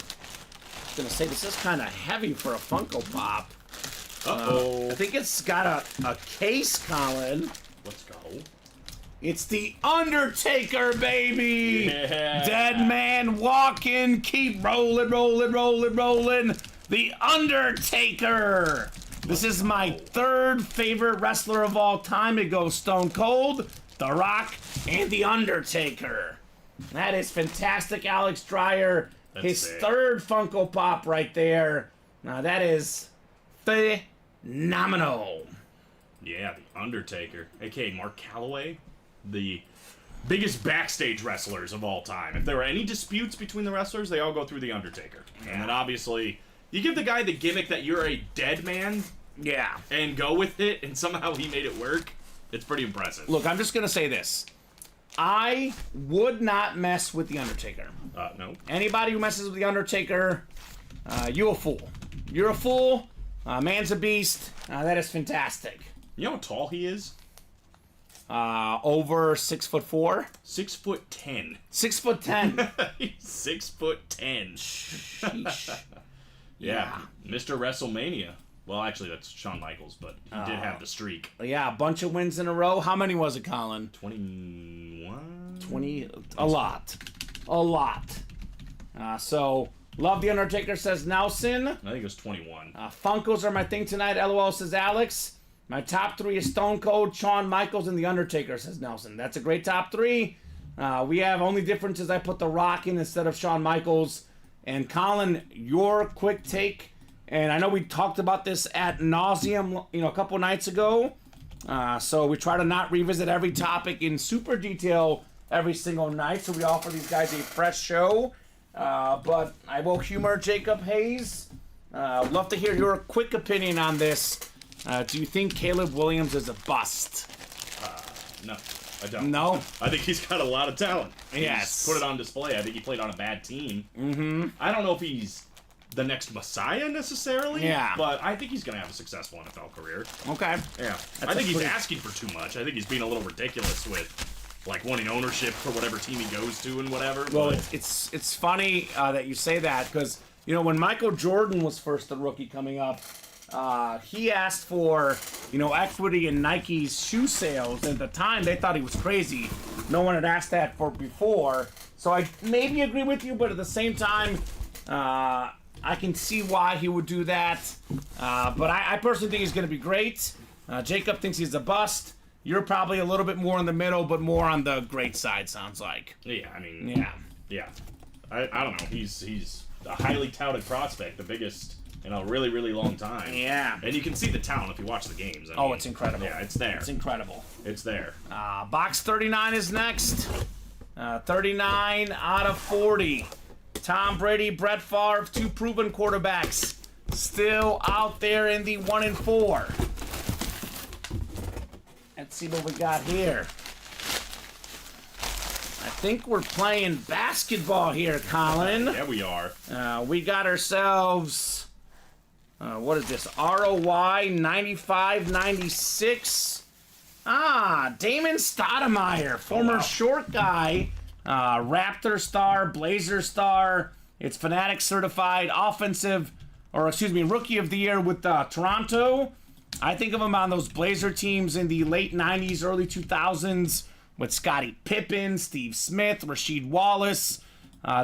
I was going to say, this is kind of heavy for a Funko Pop. Uh-oh. I think it's got a case, Colin. Let's go. It's the Undertaker, baby! Yeah. Dead man walking, keep rolling, rolling, rolling, rolling. The Undertaker! This is my third favorite wrestler of all time. It goes Stone Cold, The Rock, and The Undertaker. That is fantastic, Alex Dreyer. His sick. third Funko Pop right there. Now that is phenomenal. Yeah, The Undertaker, a.k.a. Mark Calloway, the biggest backstage wrestlers of all time. If there were any disputes between the wrestlers, they all go through The Undertaker. Yeah. And then obviously, you give the guy the gimmick that you're a dead man Yeah. and go with it, and somehow he made it work. It's pretty impressive. Look, I'm just going to say this. I would not mess with The Undertaker. No. Anybody who messes with The Undertaker, you a fool. You're a fool. Man's a beast. That is fantastic. You know how tall he is? Over 6'4". 6'10". 6'10". He's 6'10". Sheesh. Yeah. Mr. WrestleMania. Well, actually, that's Shawn Michaels, but he did have the streak. Yeah, a bunch of wins in a row. How many was it, Colin? 21? 20. A lot. A lot. So, love The Undertaker, says Nelson. I think it was 21. Funkos are my thing tonight, LOL, says Alex. My top 3 is Stone Cold, Shawn Michaels, and The Undertaker, says Nelson. That's a great top 3. We have only difference is I put The Rock in instead of Shawn Michaels. And Colin, your quick take, and I know we talked about this ad nauseum, a couple nights ago. So we try to not revisit every topic in super detail every single night, so we offer these guys a fresh show. But I will humor Jacob Hayes. I'd love to hear your quick opinion on this. Do you think Caleb Williams is a bust? No, I don't. No? I think he's got a lot of talent. Yes. He's put it on display. I think he played on a bad team. Mm-hmm. I don't know if he's the next Messiah necessarily. Yeah. But I think he's going to have a successful NFL career. Okay. Yeah. I think he's asking for too much. I think he's being a little ridiculous with, like, wanting ownership for whatever team he goes to and whatever. Well, but it's funny that you say that because, when Michael Jordan was first the rookie coming up, he asked for, equity in Nike's shoe sales. At the time, they thought he was crazy. No one had asked that for before. So I maybe agree with you, but at the same time, I can see why he would do that. But I personally think he's going to be great. Jacob thinks he's a bust. You're probably a little bit more in the middle, but more on the great side, sounds like. Yeah, I mean, Yeah. yeah. I don't know. He's a highly touted prospect, the biggest in a really, really long time. Yeah. And you can see the talent if you watch the games. Oh, it's incredible. Yeah, it's there. It's incredible. It's there. Box 39 is next. 39 out of 40. Tom Brady, Brett Favre, 2 proven quarterbacks. Still out there in the 1 and 4. Let's see what we got here. I think we're playing basketball here, Colin. Yeah, we are. We got ourselves, what is this? ROY 95-96. Damon Stoudemire, former short guy, Raptor star, Blazer star. It's Fanatic certified Rookie of the Year with Toronto. I think of him on those Blazer teams in the late 90s, early 2000s with Scottie Pippen, Steve Smith, Rasheed Wallace.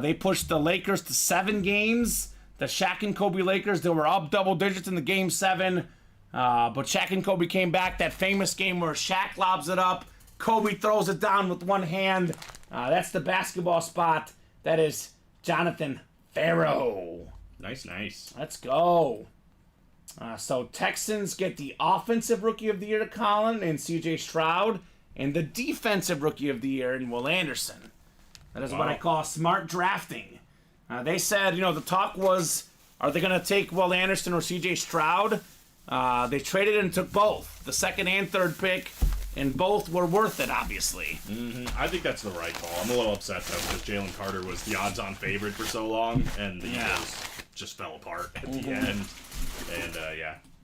They pushed the Lakers to 7 games. The Shaq and Kobe Lakers, they were up double digits in the game 7. But Shaq and Kobe came back. That famous game where Shaq lobs it up, Kobe throws it down with one hand. That's the basketball spot. That is Jonathan Farrow. Nice. Let's go. So Texans get the offensive Rookie of the Year to Colin and C.J. Stroud, and the defensive Rookie of the Year in Will Anderson. That is what I call smart drafting. They said, the talk was, are they going to take Will Anderson or C.J. Stroud? They traded and took both, the second and third pick, and both were worth it, obviously. I think that's the right call. I'm a little upset, though, because Jalen Carter was the odds-on favorite for so long, and the Eagles just fell apart at the end. And,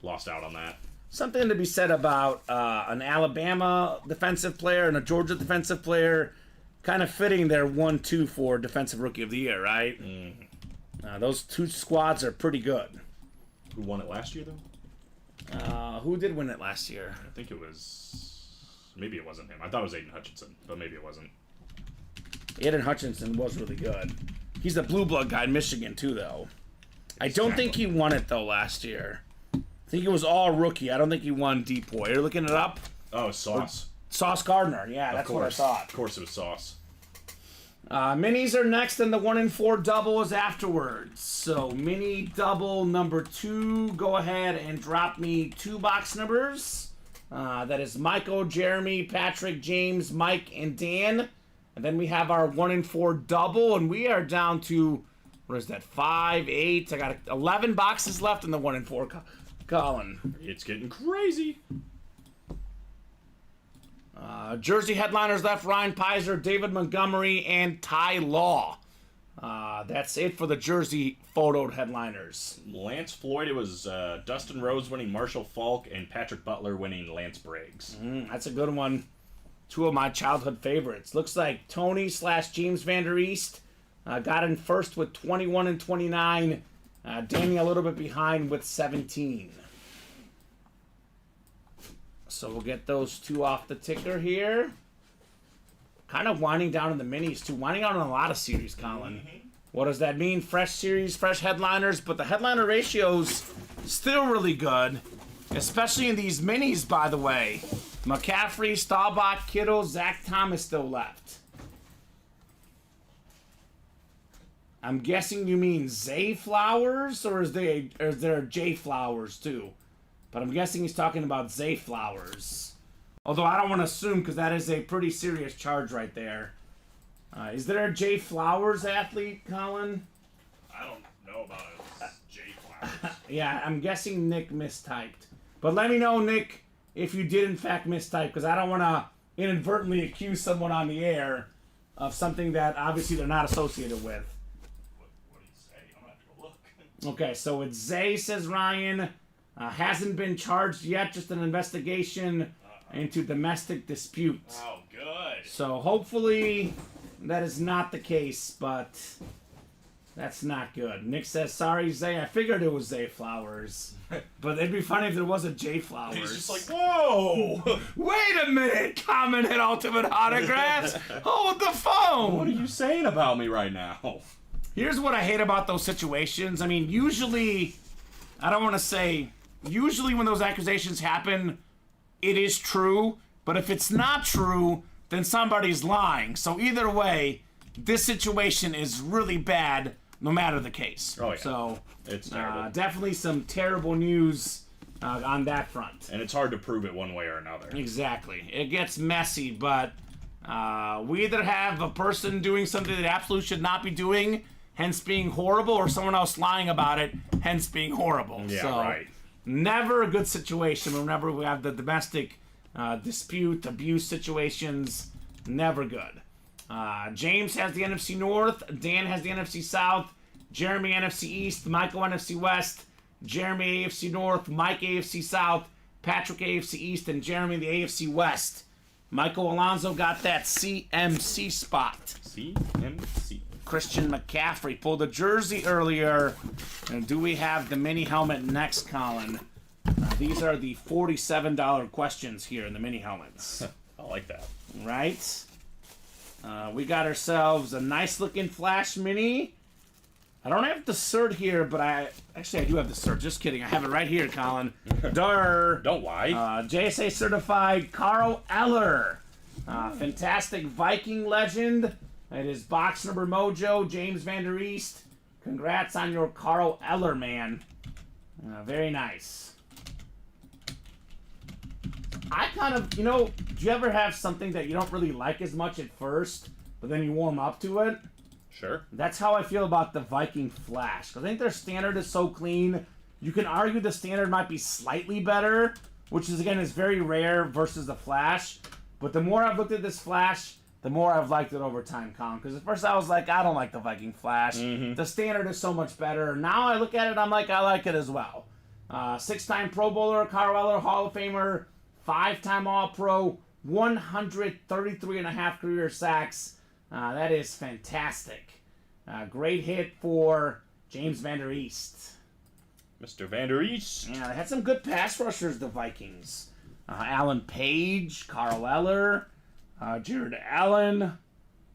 lost out on that. Something to be said about an Alabama defensive player and a Georgia defensive player kind of fitting their 1-2 for Defensive Rookie of the Year, right? Those 2 squads are pretty good. Who won it last year, though? Who did win it last year? I think it was... Maybe it wasn't him. I thought it was Aiden Hutchinson, but maybe it wasn't. Aiden Hutchinson was really good. He's a blue blood guy in Michigan, too, though. I don't think he won it, though, last year. I think it was all rookie. I don't think he won Depoy. You're looking it up? Oh, Sauce. Sauce Gardner. Yeah, that's what I thought. Of course it was Sauce. Minis are next, and the 1 and 4 double is afterwards. So, mini double number 2. Go ahead and drop me 2 box numbers. That is Michael, Jeremy, Patrick, James, Mike, and Dan. And then we have our 1 and 4 double, and we are down to, what is that, 5, 8. I got 11 boxes left in the 1 and 4 column. It's getting crazy. Jersey headliners left: Ryan Pizer, David Montgomery, and Ty Law. That's it for the Jersey photoed headliners. Lance Floyd, it was Dustin Rose winning Marshall Faulk and Patrick Butler winning Lance Briggs. That's a good one. 2 of my childhood favorites. Looks like Tony/James Vander East got in first with 21 and 29. Danny a little bit behind with 17. So we'll get those 2 off the ticker here. Kind of winding down in the minis, too. Winding down in a lot of series, Colin. What does that mean? Fresh series, fresh headliners, but the headliner ratio's still really good, especially in these minis, by the way. McCaffrey, Staubach, Kittle, Zach Thomas still left. I'm guessing you mean Zay Flowers, or is there J Flowers, too? But I'm guessing he's talking about Zay Flowers. Although I don't want to assume, because that is a pretty serious charge right there. Is there a Jay Flowers athlete, Colin? I don't know about it. Jay Flowers. Yeah, I'm guessing Nick mistyped. But let me know, Nick, if you did in fact mistype, because I don't want to inadvertently accuse someone on the air of something that obviously they're not associated with. What do you say? I'm going to have to go look. Okay, so it's Zay, says Ryan. Hasn't been charged yet, just an investigation into domestic dispute. Oh, good. So hopefully that is not the case, but that's not good. Nick says, sorry, Zay. I figured it was Zay Flowers. But it'd be funny if there was a Jay Flowers. He's just like, whoa! Wait a minute! Kamen and Ultimate Autographs! Hold the phone! What are you saying about me right now? Here's what I hate about those situations. I mean, usually, I don't want to say, usually when those accusations happen, it is true, But if it's not true, then somebody's lying. So either way, this situation is really bad, no matter the case. Oh, yeah. So It's terrible. definitely some terrible news on that front. And it's hard to prove it one way or another. Exactly. It gets messy, but we either have a person doing something that absolutely should not be doing, hence being horrible, or someone else lying about it, hence being horrible. Yeah, so, right. Never a good situation. Whenever we have the domestic dispute, abuse situations, never good. James has the NFC North, Dan has the NFC South, Jeremy NFC East, Michael NFC West, Jeremy AFC North, Mike AFC South, Patrick AFC East, and Jeremy the AFC West. Michael Alonso got that CMC spot. CMC. Christian McCaffrey pulled a jersey earlier. And do we have the mini helmet next, Colin? These are the $47 questions here in the mini helmets. I like that. Right? We got ourselves a nice looking Flash mini. I don't have the cert here, but I do have the cert. Just kidding. I have it right here, Colin. Durr. Don't lie. JSA certified Carl Eller. Fantastic Viking legend. It is box number mojo, James Van Der East. Congrats on your Carl Eller, man. Very nice. I kind of, do you ever have something that you don't really like as much at first, but then you warm up to it? Sure. That's how I feel about the Viking Flash. I think their standard is so clean. You can argue the standard might be slightly better, which is very rare versus the Flash. But the more I've looked at this Flash, the more I've liked it over time, Colin. Because at first I was like, I don't like the Viking Flash. The standard is so much better. Now I look at it, I'm like, I like it as well. 6-time Pro Bowler, Carl Eller, Hall of Famer, 5-time All-Pro, 133.5 career sacks. That is fantastic. Great hit for James Van Der East. Mr. Van Der East. Yeah, they had some good pass rushers, the Vikings. Alan Page, Carl Eller, Jared Allen.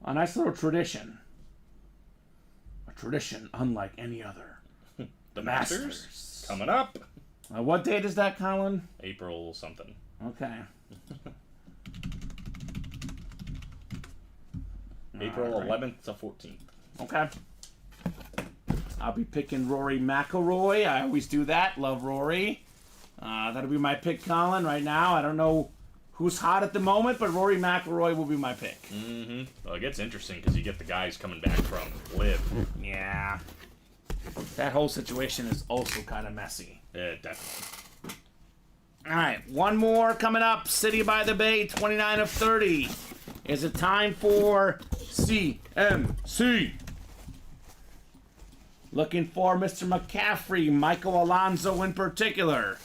A nice little tradition. A tradition unlike any other. The Masters. Coming up. What date is that, Colin? April something. Okay. April 11th to 14th. Okay. I'll be picking Rory McIlroy. I always do that. Love Rory. That'll be my pick, Colin, right now. I don't know who's hot at the moment, but Rory McIlroy will be my pick. Well, it gets interesting because you get the guys coming back from Live. Yeah. That whole situation is also kind of messy. Yeah, definitely. All right, one more coming up. City by the Bay, 29 of 30. Is it time for CMC? Looking for Mr. McCaffrey, Michael Alonso in particular.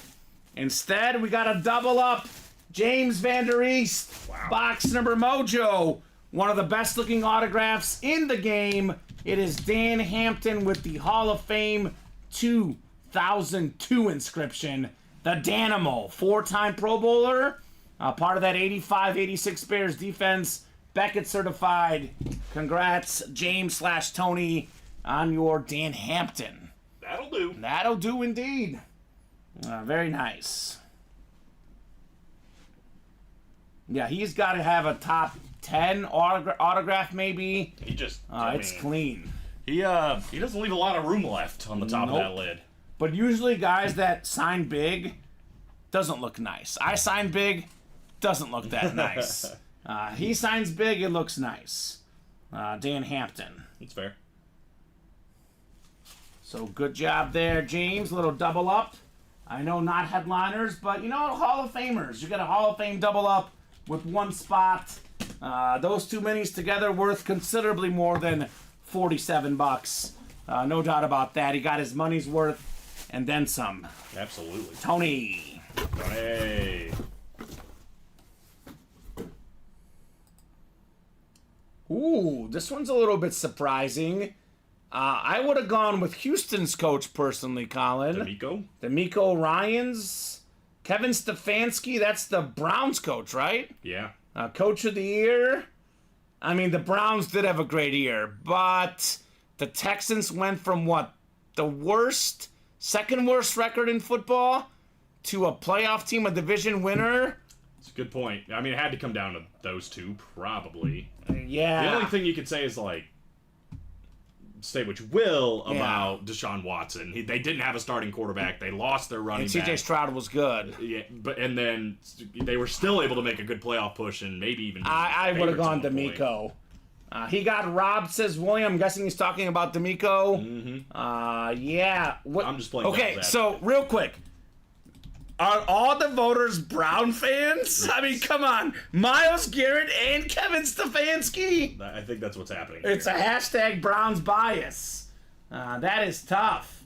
Instead, we got a double up. James Van Der East, box number mojo. One of the best looking autographs in the game. It is Dan Hampton with the Hall of Fame 2002 inscription. The Danimal, 4-time Pro Bowler. Part of that 85-86 Bears defense. Beckett certified. Congrats, James/Tony, on your Dan Hampton. That'll do. That'll do indeed. Very nice. Yeah, he's got to have a top 10 autograph maybe. He just... It's clean. He doesn't leave a lot of room left on the top of that lid. But usually guys that sign big doesn't look nice. I sign big, doesn't look that nice. He signs big, it looks nice. Dan Hampton. That's fair. So good job there, James. Little double up. I know not headliners, but Hall of Famers. You got a Hall of Fame double up with one spot. Those two minis together worth considerably more than $47. No doubt about that. He got his money's worth and then some. Absolutely. Tony. Hey. Ooh, this one's a little bit surprising. I would have gone with Houston's coach personally, Colin. D'Amico Ryans. Kevin Stefanski, that's the Browns coach, right? Yeah. Coach of the year. I mean, the Browns did have a great year, but the Texans went from what? The second worst record in football to a playoff team, a division winner. It's a good point. I mean, it had to come down to those two, probably. Yeah. The only thing you could say is, like, say what you will about Deshaun Watson. They didn't have a starting quarterback. They lost their running And back. C.J. Stroud was good. Yeah, and then they were still able to make a good playoff push and maybe even. I would have gone favorites at one point. D'Amico. He got robbed, says William. I'm guessing he's talking about D'Amico. Yeah. I'm just playing Okay, devil's so advocate. real quick. Are all the voters Brown fans? I mean, come on. Myles Garrett and Kevin Stefanski. I think that's what's happening. It's a hashtag Browns bias. That is tough.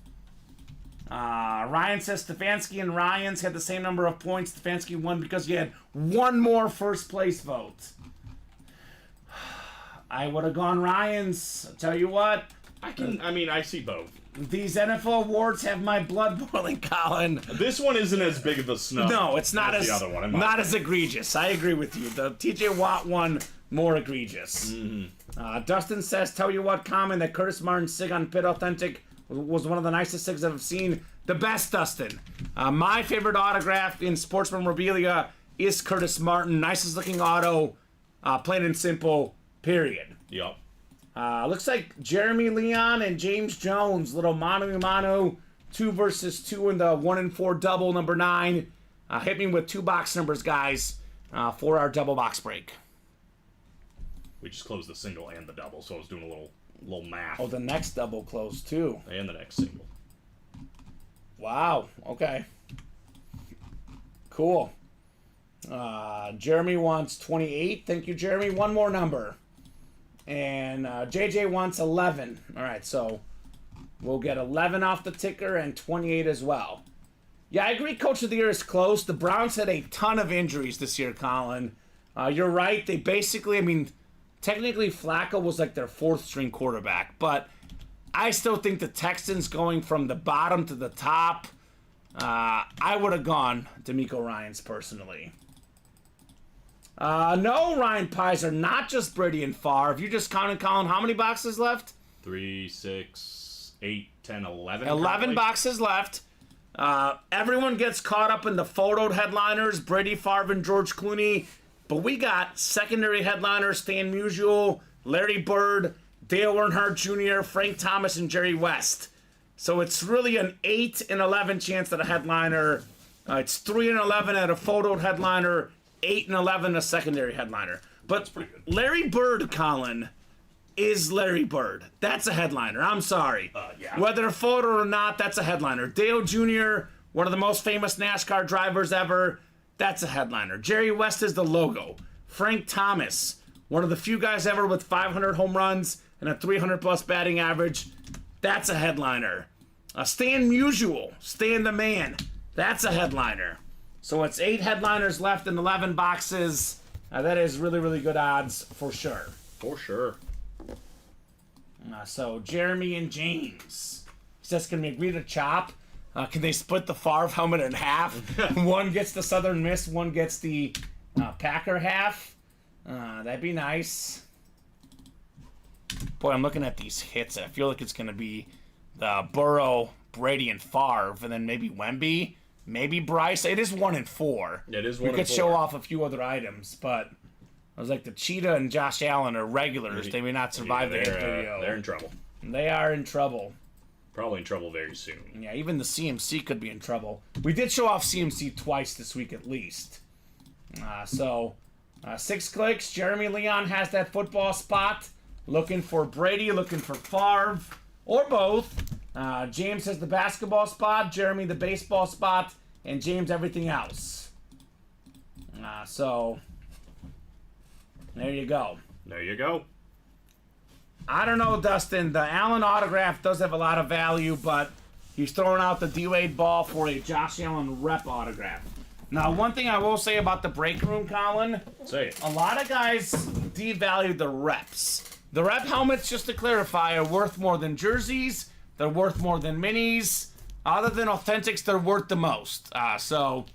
Ryan says Stefanski and Ryans had the same number of points. Stefanski won because he had one more first place vote. I would have gone Ryans. I'll tell you what. I see both. These NFL awards have my blood boiling, Colin. This one isn't as big of a snub. No, it's not as as the other one. not as egregious. I agree with you. The T.J. Watt one more egregious. Dustin says, "Tell you what, Kamen, that Curtis Martin's sig on Pit Authentic was one of the nicest sigs I've seen. The best, Dustin. My favorite autograph in sports memorabilia is Curtis Martin. Nicest looking auto, plain and simple. Period." Yup. Looks like Jeremy Leon and James Jones, little mano a mano, 2 versus 2 in the 1 and 4 double, number 9. Hit me with 2 box numbers, guys, for our double box break. We just closed the single and the double, so I was doing a little math. Oh, the next double closed too. And the next single. Wow. Okay. Cool. Jeremy wants 28. Thank you, Jeremy. One more number. And JJ wants 11. All right, so we'll get 11 off the ticker and 28 as well. Yeah, I agree. Coach of the Year is close. The Browns had a ton of injuries this year, Colin. You're right. They basically, technically Flacco was like their 4th string quarterback, but I still think the Texans going from the bottom to the top, I would have gone D'Amico Ryans personally. No, Ryan Pizer, not just Brady and Favre. You just counted, Colin, how many boxes left? 3, 6, 8, 10, 11. 11 currently. boxes left. Everyone gets caught up in the photoed headliners, Brady, Favre, and George Clooney. But we got secondary headliners, Stan Musial, Larry Bird, Dale Earnhardt Jr., Frank Thomas, and Jerry West. So it's really an 8 in 11 chance at a headliner. It's 3 in 11 at a photoed headliner, 8 and 11 a secondary headliner. But Larry Bird, Colin, is Larry Bird. That's a headliner. I'm sorry. Yeah. Whether photo or not, that's a headliner. Dale Jr., one of the most famous NASCAR drivers ever, that's a headliner. Jerry West is the logo. Frank Thomas, one of the few guys ever with 500 home runs and a 300-plus batting average, that's a headliner. Stan Musial, Stan the Man, that's a headliner. So it's 8 headliners left in 11 boxes. That is really, really good odds for sure. For sure. So Jeremy and James. He says, can we agree to chop? Can they split the Favre helmet in half? One gets the Southern Miss, one gets the Packer half. That'd be nice. Boy, I'm looking at these hits. I feel like it's going to be the Burrow, Brady, and Favre, and then maybe Wemby. Maybe Bryce. It is 1 and 4. It is 1 We and could 4. show off a few other items, but I was like the Cheetah and Josh Allen are regulars. They may not survive the hit video. They're in trouble. They are in trouble. Probably in trouble very soon. Yeah, even the CMC could be in trouble. We did show off CMC twice this week at least. 6 clicks. Jeremy Leon has that football spot. Looking for Brady, looking for Favre, or both. James has the basketball spot, Jeremy the baseball spot, and James everything else. So, there you go. There you go. I don't know, Dustin. The Allen autograph does have a lot of value, but he's throwing out the D-Wade ball for a Josh Allen rep autograph. Now, one thing I will say about the break room, Colin, Say it. a lot of guys devalue the reps. The rep helmets, just to clarify, are worth more than jerseys. They're worth more than minis. Other than authentics, they're worth the most. So,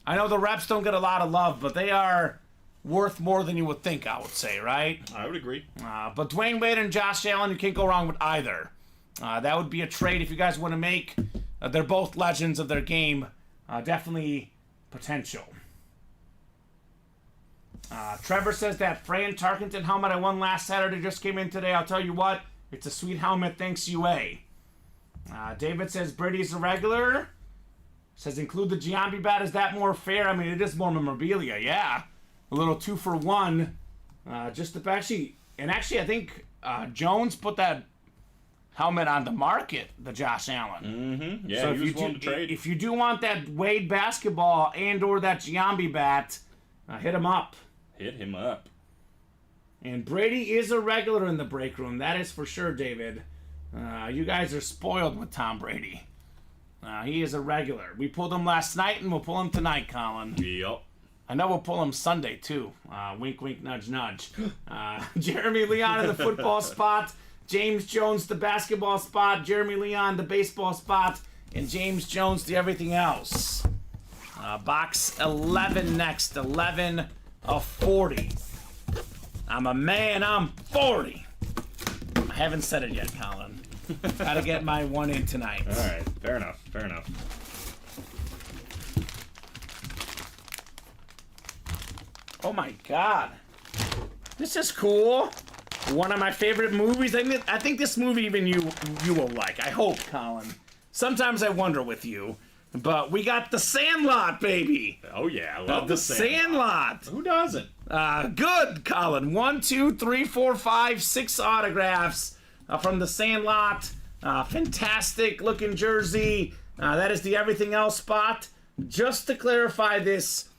I know the reps don't get a lot of love, but they are worth more than you would think, I would say, right? I would agree. But Dwayne Wade and Josh Allen, you can't go wrong with either. That would be a trade if you guys want to make. They're both legends of their game. Definitely potential. Trevor says that Fran Tarkenton helmet I won last Saturday just came in today. I'll tell you what, it's a sweet helmet. Thanks, UA. David says Brady's a regular. Says include the Giambi bat. Is that more fair? I mean, it is more memorabilia. Yeah, a little 2 for 1. Just to actually, I think Jones put that helmet on the market. The Josh Allen. Mm-hmm. Yeah, So he was willing to trade. if you do want that Wade basketball and/or that Giambi bat, hit him up. Hit him up. And Brady is a regular in the break room. That is for sure, David. You guys are spoiled with Tom Brady. He is a regular. We pulled him last night, and we'll pull him tonight, Colin. Yep. I know we'll pull him Sunday, too. Wink, wink, nudge, nudge. Jeremy Leon in the football spot. James Jones, the basketball spot. Jeremy Leon, the baseball spot. And James Jones, the everything else. Box 11 next. 11 of 40. I'm a man. I'm 40. I haven't said it yet, Colin. Gotta get my one in tonight. All right. Fair enough. Fair enough. Oh my God. This is cool. One of my favorite movies. I think this movie even you will like. I hope, Colin. Sometimes I wonder with you. But we got The Sandlot, baby. Oh, yeah. I love the Sandlot. Who doesn't? Good, Colin. 1, 2, 3, 4, 5, 6 autographs from The Sandlot. Fantastic looking jersey. That is the everything else spot. Just to clarify this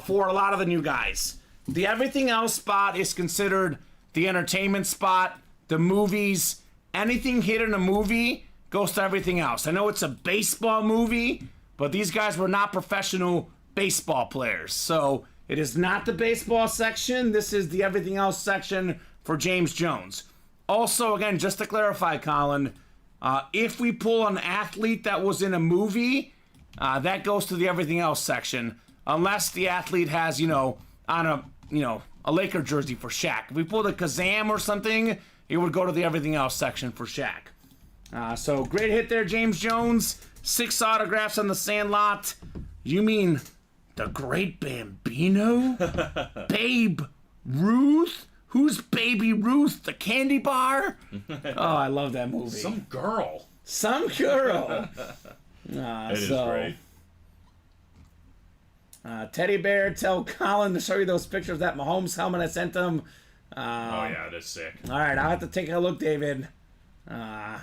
for a lot of the new guys. The everything else spot is considered the entertainment spot, the movies. Anything hit in a movie goes to everything else. I know it's a baseball movie, but these guys were not professional baseball players. So it is not the baseball section. This is the everything else section for James Jones. Also, again, just to clarify, Colin, if we pull an athlete that was in a movie, that goes to the everything else section, unless the athlete has, on a Laker jersey for Shaq. If we pulled a Kazam or something, it would go to the everything else section for Shaq. So great hit there, James Jones. 6 autographs on The Sandlot. You mean the great Bambino? Babe Ruth? Who's Baby Ruth? The candy bar? Oh, I love that movie. Some girl. Some girl. It is great. Teddy Bear, tell Colin to show you those pictures of that Mahomes helmet I sent him. Oh, yeah, that's sick. All right, I'll have to take a look, David. A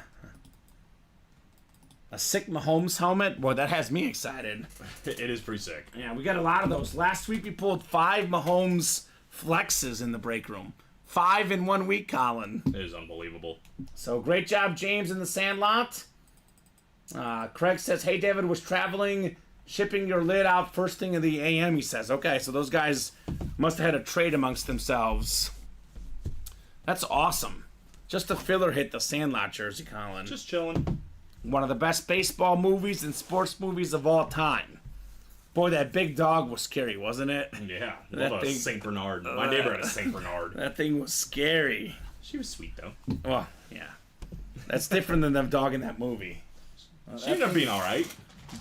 sick Mahomes helmet? Boy, that has me excited. It is pretty sick. Yeah, we got a lot of those. Last week we pulled 5 Mahomes flexes in the break room. 5 in 1 week, Colin. It is unbelievable. So great job, James, in The Sandlot. Craig says, hey, David, was traveling, shipping your lid out first thing in the AM, he says. Okay, so those guys must have had a trade amongst themselves. That's awesome. Just a filler hit, The Sandlot jersey, Colin. Just chilling. One of the best baseball movies and sports movies of all time. Boy, that big dog was scary, wasn't it? Yeah. That Love a thing- St. Bernard. My neighbor had a St. Bernard. That thing was scary. She was sweet, though. Well, yeah. That's different than the dog in that movie. She ended up being all right.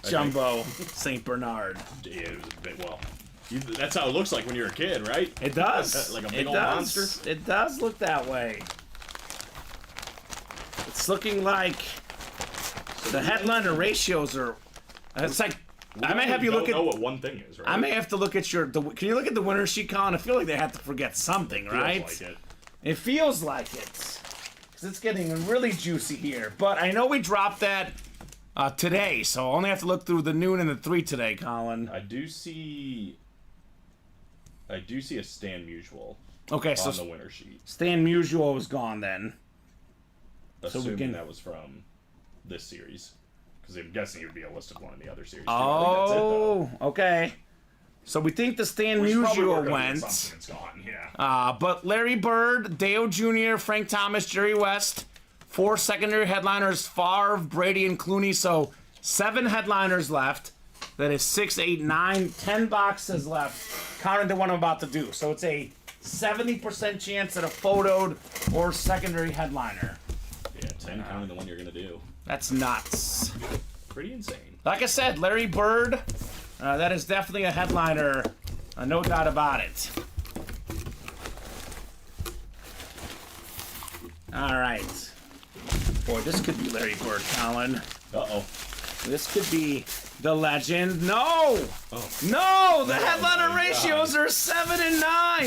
Jumbo St. Bernard. Yeah, it was a bit, that's how it looks like when you're a kid, right? It does. Like a big It old does. monster. It does look that way. It's looking like the headliner ratios are. It's like I may have you look don't know at. what one thing is, right? I may have to look at can you look at the winner sheet, Colin? I feel like they have to forget something, Feels right? like it. It feels like it. Because it's getting really juicy here. But I know we dropped that today, so I only have to look through the noon and the 3 today, Colin. I do see a Stan Musial Okay, on so the winner sheet. Stan Musial is gone then. Assuming that was from this series. Because I'm guessing it would be a list of one of the other series. Oh, okay. So we think the Stan Musial went. It's gone, yeah. But Larry Bird, Dale Jr., Frank Thomas, Jerry West, 4 secondary headliners, Favre, Brady, and Clooney. So 7 headliners left. That is 6, 8, 9, 10 boxes left, counting the one I'm about to do. So it's a 70% chance at a photoed or secondary headliner. Yeah, 10 counting the one you're going to do. That's nuts. Pretty insane. Like I said, Larry Bird, that is definitely a headliner. No doubt about it. All right. Boy, this could be Larry Bird, Colin. Uh-oh. This could be the legend. No! Oh. No! The headliner my ratios are 7 and 9.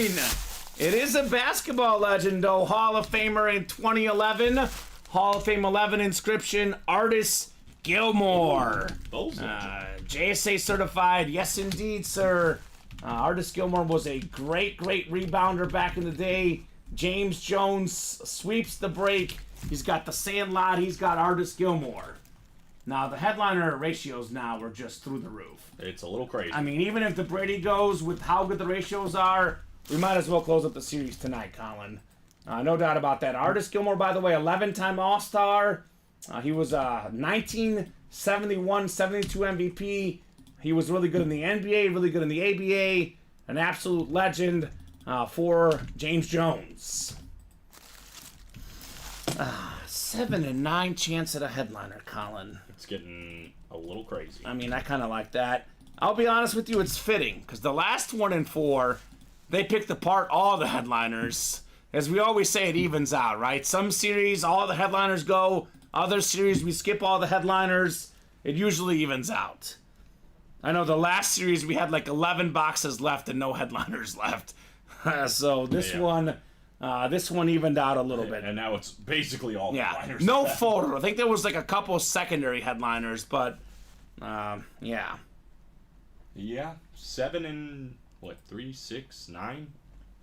It is a basketball legend, though. Hall of Famer in 2011. Hall of Fame 11 inscription, Artis Gilmore. Those JSA certified. Yes, indeed, sir. Artis Gilmore was a great, great rebounder back in the day. James Jones sweeps the break. He's got the Sandlot. He's got Artis Gilmore. Now, the headliner ratios now are just through the roof. It's a little crazy. I mean, even if the Brady goes with how good the ratios are, we might as well close up the series tonight, Colin. No doubt about that. Artis Gilmore, by the way, 11-time All-Star. He was 1971-72 MVP. He was really good in the NBA, really good in the ABA. An absolute legend for James Jones. 7 and 9 chance at a headliner, Colin. It's getting a little crazy. I mean, I kind of like that. I'll be honest with you, it's fitting, because the last 1 and 4, they picked apart all the headliners. As we always say, it evens out, right? Some series, all the headliners go. Other series, we skip all the headliners. It usually evens out. I know the last series, we had like 11 boxes left and no headliners left. So this one evened out a little bit. And now it's basically all headliners. No photo. I think there was like a couple of secondary headliners, but yeah. Yeah, 7 and 3, 6, 9.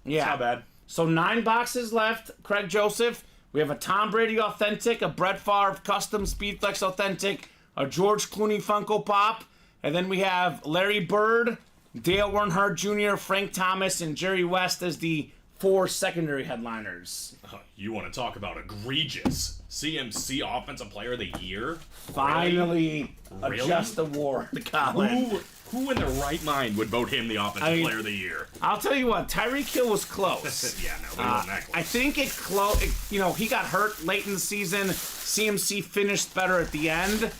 Yeah, It's not bad. So 9 boxes left. Craig Joseph. We have a Tom Brady authentic, a Brett Favre custom Speedflex authentic, a George Clooney Funko Pop, and then we have Larry Bird, Dale Earnhardt Jr., Frank Thomas, and Jerry West as the 4 secondary headliners. You want to talk about egregious CMC Offensive Player of the Year? Finally, Really? a just award, Colin. Who in their right mind would vote him the Offensive Player of the Year? I'll tell you what, Tyreek Hill was close. Yeah, no, they weren't that close. I think he got hurt late in the season. CMC finished better at the end.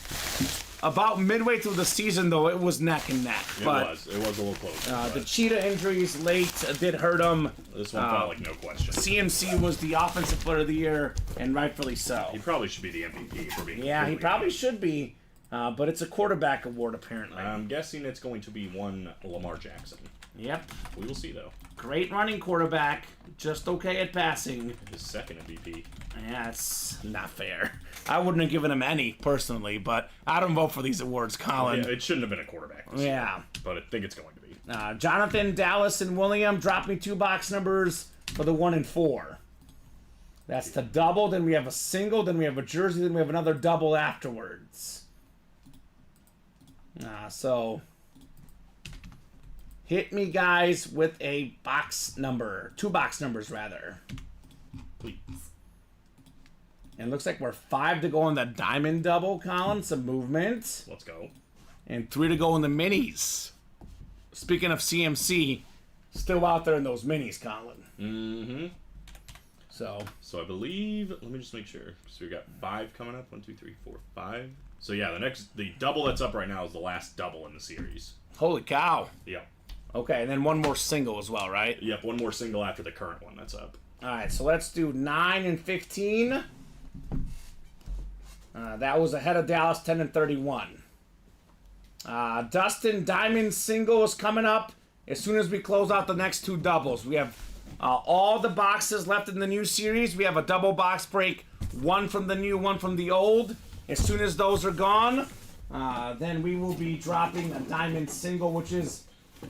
About midway through the season, though, it was neck and neck. It was a little close. The cheetah injuries late did hurt him. This one felt like no question. CMC was the Offensive Player of the Year, and rightfully so. He probably should be the MVP for being. Yeah, he probably should be, but it's a quarterback award, apparently. I'm guessing it's going to be one Lamar Jackson. Yep. We will see, though. Great running quarterback, just okay at passing. His second MVP. Yeah, it's not fair. I wouldn't have given him any, personally, but I don't vote for these awards, Colin. Yeah, it shouldn't have been a quarterback this year, but I think it's going to be. Jonathan, Dallas, and William drop me 2 box numbers for the 1 and 4. That's the double, then we have a single, then we have a jersey, then we have another double afterwards. So, hit me, guys, with a box number. 2 box numbers, rather. Please. And it looks like we're 5 to go on the diamond double, Colin. Some movement. Let's go. And 3 to go in the minis. Speaking of CMC, still out there in those minis, Colin. Mm-hmm. So I believe, let me just make sure. So we got 5 coming up. 1, 2, 3, 4, 5. So yeah, the double that's up right now is the last double in the series. holy cow. Yep. Okay, and then one more single as well, right? Yep, one more single after the current one that's up. All right, so let's do 9 and 15. That was ahead of Dallas, 10 and 31. Dustin Diamond single is coming up as soon as we close out the next 2 doubles. We have all the boxes left in the new series. We have a double box break, 1 from the new, 1 from the old. As soon as those are gone, then we will be dropping a diamond single, which is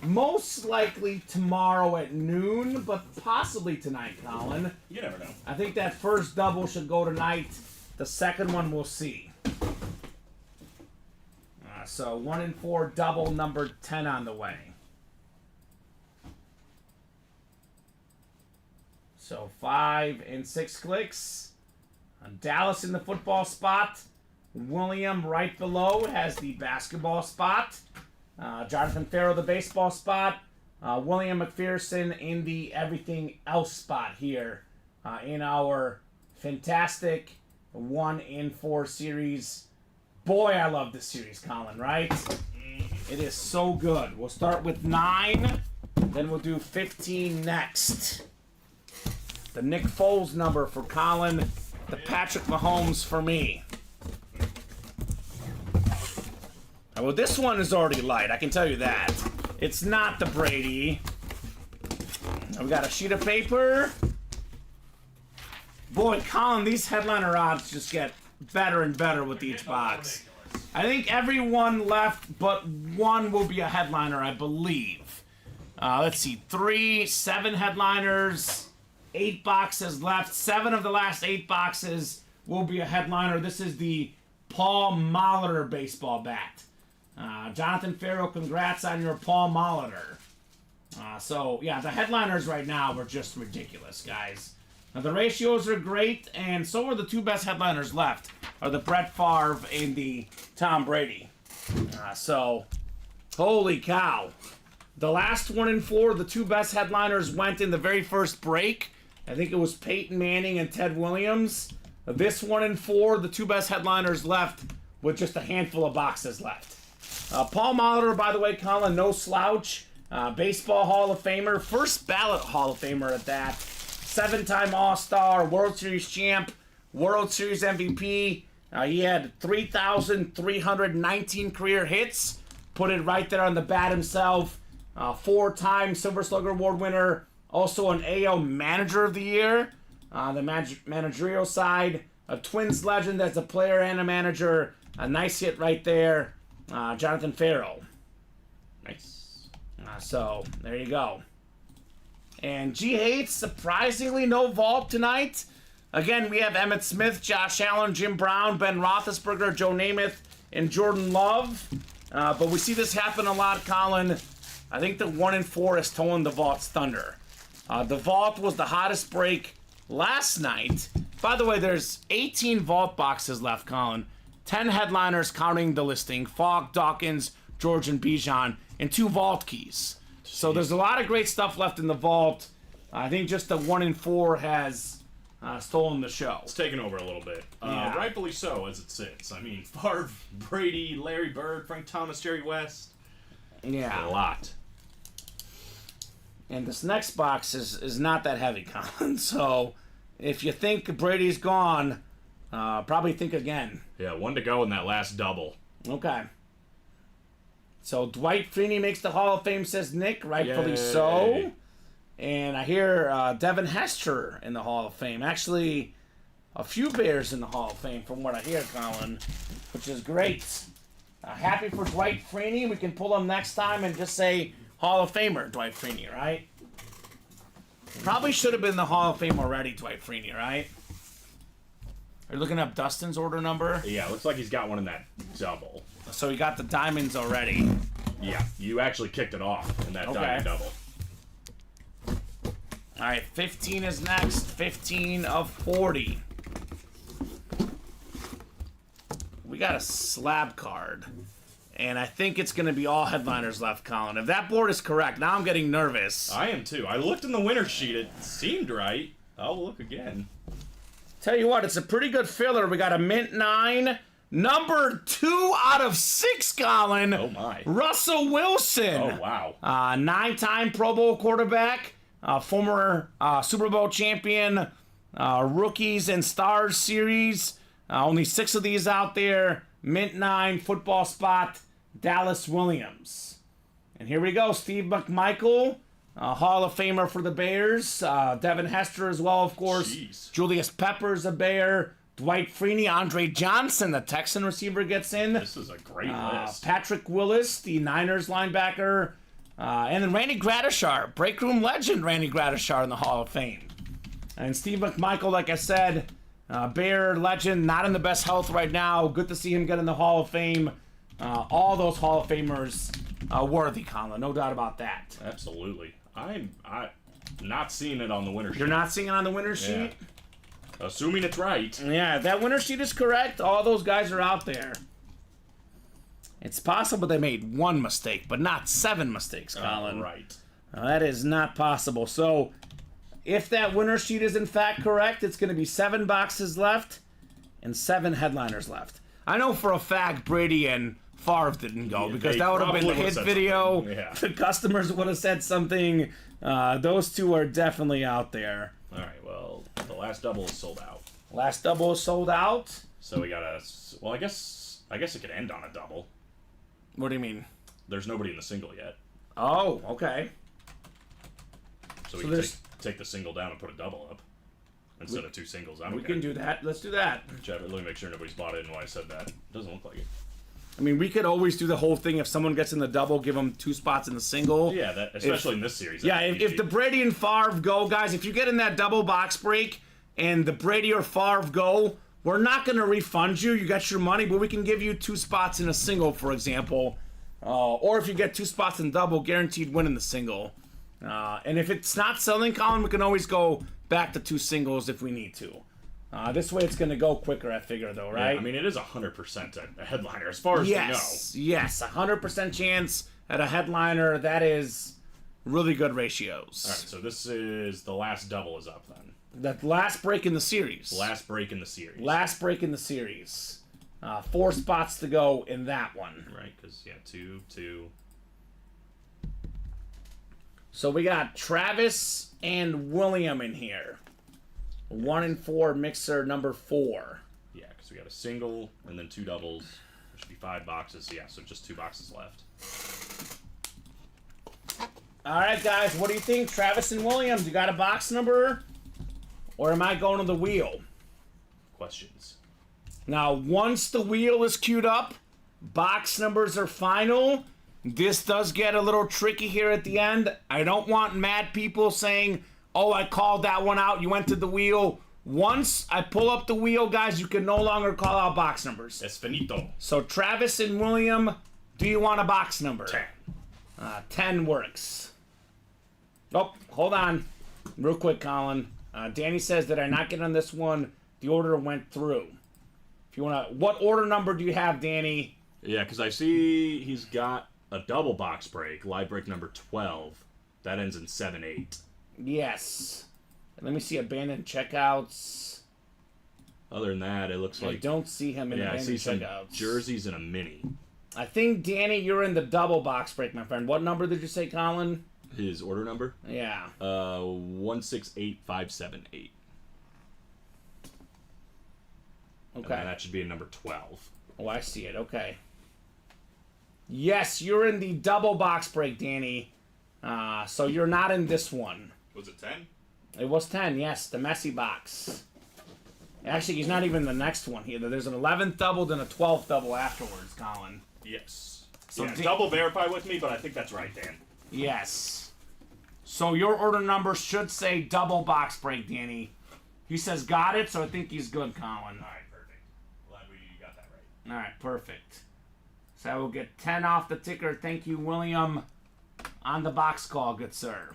most likely tomorrow at noon, but possibly tonight, Colin. You never know. I think that first double should go tonight. The second one we'll see. So 1 and 4 double number 10 on the way. So 5 and 6 clicks. Dallas in the football spot. William right below has the basketball spot. Jonathan Farrell the baseball spot. William McPherson in the everything else spot here in our fantastic 1 in 4 series. Boy, I love this series, Colin, right? It is so good. We'll start with 9, then we'll do 15 next. The Nick Foles number for Colin the Patrick Mahomes for me. Well, this one is already light, I can tell you that. It's not the Brady. We got a sheet of paper. Boy, Colin, these headliner odds just get better and better with each box. I think everyone left but one will be a headliner, I believe. Let's see, 7 headliners, 8 boxes left. 7 of the last 8 boxes will be a headliner. This is the Paul Molitor baseball bat. Jonathan Farrell, congrats on your Paul Molitor. So, yeah, the headliners right now are just ridiculous, guys. Now, the ratios are great, and so are the 2 best headliners left, are the Brett Favre and the Tom Brady. So, holy cow. The last 1 and 4, the 2 best headliners went in the very first break. I think it was Peyton Manning and Ted Williams. This 1 and 4, the 2 best headliners left with just a handful of boxes left. Paul Molitor, by the way, Colin, no slouch. Baseball Hall of Famer, first ballot Hall of Famer at that. 7-time All-Star, World Series champ, World Series MVP. He had 3,319 career hits. Put it right there on the bat himself. 4-time Silver Slugger Award winner. Also an AL Manager of the Year. The managerial side. A Twins legend as a player and a manager. A nice hit right there. Jonathan Farrell. Nice. So, there you go. And G8, surprisingly no vault tonight. Again, we have Emmitt Smith, Josh Allen, Jim Brown, Ben Roethlisberger, Joe Namath, and Jordan Love. But we see this happen a lot, Colin. I think the 1 and 4 is towing the vault's thunder. The vault was the hottest break last night. By the way, there's 18 vault boxes left, Colin. 10 headliners counting the listing. Fogg, Dawkins, George, and Bijan, and 2 vault keys. So there's a lot of great stuff left in the vault. I think just the 1 and 4 has stolen the show. It's taken over a little bit. Yeah. Rightfully so, as it sits. I mean, Favre, Brady, Larry Bird, Frank Thomas, Jerry West. Yeah. A lot. And this next box is not that heavy, Colin. So if you think Brady's gone, probably think again. Yeah, 1 to go in that last double. Okay. So Dwight Freeney makes the Hall of Fame, says Nick, rightfully so. And I hear Devin Hester in the Hall of Fame. Actually, a few Bears in the Hall of Fame from what I hear, Colin, which is great. Happy for Dwight Freeney. We can pull him next time and just say Hall of Famer, Dwight Freeney, right? Probably should have been the Hall of Fame already, Dwight Freeney, right? Are you looking up Dustin's order number? Yeah, looks like he's got one in that double. So he got the diamonds already. Yeah, you actually kicked it off in that diamond double. All right, 15 is next. 15 of 40. We got a slab card. And I think it's going to be all headliners left, Colin. If that board is correct, now I'm getting nervous. I am too. I looked in the winner sheet. It seemed right. I'll look again. Tell you what, it's a pretty good filler. We got a mint 9. Number 2 out of 6, Colin. Oh, my. Russell Wilson. Oh, wow. 9-time Pro Bowl quarterback. Former Super Bowl champion. Rookies and Stars series. Only 6 of these out there. Mint 9, football spot. Dallas Williams. And here we go. Steve McMichael. Hall of Famer for the Bears. Devin Hester as well, of course. Jeez. Julius Peppers, a Bear. Dwight Freeney, Andre Johnson, the Texan receiver, gets in. This is a great list. Patrick Willis, the Niners linebacker. And then Randy Gradishar, break room legend Randy Gradishar in the Hall of Fame. And Steve McMichael, like I said, Bear legend, not in the best health right now. Good to see him get in the Hall of Fame. All those Hall of Famers worthy, Colin, no doubt about that. Absolutely. I'm not seeing it on the winner sheet. You're not seeing it on the winner's sheet? Assuming it's right. Yeah, if that winner sheet is correct, all those guys are out there. It's possible they made 1 mistake, but not 7 mistakes, Colin. Right. That is not possible. So, if that winner sheet is in fact correct, it's going to be 7 boxes left and 7 headliners left. I know for a fact Brady and Favre didn't go because that would have been the hit video. Yeah. The customers would have said something. Those 2 are definitely out there. All right, well, the last double is sold out. Last double is sold out. So we got well, I guess it could end on a double. What do you mean? There's nobody in the single yet. Oh, okay. So we can take the single down and put a double up instead of two singles. We can do that. Let's do that. Let me make sure nobody's bought in why I said that. It doesn't look like it. I mean, we could always do the whole thing. If someone gets in the double, give them 2 spots in the single. Yeah, that especially in this series. Yeah, if the Brady and Favre go, guys, if you get in that double box break and the Brady or Favre go, we're not going to refund you. You got your money, but we can give you 2 spots in a single, for example. Or if you get 2 spots in double, guaranteed win in the single. And if it's not selling, Colin, we can always go back to 2 singles if we need to. This way it's going to go quicker, I figure, though, right? Yeah, I mean, it is 100% a headliner as far as we know. Yes, 100% chance at a headliner. That is really good ratios. All right, so this is the last double is up then. The last break in the series. Last break in the series. 4 spots to go in that one. Right, because, 2. So we got Travis and William in here. 1 and 4 mixer number 4. Yeah, because we got a single and then 2 doubles. There should be 5 boxes. Yeah, so just 2 boxes left. All right, guys, what do you think? Travis and Williams, you got a box number? Or am I going to the wheel? Questions. Now, once the wheel is queued up, box numbers are final. This does get a little tricky here at the end. I don't want mad people saying, oh, I called that one out. You went to the wheel. Once I pull up the wheel, guys, you can no longer call out box numbers. Es finito. So, Travis and William, do you want a box number? 10. 10 works. Oh, hold on. Real quick, Colin. Danny says, did I not get on this one? The order went through. If you want to, what order number do you have, Danny? Yeah, because I see he's got a double box break, live break number 12. That ends in 7-8. Yes. Let me see abandoned checkouts. Other than that, it looks like... I don't see him in I abandoned see some checkouts. jerseys and a mini. I think, Danny, you're in the double box break, my friend. What number did you say, Colin? His order number? Yeah. 168578. Okay. And that should be in number 12. Oh, I see it. Okay. Yes, you're in the double box break, Danny. So you're not in this one. Was it 10? It was 10, yes. The Messi box. Actually, he's not even the next one here. There's an 11th double, then a 12th double afterwards, Colin. Yes. So So double verify with me, but I think that's right, Dan. Yes. So your order number should say double box break, Danny. He says got it, so I think he's good, Colin. All right, perfect. Glad we got that right. All right, perfect. So I will get 10 off the ticker. Thank you, William, on the box call, good sir.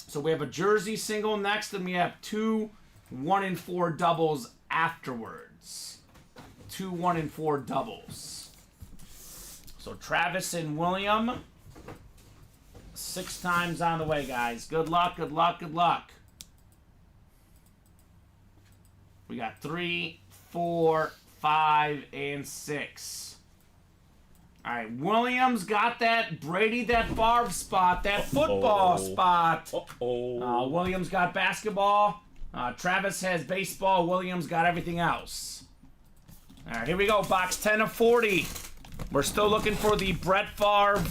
So we have a jersey single next, and we have 2 1 and 4 doubles afterwards. 2 1 and 4 doubles. So Travis and William, 6 times on the way, guys. Good luck, good luck, good luck. We got 3, 4, 5, and 6. All right, Williams got that. Brady that Favre spot, that football spot. Williams got basketball. Travis has baseball. Williams got everything else. All right, here we go. Box 10 of 40. We're still looking for the Brett Favre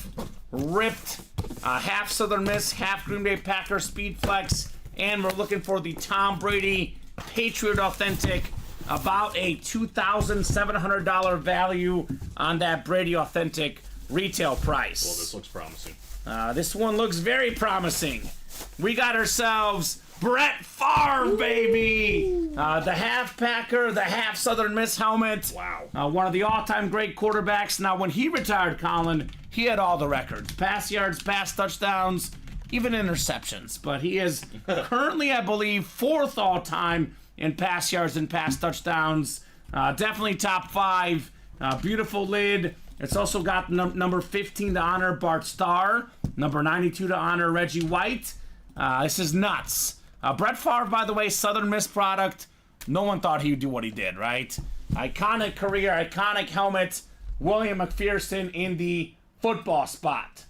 ripped half Southern Miss, half Green Bay Packers Speed Flex, and we're looking for the Tom Brady Patriot Authentic. About a $2,700 value on that Brady Authentic retail price. Well, this looks promising. This one looks very promising. We got ourselves Brett Favre, baby! The half Packer, the half Southern Miss helmet. Wow. One of the all-time great quarterbacks. Now, when he retired, Colin, he had all the records. Pass yards, pass touchdowns, even interceptions. But he is currently, I believe, 4th all-time in pass yards and pass touchdowns. Definitely top 5. Beautiful lid. It's also got number 15 to honor Bart Starr. Number 92 to honor Reggie White. This is nuts. Brett Favre, by the way, Southern Miss product. No one thought he would do what he did, right? Iconic career, iconic helmet. William McPherson in the football spot.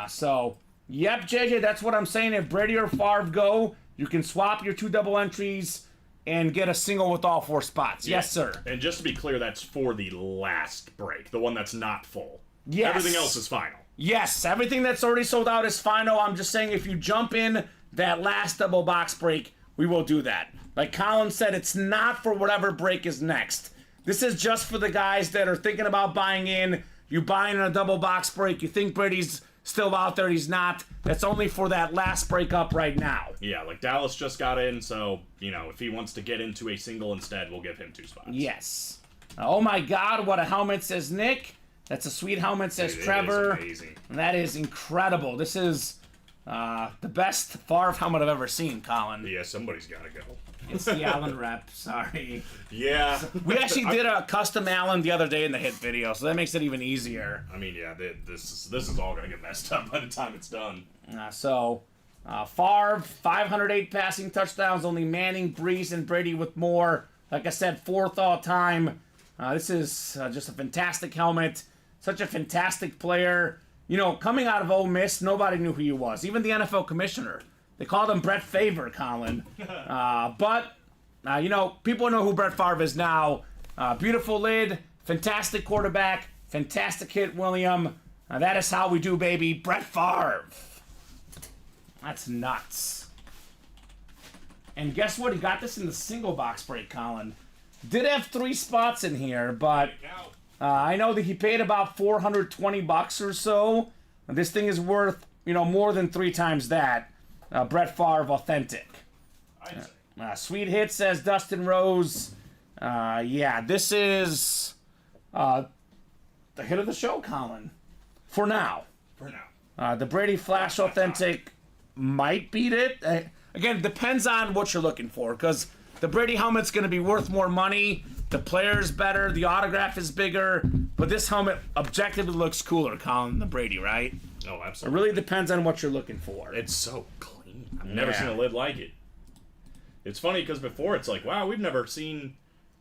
So, yep, JJ, that's what I'm saying. If Brady or Favre go, you can swap your 2 double entries. and get a single with all 4 spots. Yeah. Yes, sir. And just to be clear, that's for the last break, the one that's not full. Yes. Everything else is final. Yes, everything that's already sold out is final. I'm just saying if you jump in that last double box break, we will do that. Like Colin said, it's not for whatever break is next. This is just for the guys that are thinking about buying in. You buy in a double box break, you think Brady's still out there, he's not. That's only for that last break up right now. Yeah, like Dallas just got in, so, if he wants to get into a single instead, we'll give him 2 spots. Yes. Oh my God, what a helmet, says Nick. That's a sweet helmet, says Dude, Trevor. it is amazing. That is incredible. This is the best Favre helmet I've ever seen, Colin. Yeah, somebody's got to go. It's the Allen rep, sorry. Yeah. We actually did a custom Allen the other day in the hit video, so that makes it even easier. I mean, yeah, this is all going to get messed up by the time it's done. Favre, 508 passing touchdowns, only Manning, Brees, and Brady with more. Like I said, 4th all time. This is just a fantastic helmet. Such a fantastic player. Coming out of Ole Miss, nobody knew who he was. Even the NFL commissioner. They called him Brett Favre, Colin. But people know who Brett Favre is now. Beautiful lid, fantastic quarterback, fantastic hit, William. That is how we do, baby. Brett Favre. That's nuts. And guess what? He got this in the single box break, Colin. Did have 3 spots in here, but I know that he paid about $420 or so. This thing is worth, more than 3 times that. Brett Favre authentic. Sweet hit, says Dustin Rose. This is the hit of the show, Colin. For now. The Brady Flash authentic might beat it. Again, it depends on what you're looking for, because the Brady helmet's going to be worth more money. The player's better. The autograph is bigger. But this helmet objectively looks cooler, Colin, than the Brady, right? Oh, It absolutely. really depends on what you're looking for. It's so clean. I've never Yeah. seen a lid like it. It's funny because before it's like, wow, we've never seen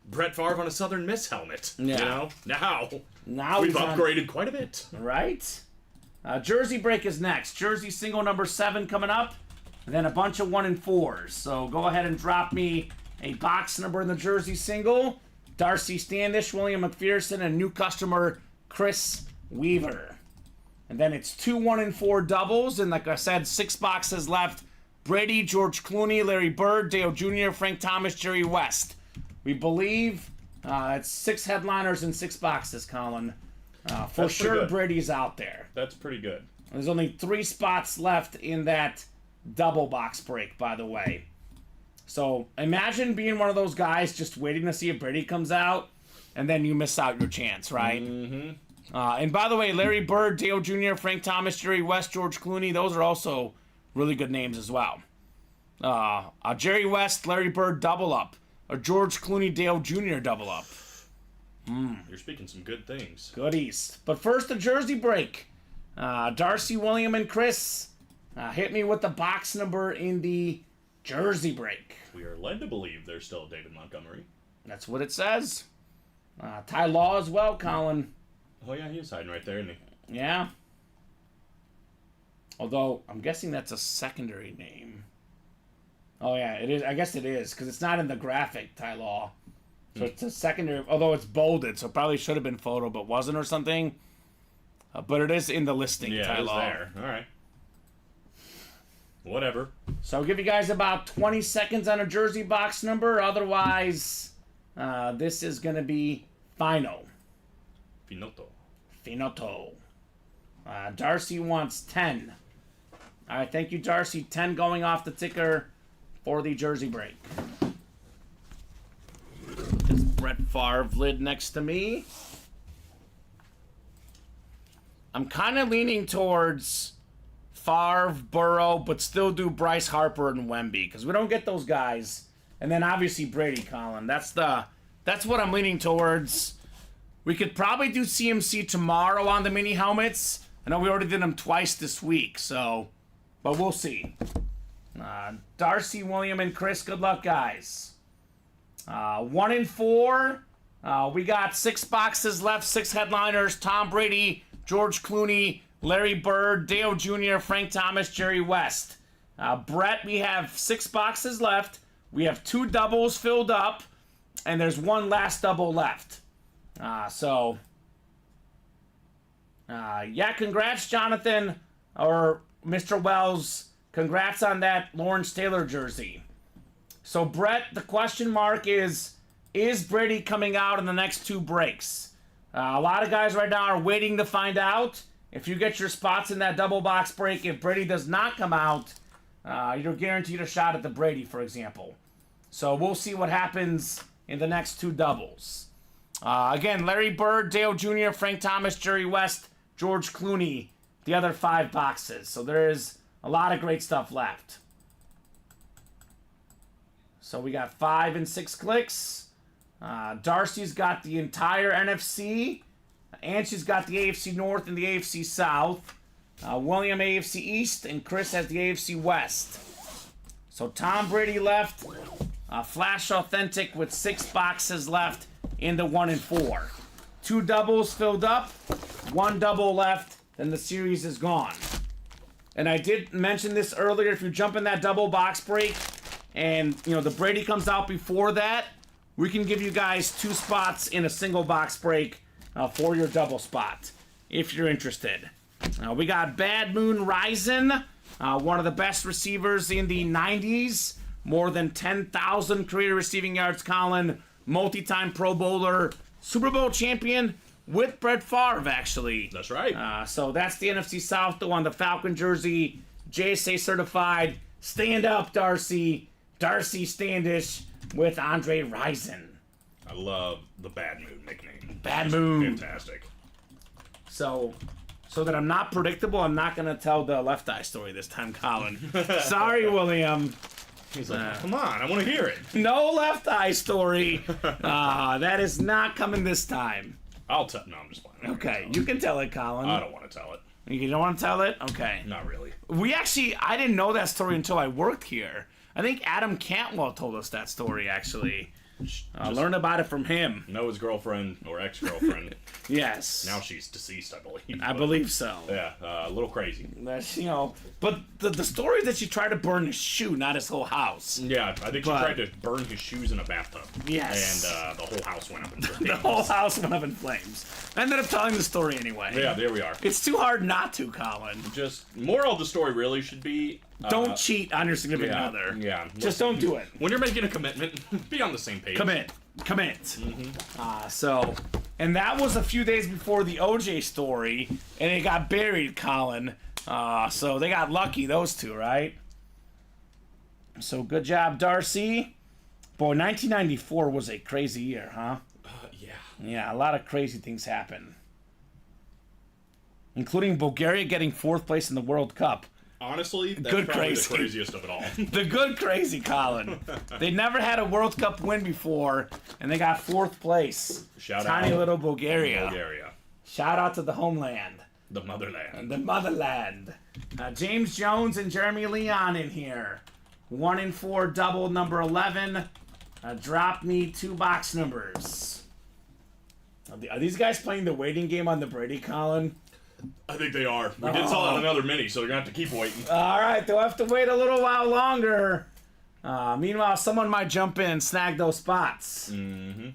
Brett Favre on a Southern Miss helmet. Yeah. Now we've he's on- upgraded quite a bit. Right? Jersey break is next. Jersey single number 7 coming up. And then a bunch of 1 and 4s. So go ahead and drop me a box number in the Jersey single. Darcy Standish, William McPherson, and new customer Chris Weaver. And then it's 2 1 and 4 doubles. And like I said, 6 boxes left. Brady, George Clooney, Larry Bird, Dale Jr., Frank Thomas, Jerry West. We believe it's 6 headliners and 6 boxes, Colin. For That's pretty sure, good. Brady's out there. That's pretty good. There's only 3 spots left in that double box break, by the way. So imagine being one of those guys just waiting to see if Brady comes out, and then you miss out your chance, right? Mm-hmm. And by the way, Larry Bird, Dale Jr., Frank Thomas, Jerry West, George Clooney, those are also really good names as well. Jerry West, Larry Bird double up. Or George Clooney, Dale Jr. double up. You're speaking some good things. Goodies. But first, the Jersey break. Darcy, William, and Chris hit me with the box number in the Jersey break. We are led to believe there's still a David Montgomery. That's what it says. Ty Law as well, Colin. Oh yeah, he is hiding right there, isn't he? Yeah. Although, I'm guessing that's a secondary name. Oh yeah, it is. I guess it is, because it's not in the graphic, Ty Law. So it's a secondary, although it's bolded, so it probably should have been photo, but wasn't or something. But it is in the listing, Yeah, Ty it's Law. there. All right. Whatever. So I'll give you guys about 20 seconds on a Jersey box number. Otherwise, this is going to be final. Finito. Darcy wants 10. All right, thank you, Darcy. 10 going off the ticker for the Jersey break. This Brett Favre lid next to me. I'm kind of leaning towards Favre, Burrow, but still do Bryce Harper and Wemby, because we don't get those guys. And then obviously Brady, Colin. That's what I'm leaning towards. We could probably do CMC tomorrow on the mini helmets. I know we already did them twice this week, but we'll see. Darcy, William, and Chris, good luck, guys. 1 and 4. We got 6 boxes left, 6 headliners. Tom Brady, George Clooney, Larry Bird, Dale Jr., Frank Thomas, Jerry West. Brett, we have 6 boxes left. We have 2 doubles filled up, and there's 1 last double left. Yeah, congrats, Jonathan, or Mr. Wells. Congrats on that Lawrence Taylor jersey. So, Brett, the question mark is Brady coming out in the next 2 breaks? A lot of guys right now are waiting to find out. If you get your spots in that double box break, if Brady does not come out, you're guaranteed a shot at the Brady, for example. So we'll see what happens in the next 2 doubles. Again, Larry Bird, Dale Jr., Frank Thomas, Jerry West, George Clooney, the other 5 boxes. So there is a lot of great stuff left. So we got 5 and 6 clicks. Darcy's got the entire NFC. Angie's got the AFC North and the AFC South. William AFC East, and Chris has the AFC West. So Tom Brady left. Flash Authentic with 6 boxes left in the 1 and 4. 2 doubles filled up, 1 double left, then the series is gone. And I did mention this earlier, if you jump in that double box break and the Brady comes out before that, we can give you guys 2 spots in a single box break for your double spot, if you're interested. We got Bad Moon Rising, one of the best receivers in the 90s. More than 10,000 career receiving yards, Colin. Multi-time Pro Bowler, Super Bowl champion with Brett Favre, actually. That's right. So that's the NFC South, though, on the Falcon jersey. JSA certified. Stand up, Darcy. Darcy Standish with Andre Rison. I love the Bad Moon nickname. Bad Moon. Fantastic. So that I'm not predictable, I'm not going to tell the left eye story this time, Colin. Sorry, William. He's like, come on, I want to hear it. No left eye story. That is not coming this time. I'll tell. No, I'm just playing. Okay, you can tell it, Colin. I don't want to tell it. You don't want to tell it? Okay. Not really. I didn't know that story until I worked here. I think Adam Cantwell told us that story, actually. I learned about it from him. Noah's girlfriend or ex-girlfriend. Yes. Now she's deceased, I believe. I believe so. Yeah, a little crazy. That's, but the story is that she tried to burn his shoe, not his whole house. Yeah, I think she tried to burn his shoes in a bathtub. Yes. And the whole house went up in flames. The whole house went up in flames. I ended up telling the story anyway. Yeah, there we are. It's too hard not to, Colin. Just, moral of the story really should be... don't cheat on your significant other. Yeah. Just don't do it. When you're making a commitment, be on the same page. Commit. Mm-hmm. And that was a few days before the OJ story, and it got buried, Colin. So they got lucky, those two, right? So good job, Darcy. Boy, 1994 was a crazy year, huh? Yeah. Yeah, a lot of crazy things happened. Including Bulgaria getting 4th place in the World Cup. Honestly, that's Good probably crazy. the craziest of it all. The good crazy, Colin. They never had a World Cup win before, and they got 4th place. Shout Tiny out. little Bulgaria. Bulgaria. Shout out to the homeland. The motherland. The motherland. James Jones and Jeremy Leon in here. 1 and 4 double number 11. Drop me 2 box numbers. Are these guys playing the waiting game on the Brady, Colin? I think they are. We did sell out another mini, so they're going to have to keep waiting. All right, they'll have to wait a little while longer. Meanwhile, someone might jump in and snag those spots. Mm-hmm.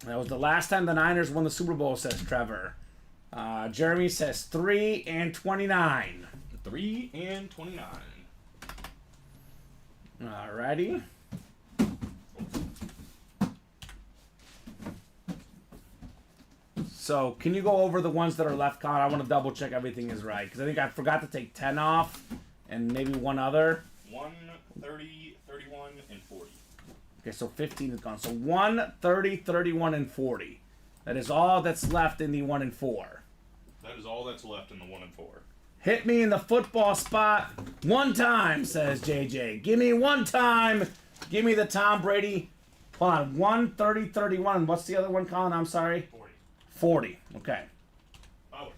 That was the last time the Niners won the Super Bowl, says Trevor. Jeremy says 3 and 29. 3 and 29. All righty. So, can you go over the ones that are left, Colin? I want to double check everything is right. Because I think I forgot to take 10 off and maybe one other. 1, 30, 31, and 40. Okay, so 15 is gone. So 1, 30, 31, and 40. That is all that's left in the 1 and 4. That is all that's left in the 1 and 4. Hit me in the football spot one time, says JJ. Give me one time. Give me the Tom Brady. Hold on. 1, 30, 31. What's the other one, Colin? I'm sorry. 40. Okay. Oh.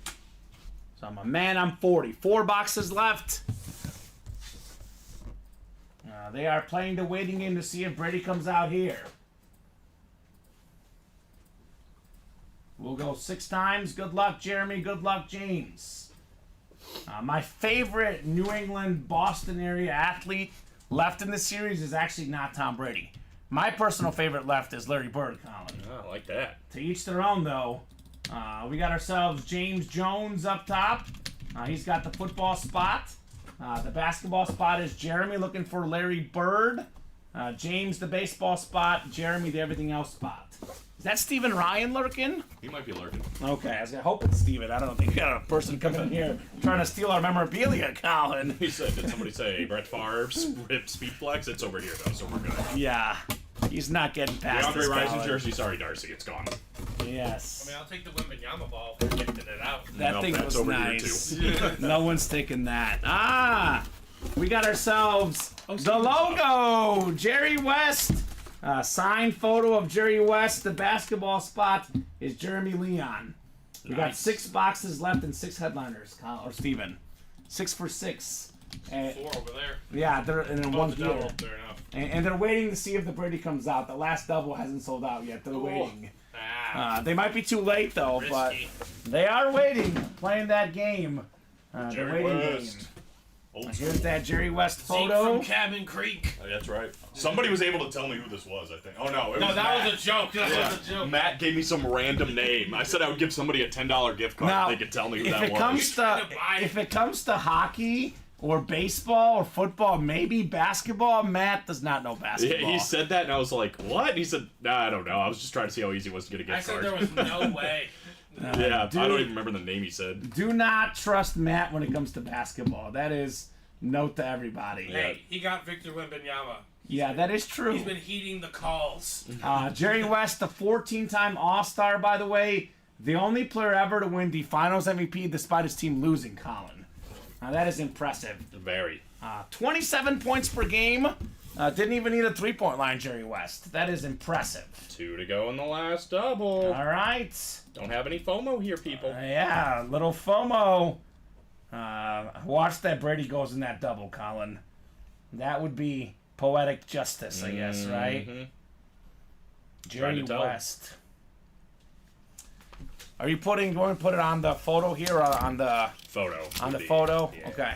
So I'm a man. I'm 40. 4 boxes left. They are playing the waiting game to see if Brady comes out here. We'll go 6 times. Good luck, Jeremy. Good luck, James. My favorite New England, Boston area athlete left in the series is actually not Tom Brady. My personal favorite left is Larry Bird, Colin. Oh, I like that. To each their own, though. We got ourselves James Jones up top. He's got the football spot. The basketball spot is Jeremy looking for Larry Bird. James, the baseball spot. Jeremy, the everything else spot. Is that Steven Ryan lurking? He might be lurking. Okay, I was gonna hope it's Steven. I don't think we got a person coming in here trying to steal our memorabilia, Colin. He said, did somebody say Brett Favre's ripped speed flex? It's over here, though, so we're good. Yeah, he's not getting past DeAndre this, Rising Colin. jersey. Sorry, Darcy. It's gone. Yes. I mean, I'll take the Wembanyama ball for gifting it out. That Nope, thing that's was over here, nice. No one's taking that. We got ourselves the logo, Jerry West. Signed photo of Jerry West. The basketball spot is Jeremy Leon. We got 6 boxes left and 6 headliners, or Steven. 6 for 6. And, 4 over there. yeah, they're in one The double. here. Fair enough. And they're waiting to see if the Brady comes out. The last double hasn't sold out yet. They're waiting. They might be too late though, but Risky. they are waiting, playing that game. The Jerry waiting West. game. Old Here's that Jerry West Zeke photo. from Cabin Creek. Oh, that's right. Somebody was able to tell me who this was, I think. Oh, no. It No, was that Matt. was a joke. That Yeah. was a joke. Matt gave me some random name. I said I would give somebody a $10 gift card Now, if they could tell me who if that it was. comes trying to to buy it. if it comes to hockey or baseball or football, maybe basketball, Matt does not know Yeah, basketball. he said that, and I was like, what? He said, nah, I don't know. I was just trying to see how easy it was to get a gift I said card. there was no way. Yeah, dude. I don't even remember the name he said. Do not trust Matt when it comes to basketball. That is note to everybody. Hey, he got Victor Wembanyama. Yeah, that is true. He's been heeding the calls. Jerry West, the 14-time All-Star, by the way, the only player ever to win the Finals MVP despite his team losing, Colin. That is impressive. Very. 27 points per game. Didn't even need a three-point line, Jerry West. That is impressive. 2 to go in the last double. All right. Don't have any FOMO here, people. Yeah, little FOMO. Watch that Brady goes in that double, Colin. That would be poetic justice, I guess, right? Jerry Trying to tell. West. Are you going to put it on the photo here or on the Photo. photo? Yeah. Okay.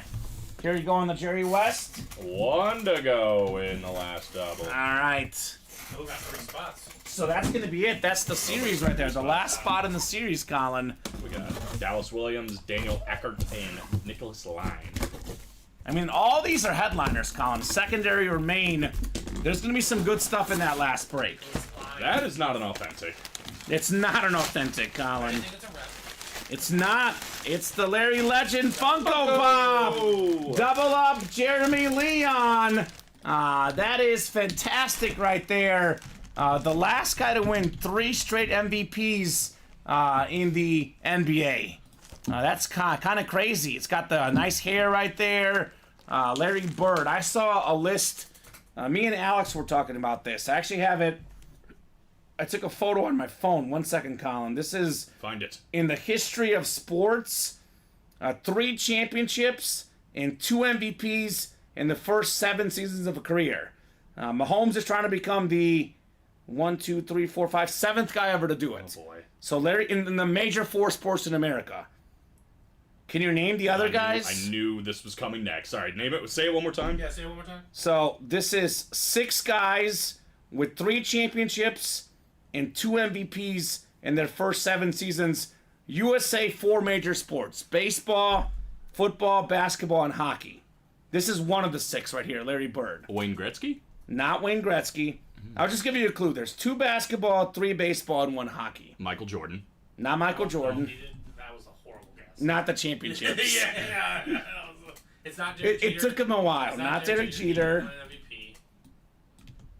Here you go on the Jerry West. 1 to go in the last double. All right. Still got 3 spots. So that's going to be it. That's the series right there. The last spot in the series, Colin. We got Dallas Williams, Daniel Eckert, and Nicholas Line. I mean, all these are headliners, Colin. Secondary or main. There's going to be some good stuff in that last break. That is not an authentic. It's not an authentic, I Colin. think it's a rep. It's not. It's the Larry Legend Funko Pop. Oh! Double up Jeremy Leon. That is fantastic right there. The last guy to win 3 straight MVPs in the NBA. That's kind of crazy. It's got the nice hair right there. Larry Bird. I saw a list. Me and Alex were talking about this. I actually have it. I took a photo on my phone. 1 second, Colin. This is Find it. in the history of sports. 3 championships and 2 MVPs in the first 7 seasons of a career. Mahomes is trying to become the 7th guy ever to do it. Oh, boy. So Larry, in the major 4 sports in America. Can you name the other guys? I knew this was coming next. Sorry, name it. Say it one more time. Yeah, say it one more time. So this is 6 guys with 3 championships and 2 MVPs in their first 7 seasons. USA 4 major sports: baseball, football, basketball, and hockey. This is one of the 6 right here, Larry Bird. Wayne Gretzky? Not Wayne Gretzky. I'll just give you a clue. There's 2 basketball, 3 baseball, and 1 hockey. Michael Jordan. Not Michael Jordan. He did, that was a horrible guess. Not the championships. yeah. It's not Derek It took him a while. It's Not Derek Jeter. He won an MVP.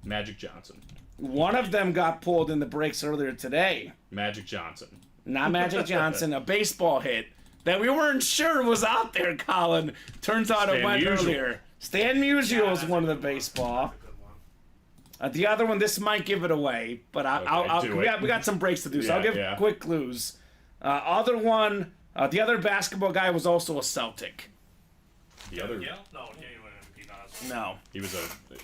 Magic Johnson. One of them got pulled in the breaks earlier today. Magic Johnson. Not Magic Johnson, a baseball hit that we weren't sure was out there, Colin. Turns out it Stan went Musial. earlier. Stan Musial was that's one of a the good one. baseball. That's a good one. The other one, this might give it away, but do we it. got some breaks to do, so I'll Yeah, give yeah. quick clues. Other one, the other basketball guy was also a Celtic. The other. Yeah? No, he didn't win an MVP. No, No. He was a.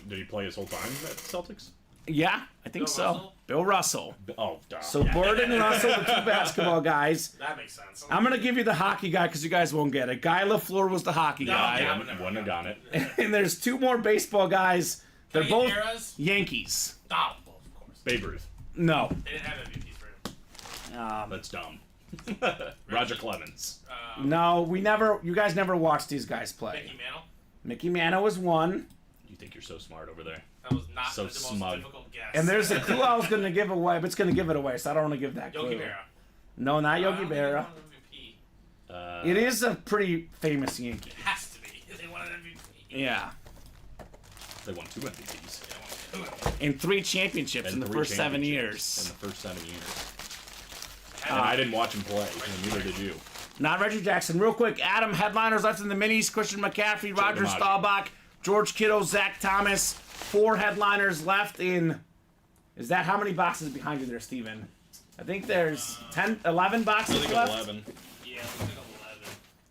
Did he play his whole time at the Celtics? Yeah, I think Bill so. Russell? Bill Russell. Oh, duh. So Bird and Russell, the two basketball guys. That makes sense. I'm gonna give you the hockey guy because you guys won't get it. Guy LaFleur was the hockey guy, yeah. Wouldn't have gotten it. and there's two more baseball guys. They're Can I both get eras? Yankees. Oh, well, of course. Babe Ruth. No, They didn't have MVPs for him. That's dumb. Roger Clemens. no, we never. You guys never watched these guys play. Mickey Mantle. Mickey Mantle was one, You think you're so smart over there. That was not So the most smug. difficult guess. and there's a clue I was gonna give away, but it's gonna give it away, so I don't want to give that Yogi clue. Berra. No, not I Yogi don't think they Berra. won an MVP. It is a pretty famous Yankee. It has to be. They won an MVP. Yeah, They won 2 MVPs. They won two. and 3 championships in the 3 first 7 championships years. In the first 7 years. And I didn't watch him play, and neither did you. Not Reggie Jackson. Real quick, Adam, headliners left in the minis. Christian McCaffrey, Roger DiMaggio. Staubach, George Kittle, Zach Thomas. 4 headliners left in... Is that how many boxes behind you there, Steven? I think there's 10, 11 I boxes think left. 11. Yeah, it was like 11.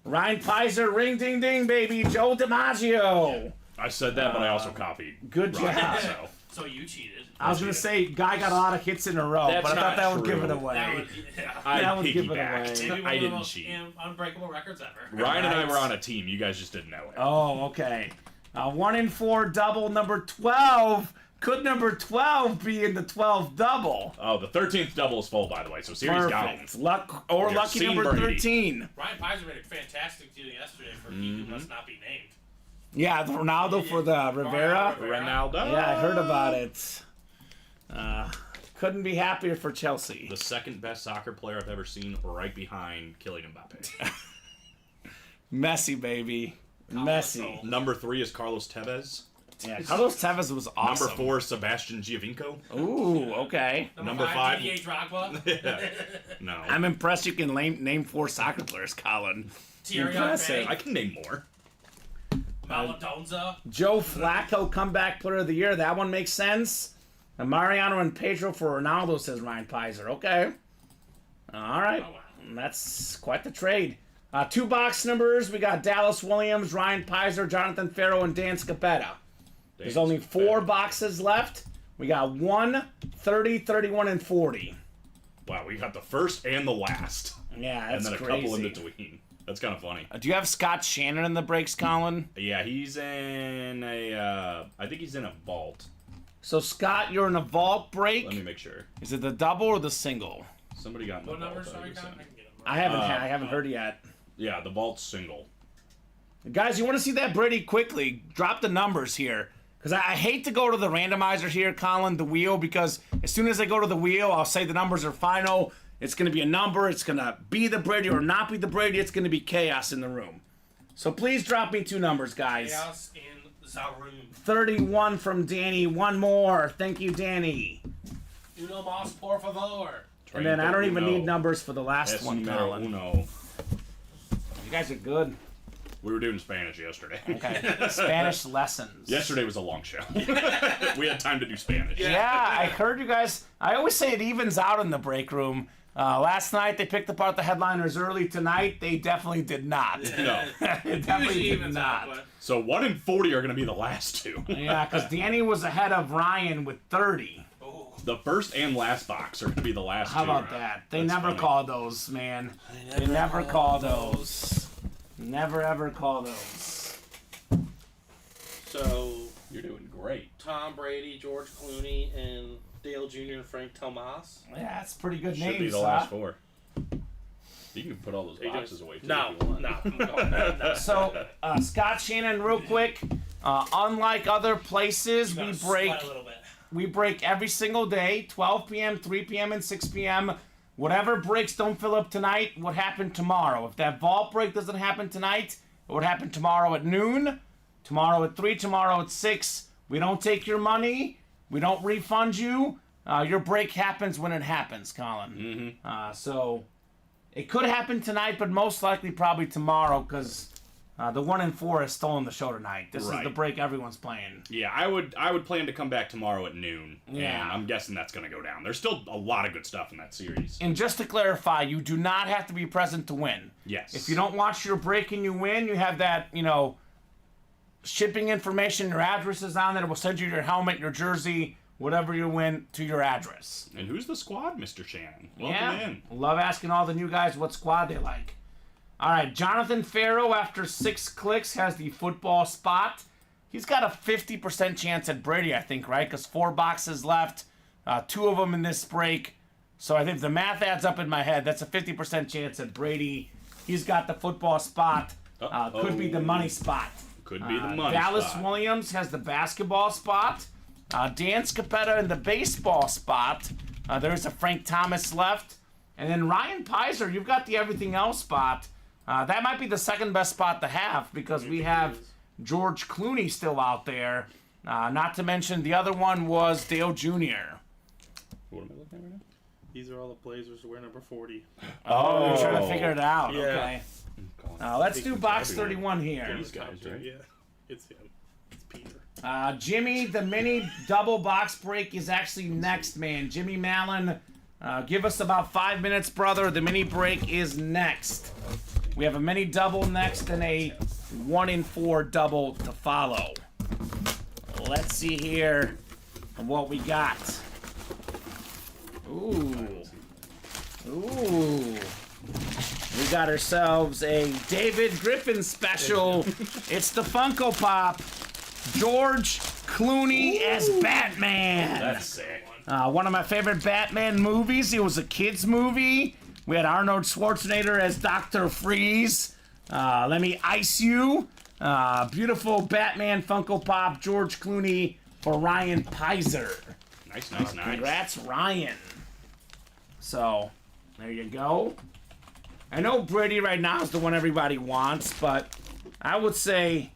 Ryan Pizer, ring ding ding, baby. Joe DiMaggio. I said that, but I also copied. Good Ryan, job. so. So you cheated. I was going to say, guy got a lot of hits in a row, That's but I thought not that would give true. it That away. would, yeah. I That would give it piggybacked. Maybe one I of the didn't most cheat. unbreakable records ever. Ryan and I Right. were on a team. You guys just didn't know it. Oh, okay. 1 in 4 double, number 12. Could number 12 be in the 12 double? Oh, the 13th double is full, by the way, so series gone. Perfect. Luck or You're lucky seeing number Brady. 13. Ryan Pizer made a fantastic deal yesterday for he who must not be named. Yeah, the Ronaldo for the Rivera. Ronaldo. Yeah, I heard about it. Couldn't be happier for Chelsea. The second best soccer player I've ever seen, right behind Kylian Mbappe. Messi, baby. Messi. Number 3 is Carlos Tevez. Yeah, Carlos Tevez was awesome. Number 4 is Sebastian Giovinco. Ooh, okay. Number 5. Didier Drogba. No. I'm impressed you can name 4 soccer players, Colin. Thierry Impressive. Henry. I can name more. Maladonza. Joe Flacco, comeback player of the year. That one makes sense. And Mariano and Pedro for Ronaldo, says Ryan Pizer. Okay. All right. Oh, wow. That's quite the trade. 2 box numbers. We got Dallas Williams, Ryan Pizer, Jonathan Farrow, and Dan Scapetta. There's only 4 boxes left. We got 1, 30, 31, and 40. Wow, we got the first and the last. Yeah, And that's then a crazy. couple in between. That's kind of funny. Do you have Scott Shannon in the breaks, Colin? Yeah, he's in a. I think he's in a vault. So, Scott, you're in a vault break. Let me make sure. Is it the double or the single? Somebody got in the What vault. number? I Sorry, was Con? I saying. can get them. I haven't heard yet. Yeah, the vault's single. Guys, you want to see that Brady quickly? Drop the numbers here. Because I hate to go to the randomizer here, Colin, the wheel, because as soon as I go to the wheel, I'll say the numbers are final. It's going to be a number. It's going to be the Brady or not be the Brady. It's going to be chaos in the room. So please drop me 2 numbers, guys. Chaos in the room. 31 from Danny. 1 more. Thank you, Danny. Uno más, por favor. And then I don't even Uno. need numbers for the last Es one, numero Colin. uno. You guys are good. We were doing Spanish yesterday. Okay. Spanish lessons. Yesterday was a long show. We had time to do Spanish. Yeah, I heard you guys. I always say it evens out in the break room. Last night they picked apart the headliners early. Tonight they definitely did not. No. It definitely Usually did evens not. out, but So 1 in 40 are going to be the last 2. Yeah, because Danny was ahead of Ryan with 30. oh, The first and last box are going to be the last 2. How about that? They That's never funny. call those, man. They never call those. Never ever call those. So You're doing great. Tom Brady, George Clooney, and Dale Jr. and Frank Tomas. Yeah, it's pretty good Should names, be the huh? last 4. You can put all those They boxes just- away too. No, if you want. no. So, Scott Shannon, real quick. Unlike other places, we gotta break sweat a little bit. We break every single day, 12 p.m., 3 p.m., and 6 p.m. Whatever breaks don't fill up tonight, what happened tomorrow? If that vault break doesn't happen tonight, it would happen tomorrow at noon, tomorrow at 3, tomorrow at 6. We don't take your money. We don't refund you. Your break happens when it happens, Colin. Mm-hmm. So it could happen tonight, but most likely probably tomorrow because the 1 in 4 has stolen the show tonight. This is Right. the break everyone's playing. Yeah, I would plan to come back tomorrow at noon. Yeah. And I'm guessing that's going to go down. There's still a lot of good stuff in that series. And just to clarify, you do not have to be present to win. Yes. If you don't watch your break and you win, you have that, shipping information, your address is on there. We'll send you your helmet, your jersey, whatever you win to your address. And who's the squad, Mr. Shannon? Welcome in. Love asking all the new guys what squad they like. All right, Jonathan Farrow, after 6 clicks, has the football spot. He's got a 50% chance at Brady, I think, right? Because 4 boxes left, 2 of them in this break. So I think if the math adds up in my head, that's a 50% chance at Brady. He's got the football spot. Could be the money spot. Could be the money Dallas spot. Williams has the basketball spot. Dan Scapetta in the baseball spot. There's a Frank Thomas left. And then Ryan Pizer, you've got the everything else spot. That might be the second best spot to have because we have George Clooney still out there. Not to mention the other one was Dale Jr. What am I looking at right now? These are all the Blazers who wear number 40. Oh, you're trying to figure it out. Yeah. Okay. Let's do box everyone. 31 here. These guys, right? Yeah, it's him. It's Peter. Jimmy, the mini double box break is actually next, man. Jimmy Mallon, give us about 5 minutes, brother. The mini break is next. We have a mini double next and a 1 in 4 double to follow. Let's see here what we got. Ooh. We got ourselves a David Griffin special. It's the Funko Pop. George Clooney as Batman. That's sick. One of my favorite Batman movies. It was a kid's movie. We had Arnold Schwarzenegger as Dr. Freeze. Let me ice you. Beautiful Batman Funko Pop. George Clooney for Ryan Pizer. Nice. Congrats, Ryan. So, there you go. I know Brady right now is the one everybody wants, but I would say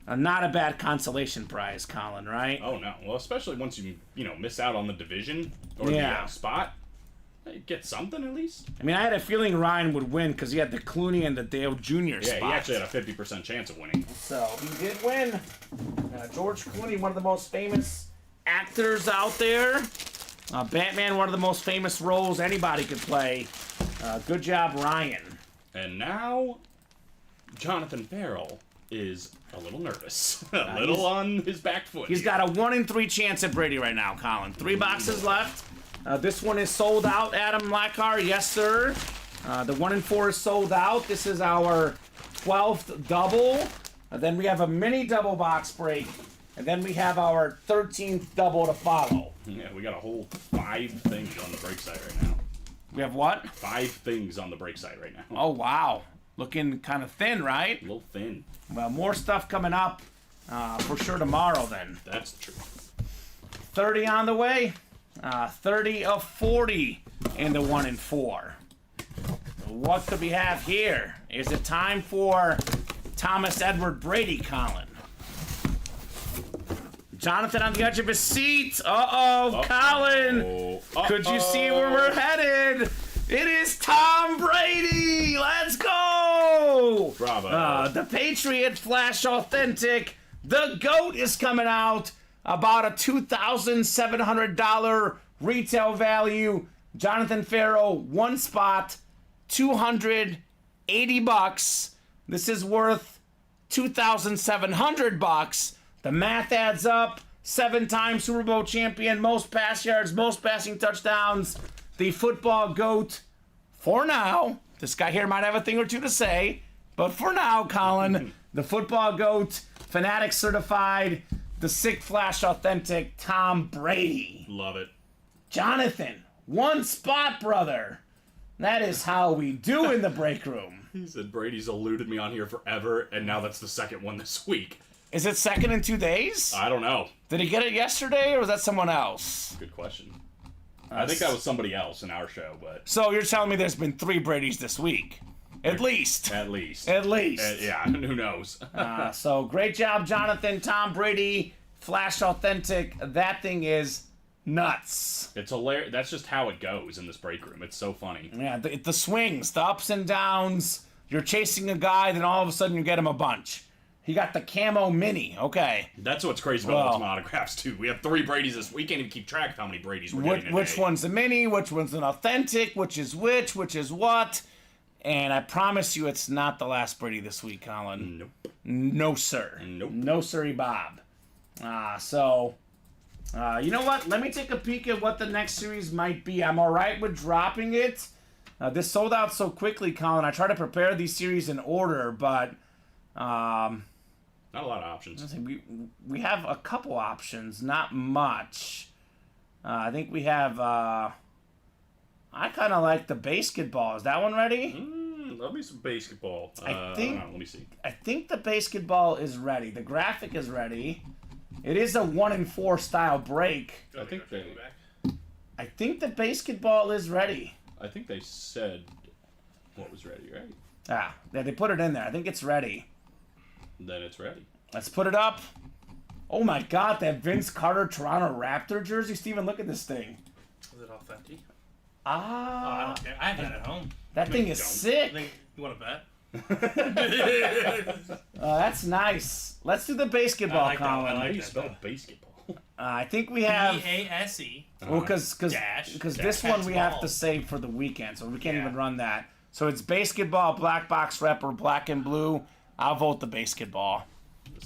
not a bad consolation prize, Colin, right? Oh, no. Well, especially once you miss out on the division or the spot. Get something at least. I mean, I had a feeling Ryan would win because he had the Clooney and the Dale Jr. spot. Yeah, he actually had a 50% chance of winning. So, he did win. George Clooney, one of the most famous actors out there. Batman, one of the most famous roles anybody could play. Good job, Ryan. And now, Jonathan Farrell is a little nervous. a little on his back foot. He's got a 1 in 3 chance at Brady right now, Colin. 3 boxes left. This one is sold out, Adam Lackar. Yes, sir. The 1 in 4 is sold out. This is our 12th double. Then we have a mini double box break. And then we have our 13th double to follow. Yeah, we got a whole 5 things on the break site right now. We have what? 5 things on the break site right now. Oh, wow. Looking kind of thin, right? A little thin. Well, more stuff coming up for sure tomorrow then. That's the truth. 30 on the way. 30 of 40 in the 1 in 4. What could we have here? Is it time for Thomas Edward Brady, Colin? Jonathan on the edge of his seat. Colin. Could you see where we're headed? It is Tom Brady. Let's go. Bravo. The Patriot Flash Authentic. The GOAT is coming out. About a $2,700 retail value. Jonathan Farrow, 1 spot, $280. This is worth $2,700. The math adds up. 7-time Super Bowl champion, most pass yards, most passing touchdowns. The football GOAT, for now. This guy here might have a thing or two to say, but for now, Colin, the football GOAT, Fanatic certified, the Sick Flash Authentic, Tom Brady. Love it. Jonathan, 1 spot, brother. That is how we do in the break room. He said Brady's eluded me on here forever, and now that's the second one this week. Is it second in 2 days? I don't know. Did he get it yesterday, or was that someone else? Good question. I think that was somebody else in our show, but... So you're telling me there's been 3 Bradys this week? At least. At least. Yeah, who knows? So great job, Jonathan. Tom Brady, Flash Authentic. That thing is nuts. It's hilarious. That's just how it goes in this break room. It's so funny. Yeah, the swings, the ups and downs. You're chasing a guy, then all of a sudden you get him a bunch. He got the camo mini. Okay. That's what's crazy about Ultimate Autographs, too. We have 3 Bradys this week. We can't even keep track of how many Bradys we're getting Which one's the mini? Which one's an authentic? Which is what? And I promise you it's not the last Brady this week, Colin. Nope. No, sir. Nope. No, sirree, Bob. So You know what? Let me take a peek at what the next series might be. I'm all right with dropping it. This sold out so quickly, Colin. I try to prepare these series in order, but Not a lot of options. we have a couple options, not much. I think we have. I kind of like the basketball. Is that one ready? Love me some basketball. I think. Let me see. I think the basketball is ready. The graphic is ready. It is a 1-in-4 style break. I think they. I think the basketball is ready. I think they said what was ready, right? Ah, yeah, they put it in there. I think it's ready. Then it's ready. Let's put it up. Oh my God, that Vince Carter Toronto Raptor jersey. Steven, look at this thing. Is it authentic? Oh, I Ah, don't care. I have that at home. that thing is don't. sick. You want to bet? That's nice. Let's do the basketball, I like that one. Colin. I How like do you that, spell though. basketball? I think we have. BASE. Well, because Dash. this one we have to ball. save for the weekend, so we can't Yeah. even run that. So it's basketball, black box rep, or black and blue. I'll vote the basketball.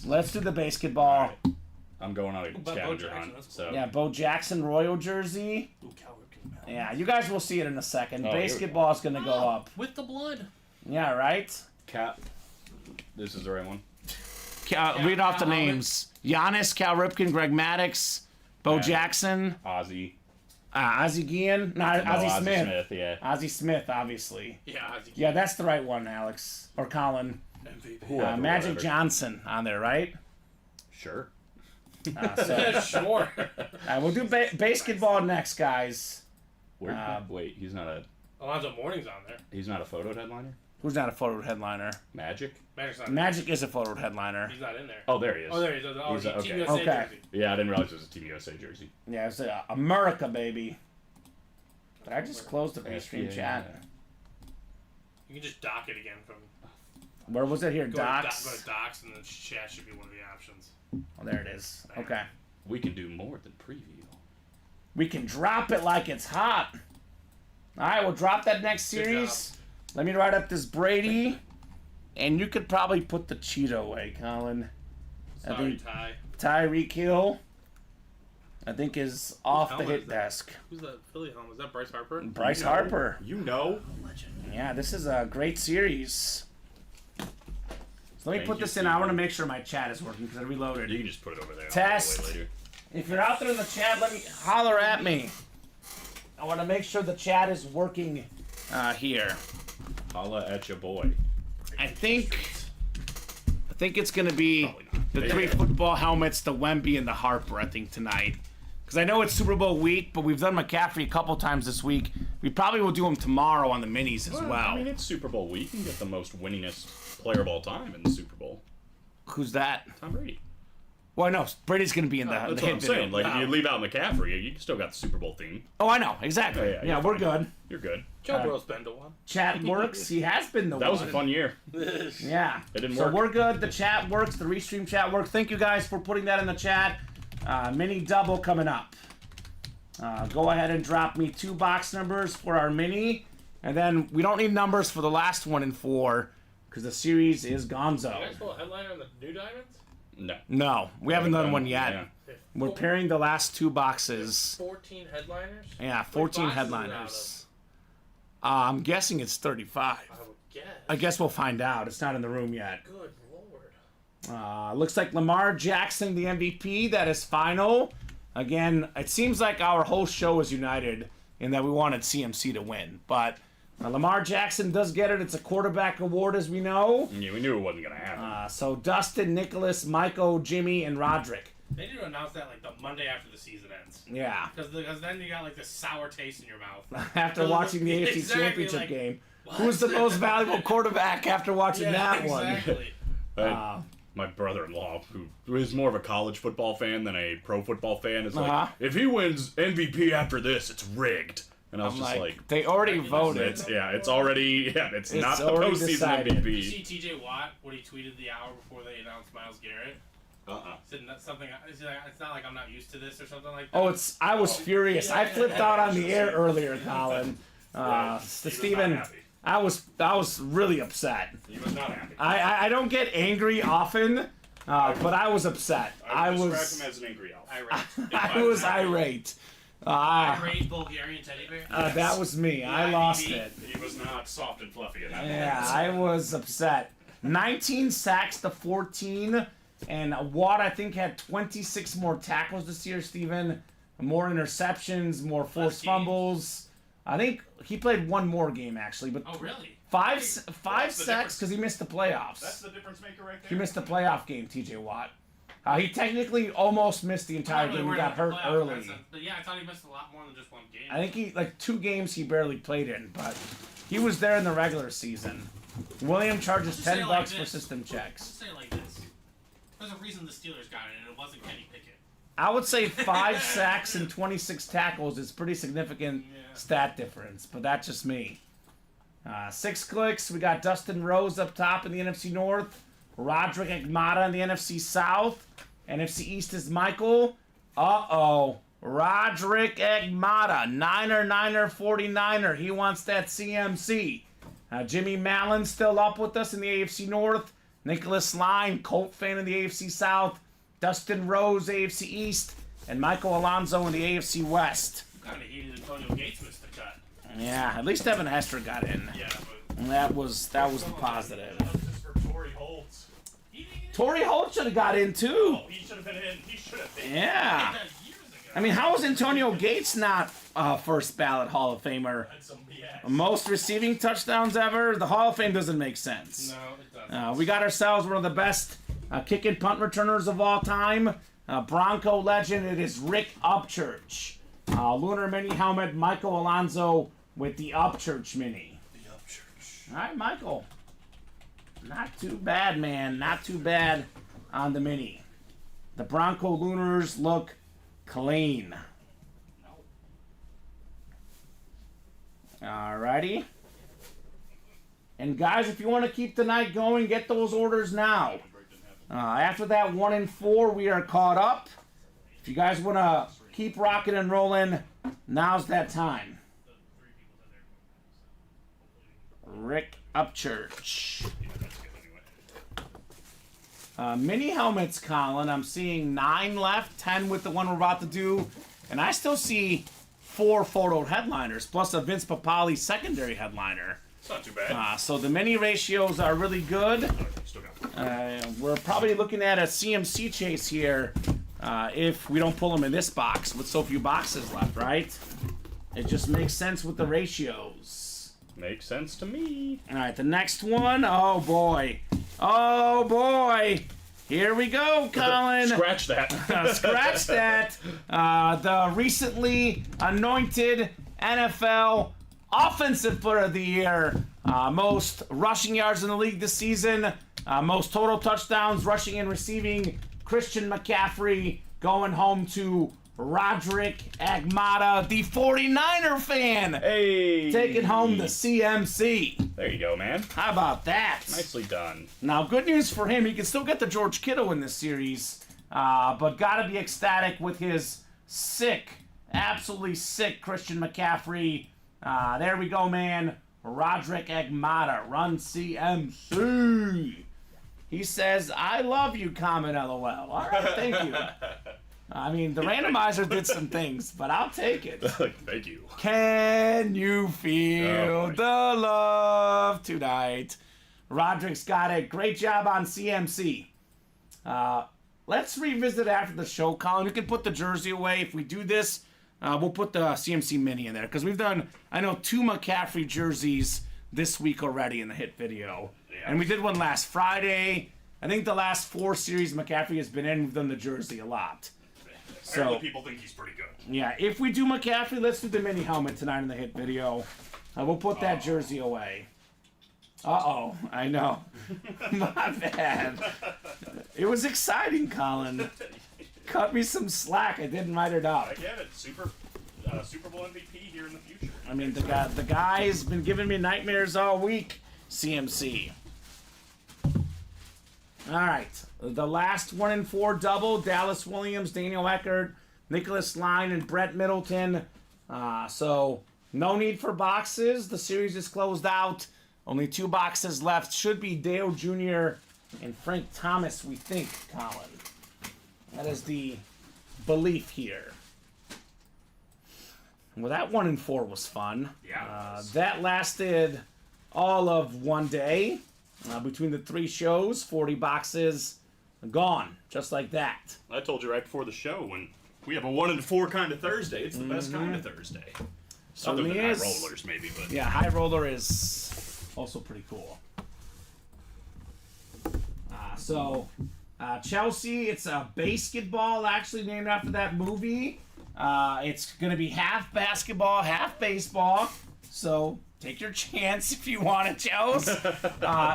Let's do the basketball. I'm going on a Bo scavenger Jackson, hunt. that's So Yeah, Bo Jackson Royal jersey. Ooh, Cal Ripken. Yeah, you guys will see it in a second. Oh, here we Basketball is gonna go up. With the blood. Yeah, right. Cap. This is the right one. Read off the Cal names: Giannis, Cal Ripken, Greg Maddox, Bo Yeah. Jackson, Ozzy. Ozzie Guillen, No, Ozzie Smith. Yeah. Ozzie Smith, obviously. Yeah, I think Yeah, that's the right one, Alex or Colin. MVP. Whoever, Magic whatever. Johnson on there, right? Sure. So Sure. we'll do basketball next, guys. Wait, he's not a. Alonzo Mourning's on there. He's not a photo headliner. Who's not a photo headliner? Magic. Magic's not. Magic is a photo headliner. He's not in there. Oh, there he is. Oh, there he is. Oh, He's Team okay. USA Okay. jersey. Yeah, I didn't realize it was a Team USA jersey. Yeah, it's America, baby. Did I just close the restream Yeah. chat? You can just dock it again from. Where was it here? Go Docs. To docs, and then chat should be one of the options. Oh, there it is. Okay. We can do more than preview. We can drop it like it's hot. All right, we'll drop that next Good series. Let me write up this Brady. And you could probably put the Cheeto away, Colin. I Sorry, think Ty. Tyreek Hill, I think, is off the helmet hit is that? desk. Who's that Philly home? Is that Bryce Harper? Bryce You know. Harper. You know. Yeah, this is a great series. So let me Thank put you, this in. I want to Steven. make sure my chat is working because I reloaded. You can just put it over there. I'll Test. put it away later. If you're out there in the chat, let me holler at me. I want to make sure the chat is working here. Holla at your boy. I think it's gonna be Probably not. the three football helmets, the Wemby, and the Harper. I think tonight, because I know it's Super Bowl week, but we've done McCaffrey a couple times this week. We probably will do him tomorrow on the minis as well. I mean, it's Super Bowl week. You can get the most winningest player of all time in the Super Bowl. Who's that? Tom Brady. Well, I know Brady's gonna be in the, That's the what hit I'm video. saying. Like, if you leave out McCaffrey, you still got the Super Bowl theme. Oh, I know exactly. Yeah, Yeah, you're we're fine. good. You're good. Joe Burrow's been to one. Chat works. He has been the That one. was a fun year. Yeah. It didn't so work. we're good. The chat works. The restream chat works. Thank you guys for putting that in the chat. Mini double coming up. Go ahead and drop me 2 box numbers for our mini. And then we don't need numbers for the last 1 and 4 because the series is You guys gonzo. pull a headliner on the new diamonds? No. No, we haven't done one yet. Yeah. We're pairing the last 2 boxes. 14 headliners? Yeah, What 14 boxes headliners. I'm guessing it's 35. I would guess. I guess we'll find out. It's not in the room yet. Good lord. Looks like Lamar Jackson, the MVP. That is final. Again, it seems like our whole show is united in that we wanted CMC to win. But Lamar Jackson does get it. It's a quarterback award, as we know. Yeah, we knew it wasn't going to happen. So Dustin, Nicholas, Michael, Jimmy, and Roderick. They need to announce that like the Monday after the season ends. Yeah. Because then you got like this sour taste in your mouth. After watching the AFC Exactly, Championship like, game. what? Who's the most valuable quarterback after watching that one? exactly. My brother-in-law, who is more of a college football fan than a pro football fan, is like, Uh-huh. if he wins MVP after this, it's rigged. And I was I'm just like, they already voted. it's already, it's not the already postseason decided. You see MVP. TJ Watt, what he tweeted the hour before they announced Myles Garrett? Said something, it's not like I'm not used to this or something like that. Oh, I was furious. I flipped out on the air earlier, Colin. Right. Steven, not happy. I was really upset. He was not happy. I don't get angry often, But I was upset. I would describe him as an angry elf. I was irate. Irate Bulgarian teddy bear. That was me. I lost it. He was not soft and fluffy enough. Yeah, I was upset. 19 sacks to 14. And Watt, I think, had 26 more tackles this year, Steven. More interceptions, more forced fumbles. I think he played one more game, actually. But oh, really? Five sacks because he missed the playoffs. That's the difference maker right there. He missed the playoff game, TJ Watt. He technically almost missed the entire game. He got hurt early. But yeah, I thought he missed a lot more than just one game. I think he, 2 games he barely played in, but he was there in the regular season. William charges $10 for system checks. Let's say it like this. There's a reason the Steelers got it, and it wasn't Kenny Pickett. I would say 5 sacks and 26 tackles is pretty significant stat difference, but that's just me. 6 clicks. We got Dustin Rose up top in the NFC North. Roderick Agmada in the NFC South. NFC East is Michael. Uh-oh. Roderick Agmada. Niner, 49er. He wants that CMC. Jimmy Mallon still up with us in the AFC North. Nicholas Line, Colt fan in the AFC South. Dustin Rose, AFC East. And Michael Alonso in the AFC West. Kind of hated Antonio Gates missed the cut. Yeah, at least Evan Hester got in. Yeah, but That was the positive. For Torrey Holtz. Torrey Holt should have got in too. Oh, he should have been in. He should have been. Yeah. that years ago. I mean, how is Antonio Gates not first ballot Hall of Famer? That's some BS. Most receiving touchdowns ever? The Hall of Fame doesn't make sense. No, it doesn't. We got ourselves one of the best kick and punt returners of all time. Bronco legend, it is Rick Upchurch. Lunar Mini helmet, Michael Alonso with the Upchurch Mini. The Upchurch. All right, Michael. Not too bad, man. Not too bad on the Mini. The Bronco Lunars look clean. Alrighty. And guys, if you want to keep the night going, get those orders now. After that 1 and 4, we are caught up. If you guys want to keep rocking and rolling, now's that time. Rick Upchurch. Mini helmets, Colin. I'm seeing 9 left, 10 with the one we're about to do. And I still see 4 photoed headliners, plus a Vince Papale secondary headliner. It's not too bad. So the mini ratios are really good. Still got We're probably looking at a CMC chase here if we don't pull them in this box with so few boxes left, right? It just makes sense with the ratios. Makes sense to me. All right, the next one. Oh, boy. Oh, boy. Here we go, Colin. Scratch that. Scratch that. The recently anointed NFL Offensive Player of the Year. Most rushing yards in the league this season. Most total touchdowns, rushing and receiving. Christian McCaffrey going home to Roderick Agmada, the 49er fan. Hey. Taking home the CMC. There you go, man. How about that? Nicely done. Now, good news for him. He can still get the George Kittle in this series, but got to be ecstatic with his sick, absolutely sick Christian McCaffrey. There we go, man. Roderick Agmada, run CMC. He says, I love you, Kamen LOL. All right, thank you. I mean, the randomizer did some things, but I'll take it. Thank you. Can you feel the love tonight? Roderick's got it. Great job on CMC. Let's revisit after the show, Colin. You can put the jersey away. If we do this, we'll put the CMC Mini in there. Because we've done, I know, 2 McCaffrey jerseys this week already in the hit video. Yeah. And we did one last Friday. I think the last 4 series McCaffrey has been in, we've done the jersey a lot. So people think he's pretty good. Yeah, if we do McCaffrey, let's do the mini helmet tonight in the hit video. We'll put that jersey away. Uh-oh, I know. My bad. It was exciting, Colin. Cut me some slack. I didn't write it up. I get it. Super Bowl MVP here in the future. I mean, the guy's been giving me nightmares all week, CMC. All right. The last 1 and 4 double, Dallas Williams, Daniel Eckert, Nicholas Line, and Brett Middleton. So no need for boxes. The series is closed out. Only 2 boxes left. Should be Dale Jr. and Frank Thomas, we think, Colin. That is the belief here. Well, that 1 and 4 was fun. Yeah. That lasted all of one day. Between the 3 shows, 40 boxes gone, just like that. I told you right before the show when we have a 1 and 4 kind of Thursday. It's the best kind of Thursday. Other than high rollers, maybe, but yeah, high roller is also pretty cool. Chelsea, it's a basketball, actually named after that movie. It's going to be half basketball, half baseball. So take your chance if you want it, Chelsea.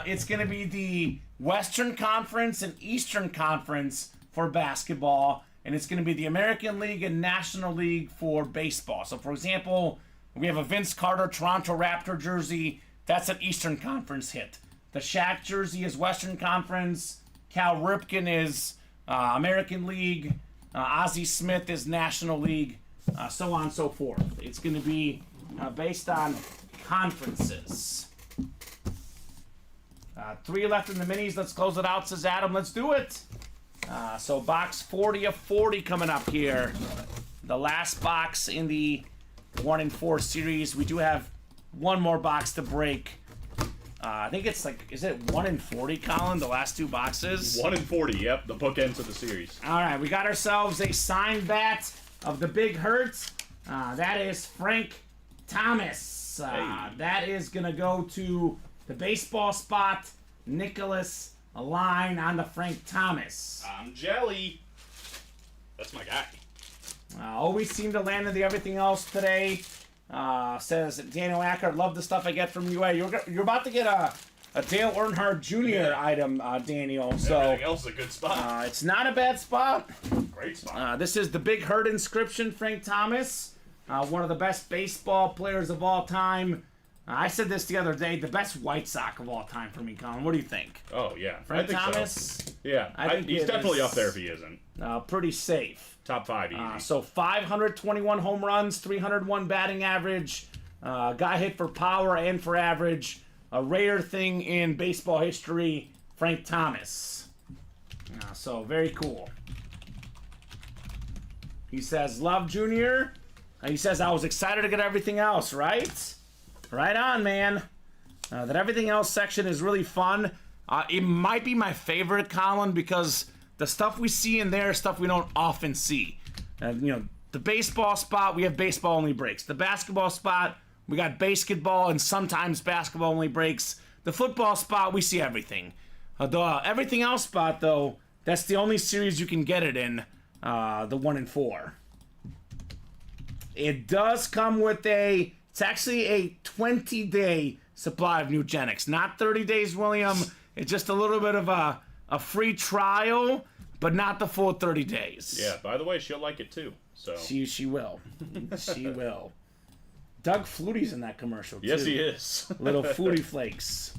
It's going to be the Western Conference and Eastern Conference for basketball. And it's going to be the American League and National League for baseball. So, for example, we have a Vince Carter Toronto Raptor jersey. That's an Eastern Conference hit. The Shaq jersey is Western Conference. Cal Ripken is American League. Ozzie Smith is National League. So on and so forth. It's going to be based on conferences. 3 left in the minis. Let's close it out, says Adam. Let's do it. So box 40 of 40 coming up here. The last box in the 1 and 4 series. We do have one more box to break. I think it's like, is it 1 and 40, Colin? The last 2 boxes? 1 and 40, yep, the bookends of the series. All right, we got ourselves a signed bat of the Big Hurt. That is Frank Thomas. That is going to go to the baseball spot. Nicholas, a line on the Frank Thomas. I'm jelly. That's my guy. Always seem to land in the everything else today. Says Daniel Acker, love the stuff I get from UA. You're about to get a Dale Earnhardt Jr. item, Daniel. So everything else is a good spot. it's not a bad spot. Great spot. This is the Big Hurt inscription, Frank Thomas. One of the best baseball players of all time. I said this the other day, the best White Sox of all time for me, Colin. What do you think? Oh, yeah. Frank I think Thomas? So. Yeah. I think he's definitely up there if he isn't. Pretty safe. Top 5 easy. So 521 home runs, 301 batting average. Got hit for power and for average. A rare thing in baseball history, Frank Thomas. So very cool. He says, love Junior. He says, I was excited to get everything else, right? Right on, man. That everything else section is really fun. It might be my favorite, Colin, because the stuff we see in there is stuff we don't often see. The baseball spot, we have baseball-only breaks. The basketball spot, we got basketball and sometimes basketball-only breaks. The football spot, we see everything. The everything else spot, though, that's the only series you can get it in, the 1 and 4. It does come with it's actually a 20-day supply of Nugenics. Not 30 days, William. It's just a little bit of a free trial, but not the full 30 days. Yeah, by the way, she'll like it too. So She will. She will. Doug Flutie's in that commercial, too. yes, he is. Little Flutie Flakes.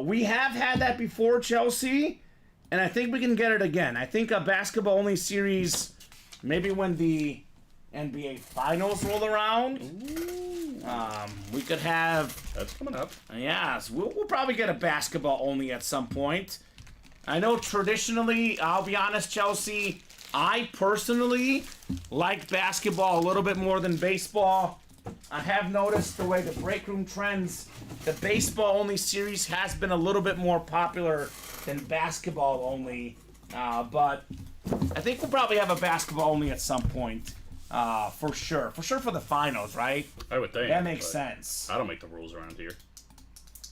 We have had that before, Chelsea, and I think we can get it again. I think a basketball-only series, maybe when the NBA Finals roll around. We could have... That's coming up. Yes, we'll probably get a basketball only at some point. I know traditionally, I'll be honest, Chelsea, I personally like basketball a little bit more than baseball. I have noticed the way the break room trends, the baseball only series has been a little bit more popular than basketball only. But I think we'll probably have a basketball only at some point. For sure. For sure for the finals, right? I would think. That makes sense. I don't make the rules around here.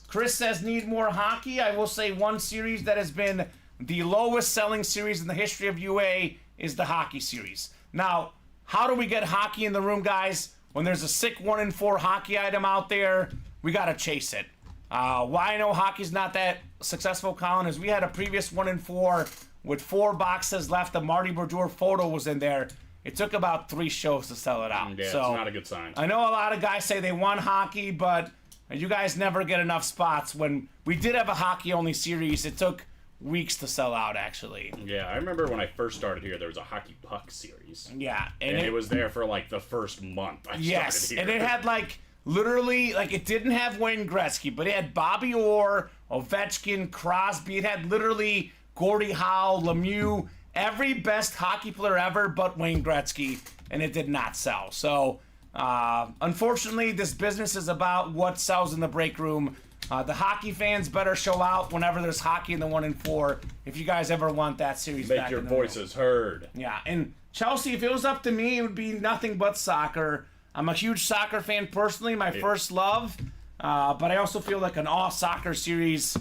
Chris says need more hockey. I will say one series that has been the lowest selling series in the history of UA is the hockey series. Now, how do we get hockey in the room, guys? When there's a sick 1 and 4 hockey item out there, we got to chase it. Why I know hockey's not that successful, Colin, is we had a previous 1 and 4 with 4 boxes left. The Marty Brodeur photo was in there. It took about 3 shows to sell it out. Yeah, so, it's not a good sign. I know a lot of guys say they want hockey, but you guys never get enough spots. When we did have a hockey-only series, it took weeks to sell out, actually. Yeah, I remember when I first started here, there was a hockey puck series. Yeah. And it was there for like the first month I started here. And it had like literally, like, it didn't have Wayne Gretzky, but it had Bobby Orr, Ovechkin, Crosby. It had literally Gordie Howe, Lemieux, every best hockey player ever but Wayne Gretzky, and it did not sell. So, unfortunately, this business is about what sells in the break room. The hockey fans better show out whenever there's hockey in the 1 and 4 if you guys ever want that series back. Make your in the room. voices heard. Yeah, and Chelsea, if it was up to me, it would be nothing but soccer. I'm a huge soccer fan personally, my first love, but I also feel like an all-soccer series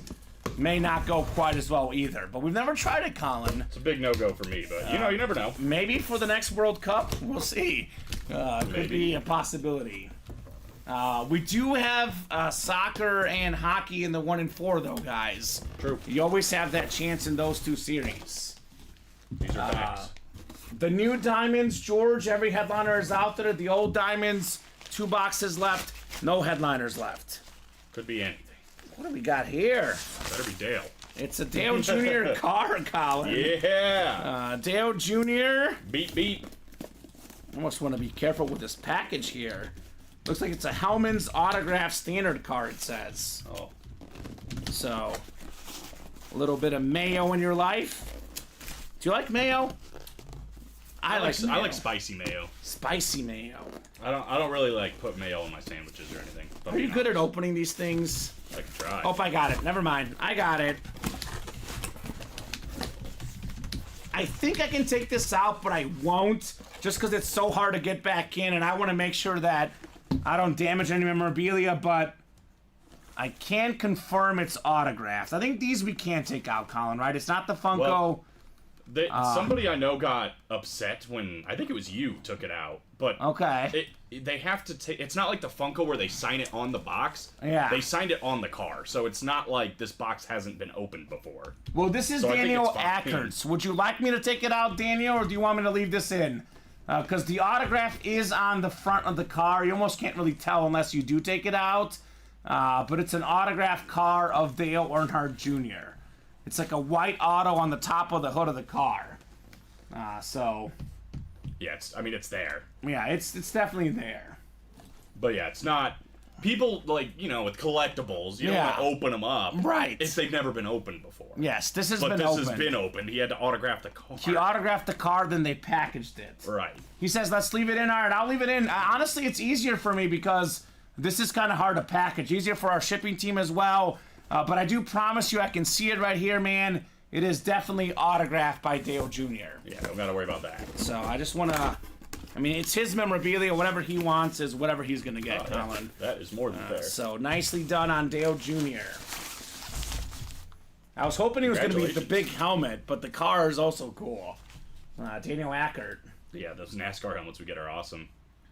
may not go quite as well either. But we've never tried it, Colin. It's a big no-go for me, but, you never know. Maybe for the next World Cup, we'll see. Could be a possibility. We do have soccer and hockey in the 1 and 4, though, guys. True. You always have that chance in those two series. These are facts. The new diamonds, George, every headliner is out there. The old diamonds, 2 boxes left, no headliners left. Could be anything. What do we got here? Better be Dale. It's a Dale Jr. car, Colin. Yeah. Dale Jr. Beep, beep. Almost want to be careful with this package here. Looks like it's a Hellman's autograph standard card, it says. Oh. So, a little bit of mayo in your life. Do you like mayo? I like mayo. I like spicy mayo. Spicy mayo. I don't really like put mayo on my sandwiches or anything. Are you good at opening these things? I can try. Oh, I got it. Never mind. I got it. I think I can take this out, but I won't. Just because it's so hard to get back in, and I want to make sure that I don't damage any memorabilia, but I can confirm it's autographed. I think these we can't take out, Colin, right? It's not the Funko. Well, somebody I know got upset when, I think it was you, took it out. But okay. They have to take, it's not like the Funko where they sign it on the box. Yeah. They signed it on the car. So it's not like this box hasn't been opened before. Well, this is So I think Daniel it's fine. Ackerts. Would you like me to take it out, Daniel, or do you want me to leave this in? Because the autograph is on the front of the car. You almost can't really tell unless you do take it out. But it's an autographed car of Dale Earnhardt Jr. It's like a white auto on the top of the hood of the car. So, Yeah, it's there. yeah, it's definitely there. But yeah, it's not, people, like, with collectibles, you Yeah. don't want to open them up. Right. If they've never been opened before. Yes, this has But been this opened. has been opened. He had to autograph the car. He autographed the car, then they packaged it. Right. He says, let's leave it in. All right, I'll leave it in. Honestly, it's easier for me because this is kind of hard to package. Easier for our shipping team as well. But I do promise you I can see it right here, man. It is definitely autographed by Dale Jr. Yeah, don't gotta worry about that. So I just want to... I mean, it's his memorabilia. Whatever he wants is whatever he's going to get, Colin. That is more than fair. So nicely done on Dale Jr. I was hoping he was going to be the big helmet, but the car is also cool. Daniel Ackert. Yeah, those NASCAR helmets we get are awesome.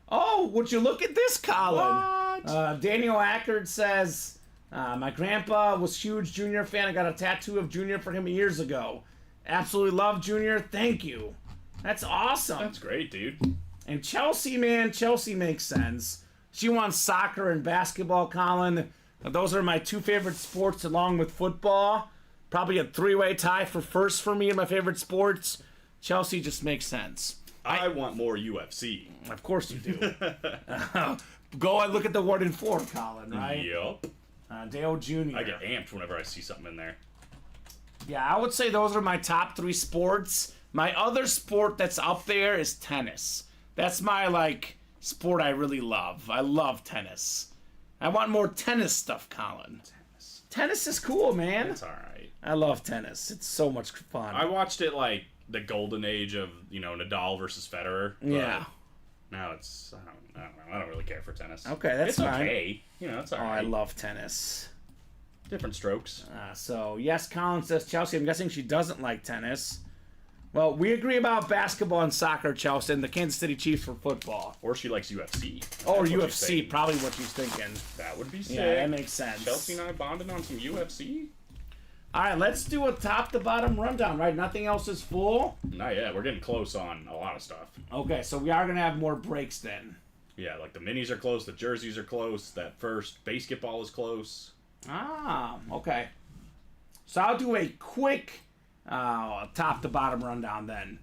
Oh, would you look at this, Colin? What? Daniel Ackert says, my grandpa was huge Junior fan. I got a tattoo of Junior for him years ago. Absolutely love Junior. Thank you. That's awesome. That's great, dude. And Chelsea, man, Chelsea makes sense. She wants soccer and basketball, Colin. Those are my 2 favorite sports along with football. Probably a 3-way tie for first for me in my favorite sports. Chelsea just makes sense. I want more UFC. Of course you do. Go and look at the 1 and 4, Colin, right? Yup. Dale Jr. I get amped whenever I see something in there. Yeah, I would say those are my top 3 sports. My other sport that's up there is tennis. That's my, sport I really love. I love tennis. I want more tennis stuff, Colin. Tennis is cool, man. It's alright. I love tennis. It's so much fun. I watched it, the golden age of, Nadal versus Federer. But Yeah. now it's, I don't know. I don't really care for tennis. Okay, that's it's fine. okay. It's Oh, alright. I love tennis. Different strokes. So, yes, Colin says Chelsea. I'm guessing she doesn't like tennis. Well, we agree about basketball and soccer, Chelsea, and the Kansas City Chiefs for football. Or she likes UFC. Or That's what she's UFC, saying. probably what she's thinking. That would be sick. Yeah, that makes sense. Chelsea and I bonded on some UFC? All right, let's do a top-to-bottom rundown, right? Nothing else is full? Not yet. We're getting close on a lot of stuff. Okay, so we are going to have more breaks then. Yeah, the minis are close, the jerseys are close, that first basketball is close. Ah, okay. So I'll do a quick top-to-bottom rundown then.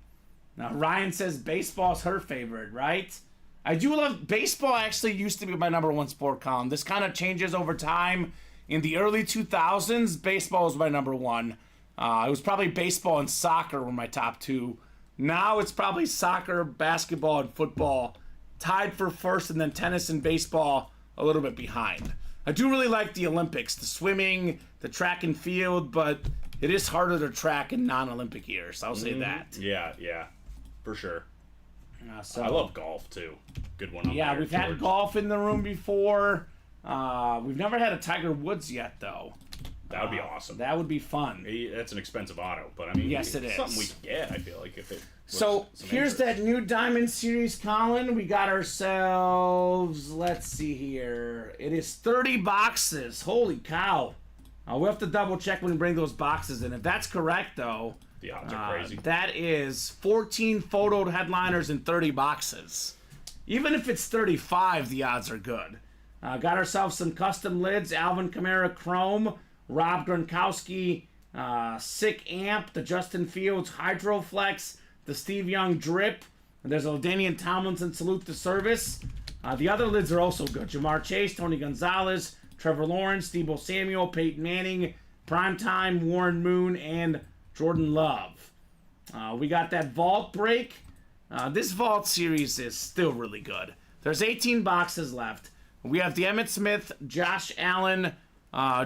Now, Ryan says baseball's her favorite, right? I do love baseball. Actually, used to be my number one sport, Colin. This kind of changes over time. In the early 2000s, baseball was my number one. It was probably baseball and soccer were my top two. Now it's probably soccer, basketball, and football tied for first, and then tennis and baseball a little bit behind. I do really like the Olympics, the swimming, the track and field, but it is harder to track in non-Olympic years. I'll say that. Yeah, for sure. So I love golf too. Good one on yeah, there, we've had George. golf in the room before. We've never had a Tiger Woods yet, though. That would be awesome. That would be fun. That's an expensive auto, but I mean, Yes, it it's is. something we could get. I feel like if it. Was So some here's interest. that new Diamond Series, Colin. We got ourselves, let's see here. It is 30 boxes. Holy cow. We'll have to double check when we bring those boxes in. If that's correct, though, The odds are crazy. that is 14 photoed headliners in 30 boxes. Even if it's 35, the odds are good. Got ourselves some custom lids. Alvin Kamara Chrome, Rob Gronkowski, Sick Amp, the Justin Fields Hydroflex, the Steve Young Drip. And there's a Danian Tomlinson Salute to Service. The other lids are also good. Jamar Chase, Tony Gonzalez, Trevor Lawrence, Deebo Samuel, Peyton Manning, Primetime, Warren Moon, and Jordan Love. We got that vault break. This vault series is still really good. There's 18 boxes left. We have the Emmitt Smith, Josh Allen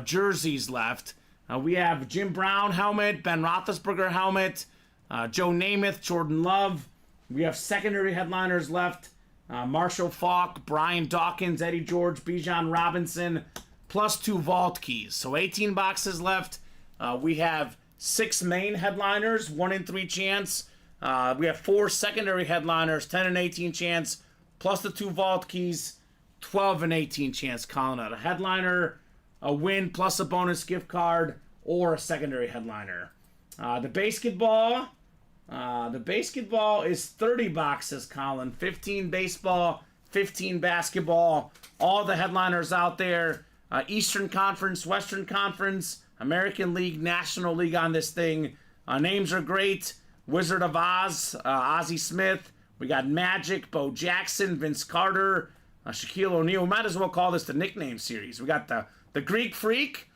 jerseys left. We have Jim Brown helmet, Ben Roethlisberger helmet, Joe Namath, Jordan Love. We have secondary headliners left. Marshall Faulk, Brian Dawkins, Eddie George, Bijan Robinson, plus 2 vault keys. So 18 boxes left. We have 6 main headliners, 1 in 3 chance. We have 4 secondary headliners, 10 and 18 chance, plus the 2 vault keys, 12 and 18 chance calling out a headliner, a win plus a bonus gift card, or a secondary headliner. The basketball is 30 boxes, Colin. 15 baseball, 15 basketball. All the headliners out there. Eastern Conference, Western Conference, American League, National League on this thing. Names are great. Wizard of Oz, Ozzie Smith. We got Magic, Bo Jackson, Vince Carter, Shaquille O'Neal. We might as well call this the nickname series. We got the Greek Freak.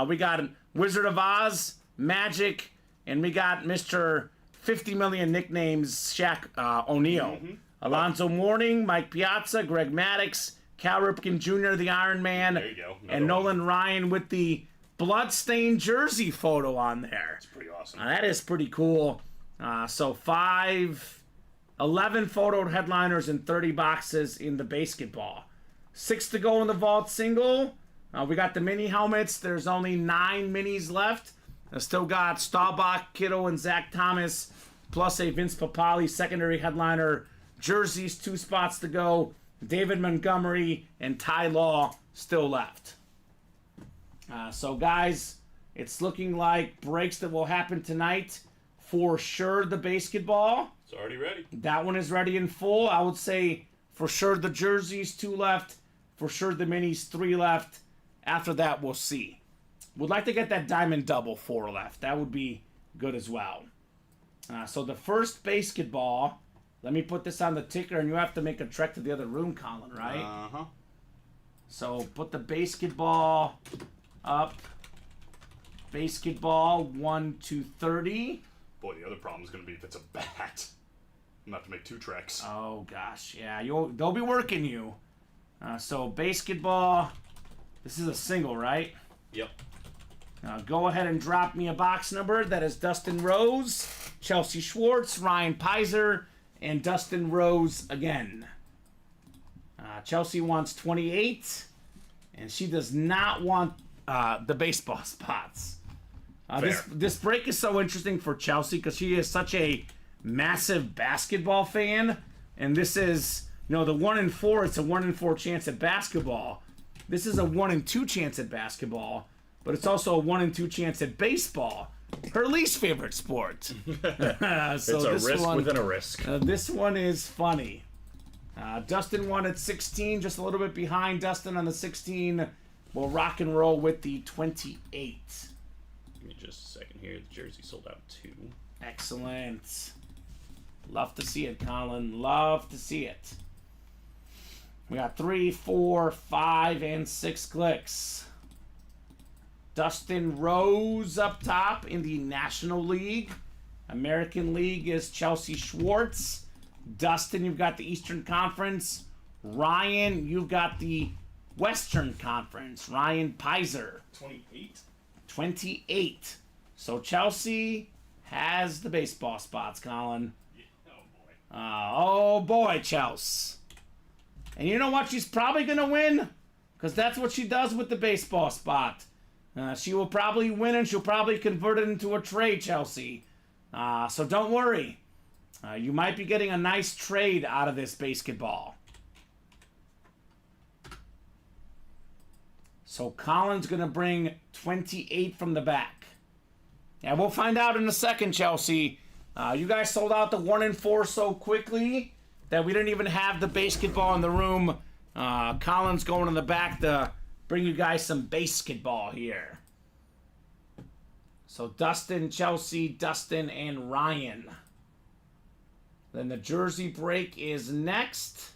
We got Wizard of Oz, Magic, and we got Mr. 50 million nicknames, Shaq O'Neal. Alonzo Mourning, Mike Piazza, Greg Maddux, Cal Ripken Jr., the Iron Man, There you go. and Nolan Ryan with the bloodstained jersey photo on there. It's pretty awesome. That is pretty cool. So 11 photoed headliners and 30 boxes in the basketball. 6 to go in the vault single. We got the mini helmets. There's only 9 minis left. I still got Staubach, Kittle, and Zach Thomas, plus a Vince Papali secondary headliner. Jerseys, 2 spots to go. David Montgomery and Ty Law still left. So guys, it's looking like breaks that will happen tonight. For sure, the basketball. It's already ready. That one is ready in full. I would say for sure the jerseys, 2 left. For sure the minis, 3 left. After that, we'll see. Would like to get that diamond double, 4 left. That would be good as well. So the first basketball, let me put this on the ticker, and you have to make a trek to the other room, Colin, right? Uh-huh. So put the basketball up. Basketball 1 to 30. Boy, the other problem is going to be if it's a bat. I'm going to have to make 2 treks. Oh gosh, yeah, they'll be working you. So basketball, this is a single, right? Yep. Go ahead and drop me a box number. That is Dustin Rose, Chelsea Schwartz, Ryan Pizer, and Dustin Rose again. Chelsea wants 28, and she does not want the baseball spots. This break is so interesting for Chelsea because she is such a massive basketball fan, and this is, the 1 in 4. It's a 1 in 4 chance at basketball. This is a 1 in 2 chance at basketball, but it's also a 1 in 2 chance at baseball. Her least favorite sport. It's a risk within a risk. This one is funny. Dustin won at 16, just a little bit behind Dustin on the 16. We'll rock and roll with the 28. Give me just a second here. The jersey sold out too. Excellent. Love to see it, Colin. Love to see it. We got 3, 4, 5, and 6 clicks. Dustin Rose up top in the National League. American League is Chelsea Schwartz. Dustin, you've got the Eastern Conference. Ryan, you've got the Western Conference. Ryan Pizer. 28. 28. So Chelsea has the baseball spots, Colin. Oh boy, Chelsea. And you know what? She's probably going to win, because that's what she does with the baseball spot. She will probably win, and she'll probably convert it into a trade, Chelsea. So don't worry. You might be getting a nice trade out of this basketball. So Colin's going to bring 28 from the back. Yeah, we'll find out in a second, Chelsea. You guys sold out the 1 and 4 so quickly that we didn't even have the basketball in the room. Colin's going in the back to bring you guys some basketball here. So Dustin, Chelsea, Dustin, and Ryan. Then the jersey break is next.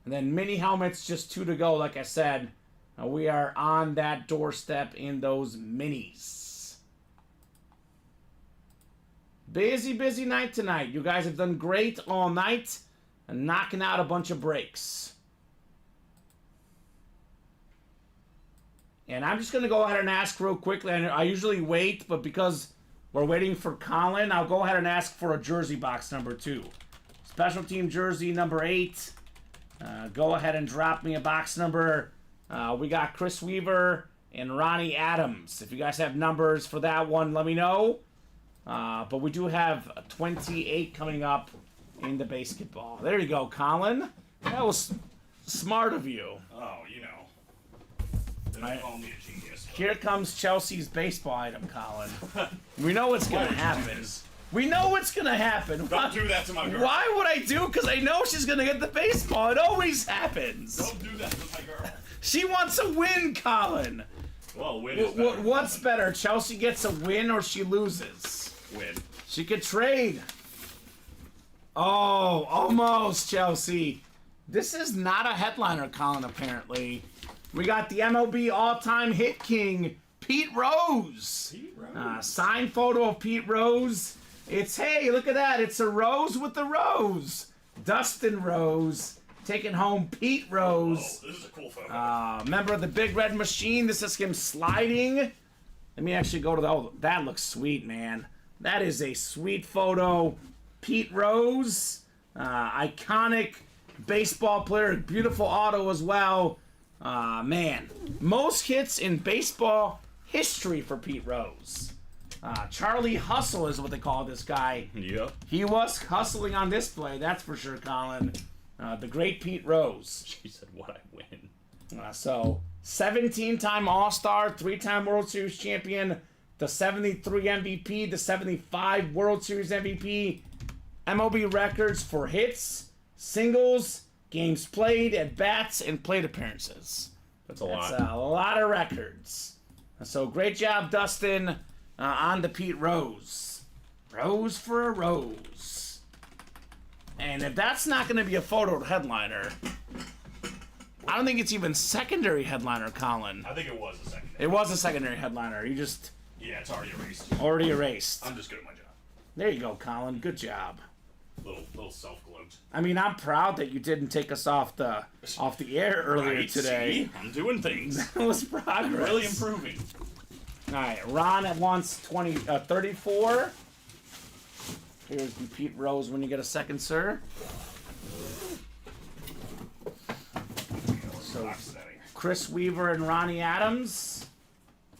And then mini helmets, just 2 to go, like I said. We are on that doorstep in those minis. Busy night tonight. You guys have done great all night and knocking out a bunch of breaks. And I'm just going to go ahead and ask real quickly. I usually wait, but because we're waiting for Colin, I'll go ahead and ask for a jersey box number 2. Special team jersey number 8. Go ahead and drop me a box number. We got Chris Weaver and Ronnie Adams. If you guys have numbers for that one, let me know. But we do have 28 coming up in the basketball. There you go, Colin. That was smart of you. Oh, you know. They call me a genius. Here comes Chelsea's baseball item, Colin. We know what's going to happen. We know what's going to happen. Don't do that to my girl. Why would I do? Because I know she's going to get the baseball. It always happens. Don't do that to my girl. She wants a win, Colin. Well, win is better. What's better? Chelsea gets a win or she loses? Win. She could trade. Oh, almost, Chelsea. This is not a headliner, Colin, apparently. We got the MLB all-time hit king, Pete Rose. Pete Rose. Signed photo of Pete Rose. It's, hey, look at that. It's a rose with the rose. Dustin Rose taking home Pete Rose. Oh, this is a cool photo. Member of the Big Red Machine. This is him sliding. Let me actually go to the... Oh, that looks sweet, man. That is a sweet photo. Pete Rose. Iconic baseball player. Beautiful auto as well. Man. Most hits in baseball history for Pete Rose. Charlie Hustle is what they call this guy. Yep. He was hustling on display, that's for sure, Colin. The great Pete Rose. She said, what I win. So, 17-time All-Star, 3-time World Series champion, the 73 MVP, the 75 World Series MVP, MLB records for hits, singles, games played, at-bats, and plate appearances. That's a lot. That's a lot of records. So, great job, Dustin, on the Pete Rose. Rose for a rose. And if that's not going to be a photo headliner, I don't think it's even secondary headliner, Colin. I think it was a secondary. It was a secondary headliner. You just Yeah, it's already erased. already erased. I'm just good at my job. There you go, Colin. Good job. Little self-gloat. I mean, I'm proud that you didn't take us off the air earlier Right, today. see? I'm doing things. That was progress. Really improving. All right, Ron at once 34. Here's the Pete Rose when you get a second, sir. So, Chris Weaver and Ronnie Adams.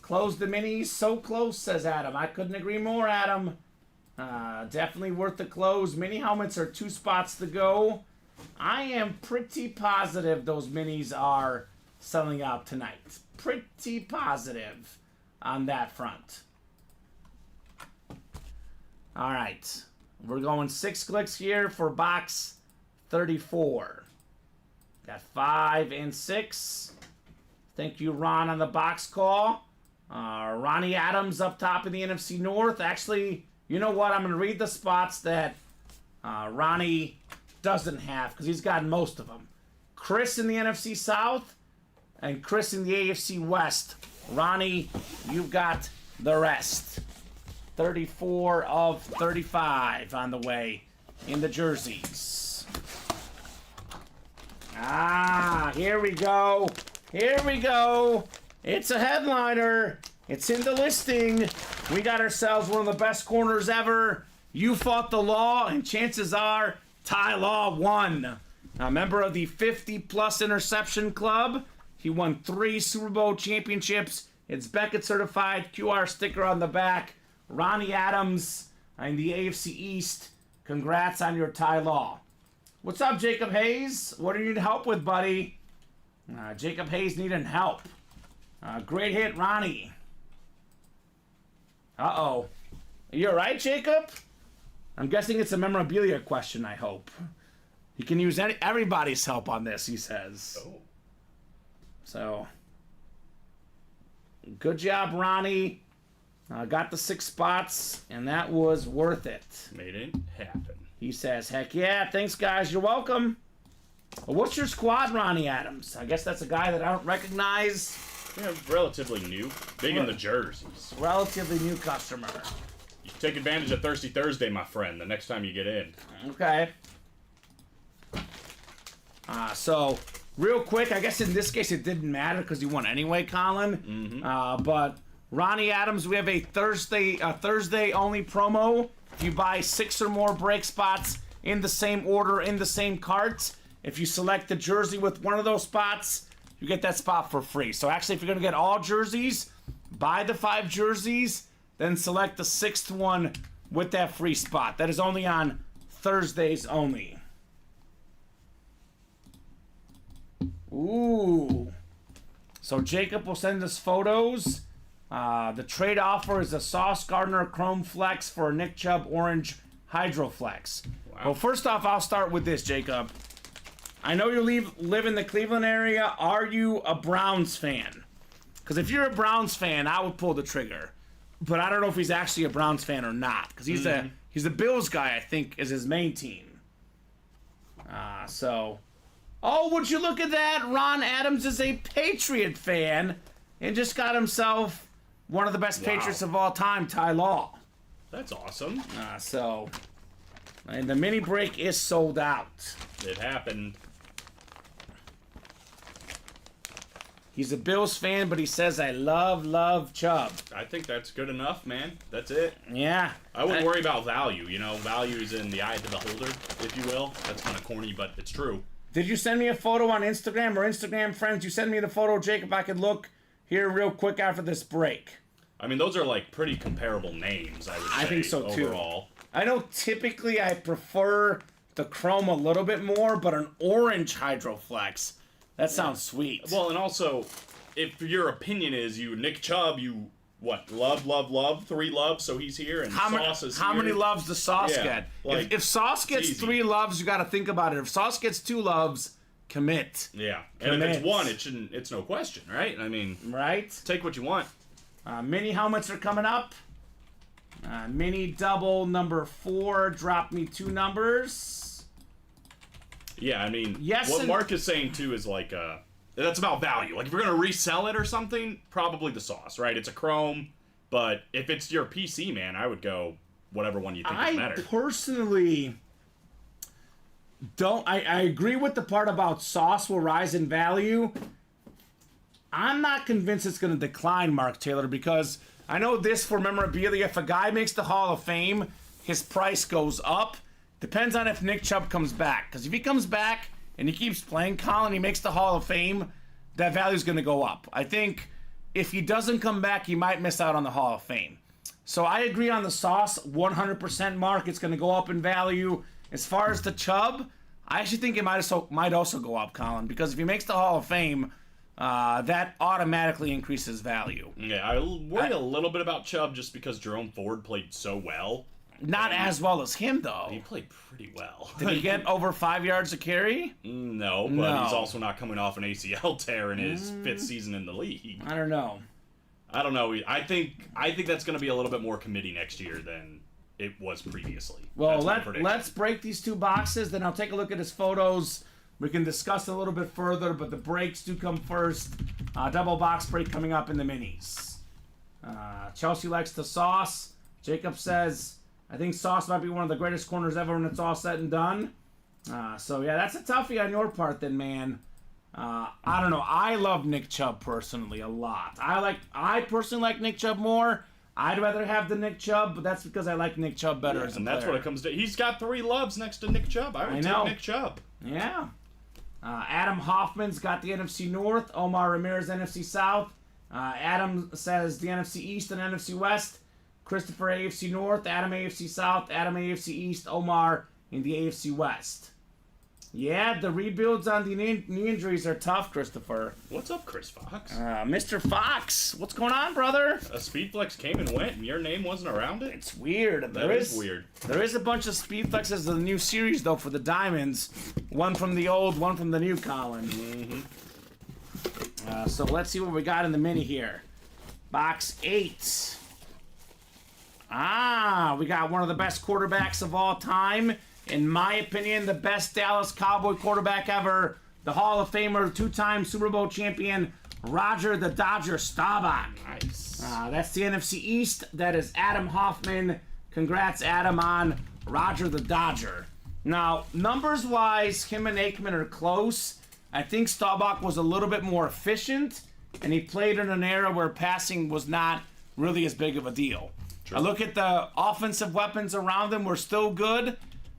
Close the minis. So close, says Adam. I couldn't agree more, Adam. Definitely worth the close. Mini helmets are 2 spots to go. I am pretty positive those minis are selling out tonight. Pretty positive on that front. All right. We're going 6 clicks here for box 34. Got 5 and 6. Thank you, Ron, on the box call. Ronnie Adams up top in the NFC North. Actually, you know what? I'm going to read the spots that Ronnie doesn't have because he's gotten most of them. Chris in the NFC South and Chris in the AFC West. Ronnie, you've got the rest. 34 of 35 on the way in the jerseys. Here we go. Here we go. It's a headliner. It's in the listing. We got ourselves one of the best corners ever. You fought the law, and chances are Ty Law won. A member of the 50-plus interception club. He won 3 Super Bowl championships. It's Beckett certified, QR sticker on the back. Ronnie Adams in the AFC East. Congrats on your Ty Law. What's up, Jacob Hayes? What do you need help with, buddy? Jacob Hayes needing help. Great hit, Ronnie. Uh-oh. You all right, Jacob? I'm guessing it's a memorabilia question, I hope. He can use everybody's help on this, he says. Oh. So, good job, Ronnie. Got the 6 spots, and that was worth it. Made it happen. He says, heck yeah, thanks, guys. You're welcome. Well, what's your squad, Ronnie Adams? I guess that's a guy that I don't recognize. Yeah, relatively new. Big in the jerseys. Relatively new customer. You take advantage of Thirsty Thursday, my friend, the next time you get in. Okay. So, real quick, I guess in this case it didn't matter because you won anyway, Colin. Mm-hmm. But Ronnie Adams, we have a Thursday only promo. If you buy 6 or more break spots in the same order, in the same carts, if you select the jersey with one of those spots, you get that spot for free. So actually, if you're going to get all jerseys, buy the 5 jerseys, then select the 6th one with that free spot. That is only on Thursdays only. Ooh. So Jacob will send us photos. The trade offer is a Sauce Gardner Chrome Flex for a Nick Chubb Orange Hydro Flex. Wow. Well, first off, I'll start with this, Jacob. I know you live in the Cleveland area. Are you a Browns fan? Because if you're a Browns fan, I would pull the trigger. But I don't know if he's actually a Browns fan or not. Because he's a Bills guy, I think, is his main team. Oh, would you look at that? Ron Adams is a Patriot fan and just got himself one of the best Patriots of all time, Ty Law. That's awesome. And the mini break is sold out. It happened. He's a Bills fan, but he says, I love Chubb. I think that's good enough, man. That's it. Yeah. I wouldn't worry about value. You know, value is in the eye of the beholder, if you will. That's kind of corny, but it's true. Did you send me a photo on Instagram or Instagram friends? You send me the photo, Jacob. I could look here real quick after this break. I mean, those are like pretty comparable names, I would say. I think so too. Overall. I know typically I prefer the chrome a little bit more, but an orange Hydroflex, that sounds sweet. Well, and also, if your opinion is Nick Chubb, love, 3 loves, so he's here, and Sauce is here. How many loves does Sauce get? Like, if Sauce gets 3 loves, you got to think about it. If Sauce gets 2 loves, commit. Yeah, and if it's 1, it's no question, right? I mean, right? Take what you want. Mini helmets are coming up. Mini double number 4, drop me 2 numbers. Yeah, I mean, yes, what Mark is saying too is like, that's about value. Like, if you're gonna resell it or something, probably the Sauce, right? It's a chrome, but if it's your PC, man, I would go whatever one you think is better. I personally don't. I agree with the part about Sauce will rise in value. I'm not convinced it's going to decline, Mark Taylor, because I know this for memorabilia. If a guy makes the Hall of Fame, his price goes up. Depends on if Nick Chubb comes back. Because if he comes back and he keeps playing, Colin, he makes the Hall of Fame, that value's going to go up. I think if he doesn't come back, he might miss out on the Hall of Fame. So I agree on the Sauce, 100% Mark. It's going to go up in value. As far as the Chubb, I actually think it might also go up, Colin, because if he makes the Hall of Fame, that automatically increases value. Yeah, I worry a little bit about Chubb just because Jerome Ford played so well. Not as well as him, though. He played pretty well. Did he get over 5 yards a carry? No, but he's also not coming off an ACL tear in his 5th season in the league. I don't know. I think that's going to be a little bit more committee next year than it was previously. Well, let's break these 2 boxes, then I'll take a look at his photos we can discuss a little bit further, but the breaks do come first. Double box break coming up in the minis. Chelsea likes the Sauce. Jacob says, I think Sauce might be one of the greatest corners ever when it's all said and done. So, yeah, that's a toughie on your part then, man. I don't know. I love Nick Chubb personally a lot. I personally like Nick Chubb more. I'd rather have the Nick Chubb, but that's because I like Nick Chubb better as a and player. that's what it comes to. He's got 3 loves next to Nick Chubb. I would take Nick Chubb. Yeah. Adam Hoffman's got the NFC North. Omar Ramirez, NFC South. Adam says the NFC East and NFC West. Christopher, AFC North. Adam, AFC South. Adam, AFC East. Omar in the AFC West. Yeah, the rebuilds on the knee injuries are tough, Christopher. What's up, Chris Fox? Mr. Fox, what's going on, brother? A Speedflex came and went, and your name wasn't around it? It's weird. That is weird. There is a bunch of Speedflexes in the new series, though, for the Diamonds. One from the old, one from the new, Colin. Mm-hmm. So let's see what we got in the mini here. Box 8. We got one of the best quarterbacks of all time. In my opinion, the best Dallas Cowboy quarterback ever. The Hall of Famer, 2-time Super Bowl champion, Roger the Dodger Staubach. Nice. That's the NFC East. That is Adam Hoffman. Congrats, Adam, on Roger the Dodger. Now, numbers-wise, him and Aikman are close. I think Staubach was a little bit more efficient, and he played in an era where passing was not really as big of a deal. True. I look at the offensive weapons around them were still good,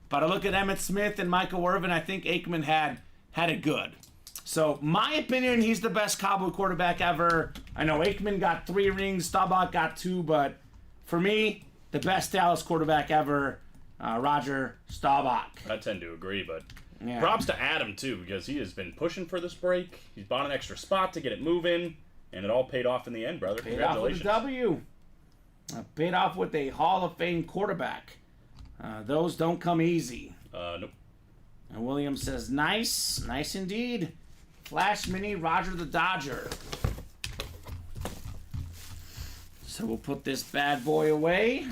but I look at Emmitt Smith and Michael Irvin, I think Aikman had it good. So, my opinion, he's the best Cowboy quarterback ever. I know Aikman got 3 rings, Staubach got 2, but for me, the best Dallas quarterback ever, Roger Staubach. I tend to agree, but Yeah. props to Adam, too, because he has been pushing for this break. He's bought an extra spot to get it moving, and it all paid off in the end, brother. Paid off with a W. Paid off with a Hall of Fame quarterback. Those don't come easy. Nope. And William says, nice. Nice indeed. Flash Mini, Roger the Dodger. So we'll put this bad boy away.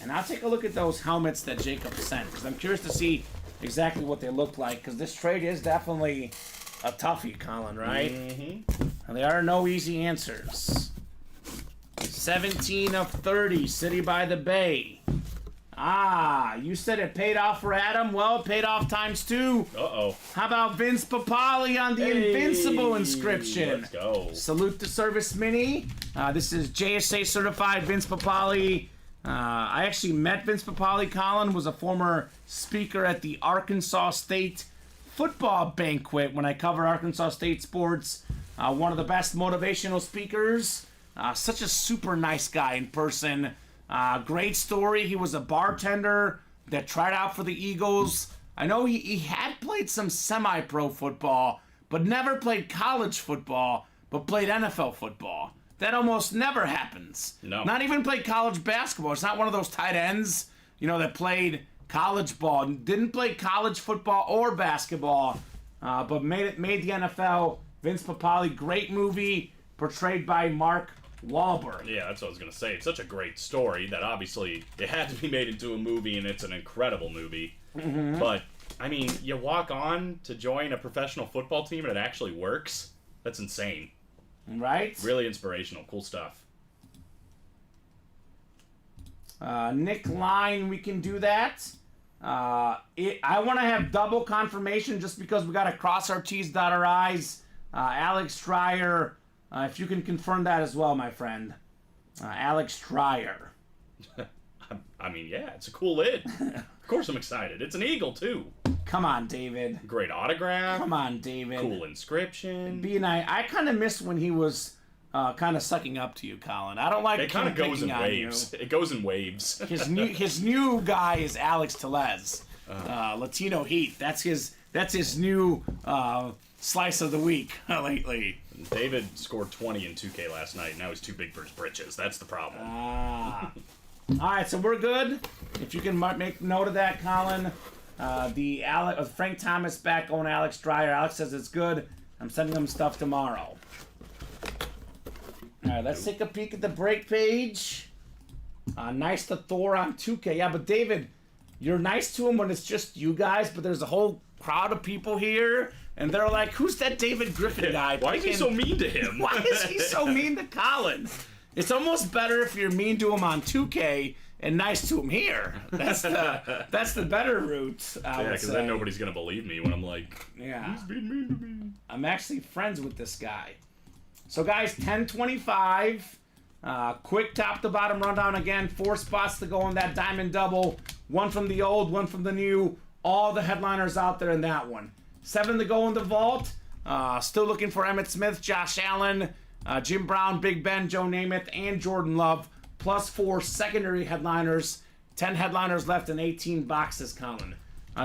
And I'll take a look at those helmets that Jacob sent, because I'm curious to see exactly what they look like, because this trade is definitely a toughie, Colin, right? Mm-hmm. And there are no easy answers. 17 of 30, City by the Bay. You said it paid off for Adam. Well, it paid off times 2. Uh-oh. How about Vince Papale on the Invincible inscription? Let's go. Salute the Service Mini. This is JSA certified Vince Papale. I actually met Vince Papale. Colin was a former speaker at the Arkansas State football banquet when I cover Arkansas State sports. One of the best motivational speakers. Such a super nice guy in person. Great story. He was a bartender that tried out for the Eagles. I know he had played some semi-pro football, but never played college football, but played NFL football. That almost never happens. No. Not even played college basketball. It's not one of those tight ends, that played college ball. Didn't play college football or basketball, but made the NFL. Vince Papale, great movie, portrayed by Mark Wahlberg. Yeah, that's what I was going to say. It's such a great story that obviously it had to be made into a movie, and it's an incredible movie. Mm-hmm. But, I mean, you walk on to join a professional football team and it actually works. That's insane. Right? Really inspirational. Cool stuff. Nick Line, we can do that. I want to have double confirmation just because we got to cross our T's, dot our I's. Alex Stryer, if you can confirm that as well, my friend. Alex Stryer. I mean, yeah, it's a cool lid. Of course I'm excited. It's an eagle, too. Come on, David. Great autograph. Come on, David. Cool inscription. B and I kind of miss when he was kind of sucking up to you, Colin. I don't like it kind of goes in on waves. It goes in waves. His new guy is Alex Tellez. Latino Heat. That's his new slice of the week lately. David scored 20 in 2K last night. Now he's too big for his britches. That's the problem. All right, so we're good. If you can make note of that, Colin. Frank Thomas back on Alex Stryer. Alex says it's good. I'm sending him stuff tomorrow. All right, let's take a peek at the break page. Nice to Thor on 2K. Yeah, but David, you're nice to him when it's just you guys, but there's a whole crowd of people here, and they're like, "Who's that David Griffin guy? Why is he so mean to him? Why is he so mean to Colin?" It's almost better if you're mean to him on 2K and nice to him here. That's the better route. Yeah, because then nobody's gonna believe me when I'm like, yeah, he's being mean to me. I'm actually friends with this guy. So guys, 1025. Quick top to bottom rundown again. 4 spots to go in that diamond double. 1 from the old, 1 from the new. All the headliners out there in that one. 7 to go in the vault. Still looking for Emmitt Smith, Josh Allen, Jim Brown, Big Ben, Joe Namath, and Jordan Love. Plus 4 secondary headliners. 10 headliners left in 18 boxes, Colin.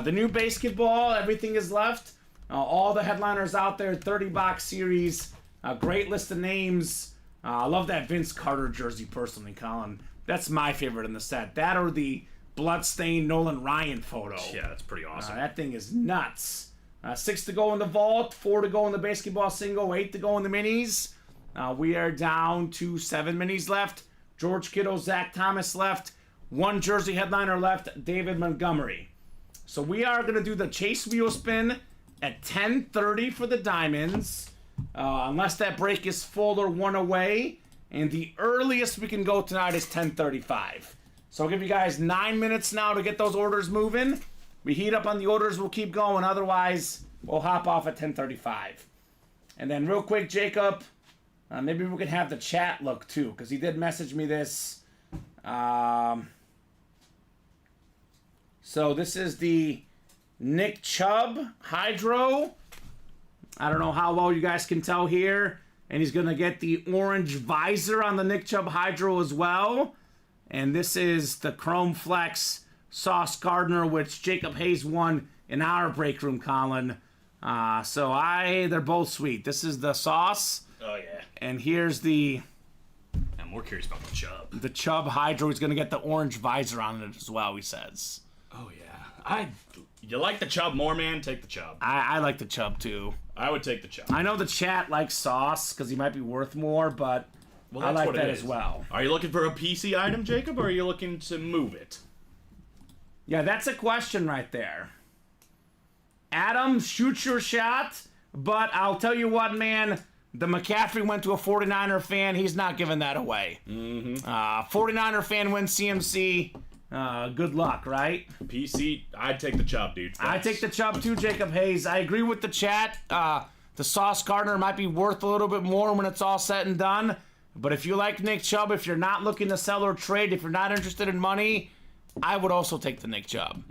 The new basketball, everything is left. All the headliners out there, 30-box series. Great list of names. I love that Vince Carter jersey personally, Colin. That's my favorite in the set. That or the bloodstained Nolan Ryan photo. Yeah, that's pretty awesome. That thing is nuts. 6 to go in the vault, 4 to go in the basketball single, 8 to go in the minis. We are down to 7 minis left. George Kittle, Zach Thomas left. 1 jersey headliner left, David Montgomery. So we are going to do the chase wheel spin at 10:30 for the diamonds. Unless that break is full or 1 away. And the earliest we can go tonight is 10:35. So I'll give you guys 9 minutes now to get those orders moving. We heat up on the orders, we'll keep going. Otherwise, we'll hop off at 10:35. And then real quick, Jacob, maybe we can have the chat look too, because he did message me this. So this is the Nick Chubb Hydro. I don't know how well you guys can tell here. And he's going to get the orange visor on the Nick Chubb Hydro as well. And this is the Chrome Flex Sauce Gardner, which Jacob Hayes won in our break room, Colin. They're both sweet. This is the Sauce. Oh, yeah. And here's the... I'm more curious about the Chubb. The Chubb Hydro. He's going to get the orange visor on it as well, he says. Oh, yeah. You like the Chubb more, man? Take the Chubb. I like the Chubb, too. I would take the Chubb. I know the chat likes Sauce because he might be worth more, but I like that as well. Are you looking for a PC item, Jacob, or are you looking to move it? Yeah, that's a question right there. Adam, shoot your shot, but I'll tell you what, man, the McCaffrey went to a 49er fan. He's not giving that away. 49er fan wins CMC. Good luck, right? PC, I'd take the Chubb, dude. I take the Chubb too, Jacob Hayes. I agree with the chat. The Sauce Gardner might be worth a little bit more when it's all said and done. But if you like Nick Chubb, if you're not looking to sell or trade, if you're not interested in money, I would also take the Nick Chubb.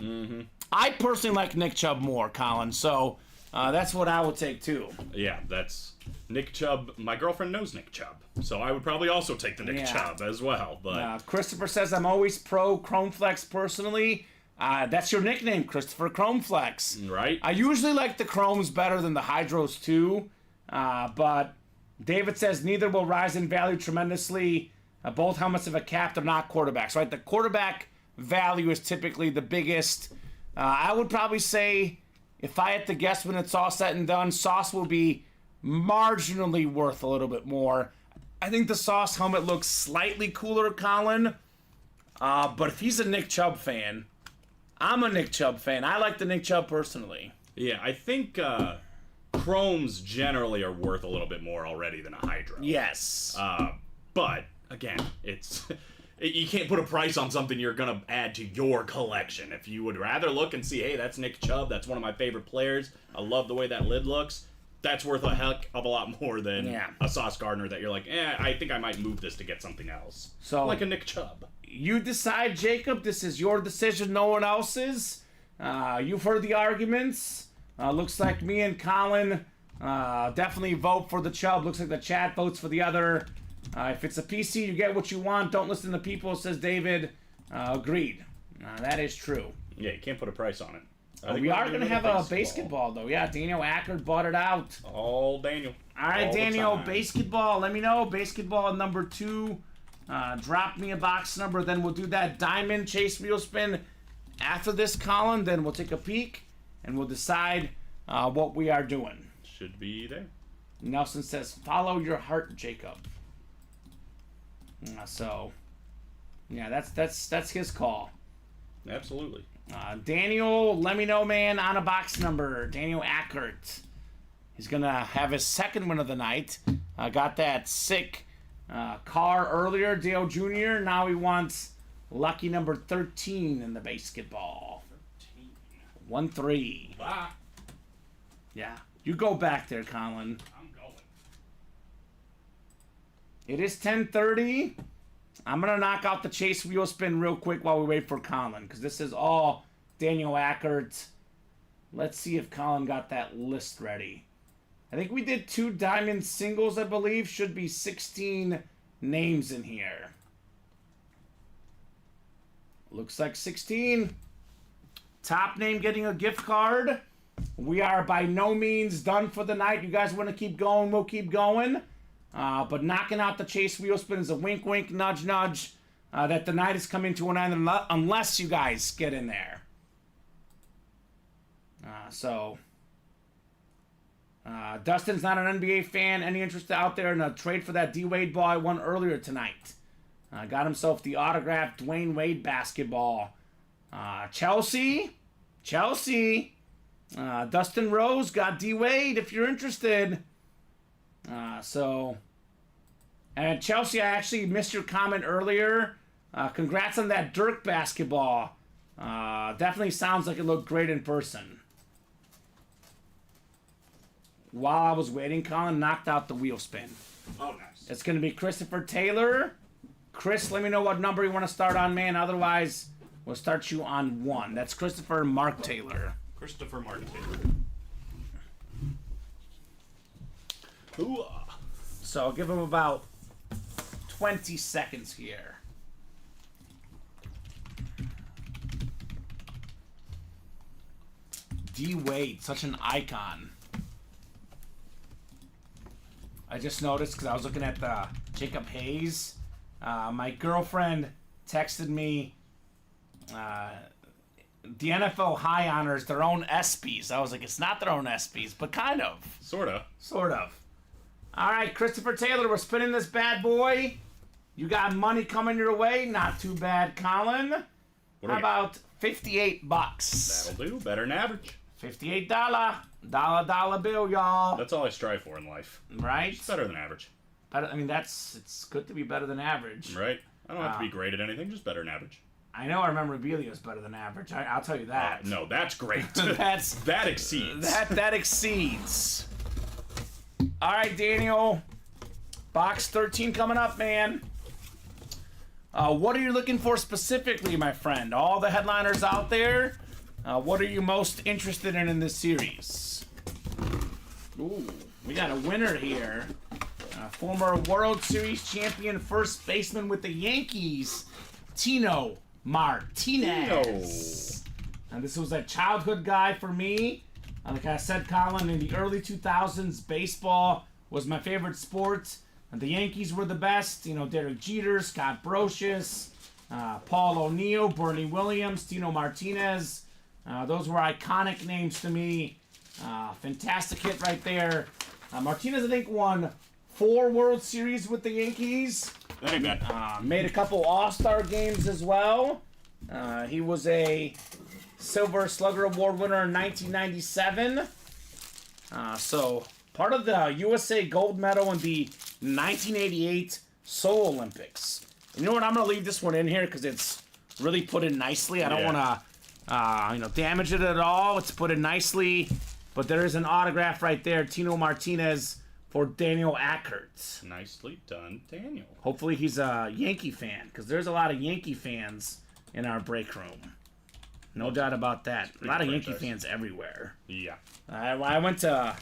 I personally like Nick Chubb more, Colin, so that's what I would take too. Yeah, that's Nick Chubb. My girlfriend knows Nick Chubb, so I would probably also take the Nick Chubb as well. But Christopher says, I'm always pro Chrome Flex personally. That's your nickname, Christopher, Chrome Flex. Right. I usually like the Chromes better than the Hydros too, but David says neither will rise in value tremendously. Both helmets have a cap, they're not quarterbacks, right? The quarterback value is typically the biggest. I would probably say, if I had to guess when it's all said and done, Sauce will be marginally worth a little bit more. I think the Sauce helmet looks slightly cooler, Colin. But if he's a Nick Chubb fan, I'm a Nick Chubb fan. I like the Nick Chubb personally. Yeah, I think Chromes generally are worth a little bit more already than a Hydro. Yes. But, again, it's... You can't put a price on something you're going to add to your collection. If you would rather look and see, hey, that's Nick Chubb, that's one of my favorite players, I love the way that lid looks, that's worth a heck of a lot more than a Sauce Gardner that you're like, I think I might move this to get something else. So, like a Nick Chubb. You decide, Jacob. This is your decision, no one else's. You've heard the arguments. Looks like me and Colin definitely vote for the Chubb. Looks like the chat votes for the other. If it's a PC, you get what you want. Don't listen to people, says David. Agreed. That is true. Yeah, you can't put a price on it. We are going to have a basketball, though. Yeah, Daniel Ackard bought it out. All Daniel. All right, Daniel, basketball. Let me know. Basketball number 2. Drop me a box number. Then we'll do that diamond chase wheel spin after this, Colin. Then we'll take a peek, and we'll decide what we are doing. Should be there. Nelson says, follow your heart, Jacob. So, yeah, that's his call. Absolutely. Daniel, let me know, man, on a box number. Daniel Ackert. He's going to have his second win of the night. Got that sick car earlier, Dale Jr. Now he wants lucky number 13 in the basketball. 1-3. Bye. Yeah. You go back there, Colin. I'm going. It is 10:30. I'm going to knock out the chase wheel spin real quick while we wait for Colin, because this is all Daniel Ackert. Let's see if Colin got that list ready. I think we did 2 diamond singles, I believe. Should be 16 names in here. Looks like 16. Top name getting a gift card. We are by no means done for the night. You guys want to keep going, we'll keep going. But knocking out the chase wheel spin is a wink, wink, nudge, nudge. That the night is coming to an end unless you guys get in there. Dustin's not an NBA fan. Any interest out there in a trade for that D Wade ball I won earlier tonight? Got himself the autographed Dwayne Wade basketball. Chelsea. Dustin Rose got D Wade if you're interested. And Chelsea, I actually missed your comment earlier. Congrats on that Dirk basketball. Definitely sounds like it looked great in person. While I was waiting, Colin knocked out the wheel spin. Oh, nice. It's going to be Christopher Taylor. Chris, let me know what number you want to start on, man. Otherwise, we'll start you on 1. That's Christopher Mark Taylor. Christopher Martin Taylor. Ooh. So I'll give him about 20 seconds here. D Wade, such an icon. I just noticed because I was looking at the Jacob Hayes. My girlfriend texted me the NFL high honors their own ESPYs. I was like, it's not their own ESPYs, but kind of. Sort of. Sort of. All right, Christopher Taylor, we're spinning this bad boy. You got money coming your way. Not too bad, Colin. How about $58? That'll do. Better than average. $58. Dollar bill, y'all. That's all I strive for in life. Right? It's better than average. I mean, it's good to be better than average. Right? I don't have to be great at anything, just better than average. I know our memorabilia is better than average. I'll tell you that. No, that's great. That exceeds. That exceeds. All right, Daniel. Box 13 coming up, man. What are you looking for specifically, my friend? All the headliners out there. What are you most interested in this series? Ooh, we got a winner here. Former World Series champion first baseman with the Yankees, Tino Martinez. And this was a childhood guy for me. Like I said, Colin, in the early 2000s, baseball was my favorite sport. And the Yankees were the best. You know, Derek Jeter, Scott Brosius, Paul O'Neill, Bernie Williams, Tino Martinez. Those were iconic names to me. Fantastic hit right there. Martinez, I think, won 4 World Series with the Yankees. That ain't bad. Made a couple All-Star games as well. He was a Silver Slugger Award winner in 1997. So, part of the USA gold medal in the 1988 Seoul Olympics. You know what? I'm going to leave this one in here because it's really put in nicely. I don't want to damage it at all. It's put in nicely. But there is an autograph right there. Tino Martinez for Daniel Ackert. Nicely done, Daniel. Hopefully he's a Yankee fan, because there's a lot of Yankee fans in our break room. No doubt about that. A lot of Yankee fans everywhere. Yeah. I went to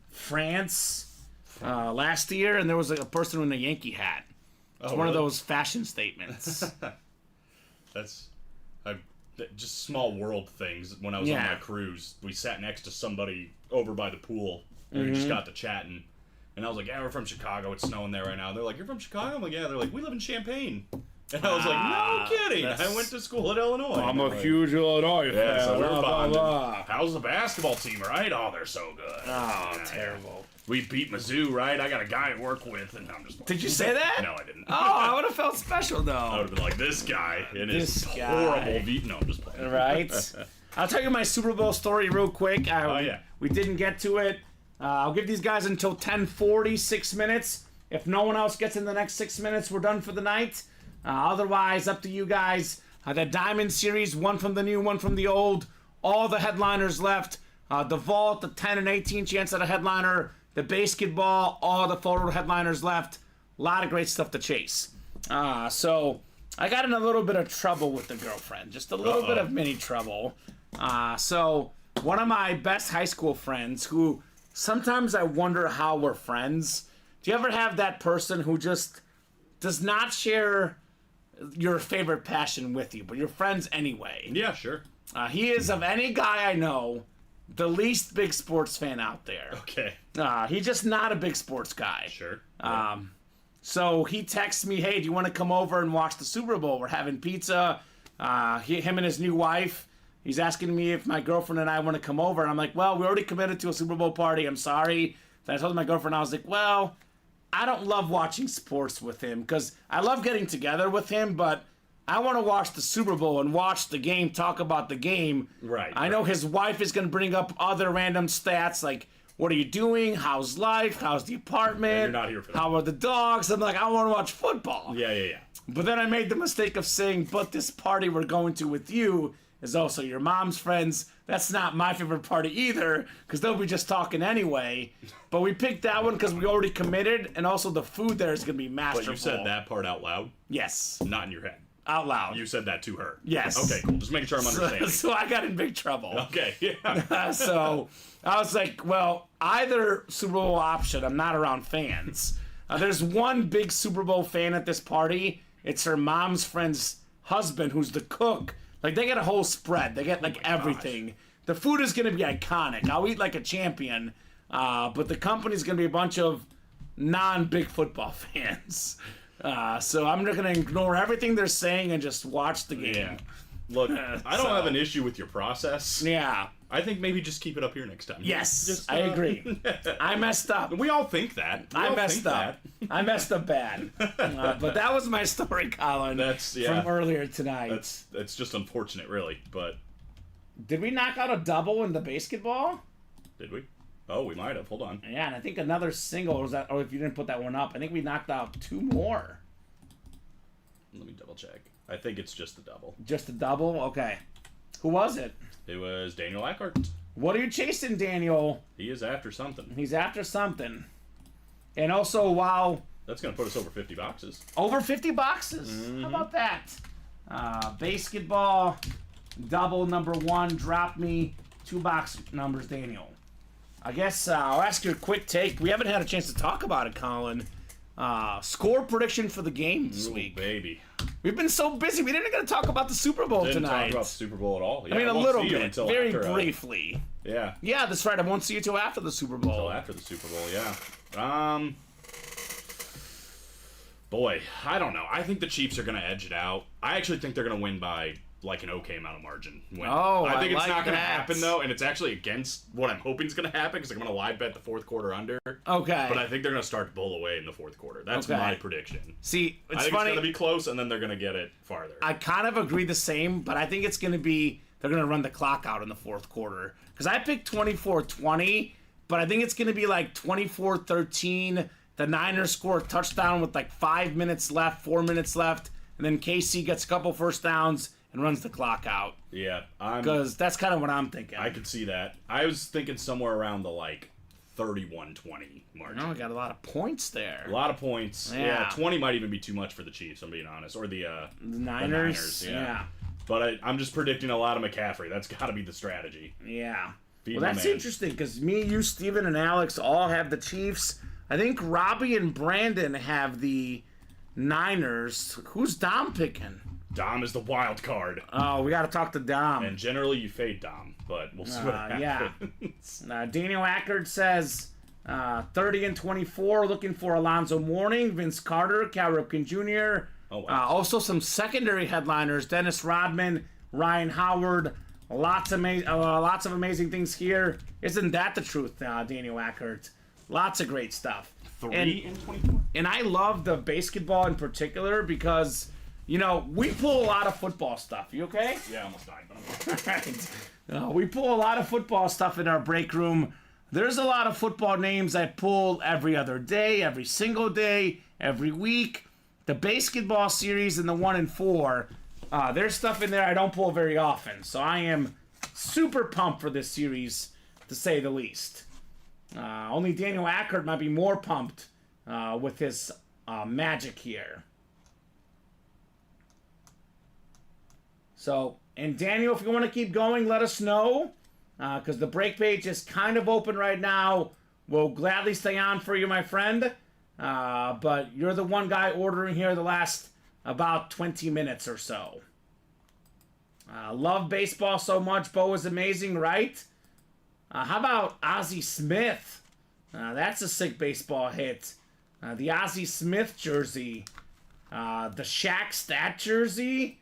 France last year, and there was a person in a Yankee hat. It's one of those fashion statements. That's just small world things. When I was on my cruise, we sat next to somebody over by the pool, and we just got to chatting. And I was like, yeah, we're from Chicago. It's snowing there right now. They're like, you're from Chicago? I'm like, yeah. They're like, we live in Champaign. And I was like, no kidding. I went to school at Illinois. I'm a huge Illinois fan. So we're bonding. How's the basketball team, right? Oh, they're so good. Oh, terrible. We beat Mizzou, right? I got a guy I work with, and I'm just like, Did you say that? No, I didn't. Oh, I would have felt special, I would though. have been like, this guy and his This horrible guy. beat. No, I'm just playing. Right? I'll tell you my Super Bowl story real quick. yeah. We didn't get to it. I'll give these guys until 10:40, 6 minutes. If no one else gets in the next 6 minutes, we're done for the night. Otherwise, up to you guys. The Diamond Series, one from the new, one from the old. All the headliners left. The Vault, the 10 and 18 chance at a headliner. The basketball, all the photo headliners left. A lot of great stuff to chase. So I got in a little bit of trouble with the girlfriend. Just a little bit of mini trouble. So one of my best high school friends, who sometimes I wonder how we're friends. Do you ever have that person who just does not share your favorite passion with you, but you're friends anyway? Yeah, sure. He is, of any guy I know, the least big sports fan out there. Okay. He's just not a big sports guy. Sure. So he texts me, hey, do you want to come over and watch the Super Bowl? We're having pizza. Him and his new wife. He's asking me if my girlfriend and I want to come over. And I'm like, well, we already committed to a Super Bowl party. I'm sorry. Then I told my girlfriend, I was like, well, I don't love watching sports with him because I love getting together with him, but I want to watch the Super Bowl and watch the game, talk about the game. Right. I know his wife is going to bring up other random stats like, what are you doing? How's life? How's the apartment? you're not here for that. How are the dogs? I'm like, I want to watch football. Yeah. But then I made the mistake of saying, but this party we're going to with you is also your mom's friends. That's not my favorite party either, because they'll be just talking anyway. But we picked that one because we already committed, and also the food there is going to be masterful. But you said that part out loud, Yes. not in your head. Out loud. You said that to her. Yes. Okay, cool. Just making sure I'm understanding. So I got in big trouble. Okay, yeah. So I was like, well, either Super Bowl option, I'm not around fans. There's one big Super Bowl fan at this party. It's her mom's friend's husband, who's the cook. Like, they get a whole spread. They get, like, everything. The food is going to be iconic. I'll eat like a champion. But the company's going to be a bunch of non-big football fans. So I'm going to ignore everything they're saying and just watch the game. Yeah. Look, I don't have an issue with your process. Yeah. I think maybe just keep it up here next time. Yes, Just, I agree. I messed up. We all think that. I messed up. I messed up bad. But that was my story, Colin. From earlier tonight. That's just unfortunate, really. But Did we knock out a double in the basketball? did we? Oh, we might have. Hold on. Yeah, and I think another single was that. Or if you didn't put that one up, I think we knocked out two more. Let me double check. I think it's just the double. Just a double. Okay. Who was it? It was Daniel Eckhart. What are you chasing, Daniel? He is after something. He's after something. And also, while That's gonna put us over 50 boxes. over 50 boxes. How about that? Basketball, double number one. Drop me 2 box numbers, Daniel. I guess I'll ask you a quick take. We haven't had a chance to talk about it, Colin. Score prediction for the game this week. Baby. We've been so busy. We didn't even talk about the Super Bowl Didn't tonight. talk about the Super Bowl at all. Yeah, I mean, a won't little see you bit, until very after, briefly. Yeah. Yeah, that's right. I won't see you till after the Super Bowl. Until after the Super Bowl, yeah. Boy, I don't know. I think the Chiefs are going to edge it out. I actually think they're going to win by like an okay amount of margin. Oh, I think it's like not going to that. happen though, and it's actually against what I'm hoping is going to happen because I'm going to live bet the fourth quarter under. Okay. But I think they're going to start to bowl away in the fourth quarter. That's Okay. my prediction. See, I it's think funny. it's going to be close, and then they're going to get it farther. I kind of agree the same, but I think it's going to be they're going to run the clock out in the fourth quarter. Because I picked 24-20, but I think it's going to be like 24-13. The Niners score a touchdown with like 5 minutes left, 4 minutes left, and then KC gets a couple first downs and runs the clock out. Yeah, Because that's kind of what I'm thinking. I could see that. I was thinking somewhere around the like 31-20 margin. Oh, we got a lot of points there. A lot of points. Yeah. 20 might even be too much for the Chiefs, I'm being honest. Or the Niners. yeah. But I'm just predicting a lot of McCaffrey. That's got to be the strategy. Yeah. Feed Well, my that's man. interesting because me, you, Steven, and Alex all have the Chiefs. I think Robbie and Brandon have the Niners. Who's Dom picking? Dom is the wild card. Oh, we got to talk to Dom. And generally you fade Dom, but we'll see what yeah. happens. Daniel Ackard says 30-24, looking for Alonzo Mourning, Vince Carter, Cal Ripken Jr. Oh, wow. Also some secondary headliners, Dennis Rodman, Ryan Howard. Lots of amazing things here. Isn't that the truth, Daniel Ackard? Lots of great stuff. 3 in 24. And I love the basketball in particular because, you know, we pull a lot of football stuff. You okay? Yeah, I almost died, but I'm okay. Right. We pull a lot of football stuff in our break room. There's a lot of football names I pull every other day, every single day, every week. The basketball series and the 1 and 4, there's stuff in there I don't pull very often. So I am super pumped for this series, to say the least. Only Daniel Ackert might be more pumped with his magic here. So, and Daniel, if you want to keep going, let us know. Because the break page is kind of open right now. We'll gladly stay on for you, my friend. But you're the one guy ordering here the last about 20 minutes or so. Love baseball so much. Bo is amazing, right? How about Ozzie Smith? That's a sick baseball hit. The Ozzie Smith jersey. The Shaq Stat jersey.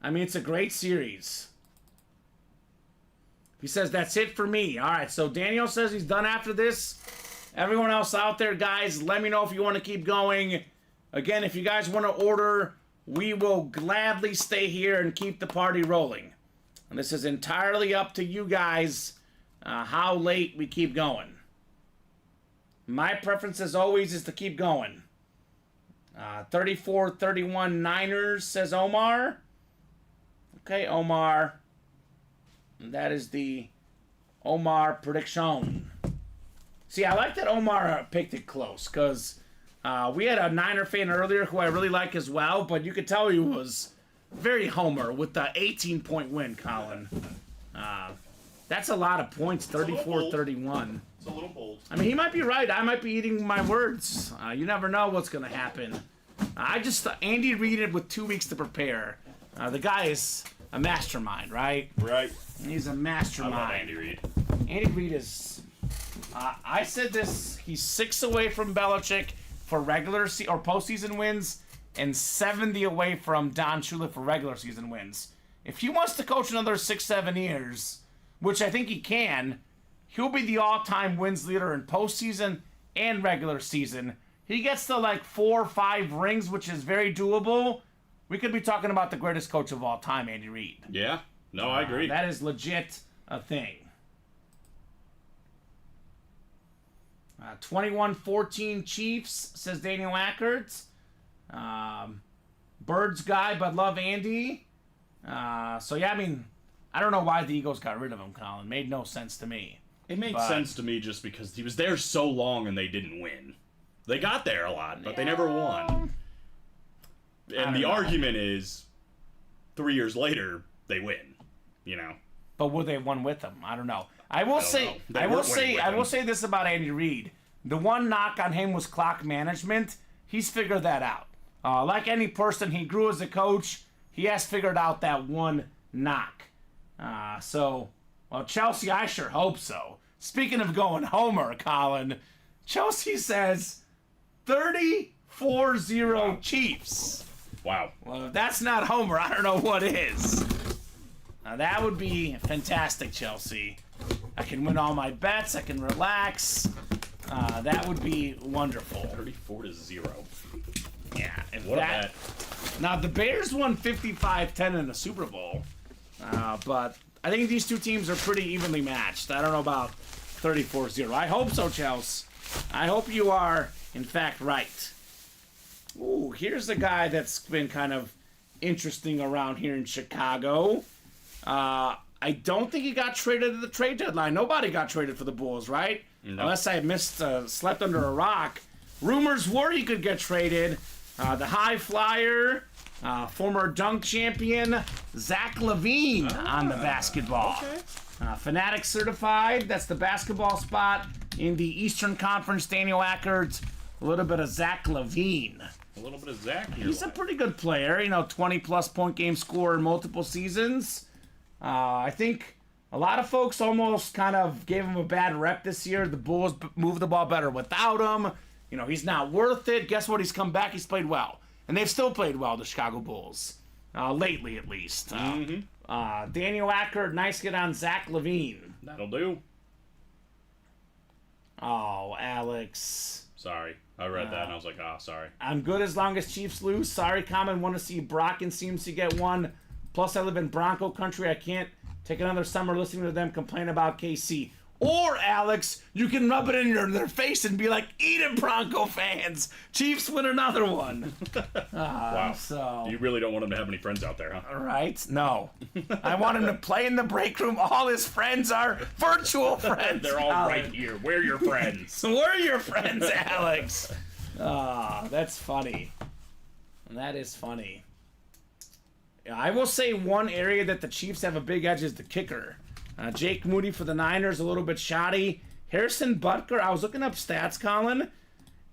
I mean, it's a great series. He says, that's it for me. All right, so Daniel says he's done after this. Everyone else out there, guys, let me know if you want to keep going. Again, if you guys want to order, we will gladly stay here and keep the party rolling. And this is entirely up to you guys how late we keep going. My preference, as always, is to keep going. 34-31 Niners, says Omar. Okay, Omar. That is the Omar prediction. See, I like that Omar picked it close, because we had a Niner fan earlier who I really like as well, but you could tell he was very Homer with the 18-point win, Colin. That's a lot of points, 34-31. It's a little bold. I mean, he might be right. I might be eating my words. You never know what's going to happen. Andy Reid it with 2 weeks to prepare. The guy is a mastermind, right? Right. He's a mastermind. I love Andy Reid. Andy Reid is... I said this, he's 6 away from Belichick for regular or postseason wins, and 70 away from Don Shula for regular season wins. If he wants to coach another 6-7 years, which I think he can, he'll be the all-time wins leader in postseason and regular season. He gets to like 4 or 5 rings, which is very doable. We could be talking about the greatest coach of all time, Andy Reid. Yeah. No, I agree. That is legit a thing. 21-14 Chiefs, says Daniel Ackert. Birds guy, but love Andy. So, yeah, I mean, I don't know why the Eagles got rid of him, Colin. Made no sense to me. It made sense to me just because he was there so long and they didn't win. They got there a lot, but they never won. And the argument is 3 years later, they win. You know. But would they have won with him? I don't know. I will say this about Andy Reid. The one knock on him was clock management. He's figured that out. Like any person, he grew as a coach. He has figured out that one knock. Well, Chelsea, I sure hope so. Speaking of going Homer, Colin, Chelsea says 34-0 Chiefs. Wow. Well, if that's not Homer, I don't know what is. That would be fantastic, Chelsea. I can win all my bets. I can relax. That would be wonderful. 34-0. Yeah. What a bet. Now, the Bears won 55-10 in the Super Bowl. But I think these two teams are pretty evenly matched. I don't know about 34-0. I hope so, Chelsea. I hope you are, in fact, right. Ooh, here's a guy that's been kind of interesting around here in Chicago. I don't think he got traded at the trade deadline. Nobody got traded for the Bulls, right? No. Unless I slept under a rock. Rumors were he could get traded. The high flyer, former dunk champion, Zach LaVine on the basketball. Okay. Fanatic certified. That's the basketball spot in the Eastern Conference. Daniel Ackert. A little bit of Zach LaVine. A little bit of Zach here. He's a pretty good player. 20-plus point game scorer in multiple seasons. I think a lot of folks almost kind of gave him a bad rep this year. The Bulls moved the ball better without him. He's not worth it. Guess what? He's come back. He's played well. And they've still played well, the Chicago Bulls. Lately, at least. Daniel Ackert, nice get on Zach LaVine. That'll do. Oh, Alex. Sorry. I read that and I was like, sorry. I'm good as long as Chiefs lose. Sorry, Kamen. Want to see Brocken seems to get one. Plus, I live in Bronco country. I can't take another summer listening to them complain about KC. Or, Alex, you can rub it in their face and be like, eat it, Bronco fans. Chiefs win another one. Wow. So, You really don't want him to have any friends out there, huh? all right? No. I want him to play in the break room. All his friends are virtual friends. They're all Alex. right here. We're your friends. So we're your friends, Alex. That's funny. That is funny. I will say one area that the Chiefs have a big edge is the kicker. Jake Moody for the Niners, a little bit shoddy. Harrison Butker, I was looking up stats, Colin.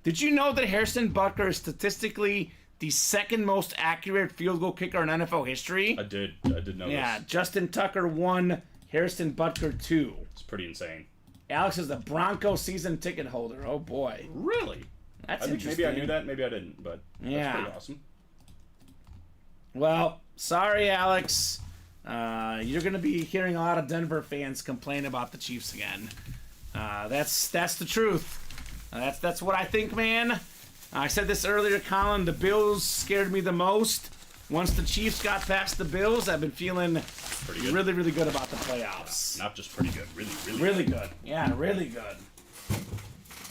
Did you know that Harrison Butker is statistically the second most accurate field goal kicker in NFL history? I did know Yeah, this. Justin Tucker 1, Harrison Butker 2. It's pretty insane. Alex is the Bronco season ticket holder. Oh boy. Really? That's I think interesting. maybe I knew that, maybe I didn't, but Yeah. that's pretty awesome. Well, sorry, Alex. You're going to be hearing a lot of Denver fans complain about the Chiefs again. That's the truth. That's what I think, man. I said this earlier, Colin. The Bills scared me the most. Once the Chiefs got past the Bills, I've been feeling Pretty good. really, really good about the playoffs. Not just pretty good, really Really good. Yeah, really good.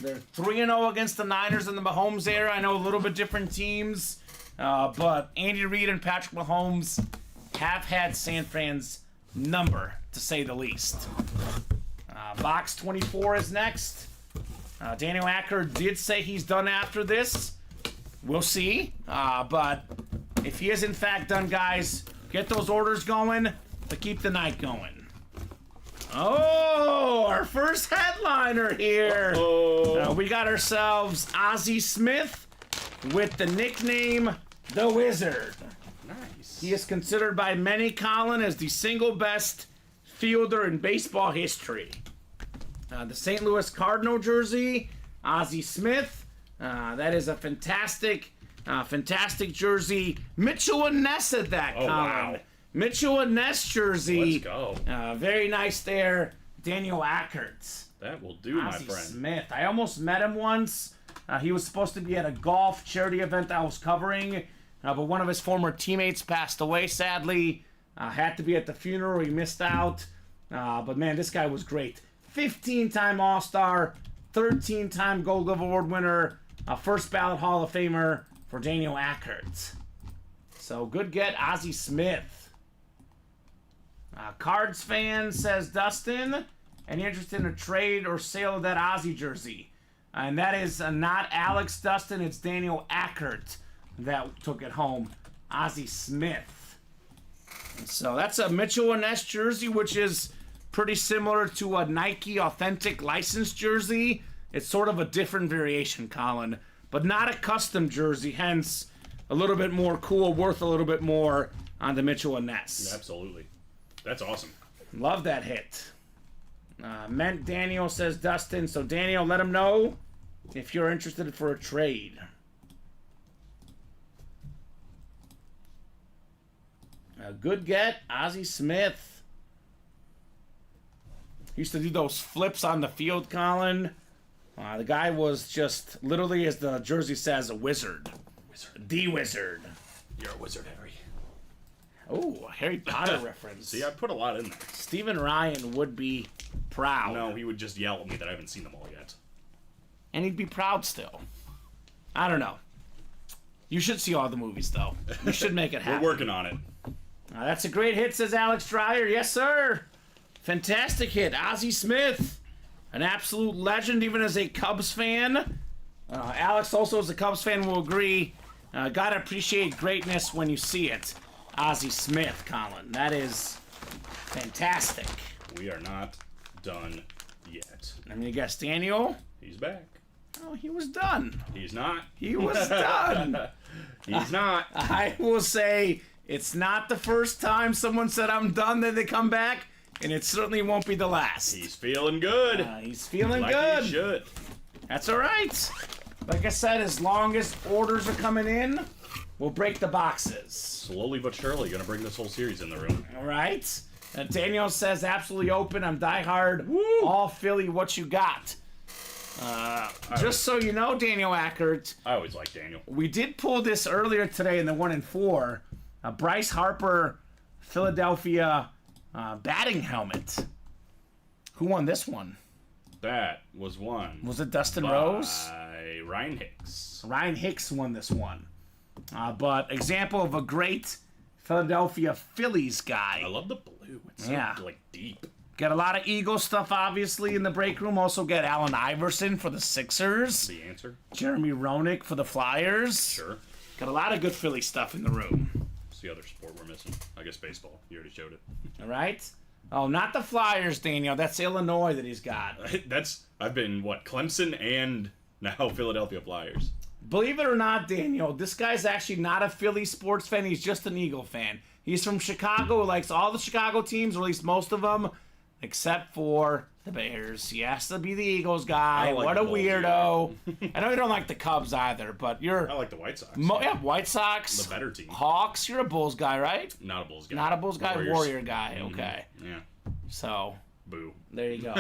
They're 3-0 against the Niners in the Mahomes era. I know a little bit different teams, but Andy Reid and Patrick Mahomes have had San Fran's number, to say the least. Box 24 is next. Daniel Acker did say he's done after this. We'll see. But if he is in fact done, guys, get those orders going to keep the night going. Oh, our first headliner here. We got ourselves Ozzie Smith with the nickname The Wizard. Nice. He is considered by many, Colin, as the single best fielder in baseball history. The St. Louis Cardinal jersey, Ozzie Smith. That is a fantastic jersey. Mitchell and Ness at that, Oh, Colin. wow. Mitchell and Ness jersey. Let's go. Very nice there. Daniel Ackert. That will do, my Ozzie friend. Smith. I almost met him once. He was supposed to be at a golf charity event I was covering, but one of his former teammates passed away, sadly. Had to be at the funeral. He missed out. But, man, this guy was great. 15-time All-Star, 13-time Gold Glove Award winner, first ballot Hall of Famer for Daniel Ackert. So, good get, Ozzie Smith. Cards fan, says Dustin, any interest in a trade or sale of that Ozzie jersey? And that is not Alex Dustin, it's Daniel Ackert that took it home. Ozzie Smith. So that's a Mitchell and Ness jersey, which is pretty similar to a Nike Authentic licensed jersey. It's sort of a different variation, Colin, but not a custom jersey, hence a little bit more cool, worth a little bit more on the Mitchell and Ness. Absolutely. That's awesome. Love that hit. Meant Daniel, says Dustin. So, Daniel, let him know if you're interested for a trade. A good get, Ozzie Smith. Used to do those flips on the field, Colin. The guy was just, literally, as the jersey says, a wizard. The Wizard. You're a wizard, Harry. Oh, a Harry Potter reference. See, I put a lot in there. Stephen Ryan would be proud. No, he would just yell at me that I haven't seen them all yet. And he'd be proud still. I don't know. You should see all the movies, though. You should make it happen. We're working on it. That's a great hit, says Alex Dreyer. Yes, sir. Fantastic hit. Ozzie Smith. An absolute legend, even as a Cubs fan. Alex, also as a Cubs fan, will agree. Gotta appreciate greatness when you see it. Ozzie Smith, Colin. That is fantastic. We are not done yet. I'm going to guess Daniel. He's back. Oh, he was done. He's not. He was done. He's not. I will say it's not the first time someone said I'm done, then they come back, and it certainly won't be the last. He's feeling good. He's feeling like good. He should. That's all right. Like I said, as long as orders are coming in, we'll break the boxes. Slowly but surely, gonna bring this whole series in the room. All right. Daniel says absolutely open. I'm diehard. Woo. All Philly. What you got? Just so you know, Daniel Ackert, I always like Daniel. we did pull this earlier today in the 1 and 4. Bryce Harper, Philadelphia batting helmet. Who won this one? That was one. Was it Dustin by Rose? Ryan Hicks. Ryan Hicks won this one. But example of a great Philadelphia Phillies guy. I love the blue. It's Yeah. so, like, deep. Got a lot of Eagles stuff, obviously, in the break room. Also got Allen Iverson for the Sixers. The answer? Jeremy Roenick for the Flyers. Sure. Got a lot of good Philly stuff in the room. It's the other sport we're missing. I guess baseball. You already showed it. All right? Oh, not the Flyers, Daniel. That's Illinois that he's got. I've been, Clemson and now Philadelphia Flyers. Believe it or not, Daniel, this guy's actually not a Philly sports fan. He's just an Eagle fan. He's from Chicago, likes all the Chicago teams, or at least most of them, except for the Bears. He has to be the Eagles guy. I don't like What the a Bulls weirdo. I know you don't like the Cubs either, but you're... I like the White Sox. yeah, White Sox. The better team. Hawks, you're a Bulls guy, right? Not a Bulls guy. Not a Bulls guy, Warriors. Warrior guy. Okay. Yeah. So, Boo. there you go.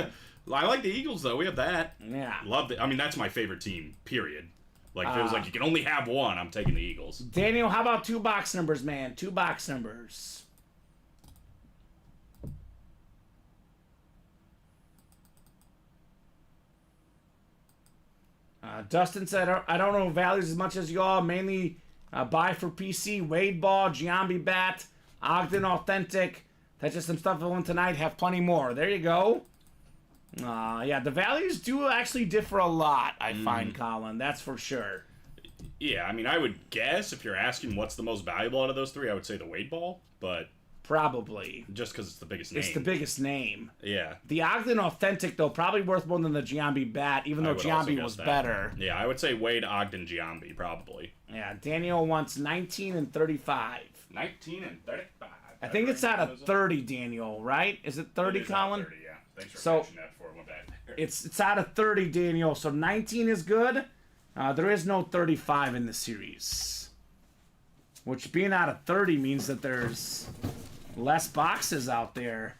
I like the Eagles, though. We have that. Yeah. Love it. I mean, that's my favorite team, period. Like, if it was like you can only have one, I'm taking the Eagles. Daniel, how about 2 box numbers, man? 2 box numbers. Dustin said, I don't know values as much as y'all. Mainly buy for PC, Wade Ball, Giambi Bat, Ogden Authentic. That's just some stuff I want tonight. Have plenty more. There you go. Yeah, the values do actually differ a lot, I find, Colin. That's for sure. Yeah, I mean, I would guess if you're asking what's the most valuable out of those three, I would say the Wade Ball, but Probably. just because it's the biggest name. It's the biggest name. Yeah. The Ogden Authentic, though, probably worth more than the Giambi Bat, even though I would also Giambi guess was that. better. Yeah, I would say Wade, Ogden, Giambi, probably. Yeah, Daniel wants 19 and 35. 19 and 35. I think it's out of 30, Daniel, right? Is it 30, Colin? 30, yeah. Thanks for So- mentioning that before it went back there. It's out of 30, Daniel. So 19 is good. There is no 35 in the series. Which being out of 30 means that there's less boxes out there.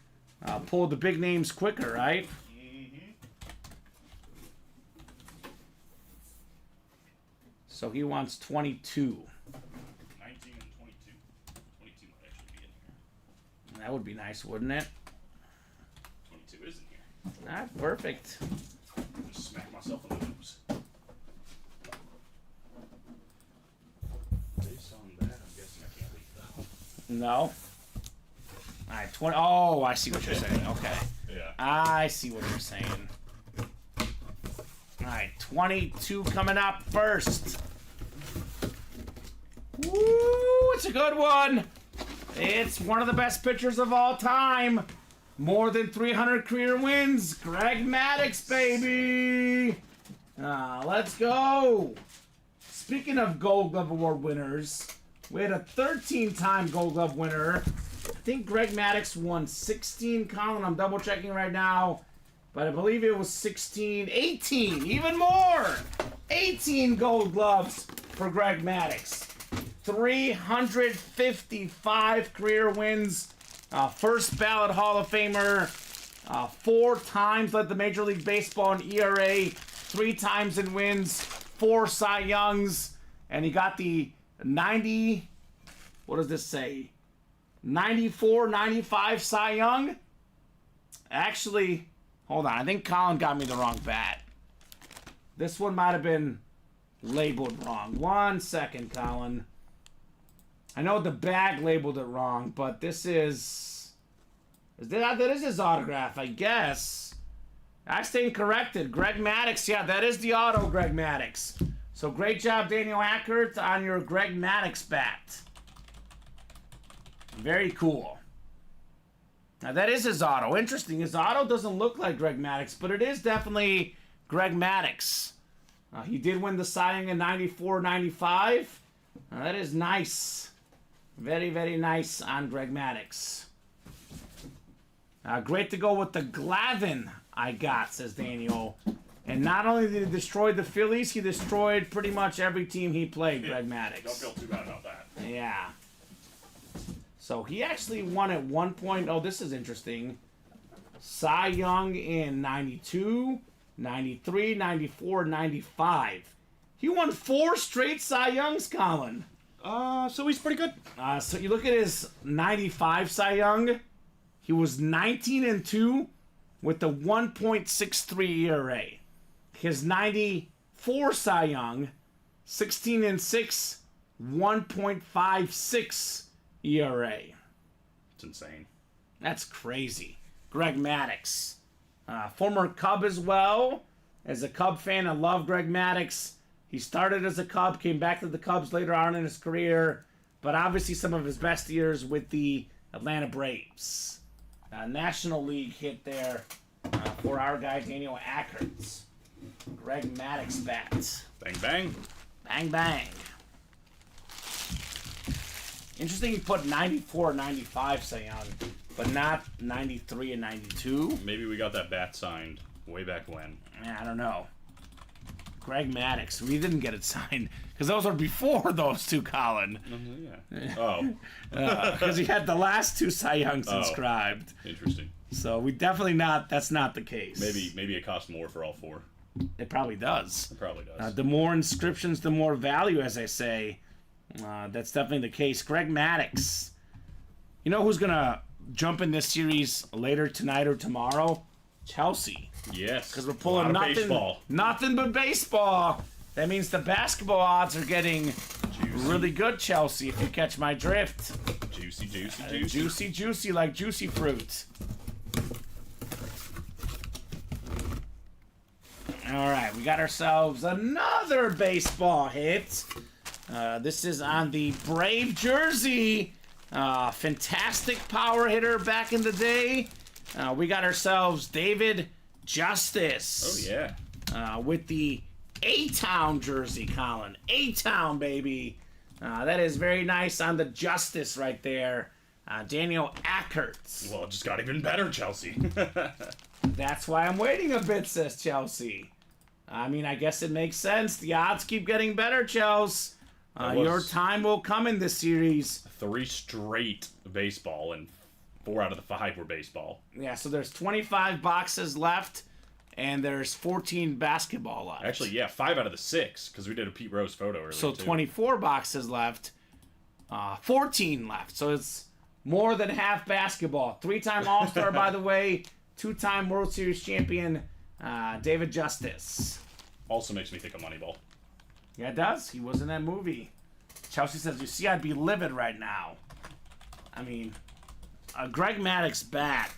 Pull the big names quicker, right? So he wants 22. 19 and 22. 22 might actually be in here. That would be nice, wouldn't it? 22 is in here. Ah, perfect. Just smack myself in the nose. Based on that, I'm guessing I can't leave though. No. All right, 20. Oh, I see what you're saying. Okay. Yeah. I see what you're saying. All right, 22 coming up first. Woo, it's a good one. It's one of the best pitchers of all time. More than 300 career wins. Greg Maddux, baby. Let's go. Speaking of Gold Glove Award winners, we had a 13-time Gold Glove winner. I think Greg Maddux won 16, Colin. I'm double checking right now. But I believe it was 16, 18, even more. 18 Gold Gloves for Greg Maddux. 355 career wins. First ballot Hall of Famer. 4 times led the Major League Baseball in ERA. 3 times in wins. 4 Cy Youngs. And he got the 90, what does this say? 94, 95 Cy Young? Actually, hold on. I think Colin got me the wrong bat. This one might have been labeled wrong. 1 second, Colin. I know the bag labeled it wrong, but this is that is his autograph, I guess. I stand corrected. Greg Maddux, yeah, that is the auto, Greg Maddux. So great job, Daniel Ackert, on your Greg Maddux bat. Very cool. Now that is his auto. Interesting. His auto doesn't look like Greg Maddux, but it is definitely Greg Maddux. He did win the Cy Young in 94, 95. That is nice. Very, very nice on Greg Maddux. Great to go with the Glavin I got, says Daniel. And not only did he destroy the Phillies, he destroyed pretty much every team he played, Greg Maddux. Don't feel too bad about that. Yeah. So he actually won at one point. Oh, this is interesting. Cy Young in 92, 93, 94, 95. He won 4 straight Cy Youngs, Colin. So he's pretty good. So you look at his 95 Cy Young. He was 19-2 with the 1.63 ERA. His 94 Cy Young, 16-6, 1.56 ERA. It's insane. That's crazy. Greg Maddux, former Cub as well. As a Cub fan, I love Greg Maddux. He started as a Cub, came back to the Cubs later on in his career, but obviously some of his best years with the Atlanta Braves. National League hit there for our guy Daniel Ackerts. Greg Maddux bat. Bang, bang. Bang, bang. Interesting he put 94, 95 Cy Young, but not 93 and 92. Maybe we got that bat signed way back when. I don't know. Greg Maddux. We didn't get it signed because those were before those two, Colin. Yeah. Oh. Because he had the last 2 Cy Youngs inscribed. Interesting. So we definitely not. That's not the case. Maybe it costs more for all 4. It probably does. It probably does. The more inscriptions, the more value, as I say. That's definitely the case. Greg Maddux. You know who's gonna jump in this series later tonight or tomorrow? Chelsea. Yes. Because we're pulling nothing but baseball. That means the basketball odds are getting really good, Chelsea, if you catch my drift. Juicy. Juicy like juicy fruit. All right, we got ourselves another baseball hit. This is on the Brave jersey. Fantastic power hitter back in the day. We got ourselves David Justice. Oh, yeah. With the A-Town jersey, Colin. A-Town, baby. That is very nice on the Justice right there. Daniel Ackerts. Well, it just got even better, Chelsea. That's why I'm waiting a bit, says Chelsea. I mean, I guess it makes sense. The odds keep getting better, Chelsea. Your time will come in this series. 3 straight baseball, and 4 out of the 5 were baseball. Yeah, so there's 25 boxes left, and there's 14 basketball left. Actually, yeah, 5 out of the 6, because we did a Pete Rose photo earlier, so too. 24 boxes left, 14 left. So it's more than half basketball. 3-time All-Star, by the way, 2-time World Series champion, David Justice. Also makes me think of Moneyball. Yeah, it does. He was in that movie. Chelsea says, you see, I'd be livid right now. I mean, a Greg Maddux bat,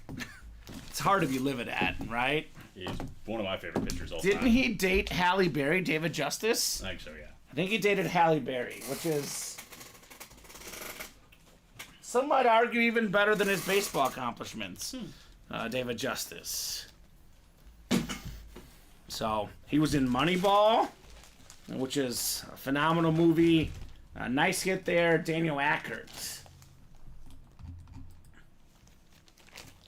it's hard to be livid at, right? He's one of my favorite pitchers all Didn't time. he date Halle Berry, David Justice? I think so, yeah. I think he dated Halle Berry, which is, some might argue, even better than his baseball accomplishments. David Justice. So, he was in Moneyball, which is a phenomenal movie. A nice hit there, Daniel Ackerts.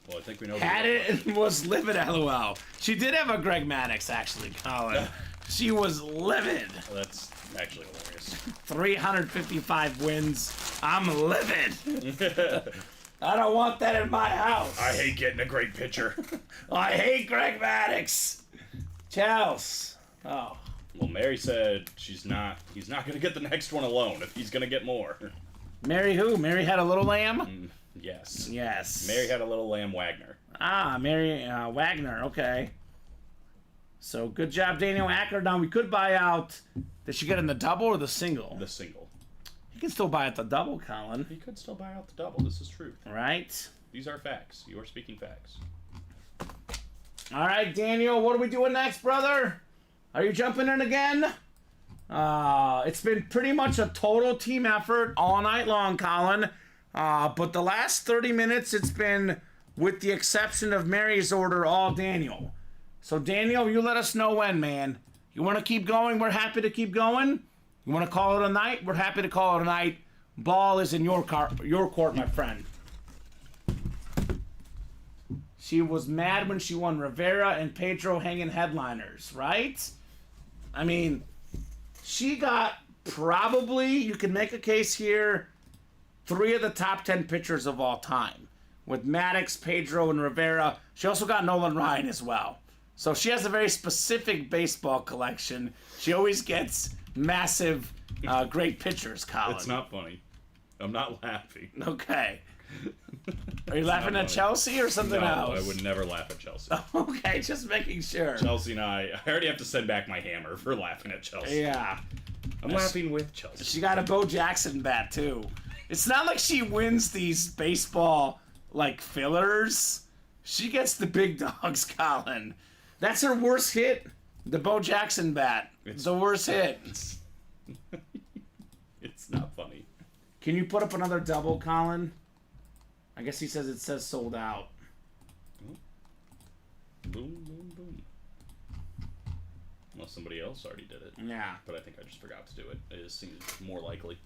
Well, I think we know. Had it and was livid, LOL. She did have a Greg Maddux, actually, Colin. She was livid. Well, that's actually hilarious. 355 wins. I'm livid. I don't want that in my house. I hate getting a great pitcher. I hate Greg Maddux. Chels. Oh. Well, Mary said he's not going to get the next one alone if he's going to get more. Mary who? Mary had a little lamb? Yes. Yes. Mary had a little lamb Wagner. Ah, Mary Wagner. Okay. So good job, Daniel Acker. Now we could buy out. Did she get in the double or the single? The single. He can still buy out the double, Colin. He could still buy out the double. This is truth. Right? These are facts. You are speaking facts. All right, Daniel. What are we doing next, brother? Are you jumping in again? It's been pretty much a total team effort all night long, Colin. But the last 30 minutes, it's been, with the exception of Mary's order, all Daniel. So, Daniel, you let us know when, man. You want to keep going? We're happy to keep going. You want to call it a night? We're happy to call it a night. Ball is in your court, my friend. She was mad when she won Rivera and Pedro hanging headliners, right? I mean, she got probably, you can make a case here, 3 of the top 10 pitchers of all time. With Maddux, Pedro, and Rivera. She also got Nolan Ryan as well. So she has a very specific baseball collection. She always gets massive, great pictures, Colin. It's not funny. I'm not laughing. Okay. Are you laughing at funny. Chelsea or something No, else? I would never laugh at Chelsea. Okay, just making sure. Chelsea and I already have to send back my hammer for laughing at Chelsea. Yeah. I'm laughing with Chelsea. She got a Bo Jackson bat, too. It's not like she wins these baseball, fillers. She gets the big dogs, Colin. That's her worst hit. The Bo Jackson bat. It's the worst hit. It's not funny. Can you put up another double, Colin? I guess he says it says sold out. Boom, boom, boom. Unless somebody else already did it. Yeah. But I think I just forgot to do it. It just seems more likely.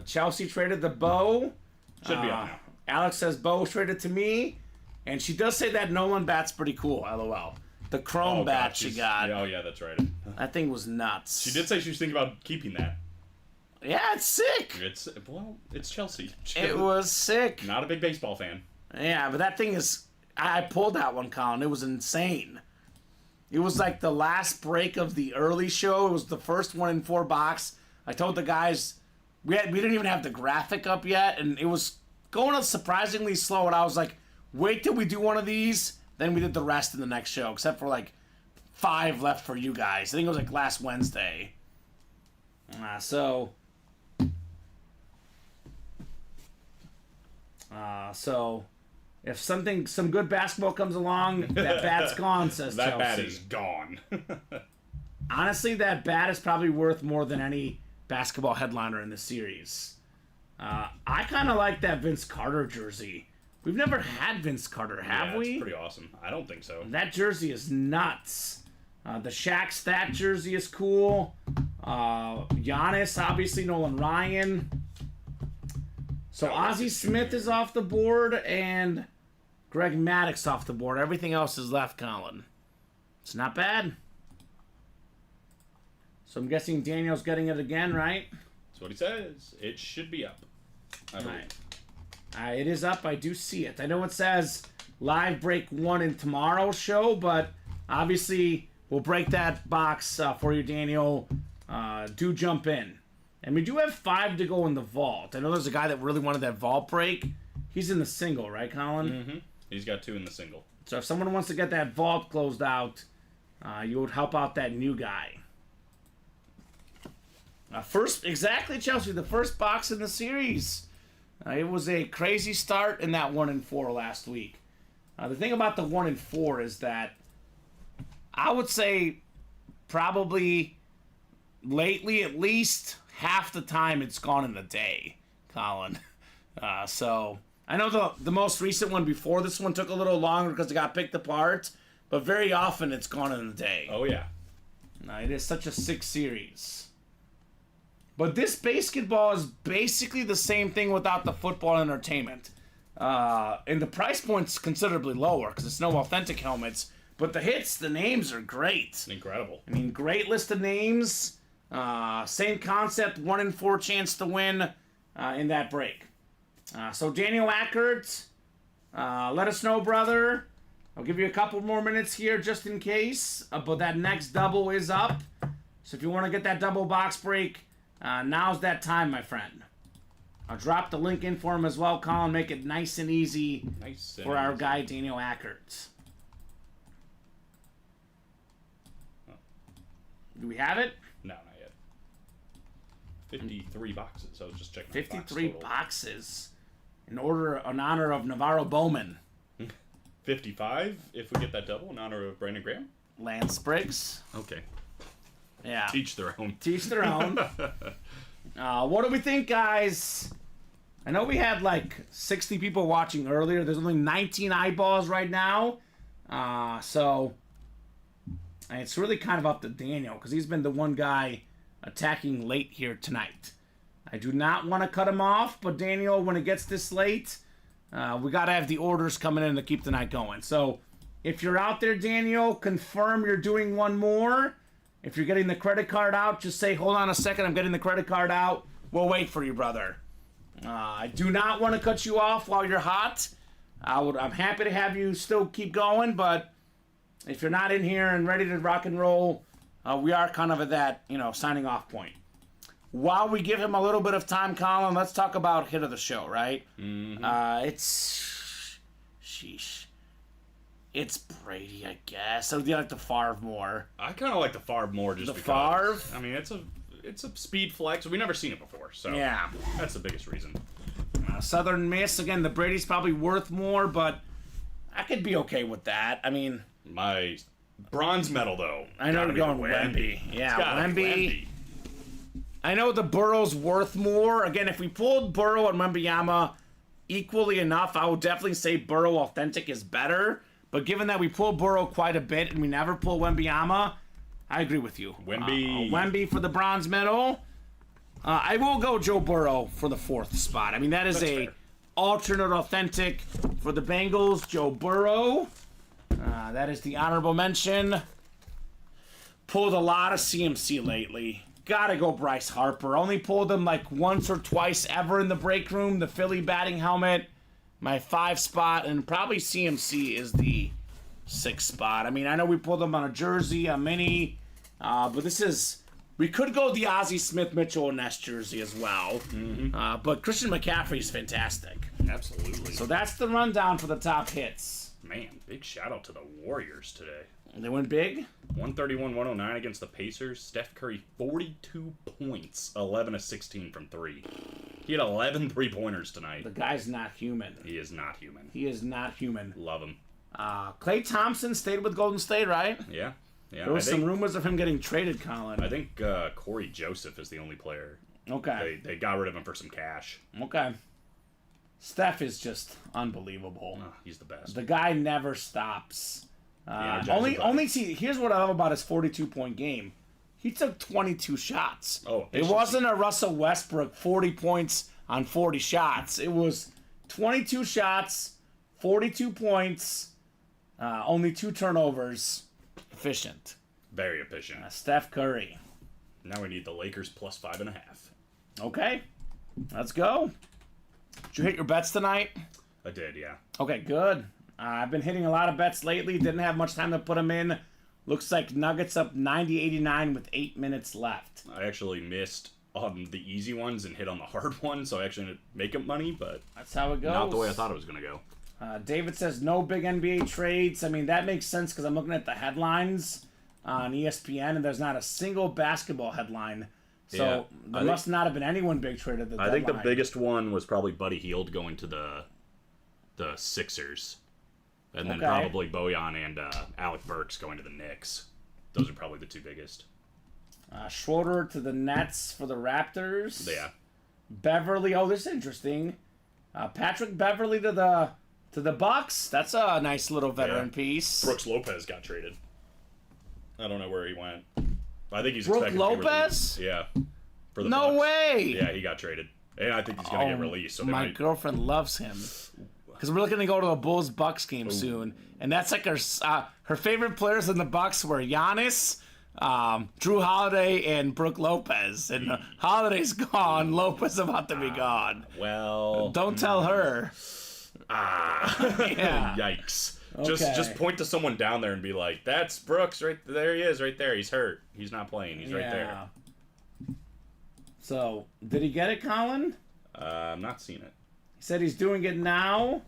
Chelsea traded the Bo. Should be up now. Alex says Bo traded to me. And she does say that Nolan bat's pretty cool, LOL. The chrome bat God, she got. Oh, yeah, that's right. That thing was nuts. She did say she was thinking about keeping that. Yeah, it's sick. It's Chelsea. It was sick. Not a big baseball fan. Yeah, but that thing is... I pulled that one, Colin. It was insane. It was like the last break of the early show. It was the first 1 in 4 box. I told the guys... We didn't even have the graphic up yet, and it was going surprisingly slow, and I was like, wait till we do one of these, then we did the rest in the next show, except for 5 left for you guys. I think it was last Wednesday. So if some good basketball comes along, that bat's gone, says that Chelsea. bat is gone. Honestly, that bat is probably worth more than any basketball headliner in the series. I kind of like that Vince Carter jersey. We've never had Vince Carter, have we? It's pretty awesome. I don't think so. That jersey is nuts. The Shaq Stat jersey is cool. Giannis, obviously, Nolan Ryan. So Ozzie Smith is off the board, and Greg Maddox off the board. Everything else is left, Colin. It's not bad. So I'm guessing Daniel's getting it again, right? That's what he says. It should be up. I believe. It is up. I do see it. I know it says live break 1 in tomorrow's show, but obviously we'll break that box for you, Daniel. Do jump in. And we do have 5 to go in the vault. I know there's a guy that really wanted that vault break. He's in the single, right, Colin? Mm-hmm. He's got 2 in the single. So if someone wants to get that vault closed out, you would help out that new guy. Exactly, Chelsea, the first box in the series. It was a crazy start in that 1 in 4 last week. The thing about the 1 in 4 is that I would say probably lately at least half the time it's gone in a day, Colin. So I know the most recent one before this one took a little longer because it got picked apart, but very often it's gone in a day. Oh, yeah. It is such a sick series. But this basketball is basically the same thing without the football entertainment. And the price point's considerably lower because it's no authentic helmets. But the hits, the names are great. Incredible. I mean, great list of names. Same concept, 1 in 4 chance to win in that break. So Daniel Ackert, let us know, brother. I'll give you a couple more minutes here just in case. But that next double is up. So if you want to get that double box break, now's that time, my friend. I'll drop the link in for him as well, Colin. Make it nice and easy for our guy, Daniel Ackert. Do we have it? No, not yet. 53 boxes. I was just checking. 53 boxes in honor of Navarro Bowman. 55 if we get that double in honor of Brandon Graham. Lance Briggs. Okay. Yeah. Teach their own. Teach their own. What do we think, guys? I know we had 60 people watching earlier. There's only 19 eyeballs right now. So it's really kind of up to Daniel because he's been the one guy attacking late here tonight. I do not want to cut him off, but Daniel, when it gets this late, we got to have the orders coming in to keep the night going. So if you're out there, Daniel, confirm you're doing one more. If you're getting the credit card out, just say, hold on a second, I'm getting the credit card out. We'll wait for you, brother. I do not want to cut you off while you're hot. I'm happy to have you still keep going, but if you're not in here and ready to rock and roll, we are kind of at that, signing off point. While we give him a little bit of time, Colin, let's talk about hit of the show, right? Mm-hmm. Sheesh. It's Brady, I guess. Or do you like the Favre more? I kind of like the Favre more just because. Favre? I mean, it's a speed flex. We've never seen it before, so yeah, that's the biggest reason. Southern Miss, again, the Brady's probably worth more, but I could be okay with that. I mean... My bronze medal, though. I know you're going Wemby. Yeah, Wemby. I know the Burrow's worth more. Again, if we pulled Burrow and Wembanyama equally enough, I would definitely say Burrow Authentic is better. But given that we pull Burrow quite a bit and we never pull Wembanyama, I agree with you. Wemby for the bronze medal. I will go Joe Burrow for the 4th spot. I mean, that's a fair. Alternate Authentic for the Bengals. Joe Burrow. That is the honorable mention. Pulled a lot of CMC lately. Gotta go Bryce Harper. Only pulled him like once or twice ever in the break room. The Philly batting helmet. My 5 spot. And probably CMC is the 6th spot. I mean, I know we pulled him on a jersey, a mini. But this is... We could go the Ozzie Smith, Mitchell, and Ness jersey as well. Mm-hmm. But Christian McCaffrey's fantastic. Absolutely. So that's the rundown for the top hits. Man, big shout out to the Warriors today. They went big? 131-109 against the Pacers. Steph Curry, 42 points, 11 of 16 from 3. He had 11 3-pointers tonight. The guy's not human. He is not human. He is not human. Love him. Klay Thompson stayed with Golden State, right? Yeah. There was some rumors of him getting traded, Colin. I think Corey Joseph is the only player. Okay. They got rid of him for some cash. Okay. Steph is just unbelievable. Oh, he's the best. The guy never stops. Here's what I love about his 42-point game. He took 22 shots. Oh, it wasn't a Russell Westbrook 40 points on 40 shots. It was 22 shots, 42 points, only 2 turnovers. Efficient. Very efficient. Steph Curry. Now we need the Lakers plus 5.5. Okay. Let's go. Did you hit your bets tonight? I did, yeah. Okay, good. I've been hitting a lot of bets lately. Didn't have much time to put them in. Looks like Nuggets up 90-89 with 8 minutes left. I actually missed on the easy ones and hit on the hard ones, so I actually didn't make up money, but that's how it goes. Not the way I thought it was going to go. David says no big NBA trades. I mean, that makes sense because I'm looking at the headlines on ESPN, and there's not a single basketball headline. So there must not have been anyone big traded at the deadline. I think the biggest one was probably Buddy Hield going to the Sixers. And then probably Bojan and Alec Burks going to the Knicks. Those are probably the 2 biggest. Schroeder to the Nets for the Raptors. Yeah. Beverly. Oh, this is interesting. Patrick Beverly to the Bucks. That's a nice little veteran piece. Brooks Lopez got traded. I don't know where he went. I think he's Brooke expected Lopez? to be released. Yeah. For the no Bucks. way. Yeah, he got traded. And I think he's going to get released. So my girlfriend loves him. Because we're looking to go to a Bulls-Bucks game soon. And that's like her favorite players in the Bucks were Giannis, Drew Holiday, and Brooke Lopez. And Holiday's gone. Lopez about to be gone. Well. Don't tell her. Yeah. Yikes. Okay. Just point to someone down there and be like, that's Brooks right there. He is right there. He's hurt. He's not playing. He's right there. So, did he get it, Colin? I'm not seeing it. He said he's doing it now.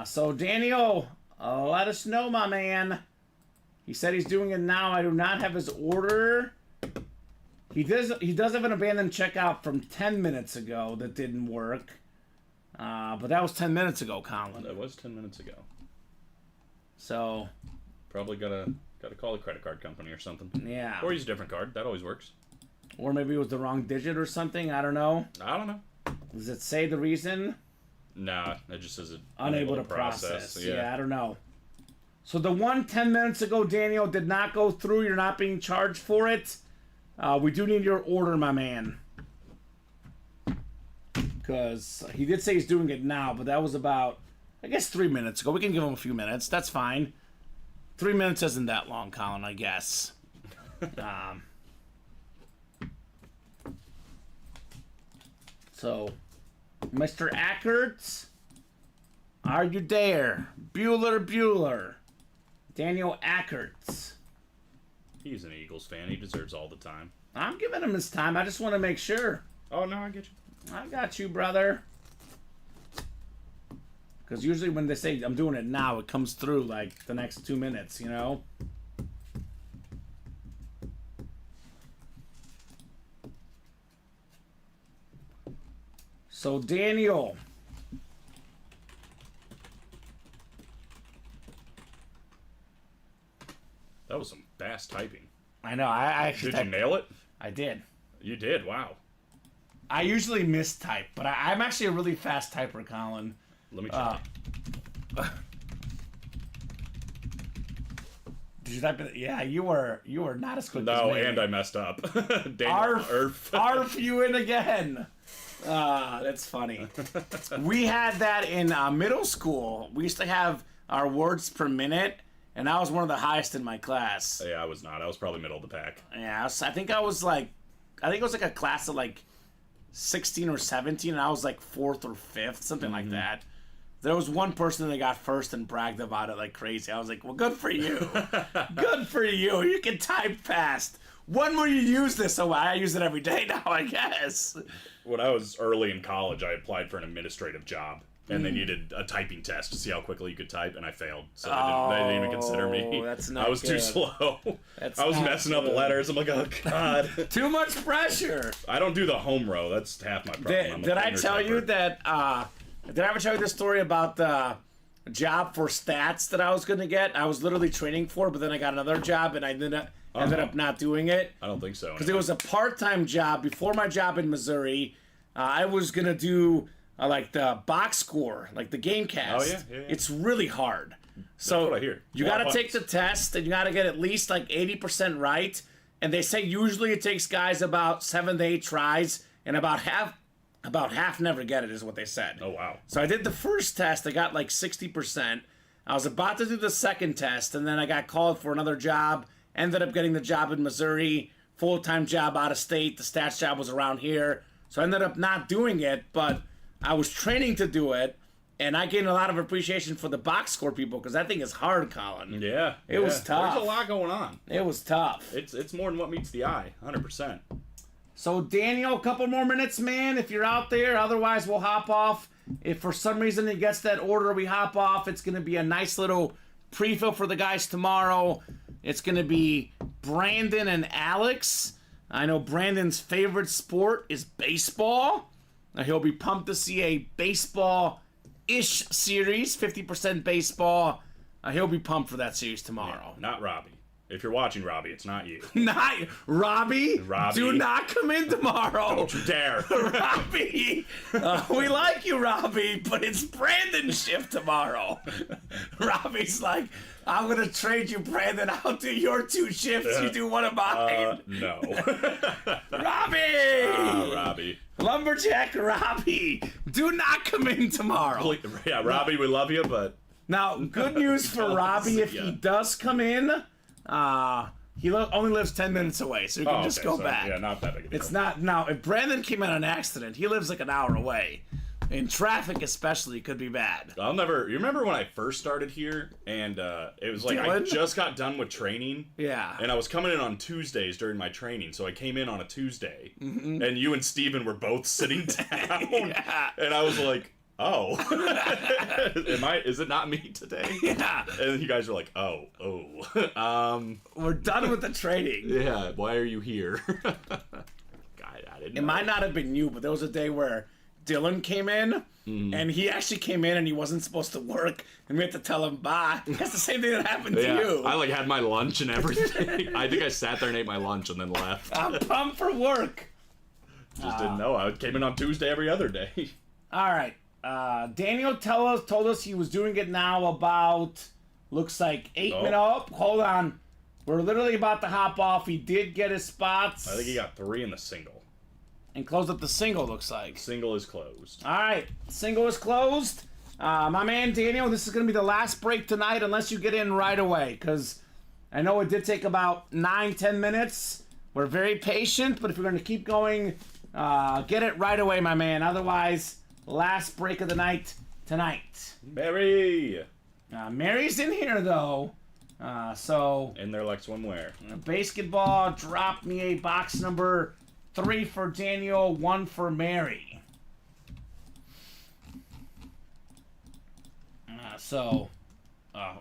So, Daniel, let us know, my man. He said he's doing it now. I do not have his order. He does have an abandoned checkout from 10 minutes ago that didn't work. But that was 10 minutes ago, Colin. That was 10 minutes ago. So probably gotta call a credit card company or something. Yeah. Or use a different card. That always works. Or maybe it was the wrong digit or something. I don't know. I don't know. Does it say the reason? Nah, it just says unable to process. Yeah, I don't know. So the 10 minutes ago, Daniel, did not go through. You're not being charged for it. We do need your order, my man. Because he did say he's doing it now, but that was about, I guess, 3 minutes ago. We can give him a few minutes. That's fine. 3 minutes isn't that long, Colin, I guess. So, Mr. Ackert, are you there? Bueller. Daniel Ackerts. He's an Eagles fan. He deserves all the time. I'm giving him his time. I just want to make sure. Oh, no, I get you. I got you, brother. Because usually when they say I'm doing it now, it comes through like the next 2 minutes, you know? So, Daniel. That was some fast typing. I know, I actually... Did you nail it? I did. You did, wow. I usually mistype, but I'm actually a really fast typer, Colin. Let me check. Did you type it? Yeah, you were not as quick as No, me. and I messed up. Daniel Arf, arf you in again. That's funny. We had that in middle school. We used to have our words per minute, and I was one of the highest in my class. Yeah, I was not. I was probably middle of the pack. Yeah, I think it was like a class of like 16 or 17, and I was like 4th or 5th, something like that. There was one person that got first and bragged about it like crazy. I was like, well, good for you. Good for you. You can type fast. When will you use this? Oh, I use it every day now, I guess. When I was early in college, I applied for an administrative job, and they needed a typing test to see how quickly you could type, and I failed. So they didn't even consider me. That's not I was too good. slow. That's I was not messing up good. letters. I'm like, oh, God. Too much pressure. I don't do the home row. That's half my problem. I'm a Did I finger tell you typer. that, did I ever tell you the story about the job for stats that I was going to get? I was literally training for, but then I got another job, and I ended up not doing it. I don't think so. Because it was a part-time job before my job in Missouri. I was going to do, like, the box score, like the game cast. Oh, yeah. It's really hard. So what I hear. you A lot got of to take the buttons. test, and you got to get at least, like, 80% right. And they say usually it takes guys about 7 to 8 tries, and about half never get it, is what they said. Oh, wow. So I did the first test. I got like 60%. I was about to do the second test, and then I got called for another job. Ended up getting the job in Missouri, full-time job out of state. The stats job was around here. So I ended up not doing it, but I was training to do it, and I gained a lot of appreciation for the box score people, because that thing is hard, Colin. Yeah. It was tough. There's a lot going on. It was tough. It's more than what meets the eye, 100%. So, Daniel, a couple more minutes, man, if you're out there. Otherwise, we'll hop off. If for some reason he gets that order, we hop off. It's going to be a nice little pre-fill for the guys tomorrow. It's going to be Brandon and Alex. I know Brandon's favorite sport is baseball. He'll be pumped to see a baseball-ish series, 50% baseball. He'll be pumped for that series tomorrow. Not Robbie. If you're watching, Robbie, it's not you. Not Robbie. Robbie. Do not come in tomorrow. Don't you dare. Robbie, we like you, Robbie, but it's Brandon's shift tomorrow. Robbie's like, I'm going to trade you, Brandon. I'll do your 2 shifts. You do one of mine. No. Robbie! Robbie. Lumberjack Robbie, do not come in tomorrow. Yeah, Robbie, we love you, but Now, good news for Robbie, if he does come in, he only lives 10 minutes away, so he can just go back. Yeah, not that big a deal. It's not now. If Brandon came in an accident, he lives like an hour away. In traffic, especially, could be bad. I'll never. You remember when I first started here, and it was like I Dylan? just got done with training. Yeah. And I was coming in on Tuesdays during my training, so I came in on a Tuesday, and you and Steven were both sitting down, Yeah. and I was like, "Oh, Is it not me today?" Yeah. And you guys were like, "Oh, We're done with the training. yeah. Why are you here?" I didn't. It might not have been you, but there was a day where Dylan came in, and he actually came in and he wasn't supposed to work, and we had to tell him bye. That's the same thing that happened to you. I like had my lunch and everything. I think I sat there and ate my lunch and then left. I'm pumped for work. Just didn't know. I came in on Tuesday every other day. All right. Daniel told us he was doing it now about, looks like 8 minutes. Oh, hold on. We're literally about to hop off. He did get his spots. I think he got 3 in the single. And closed up the single, looks like. Single is closed. All right. Single is closed. My man Daniel, this is going to be the last break tonight unless you get in right away. Because I know it did take about 9-10 minutes. We're very patient. But if you're going to keep going, get it right away, my man. Otherwise, last break of the night tonight. Mary! Mary's in here, though. So In there like swimwear. basketball, drop me a box number 3 for Daniel, 1 for Mary.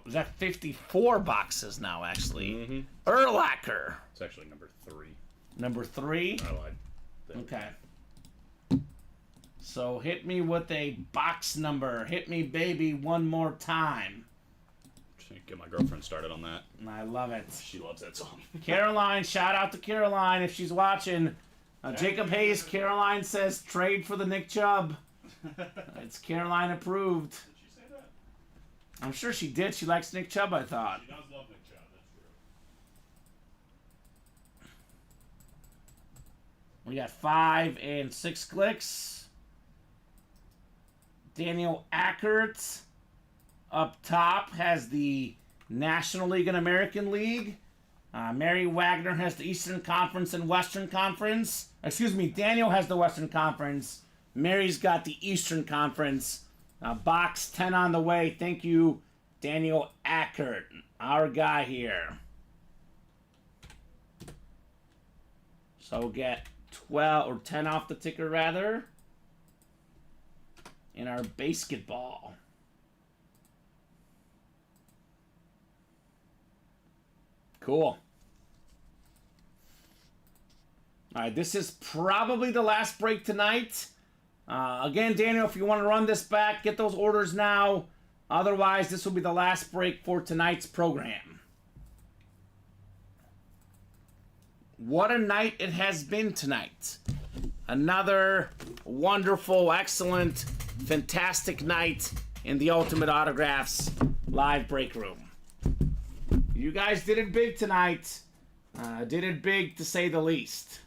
Was that 54 boxes now, actually? Mm-hmm. Urlacher, It's actually number 3. number 3. I lied. Okay. So hit me with a box number. Hit me, baby, one more time. Just gonna get my girlfriend started on that. I love it. She loves that song. Caroline, shout out to Caroline if she's watching. Jacob Hayes, Caroline says trade for the Nick Chubb. It's Caroline approved. Did she say that? I'm sure she did. She likes Nick Chubb, I thought. She does love Nick Chubb, that's true. We got 5 and 6 clicks. Daniel Ackert up top has the National League and American League. Mary Wagner has the Eastern Conference and Western Conference. Excuse me, Daniel has the Western Conference. Mary's got the Eastern Conference. Box 10 on the way. Thank you, Daniel Ackert, our guy here. So we'll get 12 or 10 off the ticker, rather, in our basketball. Cool. All right, this is probably the last break tonight. Again, Daniel, if you want to run this back, get those orders now. Otherwise, this will be the last break for tonight's program. What a night it has been tonight. Another wonderful, excellent, fantastic night in the Ultimate Autographs live break room. You guys did it big tonight. Did it big, to say the least.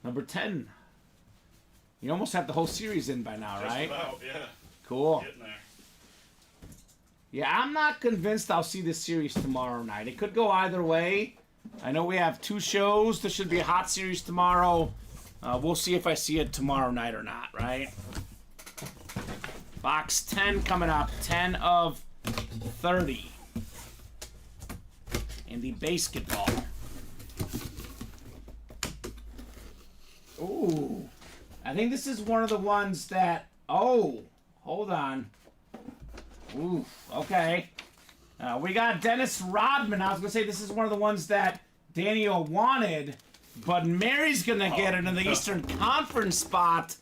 Number 10. You almost have the whole series in by now, right? Just about, yeah. Cool. Getting there. Yeah, I'm not convinced I'll see this series tomorrow night. It could go either way. I know we have 2 shows. This should be a hot series tomorrow. We'll see if I see it tomorrow night or not, right? Box 10 coming up. 10 of 30. In the basketball. Ooh. I think this is one of the ones that... Oh, hold on. Ooh, okay. We got Dennis Rodman. I was going to say this is one of the ones that Daniel wanted, but Mary's going to get it in the Eastern Conference spot.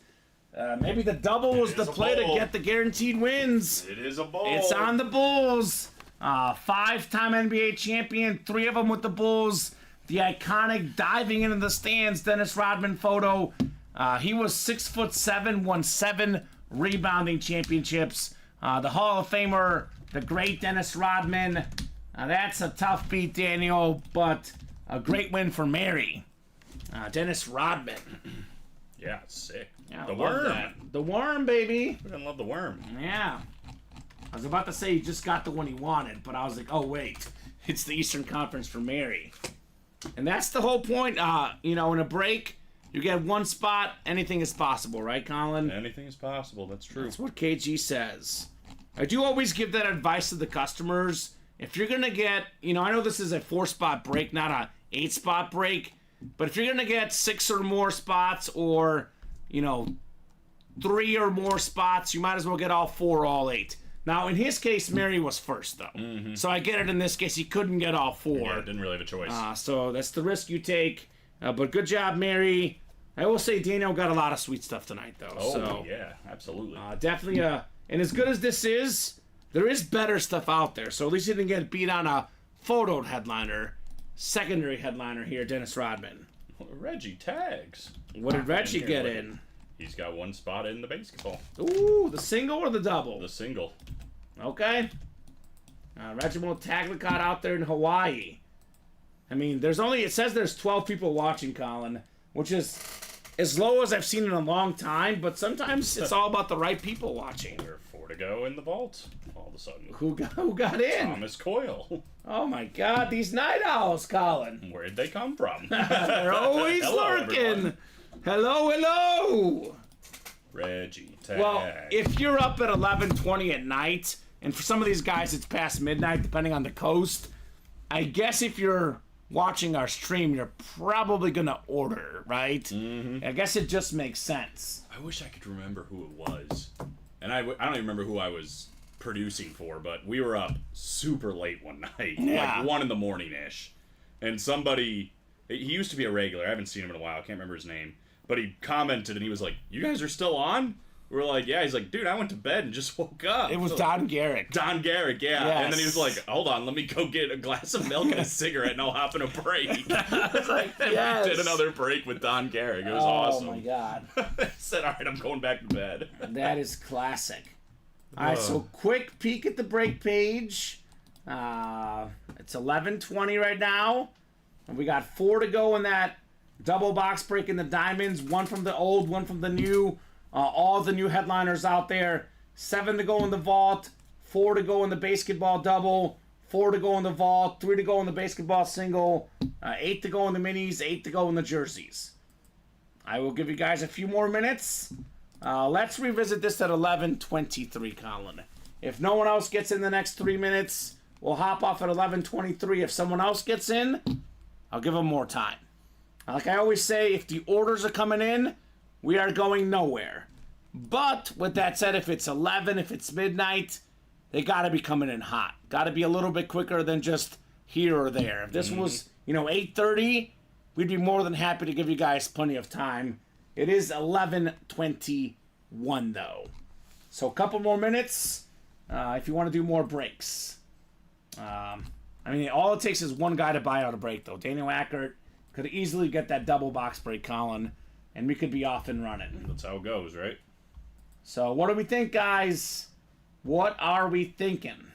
Maybe the double was the play to get the guaranteed wins. It is a bowl. It's on the Bulls. 5-time NBA champion, 3 of them with the Bulls. The iconic diving into the stands Dennis Rodman photo. He was 6'7", won 7 rebounding championships. The Hall of Famer, the great Dennis Rodman. That's a tough beat, Daniel, but a great win for Mary. Dennis Rodman. Yeah, sick. Yeah, the love worm. that. The worm, baby. I love the worm. Yeah. I was about to say he just got the one he wanted, but I was like, oh, wait. It's the Eastern Conference for Mary. And that's the whole point. In a break, you get one spot, anything is possible, right, Colin? Anything is possible, that's true. That's what KG says. I do always give that advice to the customers. If you're going to get, I know this is a 4-spot break, not a 8-spot break, but if you're going to get 6 or more spots or, 3 or more spots, you might as well get all 4 or all 8. Now, in his case, Mary was first, though. Mm-hmm. So I get it in this case. He couldn't get all 4. Yeah, didn't really have a choice. So that's the risk you take. But good job, Mary. I will say Daniel got a lot of sweet stuff tonight, though. Oh, so, yeah, absolutely. Definitely, and as good as this is, there is better stuff out there. So at least he didn't get beat on a photoed headliner, secondary headliner here, Dennis Rodman. Reggie tags. What did Reggie get in? He's got 1 spot in the basketball. Ooh, the single or the double? The single. Okay. Reginald Taglicott out there in Hawaii. I mean, it says there's 12 people watching, Colin, which is as low as I've seen in a long time, but sometimes it's all about the right people watching. There are 4 to go in the vault. All of a sudden. Who got in? Thomas Coyle. Oh my God, these night owls, Colin. Where'd they come from? They're always Hello, lurking. everyone. Hello. Reggie Tag. Well, if you're up at 11:20 at night, and for some of these guys it's past midnight, depending on the coast, I guess if you're watching our stream, you're probably gonna order, right? Mm-hmm. I guess it just makes sense. I wish I could remember who it was. And I don't even remember who I was producing for, but we were up super late one night. Yeah. Like 1 in the morning-ish. And somebody, he used to be a regular, I haven't seen him in a while, I can't remember his name. But he commented and he was like, "You guys are still on?" We're like, "Yeah." He's like, "Dude, I went to bed and just woke up." It was Don Garrick. Don Garrick, yeah. Yes. And then he was like, "Hold on, let me go get a glass of milk and a cigarette and I'll hop in a break." And yes. we did another break with Don Garrick. It was awesome. Oh my God. I said, "All right, I'm going back to bed." That is classic. All right, so quick peek at the break page. It's 11:20 right now. And we got 4 to go in that double box break in the diamonds. 1 from the old, 1 from the new. All the new headliners out there. 7 to go in the vault. 4 to go in the basketball double. 4 to go in the vault. 3 to go in the basketball single. 8 to go in the minis. 8 to go in the jerseys. I will give you guys a few more minutes. Let's revisit this at 11:23, Colin. If no one else gets in the next 3 minutes, we'll hop off at 11:23. If someone else gets in, I'll give them more time. Like I always say, if the orders are coming in, we are going nowhere. But with that said, if it's 11, if it's midnight, they got to be coming in hot. Got to be a little bit quicker than just here or there. If this was, 8:30, we'd be more than happy to give you guys plenty of time. It is 11:21 though. So a couple more minutes if you want to do more breaks. All it takes is one guy to buy out a break though. Daniel Ackert could easily get that double box break, Colin, and we could be off and running. That's how it goes, right? So what do we think, guys? What are we thinking?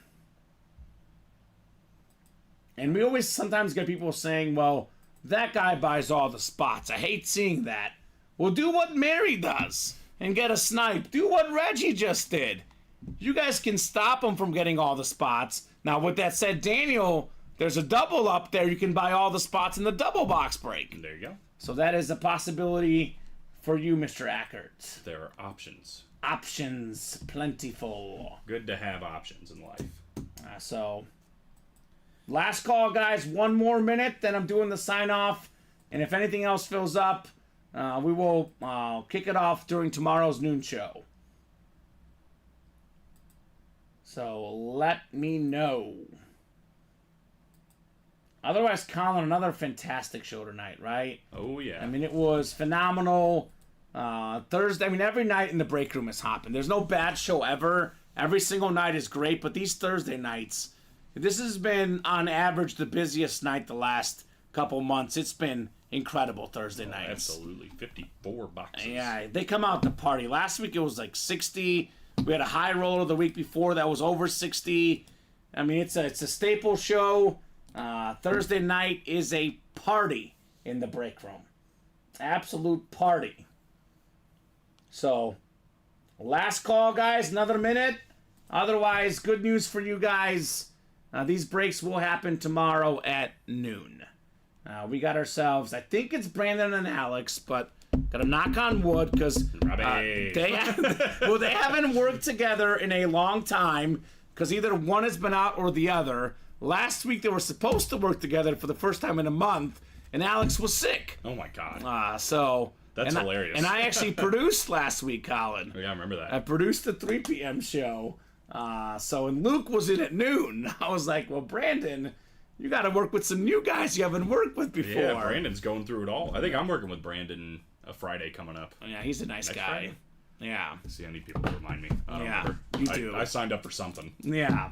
And we always sometimes get people saying, well, that guy buys all the spots. I hate seeing that. Well, do what Mary does and get a snipe. Do what Reggie just did. You guys can stop him from getting all the spots. Now, with that said, Daniel, there's a double up there. You can buy all the spots in the double box break. There you go. So that is a possibility for you, Mr. Ackert. There are options. Options plentiful. Good to have options in life. So, last call, guys. 1 more minute, then I'm doing the sign-off. And if anything else fills up, we will kick it off during tomorrow's noon show. So, let me know. Otherwise, Colin, another fantastic show tonight, right? Oh, yeah. It was phenomenal. Thursday, every night in the break room is hopping. There's no bad show ever. Every single night is great, but these Thursday nights, this has been, on average, the busiest night the last couple months. It's been incredible Thursday nights. Absolutely. 54 boxes. Yeah, they come out to party. Last week it was like 60. We had a high roller the week before that was over 60. It's a staple show. Thursday night is a party in the break room. Absolute party. So, last call, guys. Another minute. Otherwise, good news for you guys. These breaks will happen tomorrow at noon. We got ourselves, I think it's Brandon and Alex, but gotta knock on wood because they haven't worked together in a long time because either one has been out or the other. Last week they were supposed to work together for the first time in a month, and Alex was sick. Oh my God. That's hilarious. And I actually produced last week, Colin. Oh, yeah, I remember that. I produced the 3 p.m. show. And Luke was in at noon. I was like, well, Brandon, you got to work with some new guys you haven't worked with before. Yeah, Brandon's going through it all. I think I'm working with Brandon a Friday coming up. Yeah, he's a nice guy. Friday? Yeah. See, I need people to remind me. I don't remember. You do. I signed up for something. Yeah.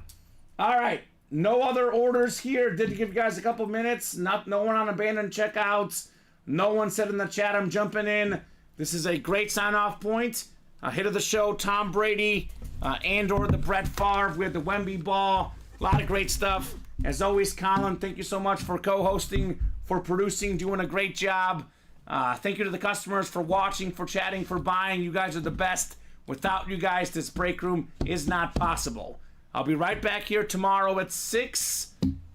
All right. No other orders here. Did give you guys a couple minutes. No one on abandoned checkouts. No one said in the chat I'm jumping in. This is a great sign-off point. Hit of the show, Tom Brady, and/or the Brett Favre. We had the Wemby ball. A lot of great stuff. As always, Colin, thank you so much for co-hosting, for producing, doing a great job. Thank you to the customers for watching, for chatting, for buying. You guys are the best. Without you guys, this break room is not possible. I'll be right back here tomorrow at 6.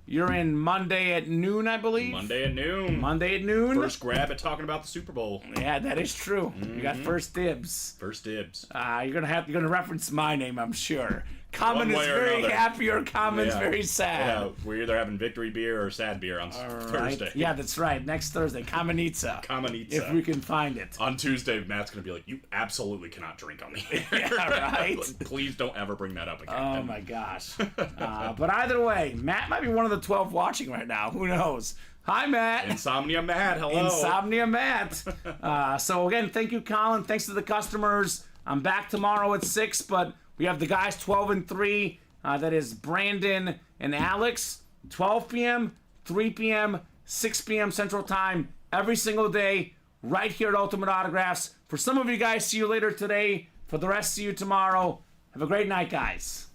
You're in Monday at noon, I believe. Monday at noon. Monday at noon. First grab at talking about the Super Bowl. Yeah, that is true. You got first dibs. First dibs. You're gonna reference my name, I'm sure. Kamen One is way or very another. happy, or Kamen's Yeah. very sad. Yeah, we're either having victory beer or sad beer on Right? Thursday. Yeah, that's right. Next Thursday, Kamenitsa. Kamenitsa. If we can find it. On Tuesday, Matt's going to be like, you absolutely cannot drink on the air. Yeah, right? Please don't ever bring that up again. Oh my gosh. But either way, Matt might be one of the 12 watching right now. Who knows? Hi, Matt. Insomnia Matt, hello. Insomnia Matt. So again, thank you, Colin. Thanks to the customers. I'm back tomorrow at 6, but we have the guys 12 and 3. That is Brandon and Alex. 12 p.m., 3 p.m., 6 p.m. Central Time every single day right here at Ultimate Autographs. For some of you guys, see you later today. For the rest, see you tomorrow. Have a great night, guys.